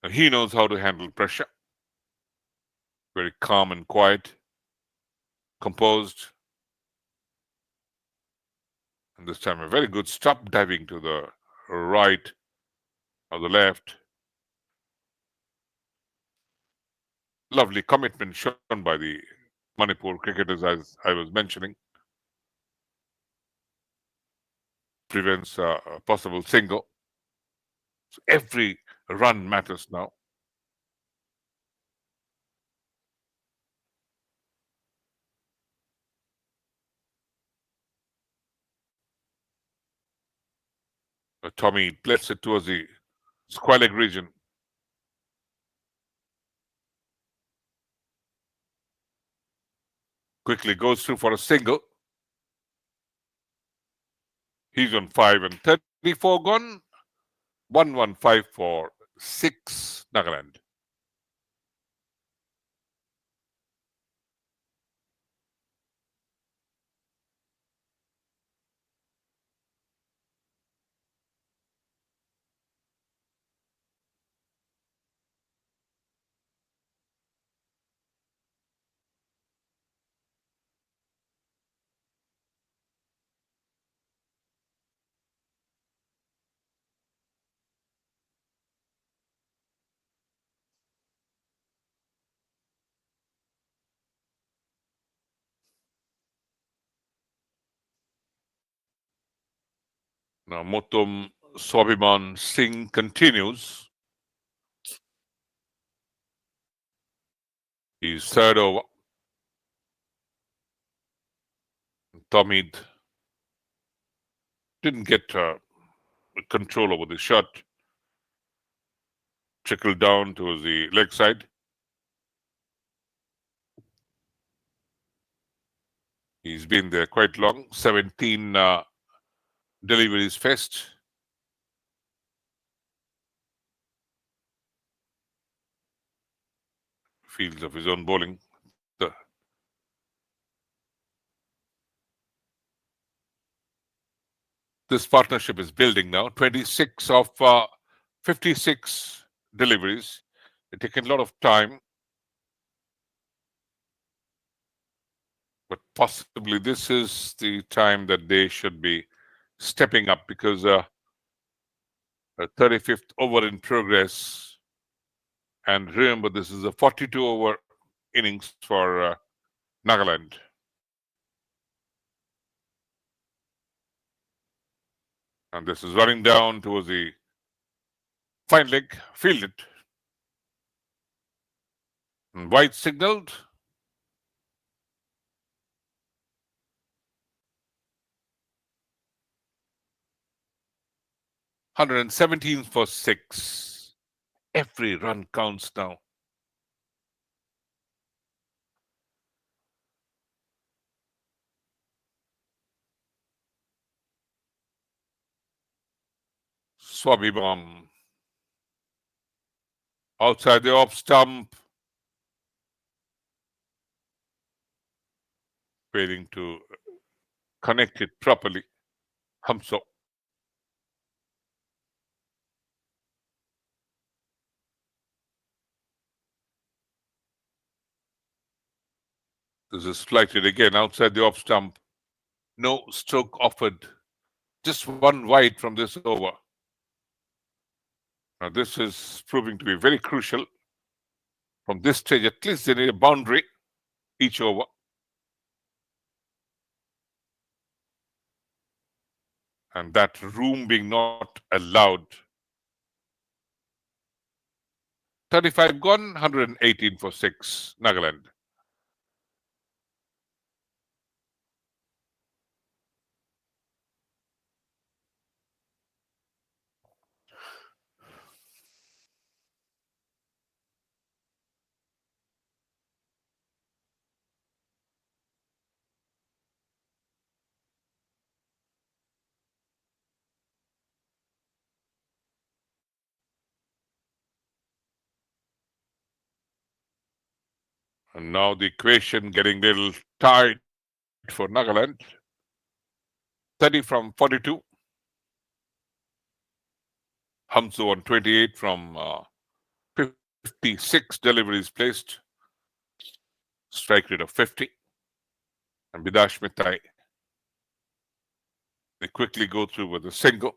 he knows how to handle pressure. Very calm and quiet, composed. And this time a very good stop diving to the right or the left. Lovely commitment shown by the Manipur cricketers, as I was mentioning. Prevents a possible single. So every run matters now. Tommy plays it towards the square leg region. Quickly goes through for a single. He's on 5 and 34 gone. 115 for 6 Nagaland. Now Motum Jotin Singh continues. He's third over. Tommy didn't get control over the shot. Trickled down towards the leg side. He's been there quite long. 17 deliveries faced. Fields of his own bowling. This partnership is building now. 26 of 56 deliveries. It's taken a lot of time. But possibly this is the time that they should be stepping up, because a 35th over in progress. And remember, this is a 42 over innings for Nagaland. And this is running down towards the fine leg, fielded. And wide signaled. $117 for 6. Every run counts now. SOVIMA outside the off stump, failing to connect it properly. Hamso. This is flighted again outside the off stump. No stroke offered. Just one wide from this over. Now, this is proving to be very crucial. From this stage, at least they need a boundary each over. And that room being not allowed. 35 gone, 118 for 6, Nagaland. And now the equation getting a little tight for Nagaland. 30 from 42. Hamso on 28 from 56 deliveries placed. Strike rate of 50. And Bidash Mitai, they quickly go through with a single.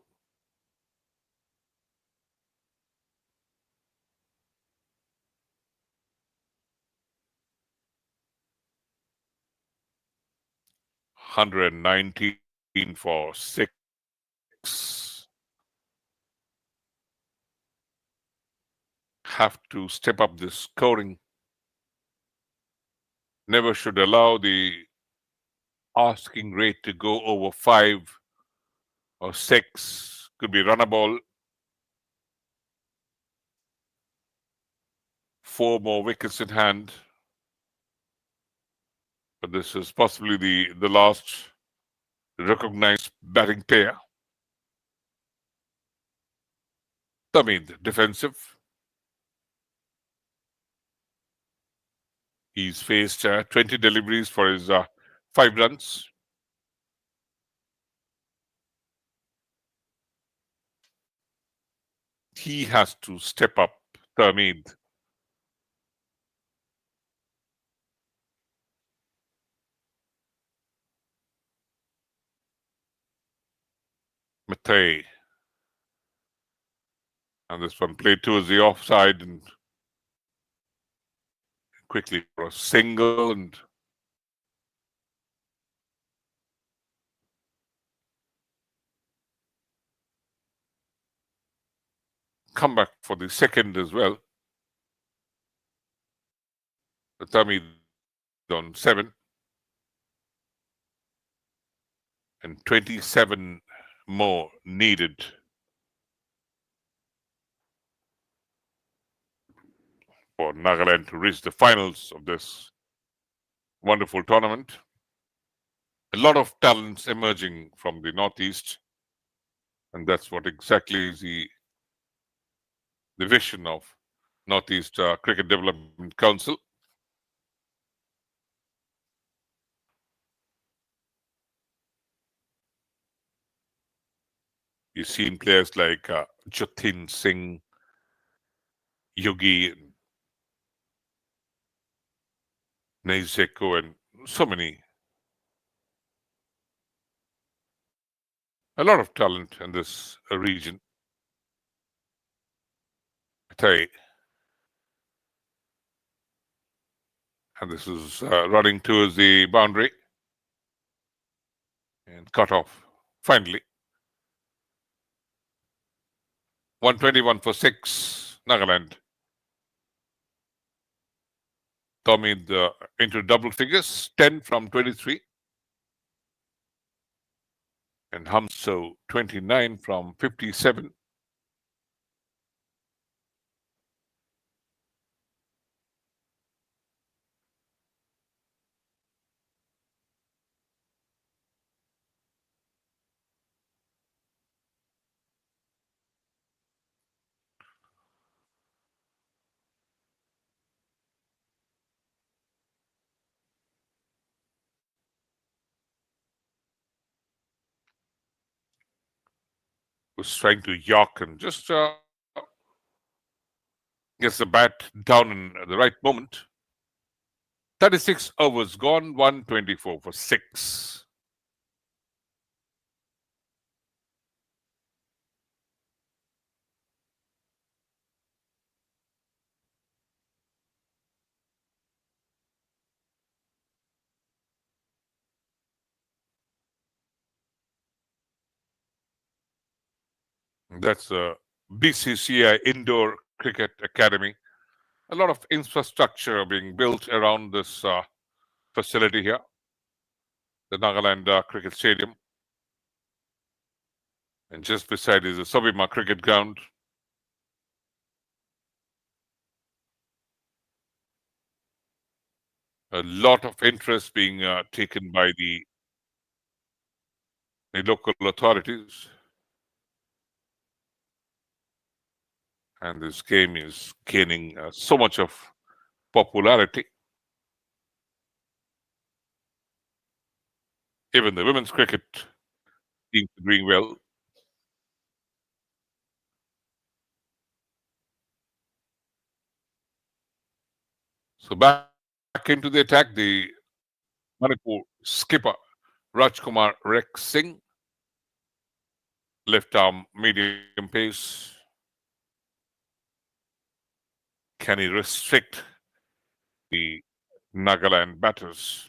$119 for 6. Have to step up this scoring. Never should allow the asking rate to go over 5 or 6. Could be runnable. 4 more wickets in hand. But this is possibly the last recognized batting pair. Tamid, defensive. He's faced 20 deliveries for his 5 runs. He has to step up, Tamid. Matei. And this one played towards the offside and quickly for a single and come back for the second as well. The Tamid on 7 and 27 more needed for Nagaland to reach the finals of this wonderful tournament. A lot of talents emerging from the Northeast, and that's what exactly is the vision of Northeast Cricket Development Council. You've seen players like Jotin Singh, Yogi, Necdc, and so many. A lot of talent in this region. And this is running towards the boundary and cut off finally. 121 for 6, Nagaland. Tommy into double figures, 10 from 23. And Hamso 29 from 57. was trying to york and just gets the bat down in the right moment. 36 overs gone, 124 for 6. That's the BCCI Indoor Cricket Academy. A lot of infrastructure being built around this facility here, the Nagaland Cricket Stadium. And just beside is the SOVIMA cricket ground. A lot of interest being taken by the local authorities. And this game is gaining so much of popularity. Even the women's cricket teams are doing well. So back into the attack, the Manipur skipper Rajkumar Singh, left arm medium pace. Can he restrict the Nagaland batters?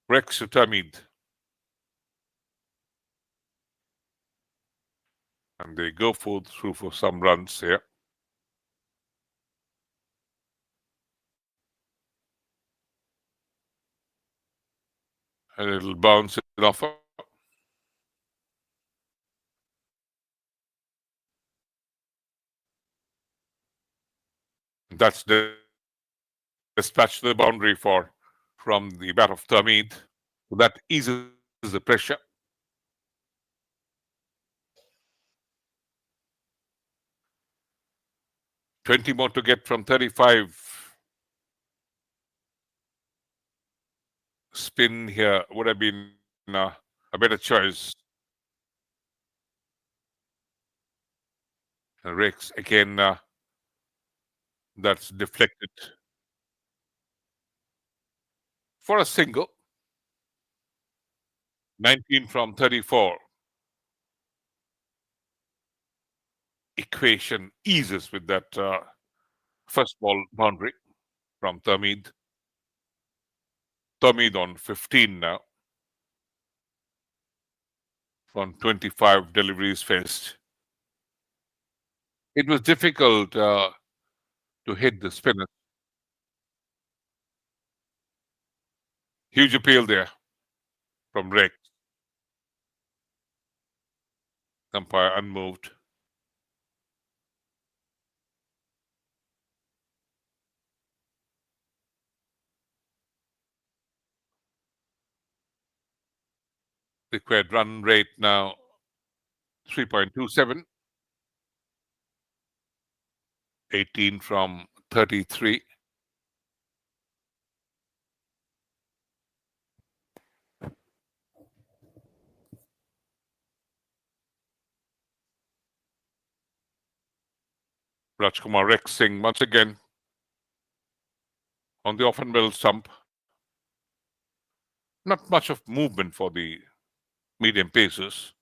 Rex Utamid. And they go through for some runs here. A little bounce it off. That's the dispatch to the boundary from the bat of Tamid. So that eases the pressure. 20 more to get from 35. Spin here would have been a better choice. Rex again, that's deflected for a single. 19 from 34. Equation eases with that first ball boundary from Tamid. Tamid on 15 now. From 25 deliveries faced. It was difficult to hit the spinner. Huge appeal there from Rex. Umpire unmoved. Required run rate now 3.27. 18 from 33. Rajkumar Singh once again on the off and middle stump. Not much of movement for the medium pacers.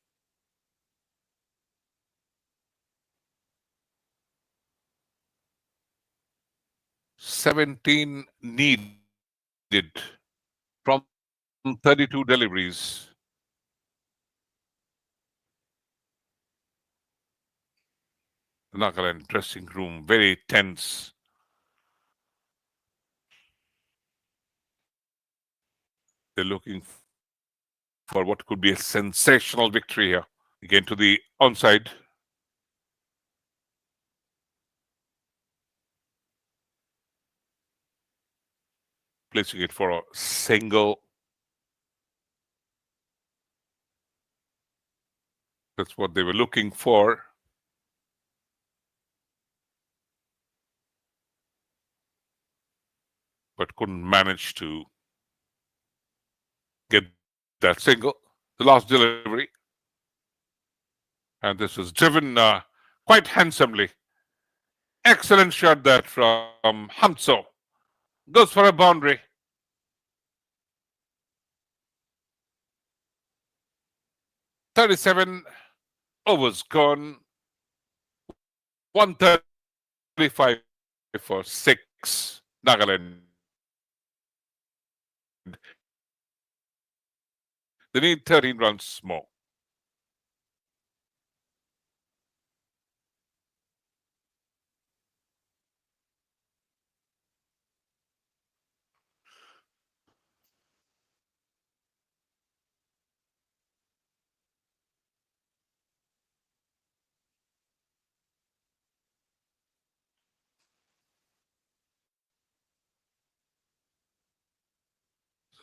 $17 needed from 32 deliveries. The Nagaland dressing room very tense. They're looking for what could be a sensational victory here. Again to the onside. Placing it for a single. That's what they were looking for. but couldn't manage to get that single. The last delivery. And this was driven quite handsomely. Excellent shot that from Hamso. Goes for a boundary. "37 overs gone. 135 for 6. Nagaland. They need 13 runs more.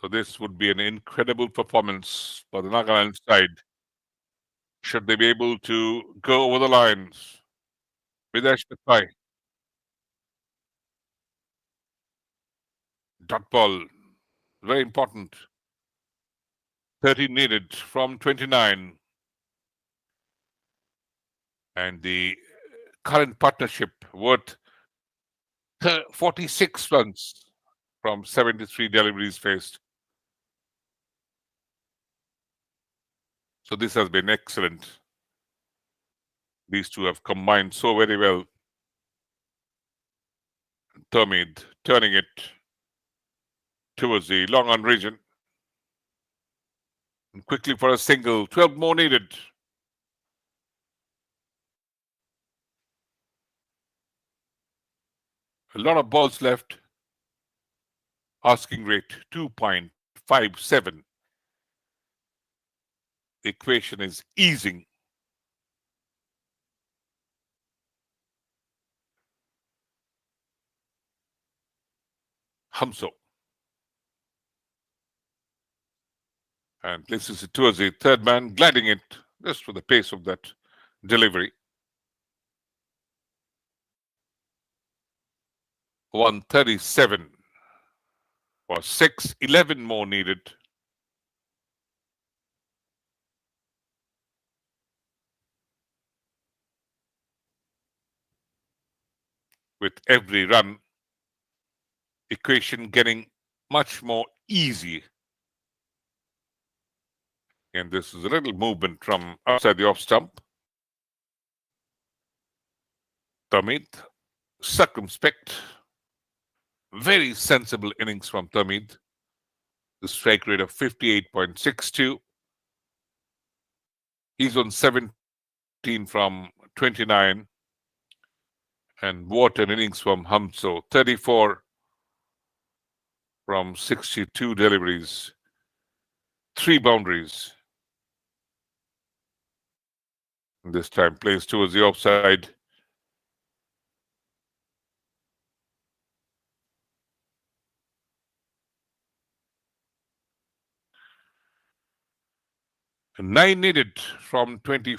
So this would be an incredible performance for the Nagaland side. Should they be able to go over the lines? Videsh Patai. Dot ball. Very important. 13 needed from 29. And the current partnership worth 46 runs from 73 deliveries faced. So this has been excellent. These two have combined so very well. Termid turning it towards the long on region. And quickly for a single. 12 more needed. A lot of balls left. Asking rate 2.57. The equation is easing. Hamso. And places it towards the third man, gliding it just for the pace of that delivery. 137 for 6. 11 more needed. With every run, equation getting much more easy. And this is a little movement from outside the off stump. Tamid, circumspect. Very sensible innings from Tamid. The strike rate of 58.62. He's on 17 from 29. And what an innings from Hamso. 34 from 62 deliveries. 3 boundaries. This time plays towards the offside. And 9 needed from 20.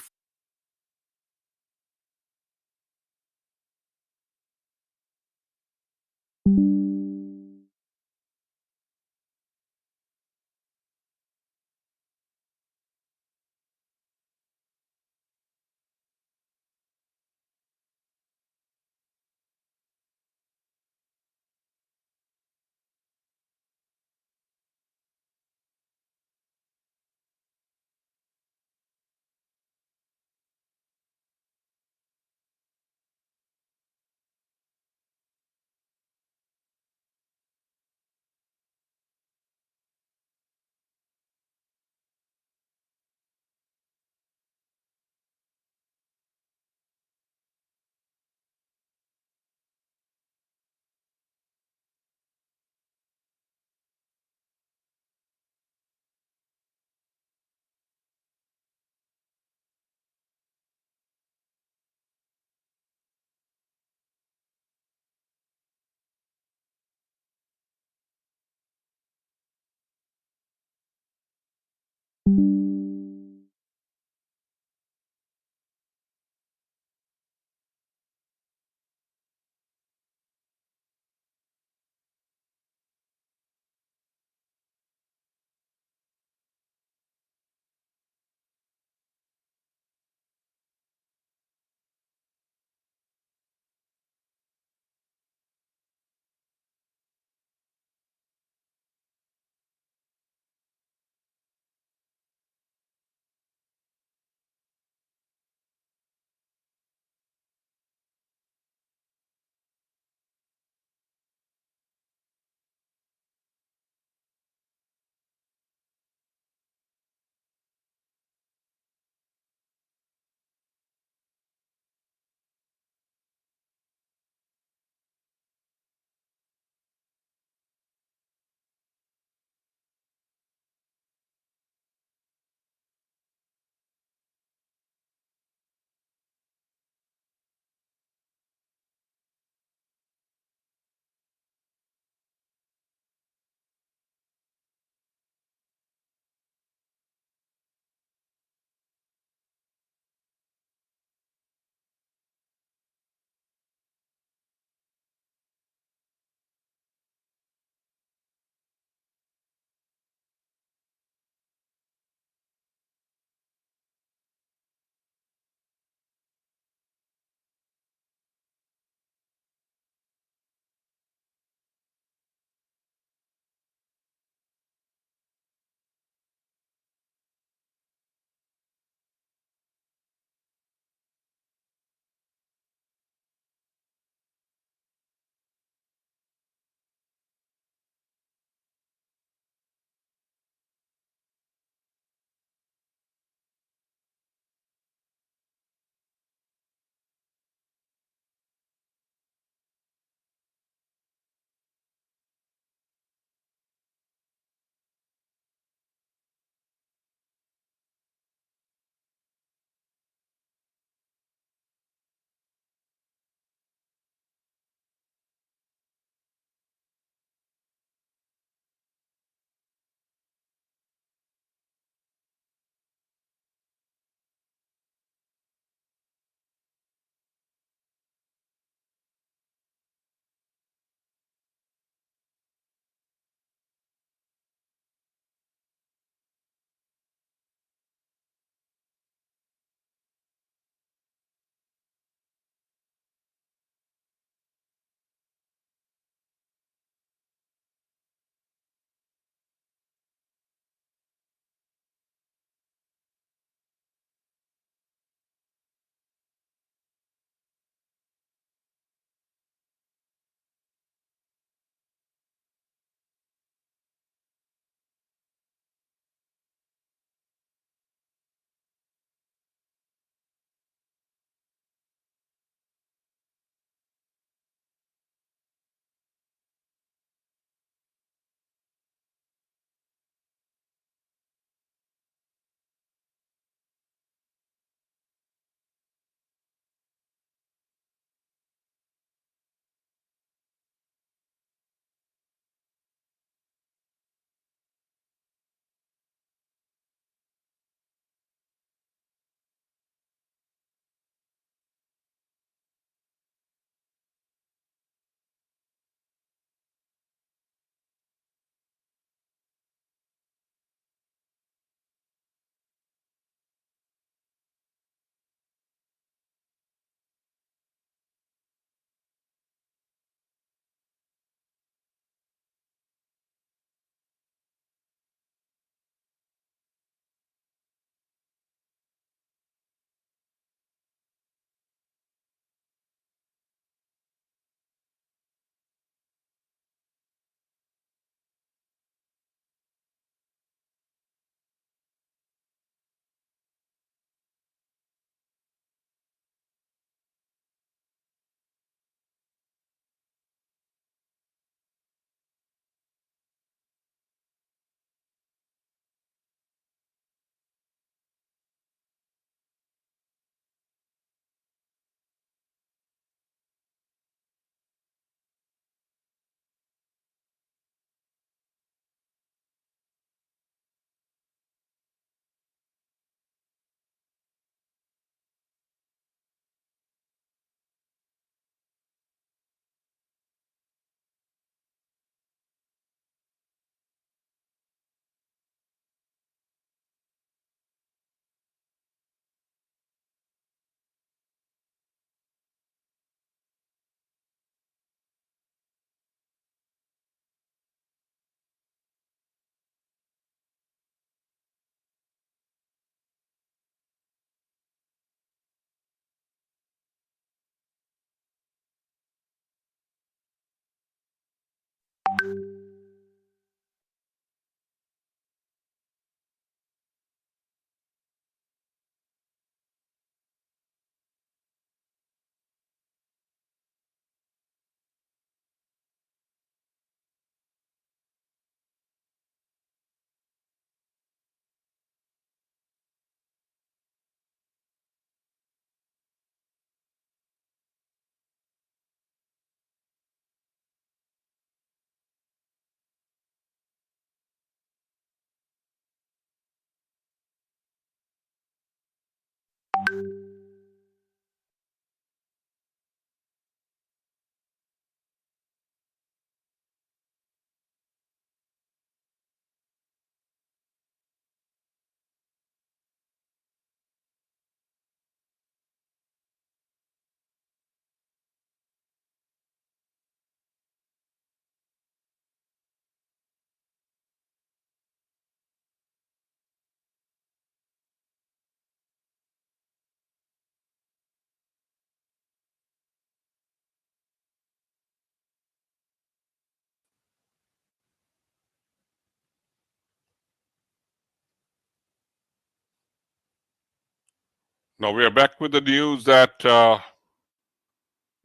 Now we are back with the news that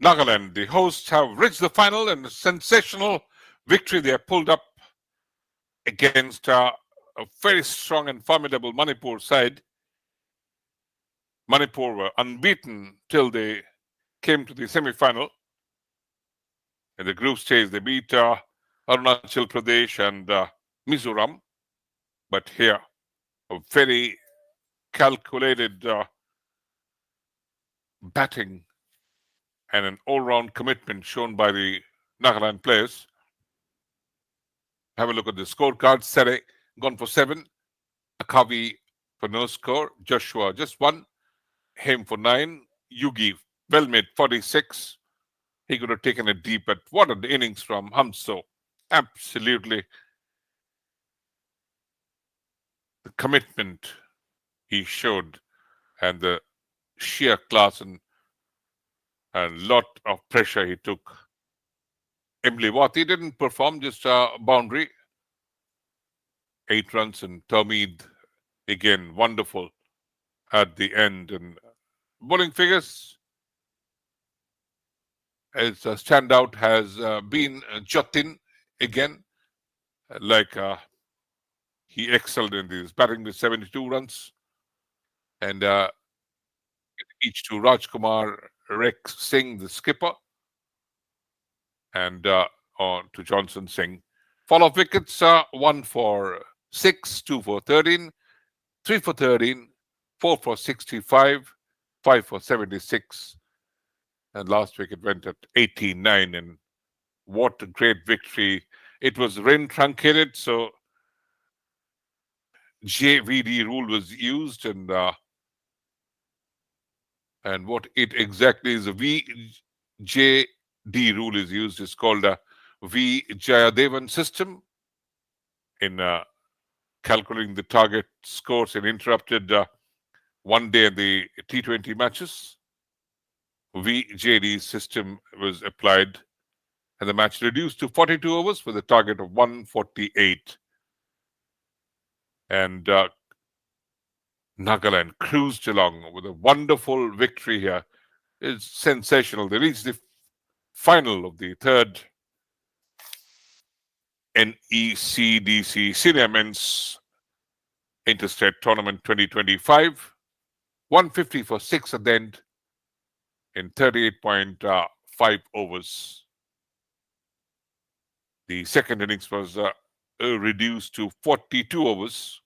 Nagaland, the hosts, have reached the final and a sensational victory they have pulled up against a very strong and formidable Manipur side. Manipur were unbeaten till they came to the semi-final. In the group stage, they beat Arunachal Pradesh and Mizoram. But here, a very calculated batting and an all-round commitment shown by the Nagaland players. Have a look at the scorecard. Sere gone for 7. Akavi for no score. Joshua just 1. Haim for 9. Yugi well made 46. He could have taken it deep, but what an innings from Hamso. Absolutely. The commitment he showed and the sheer class and a lot of pressure he took. Imliwati didn't perform, just a boundary. 8 runs, and Termeed again wonderful at the end. And bowling figures, as a standout has been Jotin again. Like he excelled in this batting with 72 runs, and each to Rajkumar, Rex Singh, the skipper, and on to Jotin Singh. Follow-up wickets, 1 for 6, 2 for 13, 3 for 13, 4 for 65, 5 for 76, and last wicket went at 89. And what a great victory! It was rain truncated, so JVD rule was used, and what it exactly is, a VJD rule is used. It's called a V Jayadevan system in calculating the target scores in interrupted one day in the T20 matches. VJD system was applied, and the match reduced to 42 overs with a target of 148. And Nagaland cruised along with a wonderful victory here. It's sensational. They reached the final of the third NECDC Senior Men's Interstate Tournament 2025. 150 for 6 at the end in 38.5 overs. The second innings was reduced to 42 overs.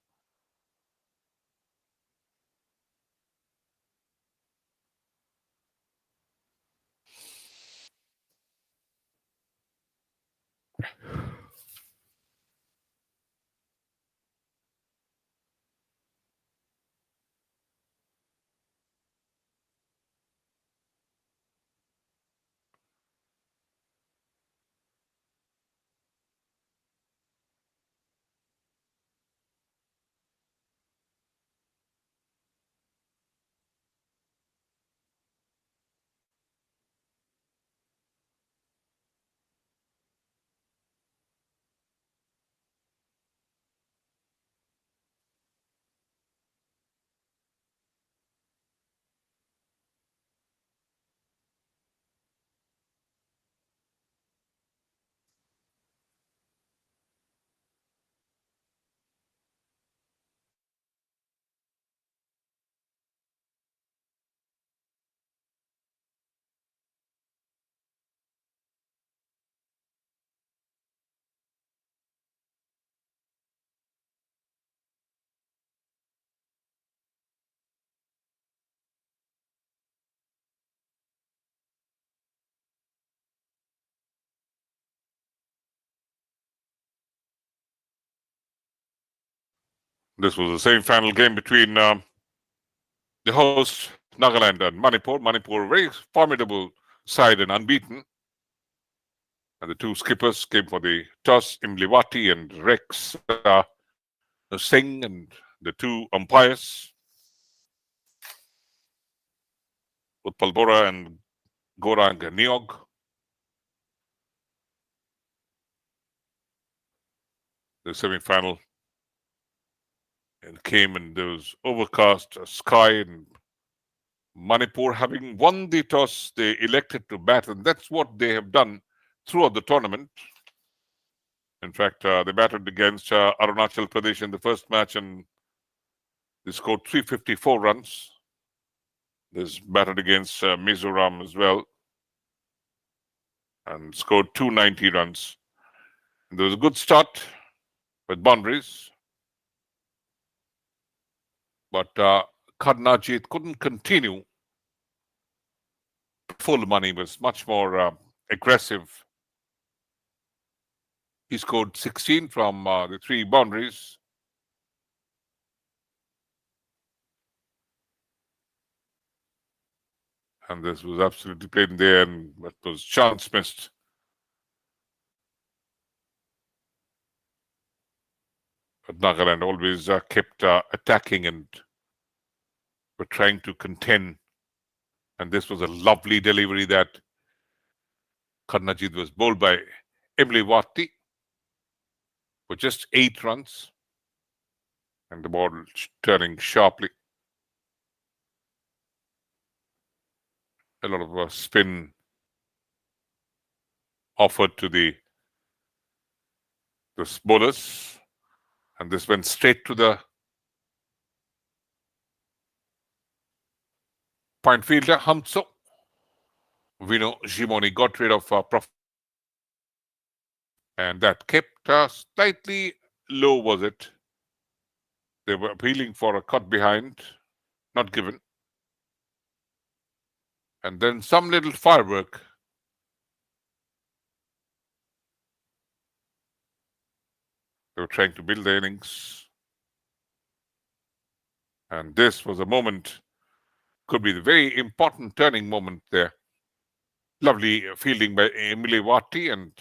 This was the semi-final game between the host Nagaland and Manipur. Manipur, very formidable side and unbeaten. And the two skippers came for the toss, Imliwati and Rex Singh, and the two umpires, Utpal Bora and Gorang Niog. The semi-final and came, and there was overcast sky and Manipur, having won the toss, they elected to bat, and that's what they have done throughout the tournament. In fact, they batted against Arunachal Pradesh in the first match, and they scored 354 runs. They batted against Mizoram as well, and scored 290 runs. And there was a good start with boundaries, but Karnajit couldn't continue. Full money was much more aggressive. He scored 16 from the 3 boundaries. And this was absolutely played in there, and that was chance missed. But Nagaland always kept attacking and were trying to contend. And this was a lovely delivery that Karnajit was bowled by Emily for just 8 runs. And the ball turning sharply. A lot of spin offered to the bowlers. And this went straight to the point fielder, Hamso. Vino Jimoni got rid of Prof. And that kept slightly low, was it? They were appealing for a cut behind, not given. And then some little firework. They were trying to build the innings. And this was a moment, could be the very important turning moment there. Lovely fielding by Emily Wati, and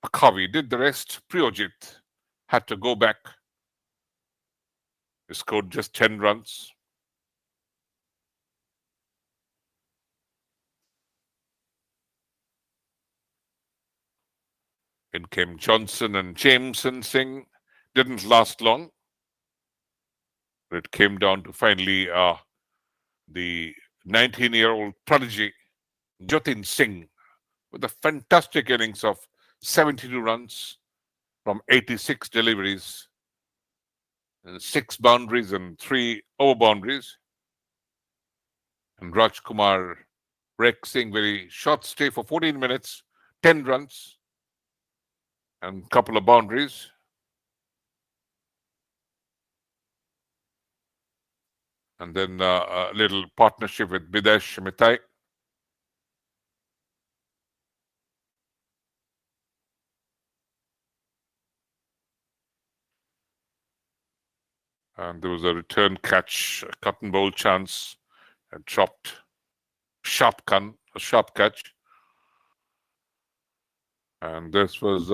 Akavi did the rest. Priyojit had to go back. He scored just 10 runs. In came Johnson and Jotin Singh. Didn't last long. But it came down to finally the 19-year-old prodigy, Jotin Singh, with a fantastic innings of 72 runs from 86 deliveries, and 6 boundaries and 3 over boundaries. And Rajkumar Rek Singh, very short stay for 14 minutes, 10 runs, and a couple of boundaries. And then a little partnership with Bidesh Mitai. And there was a return catch, a cut and bowl chance, and chopped sharp catch. And this was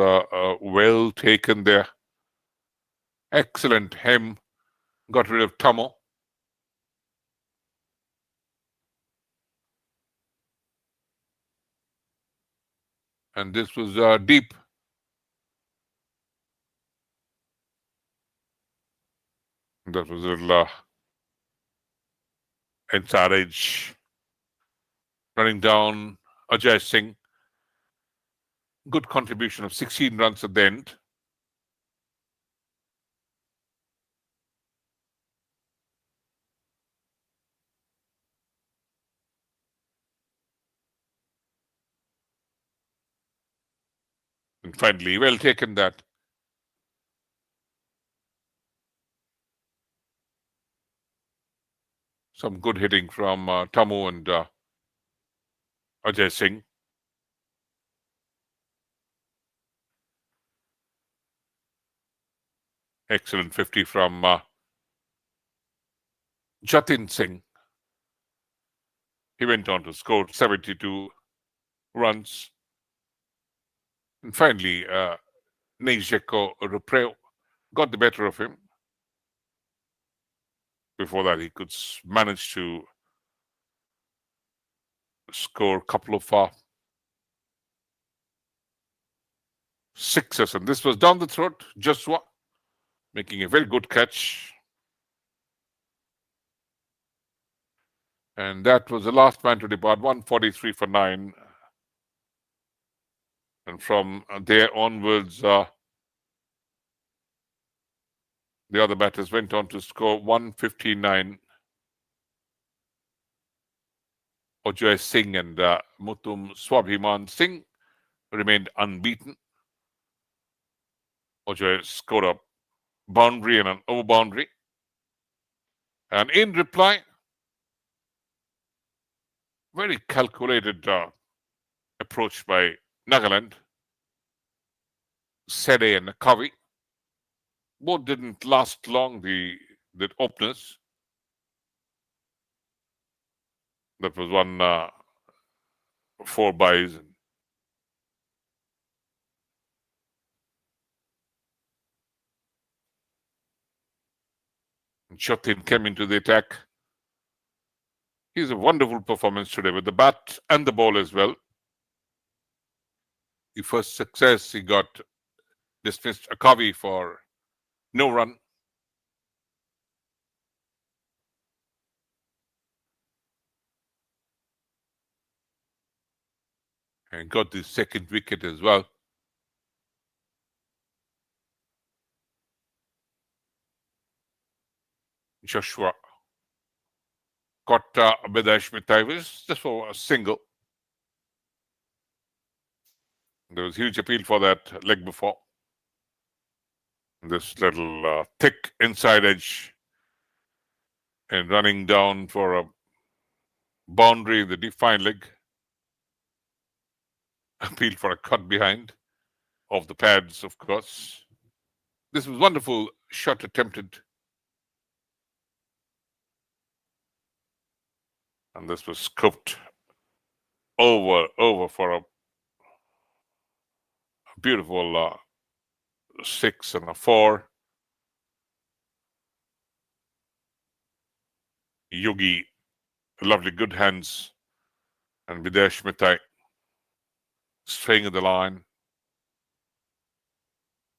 well taken there. Excellent hem. Got rid of Tamo. And this was deep. That was a little inside edge. Running down Ajay Singh. Good contribution of 16 runs at the end. And finally, well taken that. Some good hitting from Tamu and Ajay Singh. Excellent 50 from Jotin Singh. He went on to score 72 runs. And finally, Necdc got the better of him. Before that, he could manage to score a couple of sixes. And this was down the throat, Joshua, making a very good catch. And that was the last man to depart, 143 for 9. And from there onwards, the other batters went on to score 159. Jotin Singh and Jotin Singh remained unbeaten. Jotin scored a boundary and an over boundary. And in reply, very calculated approach by Nagaland. Sede and Kavi. Both didn't last long, the openers. That was one 4 byes. Jotin came into the attack. He's a wonderful performance today with the bat and the ball as well. The first success, he got dismissed Akavi for no run. And got the second wicket as well. Joshua got Bedash Mitaivis just for a single. There was huge appeal for that leg before. This little thick inside edge and running down for a boundary in the defined leg. Appeal for a cut behind of the pads, of course. This was wonderful shot attempted. And this was scooped over for a beautiful 6 and a 4. Yogi, lovely good hands, and Videsh Mitai staying in the line.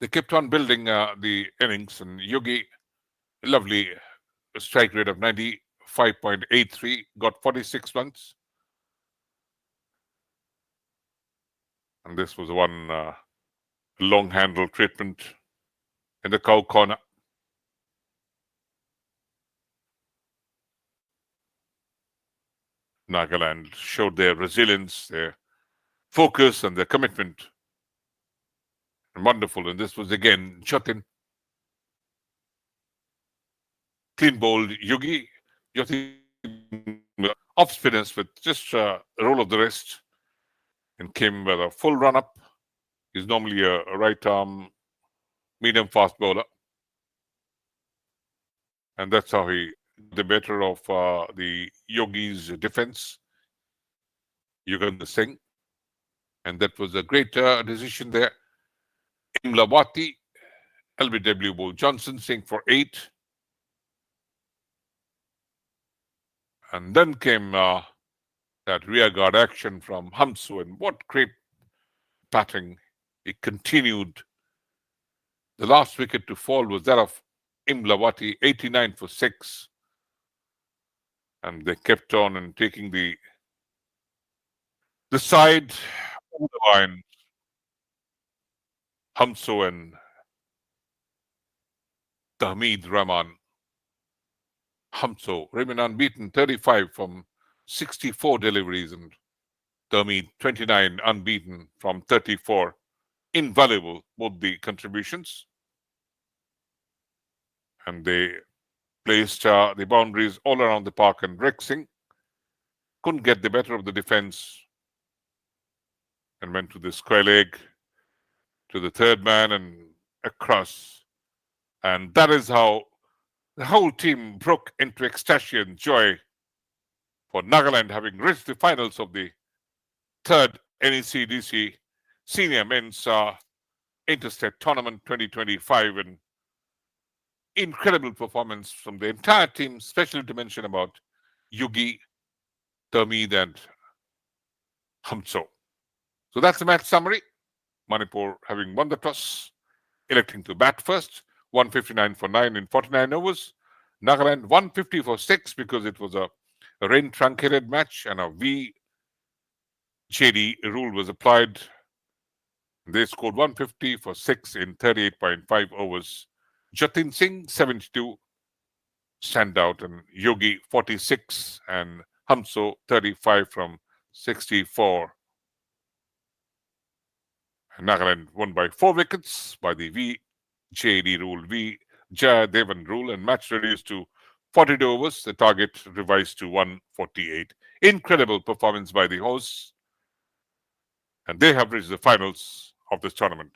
They kept on building the innings, and Yogi, lovely strike rate of 95.83, got 46 runs. And this was one long handle treatment in the cow corner. Nagaland showed their resilience, their focus, and their commitment. And wonderful. And this was again Jotin. Clean bowled Yogi. Jotin off spinners with just a roll of the wrist and came with a full run up. He's normally a right arm medium fast bowler. And that's how he got the better of the Yogi's defense, Jotin Singh. And that was a great decision there. Imlawati, LBW bowled Jotin Singh for 8. And then came that rear guard action from Hamsu, and what great batting. He continued. The last wicket to fall was that of Imlawati, 89 for 6. And they kept on and taking the side over the line. Hamsu and Tahmid Rahman. Hamsu remain unbeaten, 35 from 64 deliveries, and Tahmid 29 unbeaten from 34. Invaluable, both the contributions. And they placed the boundaries all around the park, and Rex Singh couldn't get the better of the defense and went to the square leg, to the third man and across. And that is how the whole team broke into ecstatic joy for Nagaland having reached the finals of the third NECDC Senior Men's Interstate Tournament 2025. And incredible performance from the entire team, especially to mention about Yogi, Tahmid, and Hamsu. So that's the match summary. Manipur having won the toss, electing to bat first, 159 for 9 in 49 overs. Nagaland 150 for 6 because it was a A rain truncated match and a VJD rule was applied. They scored 150 for 6 in 38.5 overs. Jotin Singh, 72, stand out, and Yogi, 46, and Hamso, 35 from 64. Nagaland won by 4 wickets by the VJD rule, V Jayadevan rule, and match reduced to 42 overs. The target revised to 148. Incredible performance by the hosts, and they have reached the finals of this tournament.